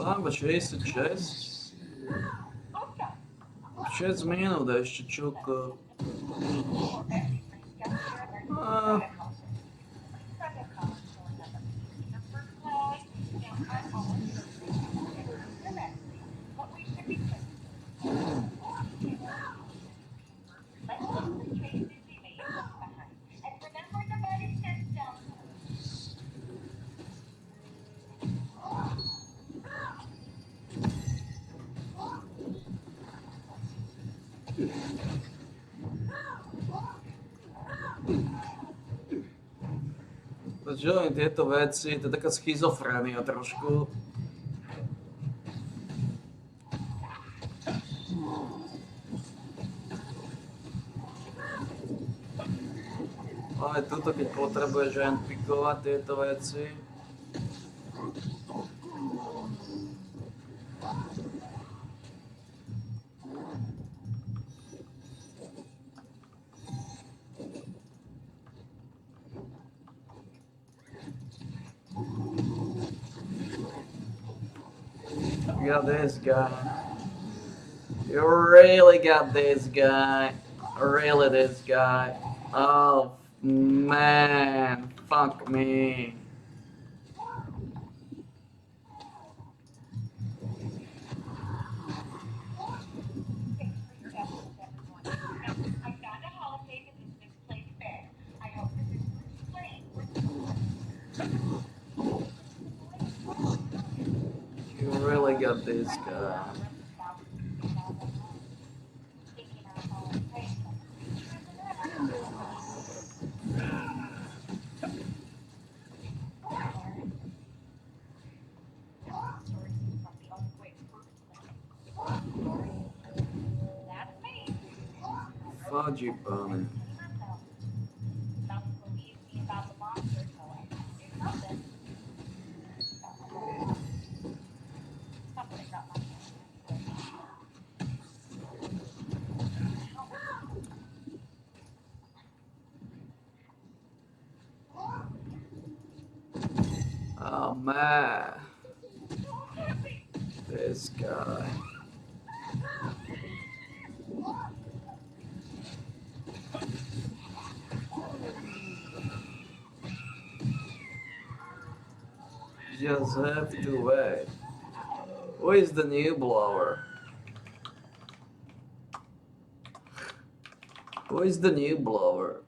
Samba 66. 6 minút ešte, čuko. Počúvaj tieto veci, to je taká schizofrénia trošku. Ale tuto, keď potrebuješ handpikovať tieto veci. You got this guy. You really got this guy. Really this guy. Oh man, fuck me. You really got this guy. Fudgy bunny. Oh man, this guy. Just have to wait. Who is the new blower? Who is the new blower?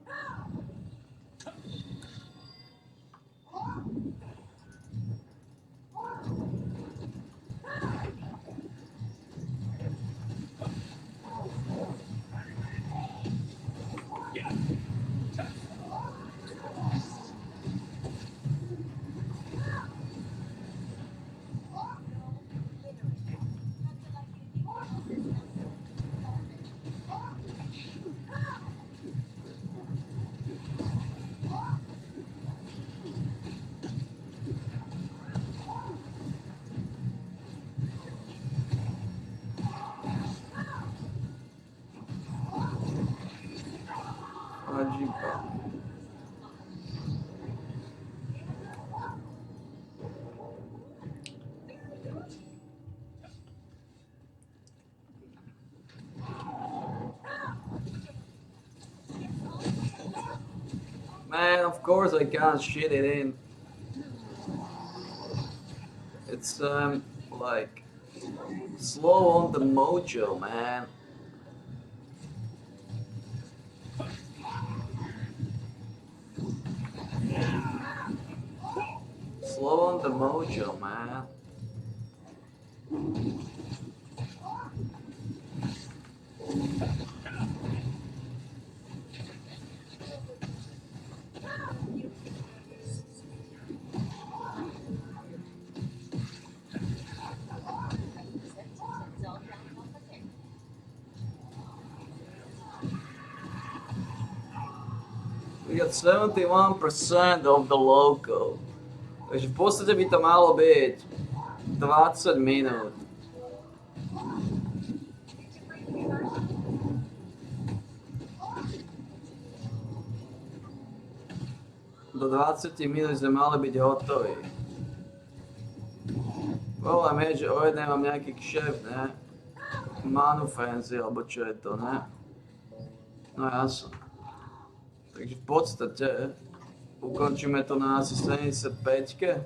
Fudgy bunny. Man, of course I can't shit it in. It's like slow on the mojo, man. Slow on the mojo, man. We got 71% of the logo. Takže v podstate by to malo byť 20 minút. Do 20 minút sme mali byť hotoví. Problém je, že o jednej mám nejaký kšeft, ne? Manu Frenzy, alebo čo je to, ne? No jasno. Takže v podstate ukončíme to na asi 75-ke.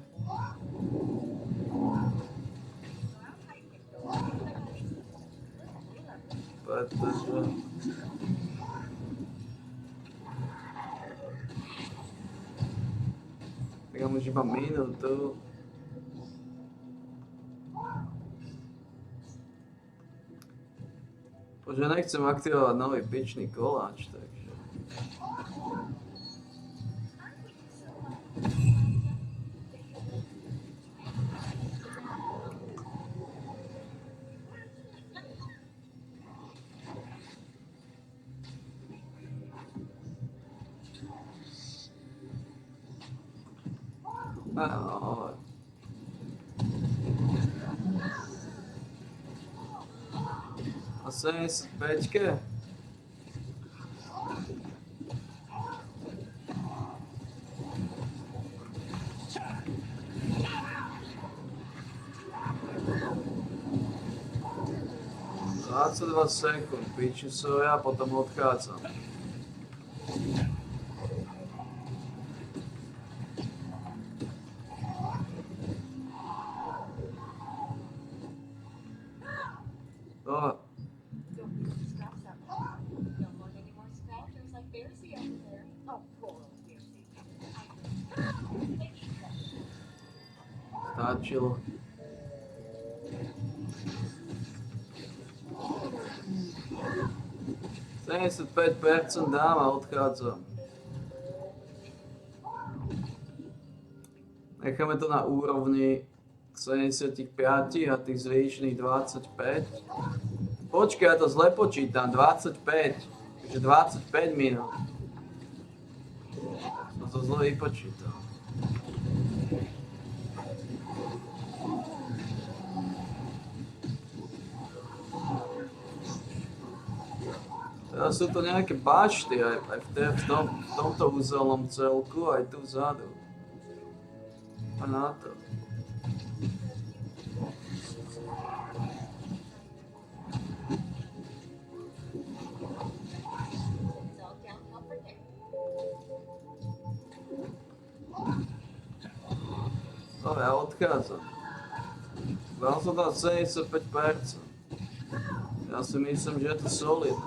Pretože... Tak mám už iba minútu. Bože, nechcem aktivovať nový pičný koláč, takže... No, a 75-ke? ...22 sekúnd, piči soja, potom odchádzam. Oh. Stačilo. ...75% dám a odchádzam. Necháme to na úrovni 75 a tých zvýšených 25. Počkaj, ja to zle počítam, 25. Takže 25 minút. Som to zle vypočítal. Teraz sú to nejaké bašty aj v tomto úzelnom celku, aj tu vzadu. A na to. No, ja odchádzam. Dal som tam 75%. Ja si myslím, že je to solid.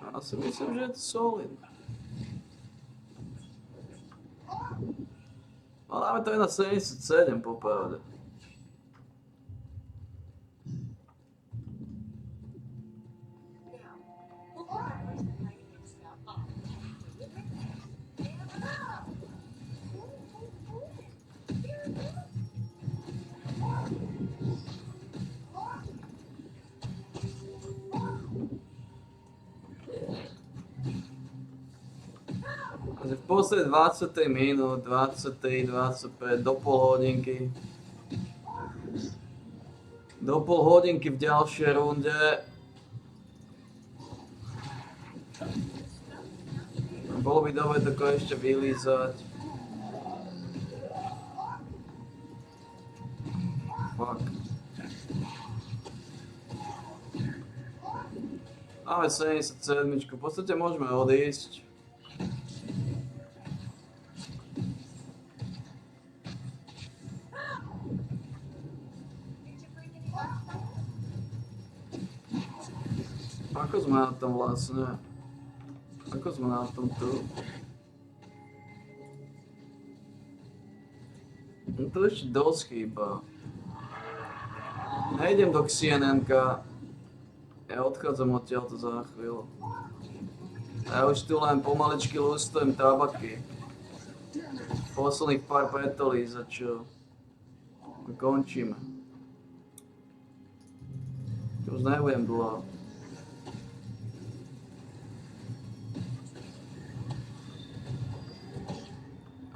Ja si myslím, že je to solid. No dáme to aj na 77, popravde. Takže v podstate 20 minút, 23, 25, do pol hodinky. Do pol hodinky v ďalšej runde. Bolo by dobre to ešte vylízať. Fuck. Máme 77, v podstate môžeme odísť. Ako sme na tom vlastne? Ako sme na tom tu? No to ešte dosť chýba. Nejdem do CNN-ka. Ja odchádzam odtiaľto za chvíľu. Ja už tu len pomaličky lustujem tabaky. Posledných pár petolí, za čo končíme. Už nebudem dlho.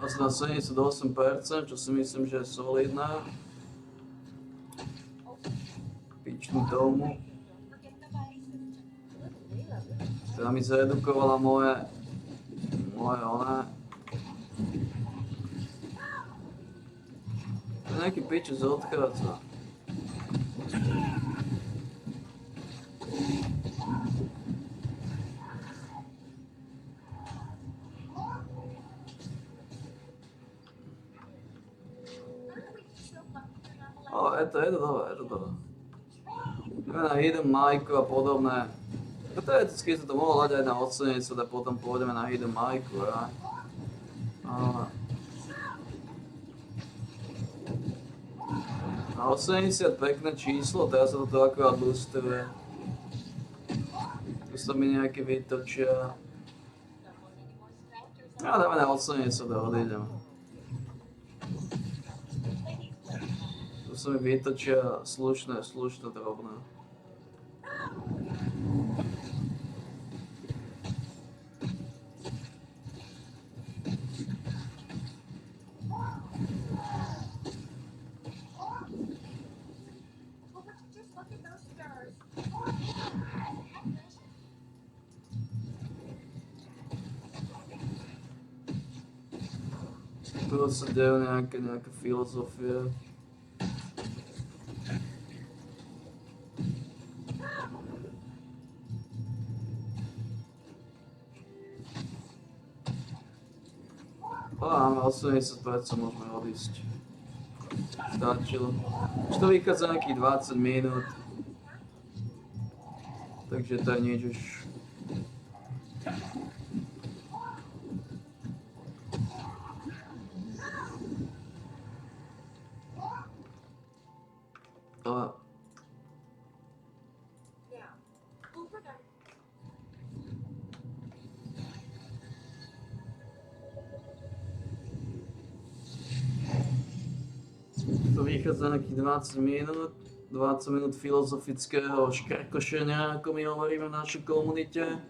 Asi na 78%, čo si myslím, že je solidné. Pičnú tomu. Teda mi zedukovala moje ona. To je nejaký pičec odchádza. Je to dobré. Ideme na Hidden Mike a podobné. Teoreticky sa to mohlo dať aj na 80 a potom pôjdeme na Hidden Mike, ja. Na 80 pekné číslo, teraz sa to akurát boostuje. Tu sa mi nejaké vytočia. Ja dáme na 80 a odídeme. Tu sa mi vytočia slušné drobné. Tu sa dejú nejaké filozofie. Máme 80%, môžeme odísť. Stačilo. Už to vychádza nejakých 20 minút. Takže to je nič už. To vychádza nejakých 20 minút filozofického škrkošenia, ako my hovoríme v našej komunite.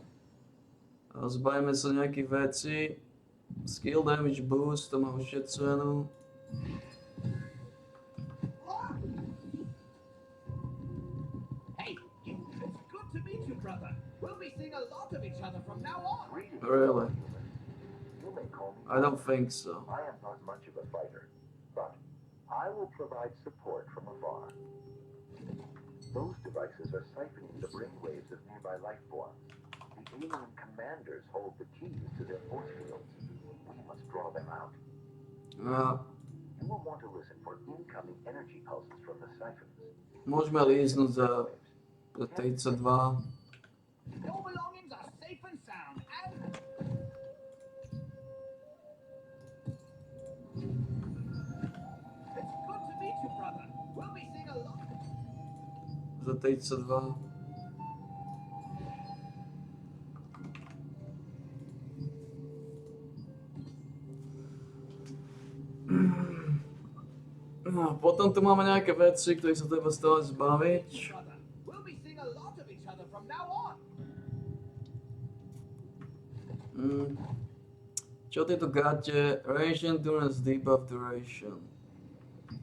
A zbavíme sa nejakých vecí. Skill damage boost, to má už cenu. Hey, it's good to meet you, brother. We'll be seeing a lot of each other from now on. Really? I don't think so. I am not much of a fighter, but I will provide support from afar. Those devices are siphoning the brainwaves of nearby life forms. The alien commanders hold the keys to their force fields. We must draw them out. You will want to listen for incoming energy pulses from the siphons. Môžeme líznúť za 32. Your belongings are safe and sound, and... It's good to meet you, brother. We'll be seeing a lot... Za 32. No, potom tu máme nejaké veci, ktoré sa treba stále zbaviť. Čo tieto gate? Range endurance, debuff duration.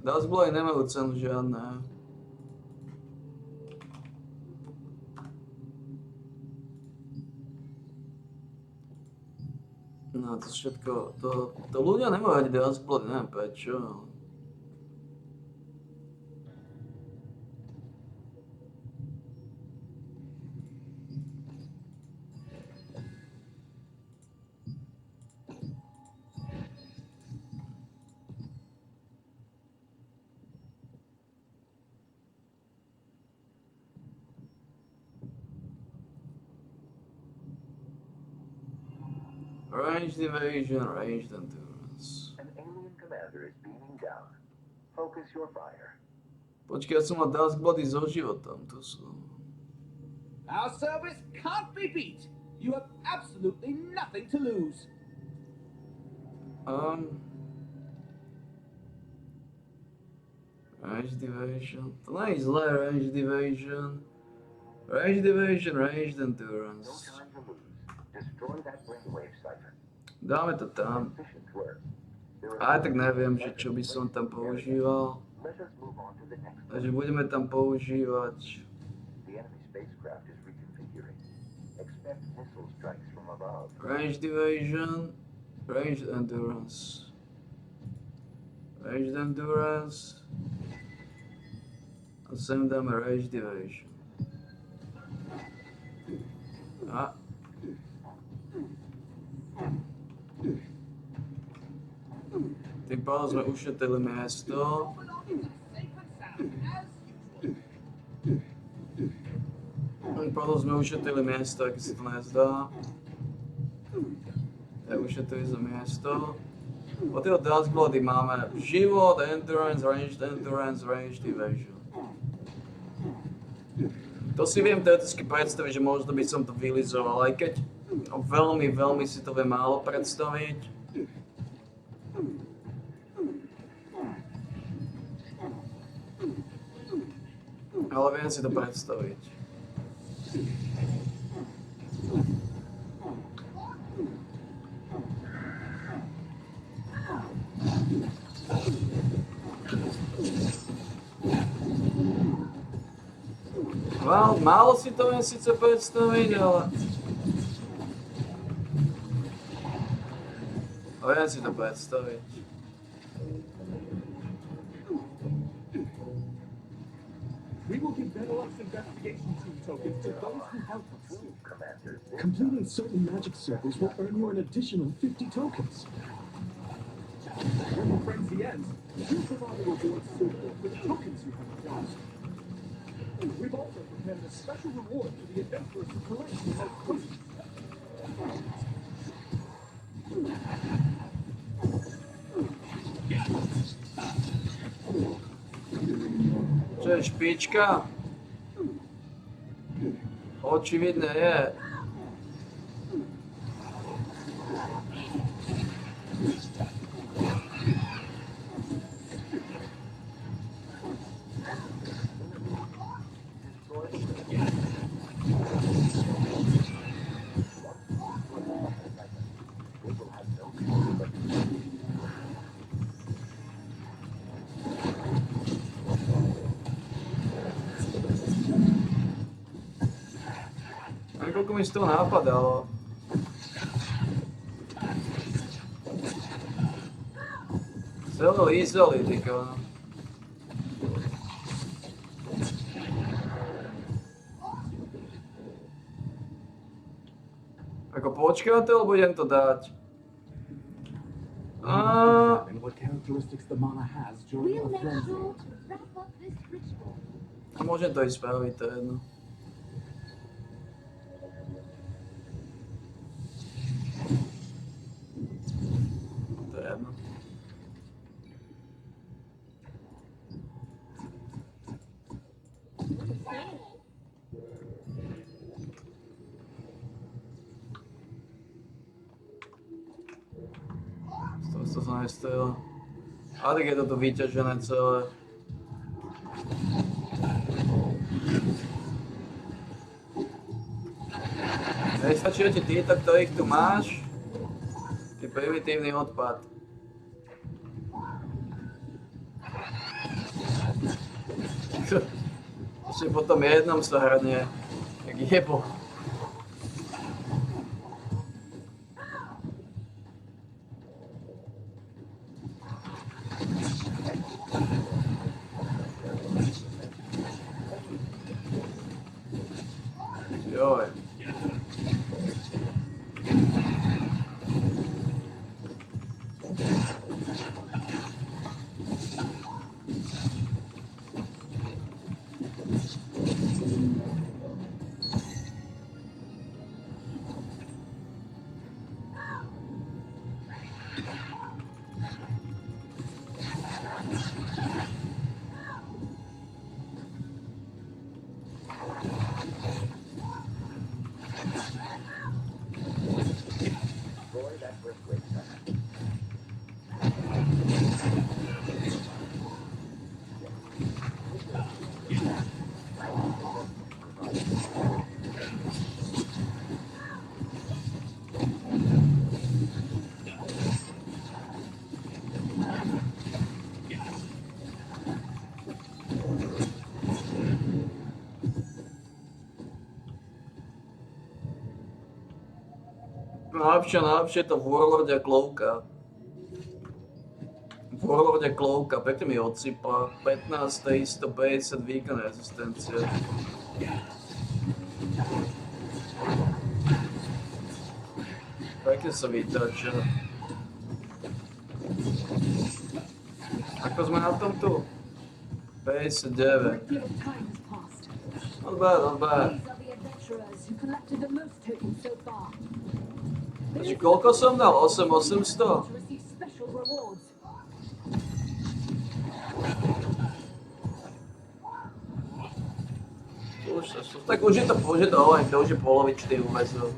Dustblowy nemajú cenu žiadne. No to všetko, to ľudia nemajú ani Dustblowy, neviem prečo. Ranged evasion, ranged endurance. An alien commander is beaming down. Focus your fire. Počkej, ja som mal task body so životom, tu sú. Our service can't be beat. You have absolutely nothing to lose. Ranged evasion. To nie je zlé, ranged evasion. Ranged evasion, ranged No endurance. time to lose. Destroy that brainwave siphon. Dáme to tam. Efficient work. There is Aj tak neviem, že čo by som tam používal. Let us move on to the next one. Takže budeme tam používať The enemy spacecraft is reconfiguring. Expect missile strikes from above. ranged evasion, ranged endurance. Ranged endurance. A sem dáme ranged evasion. A. Tým pádom sme ušetrili miesto. Tým pádom sme ušetrili miesto, ak si to nezdá. Ušetrili sme miesto. Od tého taskbody máme život, endurance, ranged evasion. To si viem teoreticky predstaviť, že možno by som to vylizoval, aj keď veľmi si to viem málo predstaviť. Ale viem si to predstaviť. Málo si to viem síce predstaviť, ale... Viem si to predstaviť. We will give Benelux investigation team tokens to those who help us. Completing certain magic circles will earn you an additional 50 tokens. When the frenzy ends, you'll provide a reward suitable for the tokens you have acquired. We've also prepared a special reward for the adventurers who collect the most tokens. Čo je špička? Očividne je. Koľko mi z toho napadalo. Celé lízali, tyko. Ako počkáte, alebo idem to dať? What characteristics the mana has during a frenzy. A môžem to ísť spraviť, to je jedno. To je jedno. To sa nestojilo. A tak je toto vyťažené celé. Nestačí ti títo, ktorých tu máš? Ty primitívny odpad. Ešte po tom jednom sa hrne. Jak jebo. Joj. Najlepšie to Warlord a Klovka. Warlord a Klovka, pekne mi odsypa. 15, 150 výkon rezistencie. Pekne sa vytáča. Ako sme na tom tu? 59. Not bad, not bad. Takže koľko som dal? 800? Tak už je to už je polovičný úväzok.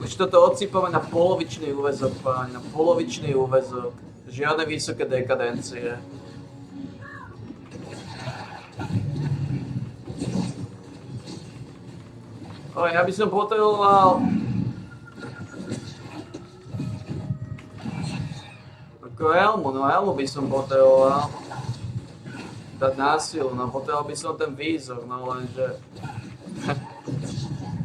Už toto odsypame na polovičný úväzok, páni, na polovičný úväzok. Žiadne vysoké dekadencie. Ja by som potreboval ako Helmu by som potreboval dať násilu, no potreboval by som ten výzor, no lenže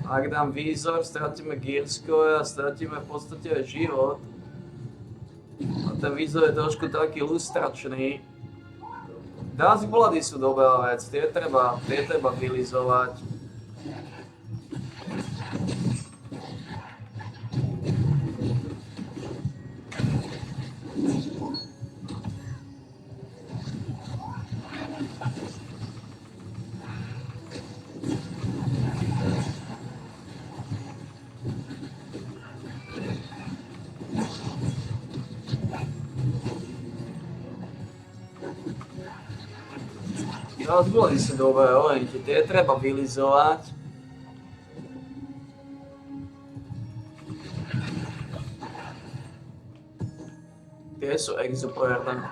ak dám výzor, stratíme Gearsko a stratíme v podstate aj život. A ten výzor je trošku taký lustračný. Dazbolady sú dobrá vec, tie treba vylizovať. Dazbolady sú dobré, tie treba vylizovať. Tie sú exoperné.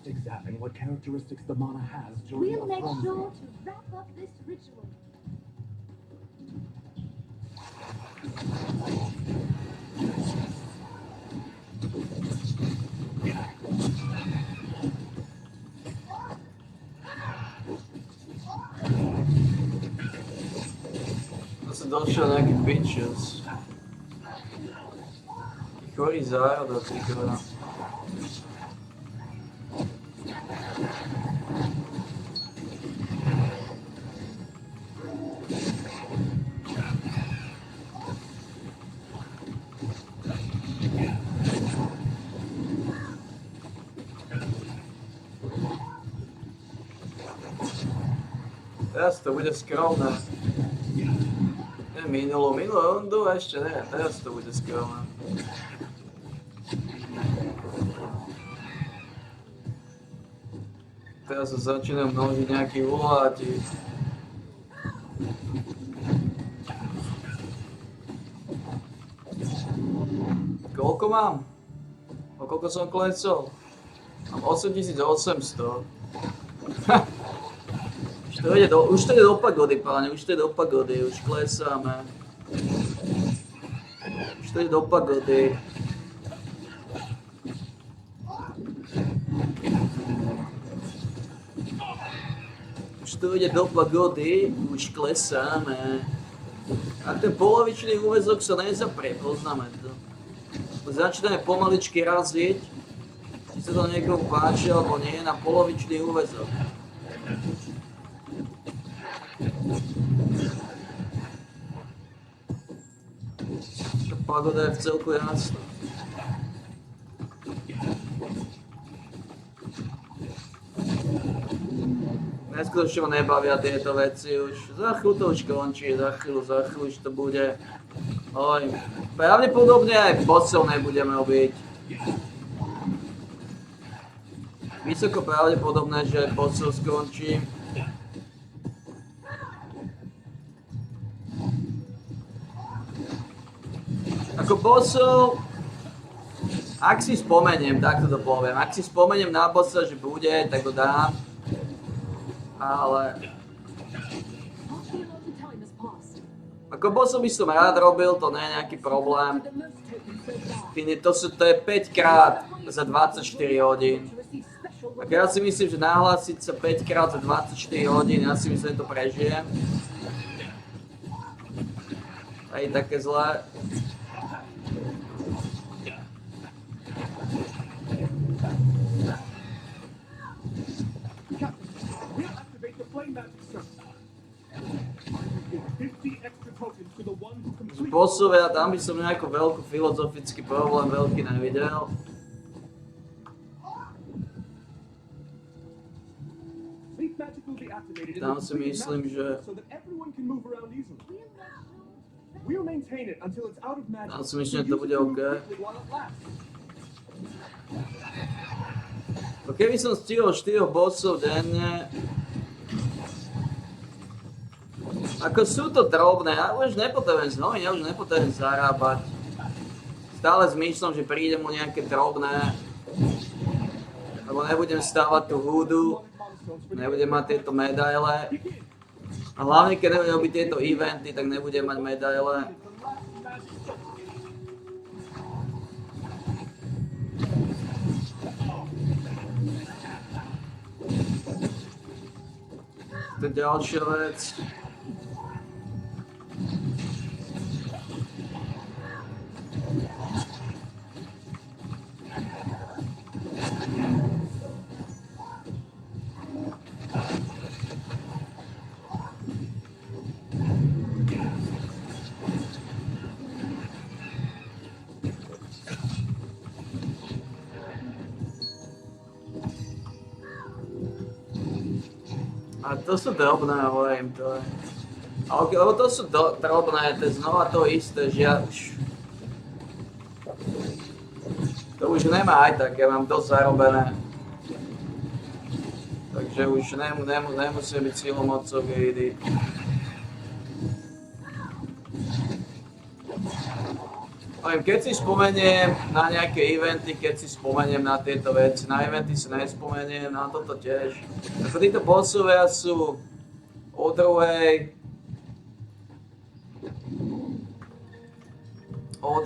Examine what characteristics the mana has during We'll a make frenzy. sure to wrap up this ritual. Zase došiel nejaký bitches. Chorý zárodok, týkova. Teraz to bude skromné. Minulú rundu ešte ne, teraz to bude skromné. Teraz sa začínam množiť nejaký uhlátik. Koľko mám? O koľko som klesol? Mám 8800. Už to ide do pagody, páne, už to ide do pagody, už klesáme. Už to ide do pagody. Už to ide do pagody, už klesáme. A ten polovičný úväzok sa nezaprie, poznáme to. Začíname pomaličky raziť, či sa to niekomu páči alebo nie, na polovičný úväzok. Pagoda je v celku jasná. Neskutočne ma nebavia tieto veci už. Za chvíľu to už končí, za chvíľu už to bude Oj, pravdepodobne aj bossov nebudeme obiť. Vysoko pravdepodobné, že bossov skončím. Ako bossov, ak si spomeniem, takto to poviem, ak si spomeniem na bossa, že bude, tak ho dám. Ale... Ako bossov by som rád robil, to nie je nejaký problém. To je 5 krát za 24 hodín. Tak ja si myslím, že nahlásiť sa 5 krát za 24 hodín, ja si myslím, že to prežijem. Aj také zlé. Bossovia, tam by som nejaký veľký filozofický problém veľký nevidel. Tam si myslím, že... Tam si myslím, že to bude OK. Keby som stihol 4 bossov denne... Ako sú to drobné, ja už nepotrebujem znovu, ja už nepotrebujem zarábať. Stále zmýšľam, že príde mu nejaké drobné. Lebo nebudem stávať tú húdu, nebudem mať tieto medaile. A hlavne, keď nebudem robiť tieto eventy, tak nebudem mať medaile. To je ďalšia vec. A to sú drobné, hovorím to. Lebo to sú drobné, to je znova to isté, že ja už... To už nemá aj tak, ja mám dosť zarobené. Takže už nemusím byť silomocou greedy. Keď si spomeniem na nejaké eventy, keď si spomeniem na tieto veci, na eventy si nespomeniem, na toto tiež. Ako títo bossovia sú o druhej, o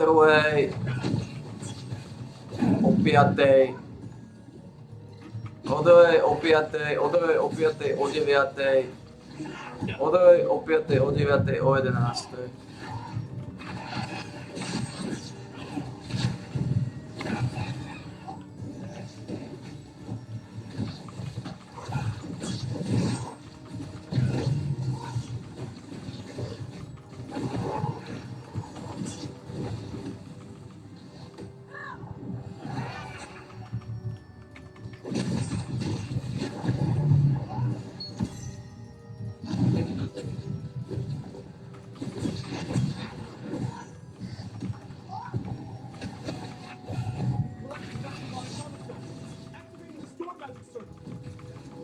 5:00, o 2:00, o 5:00, o 2:00, o 5:00, o 9:00, o 2:00, o 5:00, o 9:00, o 11:00.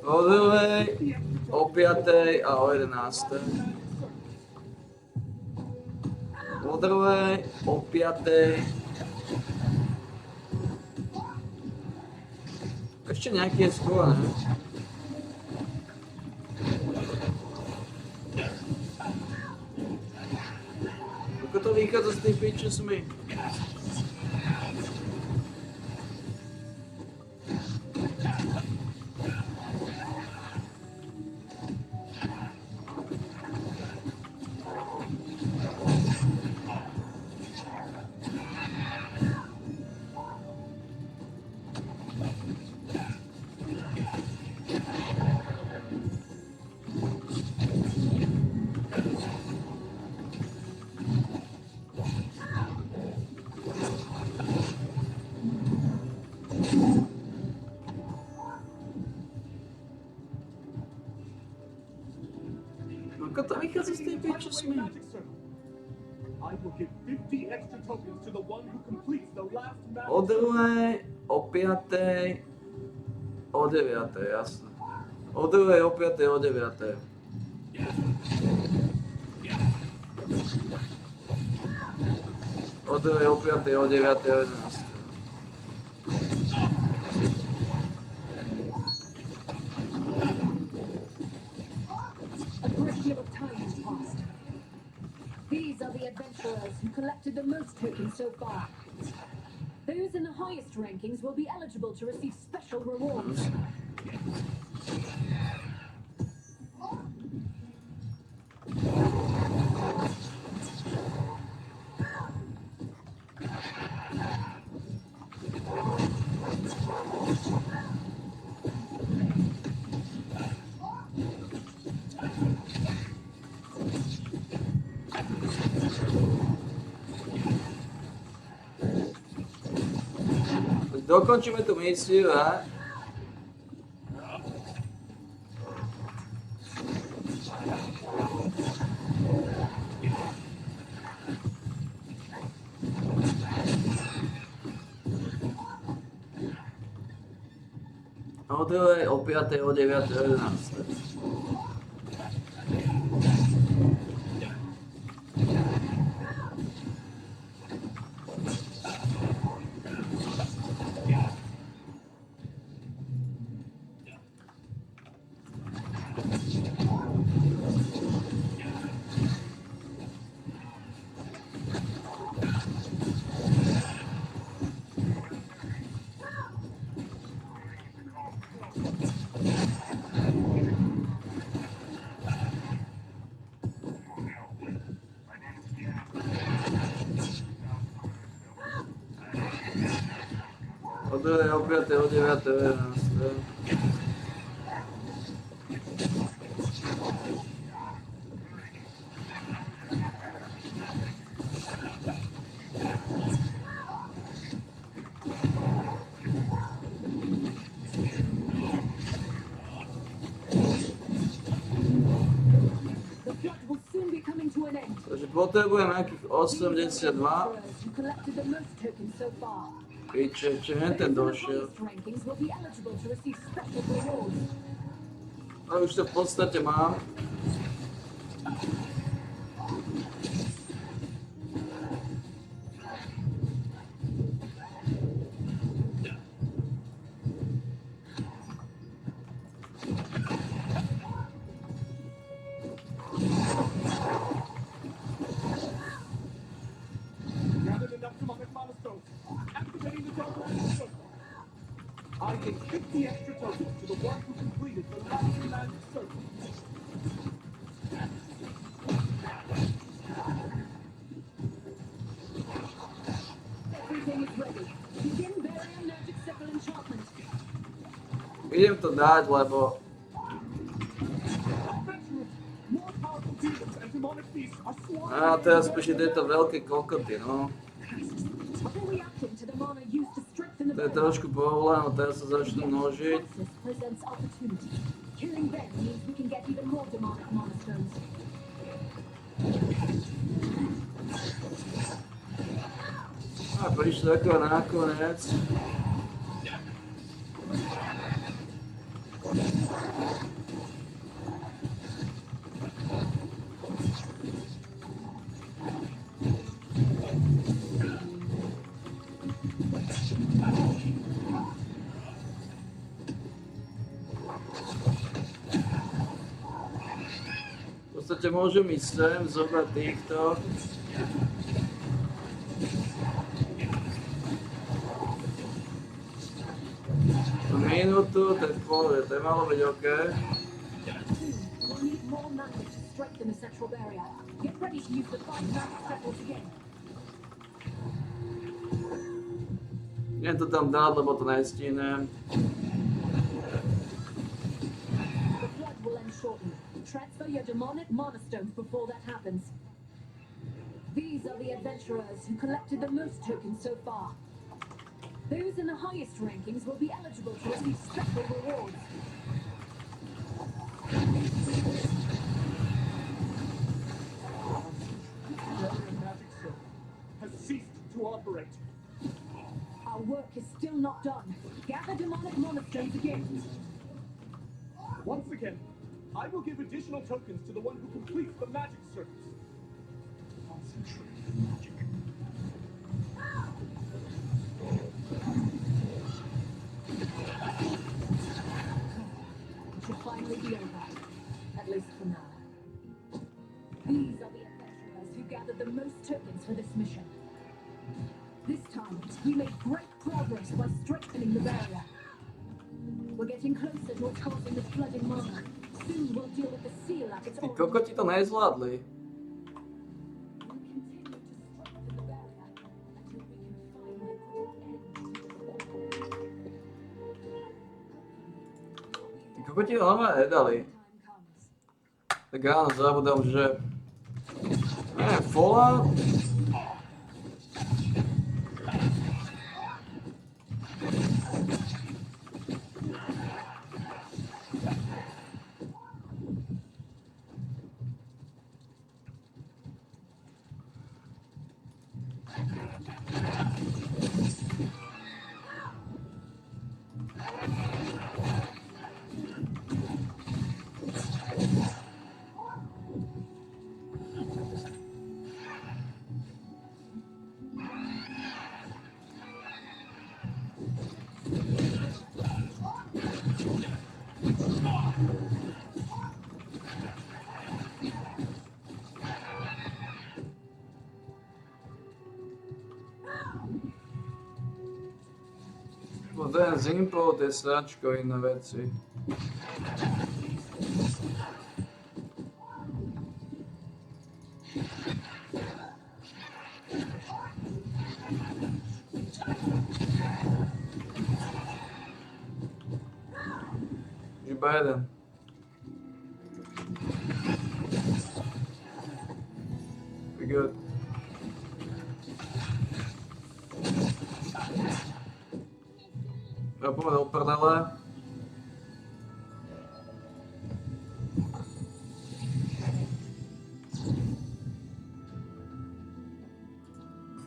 O 2:00, o 5:00 a o 11:00. O 2:00, o 5:00. Ešte nejaký je skôr, ne? Ako to vychádza s tým pičusmi? Ako to vychádza s tým pičusmi? I will give 50 extra tokens to the one who completes the last magic. O druhej, o piatej, o deviatej, jasné. O druhej, o piatej, o deviatej. O druhej, o piatej, o deviatej, o 11. A great deal of time has passed. These are the adventurers who collected the most tokens so far. Those in the highest rankings will be eligible to receive special rewards. Dokončíme tú misiu a... O druhej, o piatej, o deviatej, o 11. O druhej, o piatej, o deviatej, o 11. The flood will soon be coming to an end. Takže potrebujem nejakých 82. Who collected the most tokens so far. Piče, či hen ten došiel. Highest rankings will be eligible to receive special rewards. Ale už to v podstate mám. Gathered enough demonic mana stones. Activating the double system. I give 50 extra tokens to the one who completed the last magic circle. Everything is ready. Begin Barium Magic Sickle enchantment. Idem to dať, lebo... More powerful demons and demonic beasts are swarming. A teraz spíš tieto veľké kokoty, no. Reacting to the mana used to strengthen the To je trošku problém, a teraz sa začnú množiť. This presents opportunity. Killing them means we can get even more demonic mana stones. A prišli ako nakoniec. V podstate môžem ísť sem, zobrať týchto. Minútu, to je v pohode, to je malo byť OK. We'll need more mana to strengthen the central barrier. Get ready to use the 5 magic circles again. Idem to tam dať, lebo to nestínem. The flood will end shortly. Transfer your demonic mana stones before that happens. These are the adventurers who collected the most tokens so far. Those in the highest rankings will be eligible to receive special rewards. Barium magic monasteries again. Once again, I will give additional tokens to the one who completes the magic circus. Concentrate the magic. It should finally be over. At least for now. These are the adventurers who gathered the most tokens for this mission. This time, we made great progress by strengthening the barrier. We're getting closer to causing the flooding mana. Soon we'll deal with the seal at its Ty origin. kokoti to nezvládli. Ty kokoti to normálne nedali. Tak áno, zabudám, že... Fallout? No ten Zimpo, tie sračko, iné veci. Iba jeden. Be good. Ja poďme do prdele.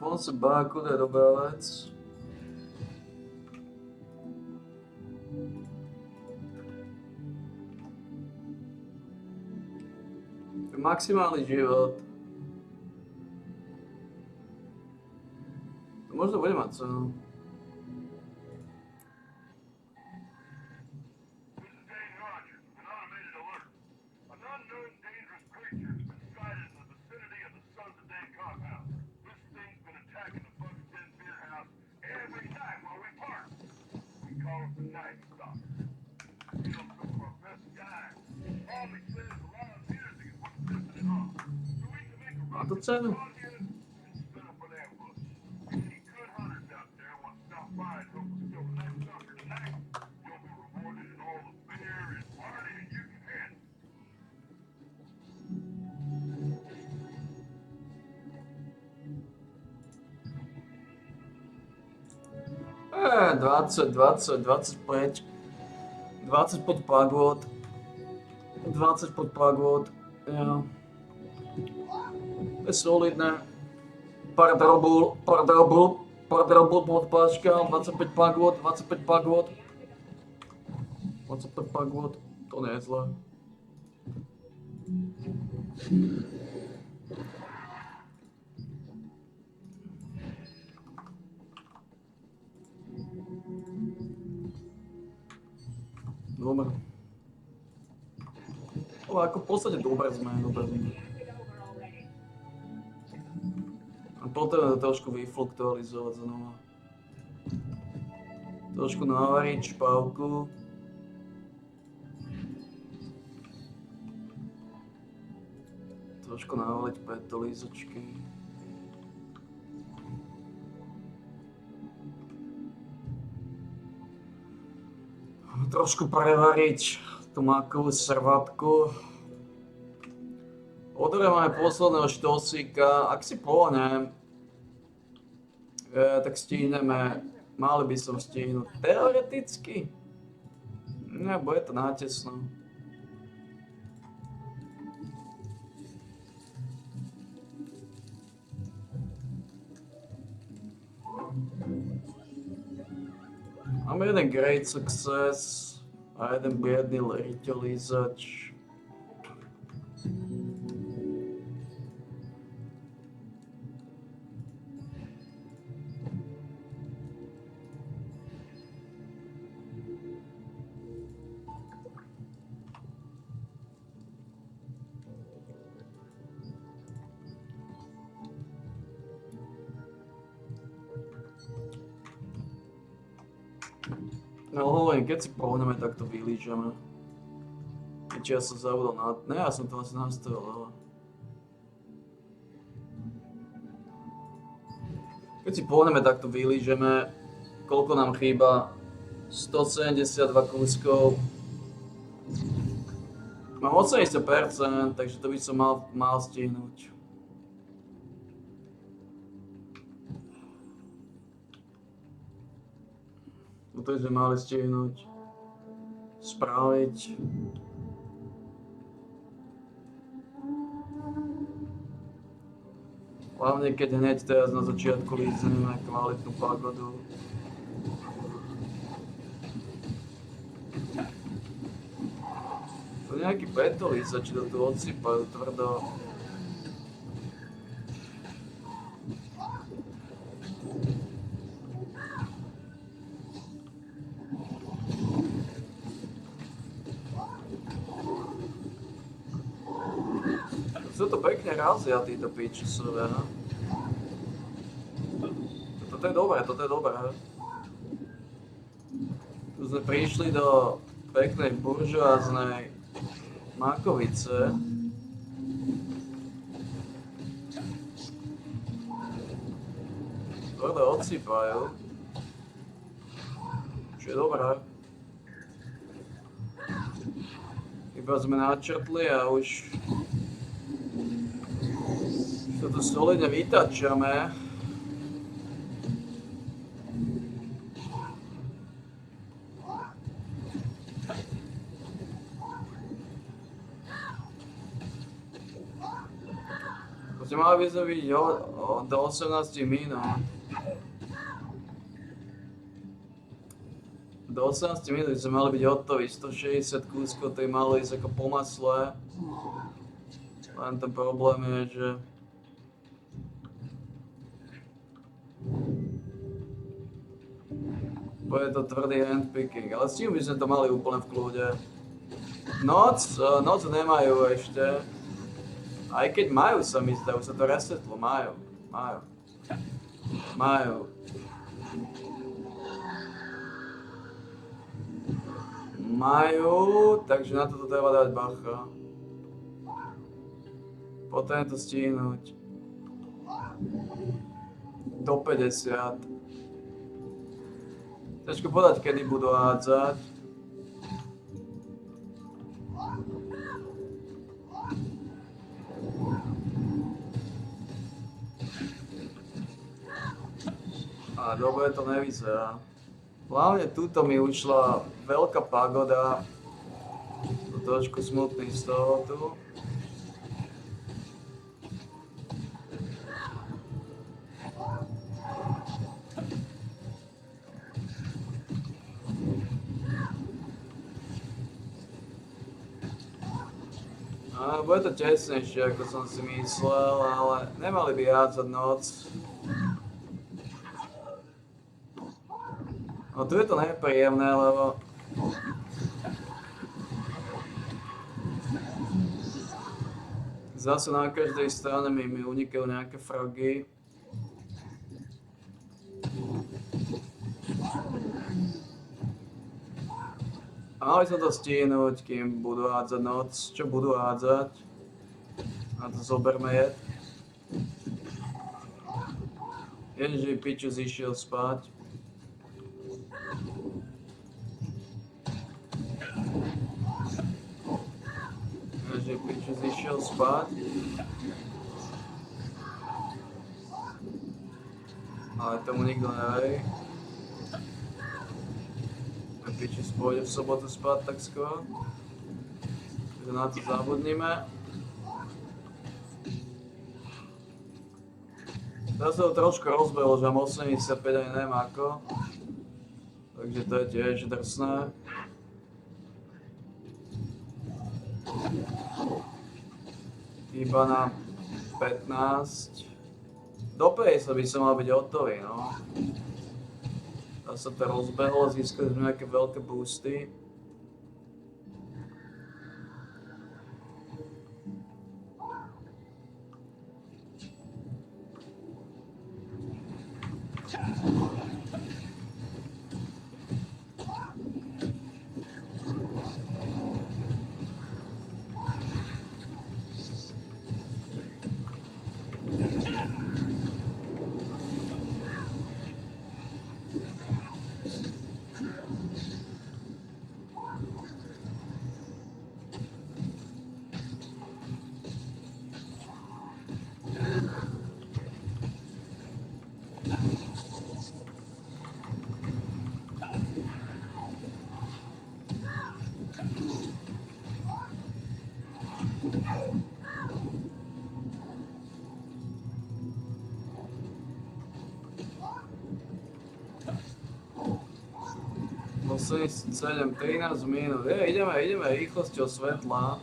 Fonse Baku, to je dobrá vec. Maximálny život. To možno bude mať cenu. Má to cenu? Eh, 20, 20, 25. 20 pod Pagod. 20 pod Pagod. Ja. To je solidné. Pár drobul pod páčka, 25 Pagod, 25 Pagod. 25 Pagod, to nie je zlé. Dobre. Ale ako v podstate dobre sme. A potrebujeme trošku vyfluktualizovať znova. Trošku navariť špavku. Trošku navaliť petolízočky. Trošku prevariť tú makovú servátku. Odrieme posledného štosíka. Ak si pohnem, tak stihneme. Mali by som stihnúť. Teoreticky. Nebo je to nátesno. Máme jeden Great Success a jeden biedný riťolízač. No hovorím, keď si pohneme, tak to vylíčame. Keď ja som zabudol na... Ne, ja som to asi nastavil, ale... Keď si pohneme, tak to vylížeme. Koľko nám chýba? 172 kúskov. Mám 80%, takže to by som mal stihnúť. Toto sme mali stihnúť, spraviť. Hlavne keď hneď teraz na začiatku lízneme kvalitnú pagodu. To nejaký betolízač do tu odsypajú tvrdo. Sú to pekne razia títo pičusové, no? Toto je dobré, toto je dobré. Tu sme prišli do peknej buržoáznej makovice. Tvrdo odsypajú. Čo je dobré. Iba sme načrtli a už toto solidne vytačame. Mali by sme byť do 18 minút. Do 18 minút sme mali byť hotoví, 160 kúskov, to je malo ísť ako po masle. Len ten problém je, že bude to tvrdý handpicking, ale s tým by sme to mali úplne v kľude. Noc nemajú ešte. Aj keď majú, sa mi zdá, už sa to resetlo, majú. Takže na toto treba dať bacha. Potrebujem to stihnúť. Do 50. Ťažko povedať, kedy budú hádzať. Ale dobre to nevyzerá. Hlavne tuto mi ušla veľká pagoda. To trošku smutný z toho tu. Bude to tesnejšie, ako som si myslel, ale nemali by hádzať noc. No tu je to nepríjemné, lebo zase na každej strane mi unikajú nejaké fragy. A mali sme to stihnúť, kým budú hádzať noc. Čo budú hádzať? A to zoberme jed. Ježiš, piču zišiel spať. Ježiš, piču zišiel spať. Ale tomu nikto neverí. Piči pôjde v sobotu spať tak skoro. Takže na to zabudnime. Teraz sa to trošku rozbehlo, že mám 85 aj neviem ako. Tak Takže to je tiež drsné. Chýba nám 15. Do 50 by som mal byť hotový, no. A sa to rozbehlo, získali sme nejaké veľké boosty. Posledných 7, 13 minút. Ideme rýchlosťou svetla.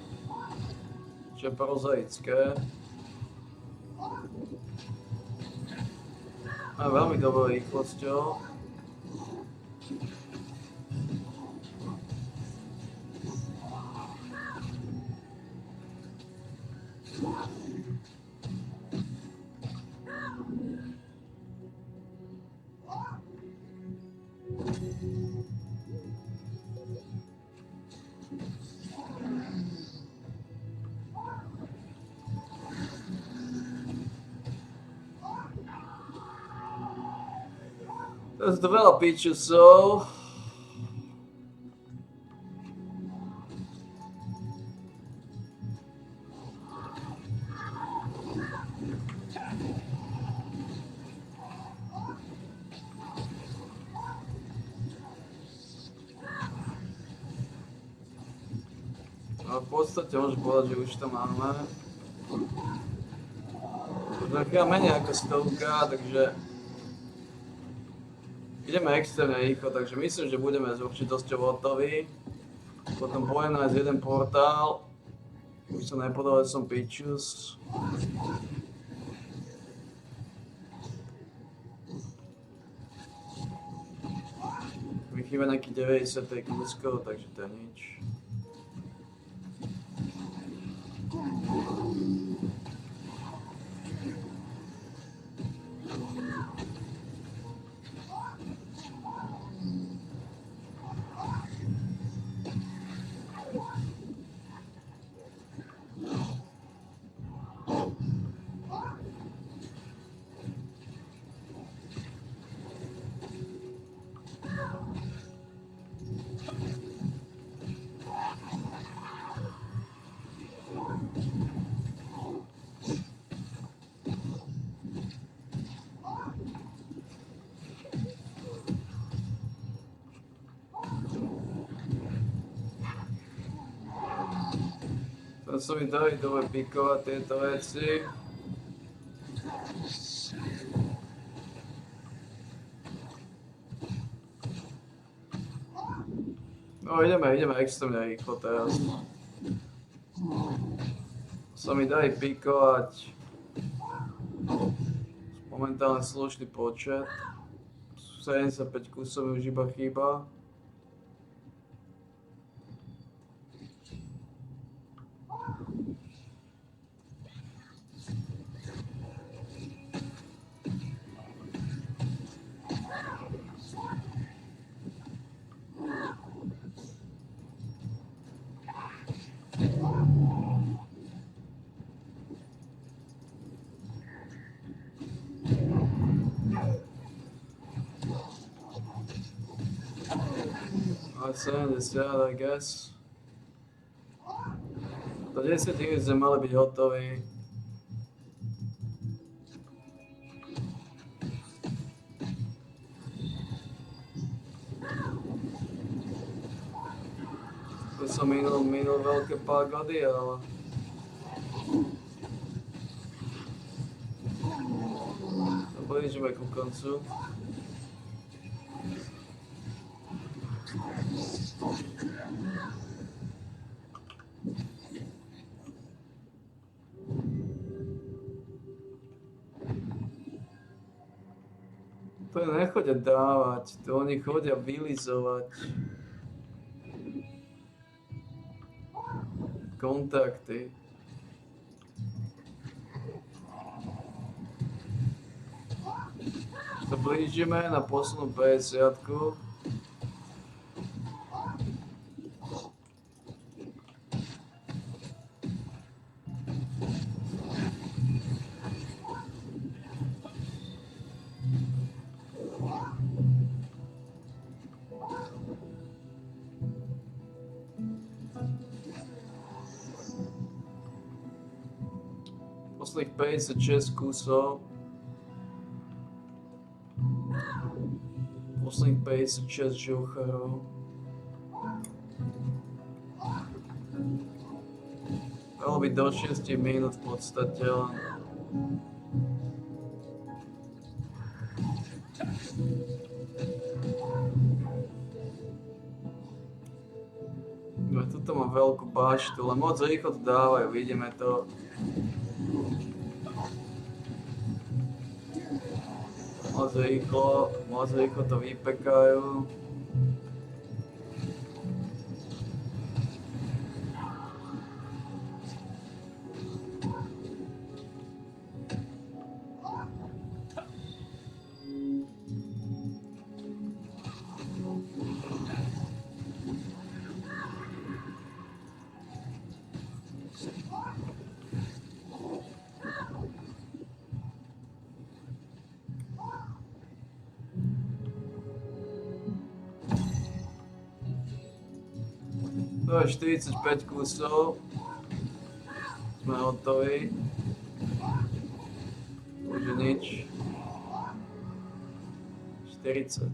Čo je prozaické. A veľmi dobrou rýchlosťou. There's the veľa pictures, no v podstate môžem povedať, že už to máme. Taká menej ako 100, takže ideme extrémne rýchlo, takže myslím, že budeme s určitosťou hotoví. Potom poviem nájsť jeden portál. Už sa nepodal, že som Pictures. Mi chýba nejaký 90 kúskov, takže to je nič. To sa mi dajú dobre pikovať tieto veci. No ideme extrémne rýchlo teraz. Sa mi dajú pikovať momentálne slušný počet. 75 kusov mi už iba chýba. I'd say I guess. Do 10 minút sme mali byť hotoví. To som minul veľké pagody, ale... To blížime ku koncu. To nechodia dávať, to oni chodia vylizovať. Kontakty. Sa blížime na poslednú 50-ku. Posledných 56 kusov. Posledných 56 žucharov. Malo byť do 6 minút v podstate len. No, tuto mám veľkú baštu, len moc rýchlo to dávajú, vidíme to. Moc rýchlo to vypekajú. To je 45 kusov. Sme hotoví. Už je nič. 40.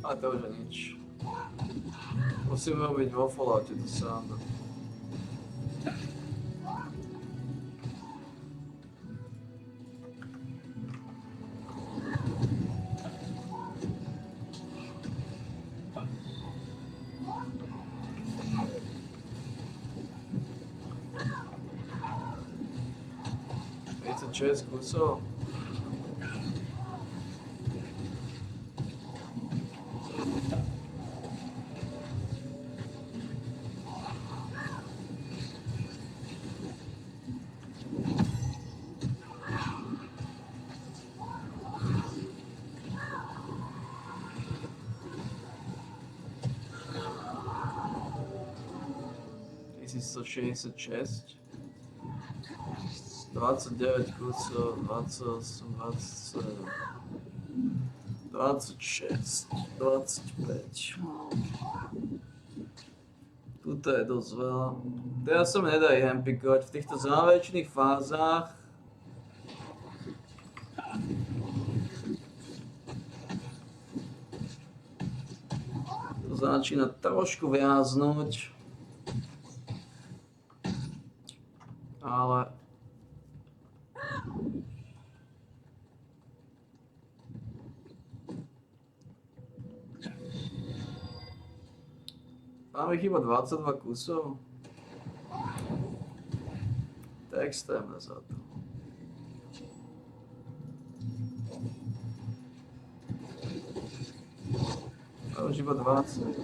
A to už je nič. Musím robiť vo Falloute to sám. Česk kusov. Tisíc 166. 29 kusov, 28, 27, 26, 25. Tuto je dosť veľa. Teraz sa mi nedá hampikovať v týchto záverečných fázach. To začína trošku viaznúť. Ale máme chyba 22 kusov. To je extrémne za to. A už iba 20.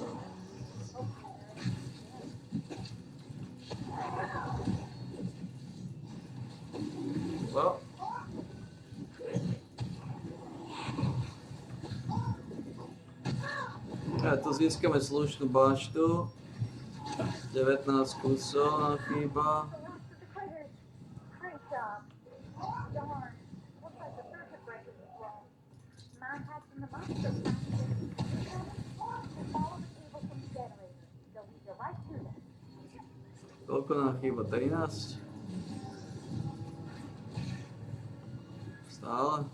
No. A tu získame slušnú baštu. 19 kusov nám chýba. Koľko nám chýba? 13? Stále?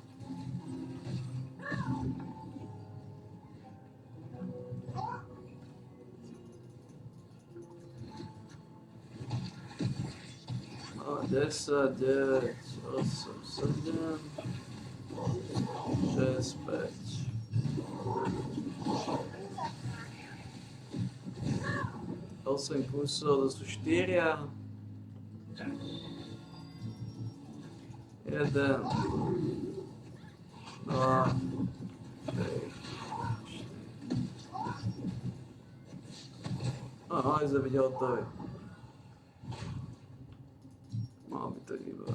No, 10, 9, 8, 7, 6, 5. 8 kusov, to sú 4. 1, 2, 3. Aha, aj sme byť hotoví. Mal by to iba.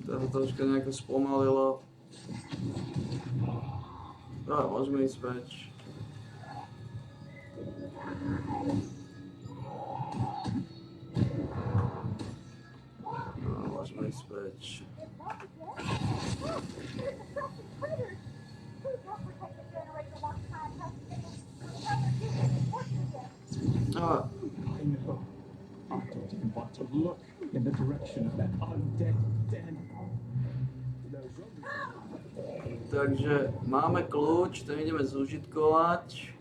To sa troška nejako spomalilo. Môžeme ísť preč. Môžeme ísť preč. I know. I don't even want to look in the direction of that undead den. Takže máme kľúč, ten ideme zúžitkovať.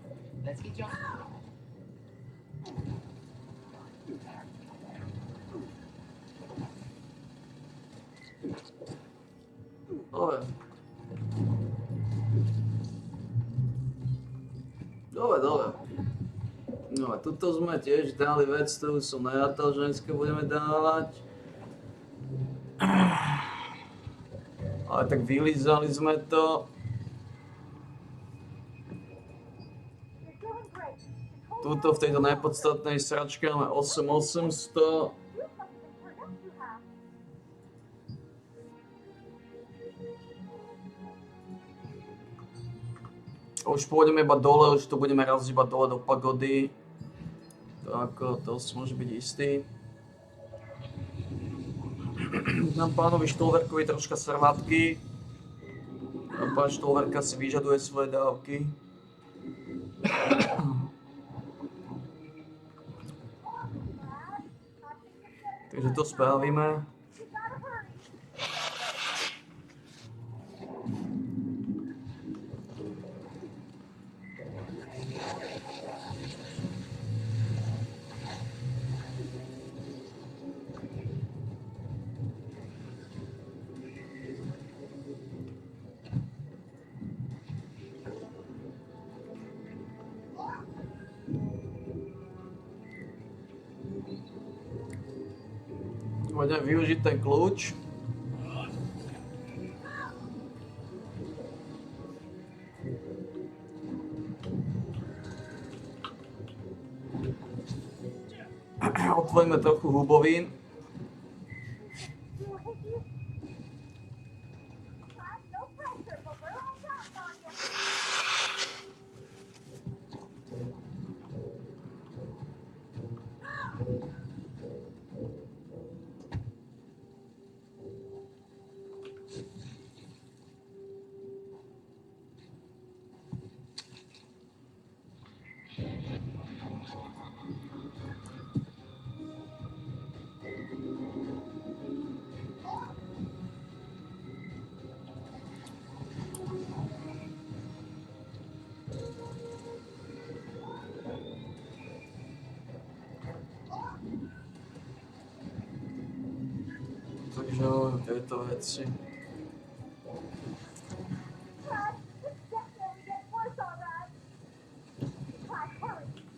Let's get you. Dobre. No a tuto sme tiež dali vec, ktorú som najátal, že dneska budeme dávať. Ale tak vylízali sme to. Tuto v tejto najpodstatnej sračke máme 8800. Už pôjdeme iba dole, už tu budeme raziť iba dole do pagody. Tak, to si môže byť istý. Nám pánovi Štolverkovi troška srvatky. Pán Štolverka si vyžaduje svoje dávky. Takže to spravíme. Poďme využiť ten kľúč. Otvoríme trochu hubovín. Takže tieto veci.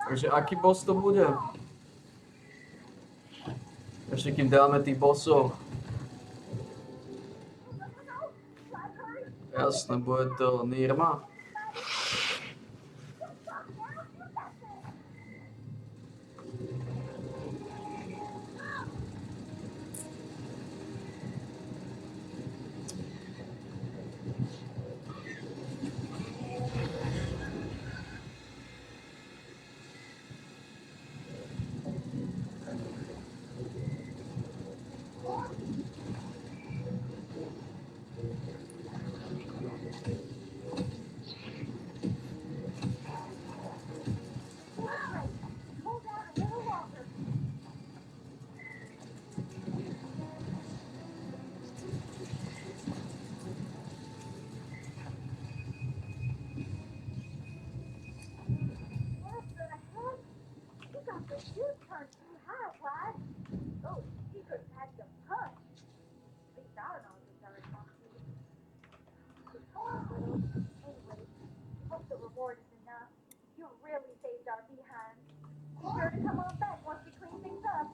Takže aký boss to bude? Ešte kým dáme tých bossov. Jasné, bude to Nirma. Sure to come on back once we clean things up.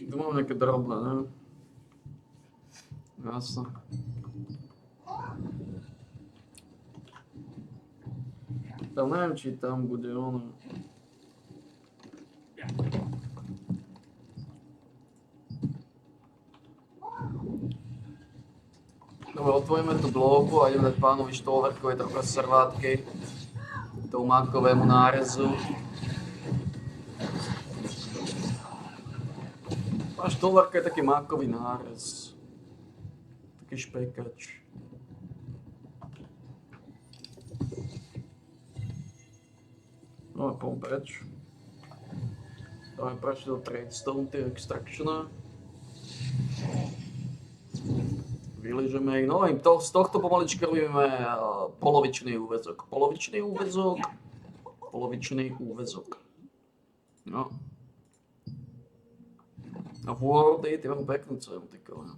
Думав, nejaké drobné, ne? Jasno. Tam neviem, či tam bude ono. Dobre, otvoríme tú bloku a ideme dať pánovi Štolverkovi trocha servátky tomu mákovému nárezu. Pán Štolverka je taký mákový nárez. Taký špekač. No a pom preč. Dáme preč do Tradestone, tie extractiona. Vyližeme ich, no a z tohto pomaličky robíme polovičný úväzok. Polovičný úväzok. No. A Wordy, ty mám peknú cenu, ty kole.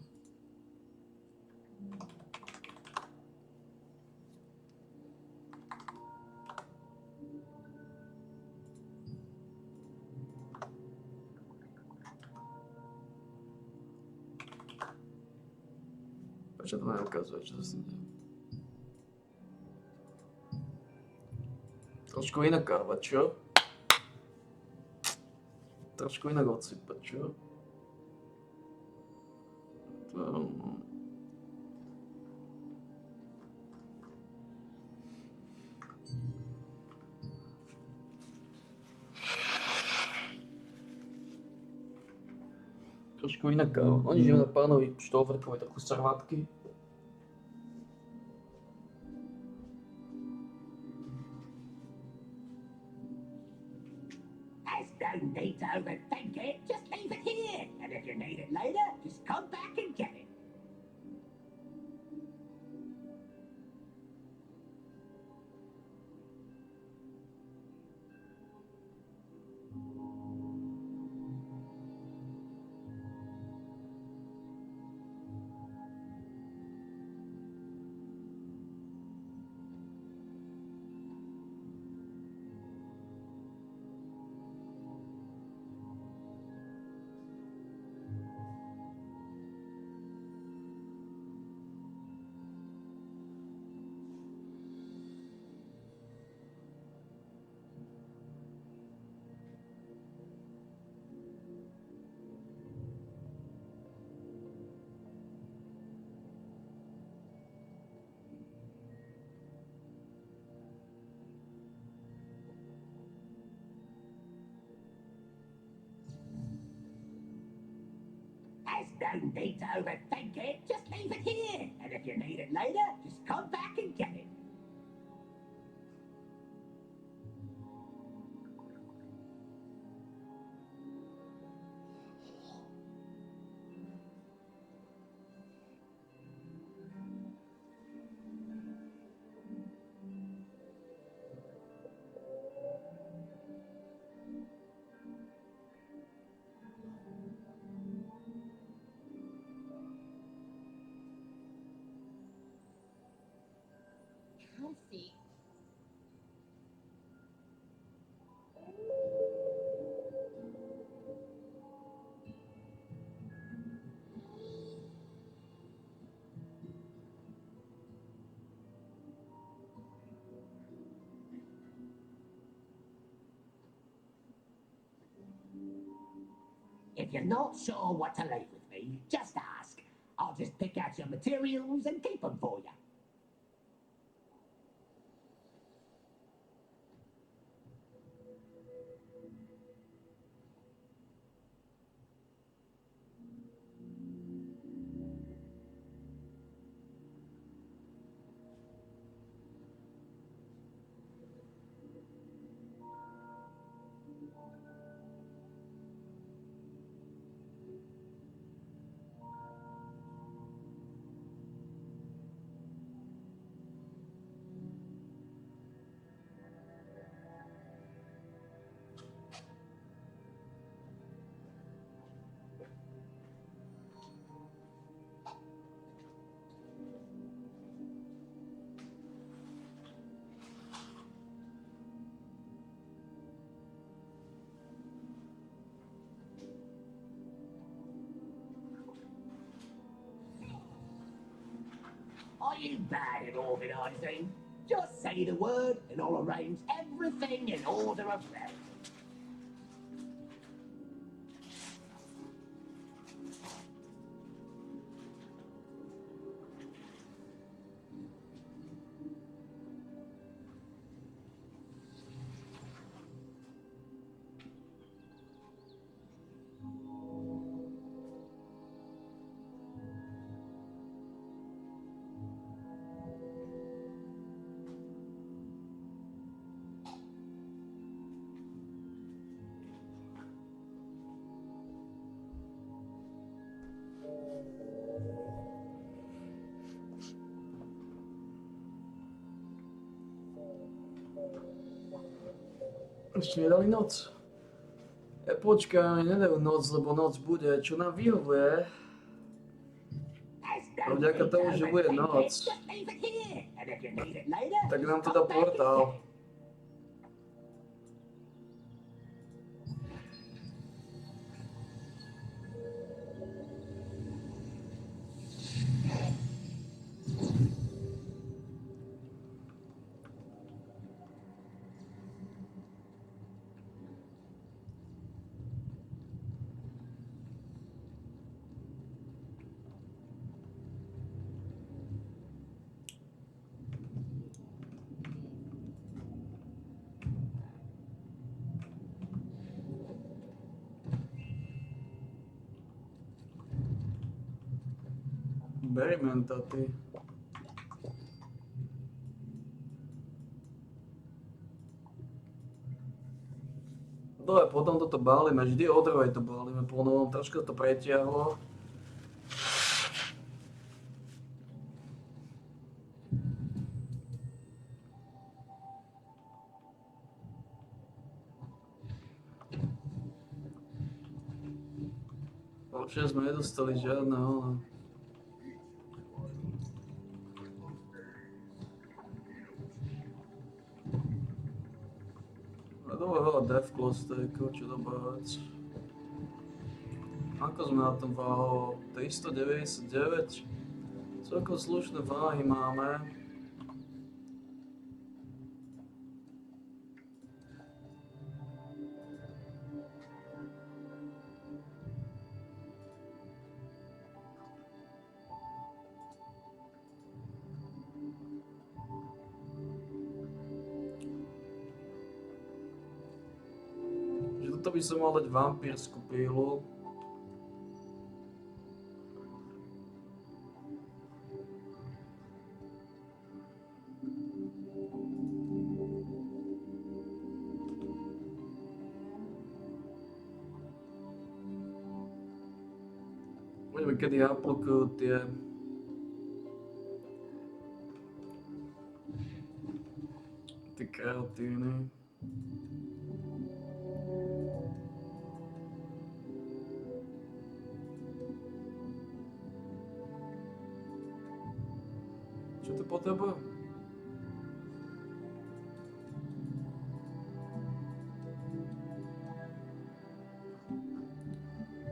Prečo to neukazuje, čo sa s tým deje? Trošku inak kávať, čo? Trošku inak odsypať, čo? Trošku inak káva. Oni ideme na pánovi Štolverkovi trochu servátky. As don't need to overthink it, just leave it here. And if you need it later, just come back and get it. As don't need to overthink it, just leave it here. And if you need it later, just come back and get it. Comfy. If you're not sure what to leave with me, just ask. I'll just pick out your materials and keep them for you. Are you bad at organising? Just say the word and I'll arrange everything in order of merit. Ešte nedali noc. Počkaj, nedajú noc, lebo noc bude, čo nám vyhovuje. A vďaka tomu, že bude noc, tak nám to dá portál. Berimenta, ty. Dobre, potom toto bálime, vždy o druhej to bálime po novom, troška to pretiahlo. Lepšie sme nedostali žiadneho. Veľa devklostekov, čo dobrá vec. Ako sme na tom váho? 399? Celkom slušné váhy máme. To by som mal dať vampírsku pílu. Uvidíme, kedy aplikujú tie kreatíny. Čo to potrebuje?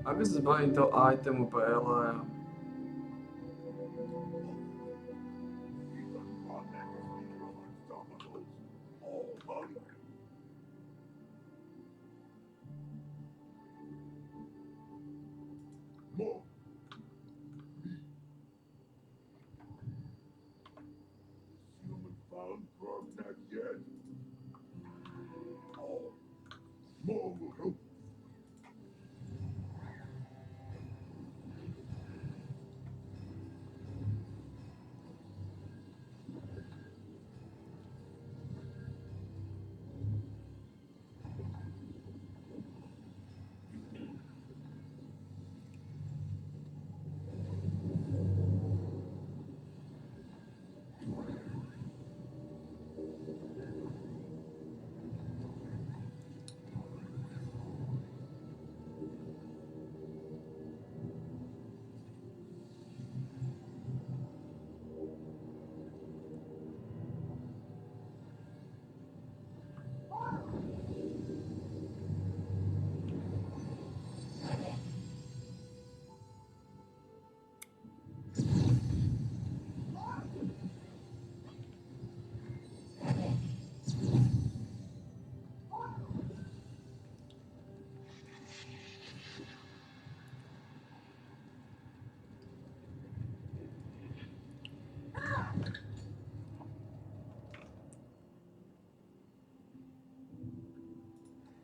Ako sa zbavím toho itemu pre Elia? More. Human found from not yet. Oh, more will help.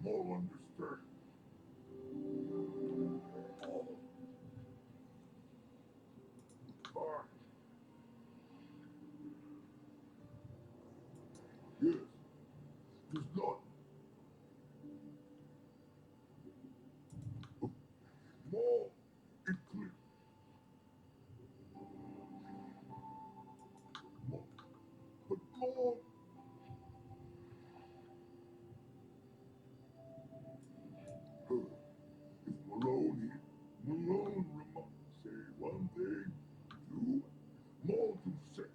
More understood. Oh. Fine. Yes. Does not. More. It clear. More. But more. If Malone say one thing, do more to say.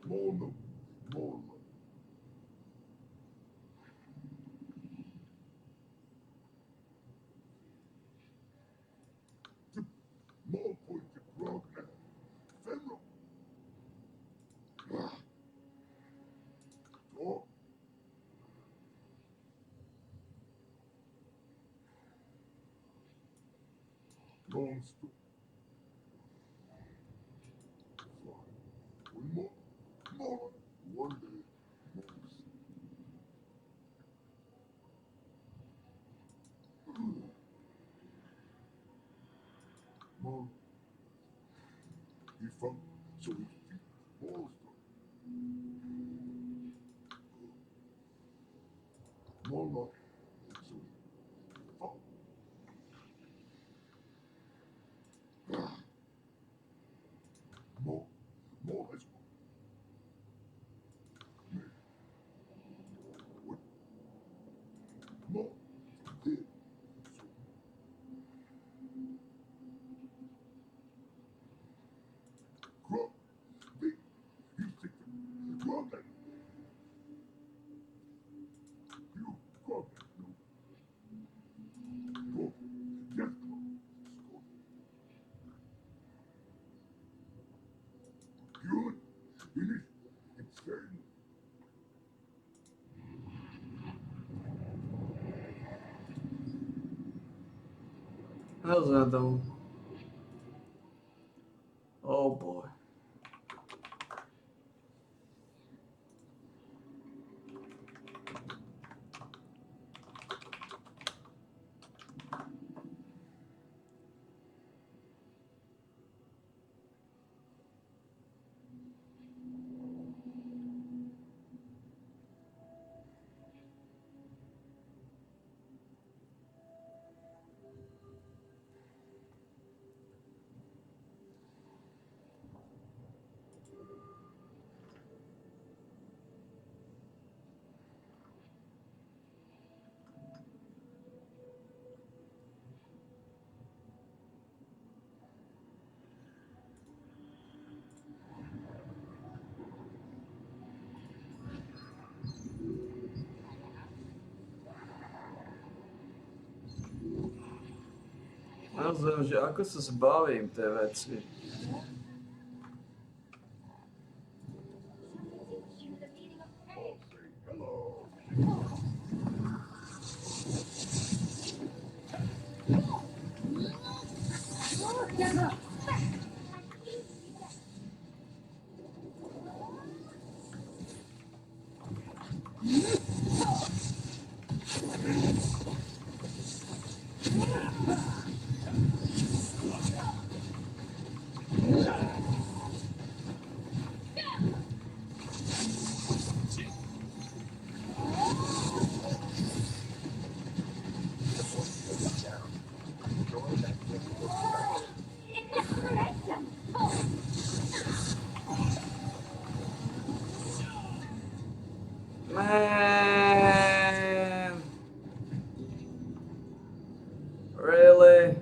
More no, more no. More point to Grog now. Fenro. Talk. Long story. Fine. One more, one day, more. He found, so he more stuff. More luck. So he found. More has more did. Grog, big, you take the Grog that you Grog that no. Grog, death Grog. Good. Finish. Insane. Rozjadą. Oh boy. Rozumiem, že ako sa zbavím tej veci. Man, really?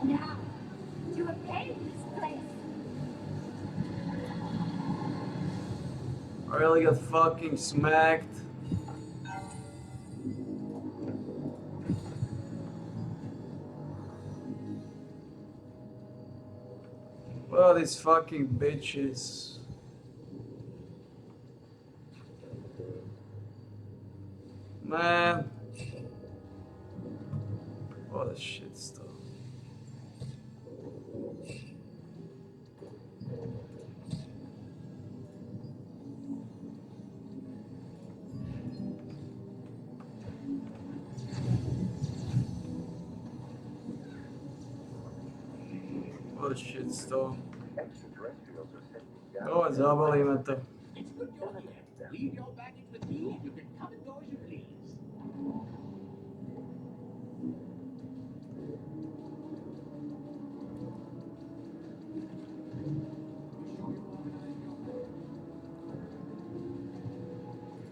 Now, to repay this place. I really got fucking smacked. Well, these fucking bitches. Man. What a shit stuff. What a shit stuff. Extraterrestrials are sending down. Oh, zaboli me to. It's good you're here. Leave your baggage with me and you can come and go as you please.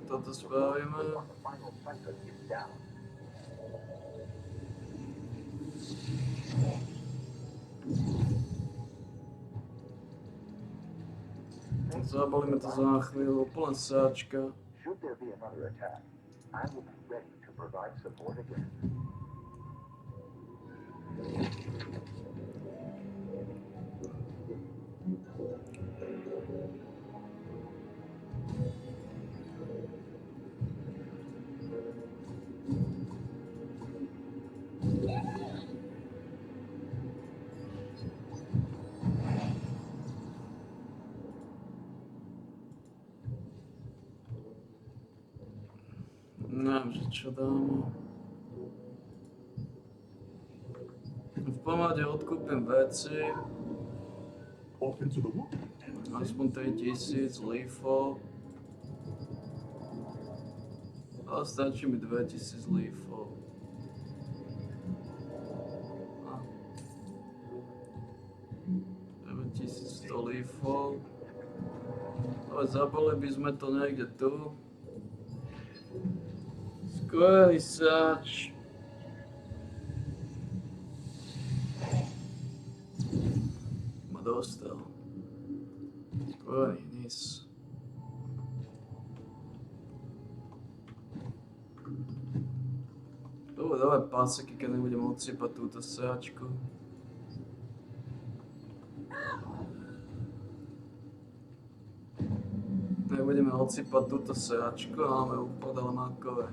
Toto spravíme. The final cycle is down. Zabalíme to za chvíľu, plná sáčka. Should there be another attack, I will be ready to provide support again. Neviem, že čo dáme. V pomade odkúpim veci. Aspoň 3000 lífov. Ale stačí mi 2000 lífov. 9100 lífov. Ale zabali by sme to niekde tu. Skvelý sáč. Ma dostal. Skvelý nis. Dávaj paseky, keď nebudem odsypať túto sáčku. Nebudeme odsypať túto sáčku a máme uprdele makové.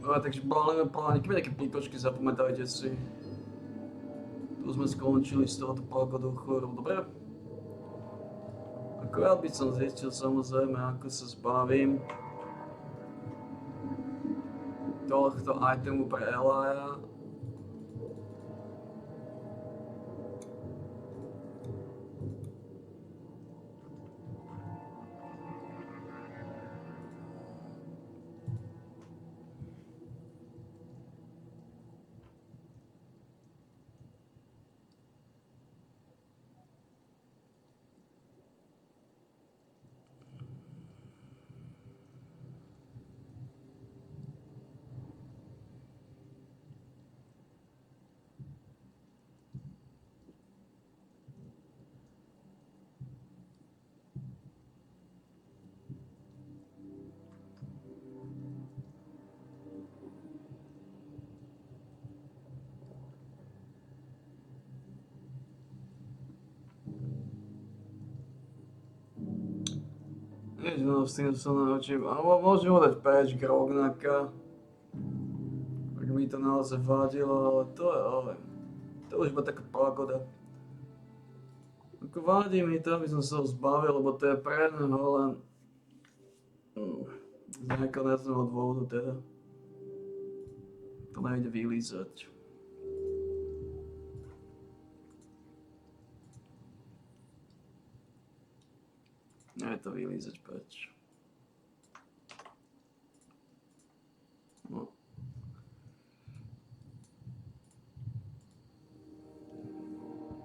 No, takže plánujeme plány, keď nejaké plítočky, zapamätajte si. Tu sme skončili z tohoto pápadu chorób, dobre? Akorát by som zistil samozrejme, ako sa zbavím tohto itemu pre Elaja. Nič, no, s tým sa naučím. Ale môžem ho dať patch Grognaka. Ak mi to naozaj vadilo, ale to je, to už iba taká pagoda. Ako vadí mi to, aby som sa ho zbavil, lebo to je pre neho len... Z nejakého neznámeho dôvodu teda. To nejde vylízať. Nejde to vylízať patch. No.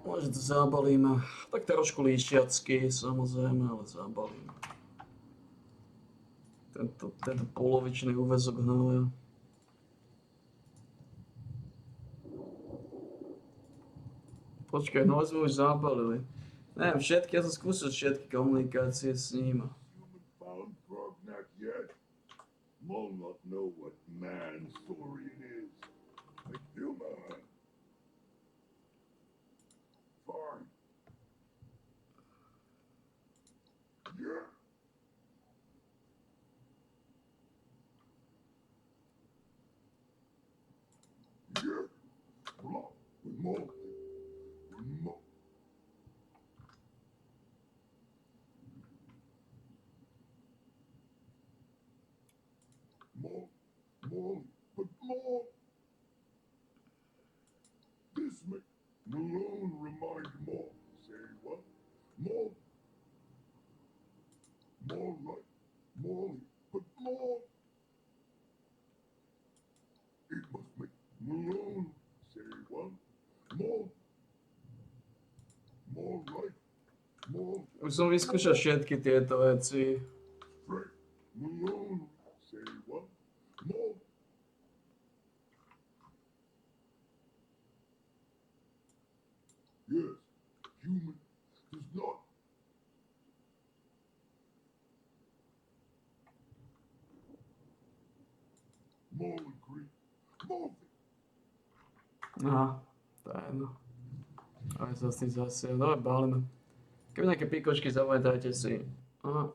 Možno to zabalíme. Tak trošku líšiacky, samozrejme, ale zabalíme. Tento polovičný úväzok hnoja. Počkaj, no sme už zabalili. Neviem, všetky, ja som skúsil všetky komunikácie s ním. Found Grognak yet? Will not know what man's saurian is. A human. Fine. Yeah. Yeah. Block with more. With more. More, but more. This make Malone remind more. Say what? More. More like Molly, but more. It must make Malone. Say what? More. More like more. Už som vyskúšal všetky tieto veci. Right. Malone. Say what? More. Yes, human does not. More agree. More. Aha, to je jedno. Ale sa s tým zase, dobre, balíme. Keby nejaké pikočky, zapamätajte si. Aha.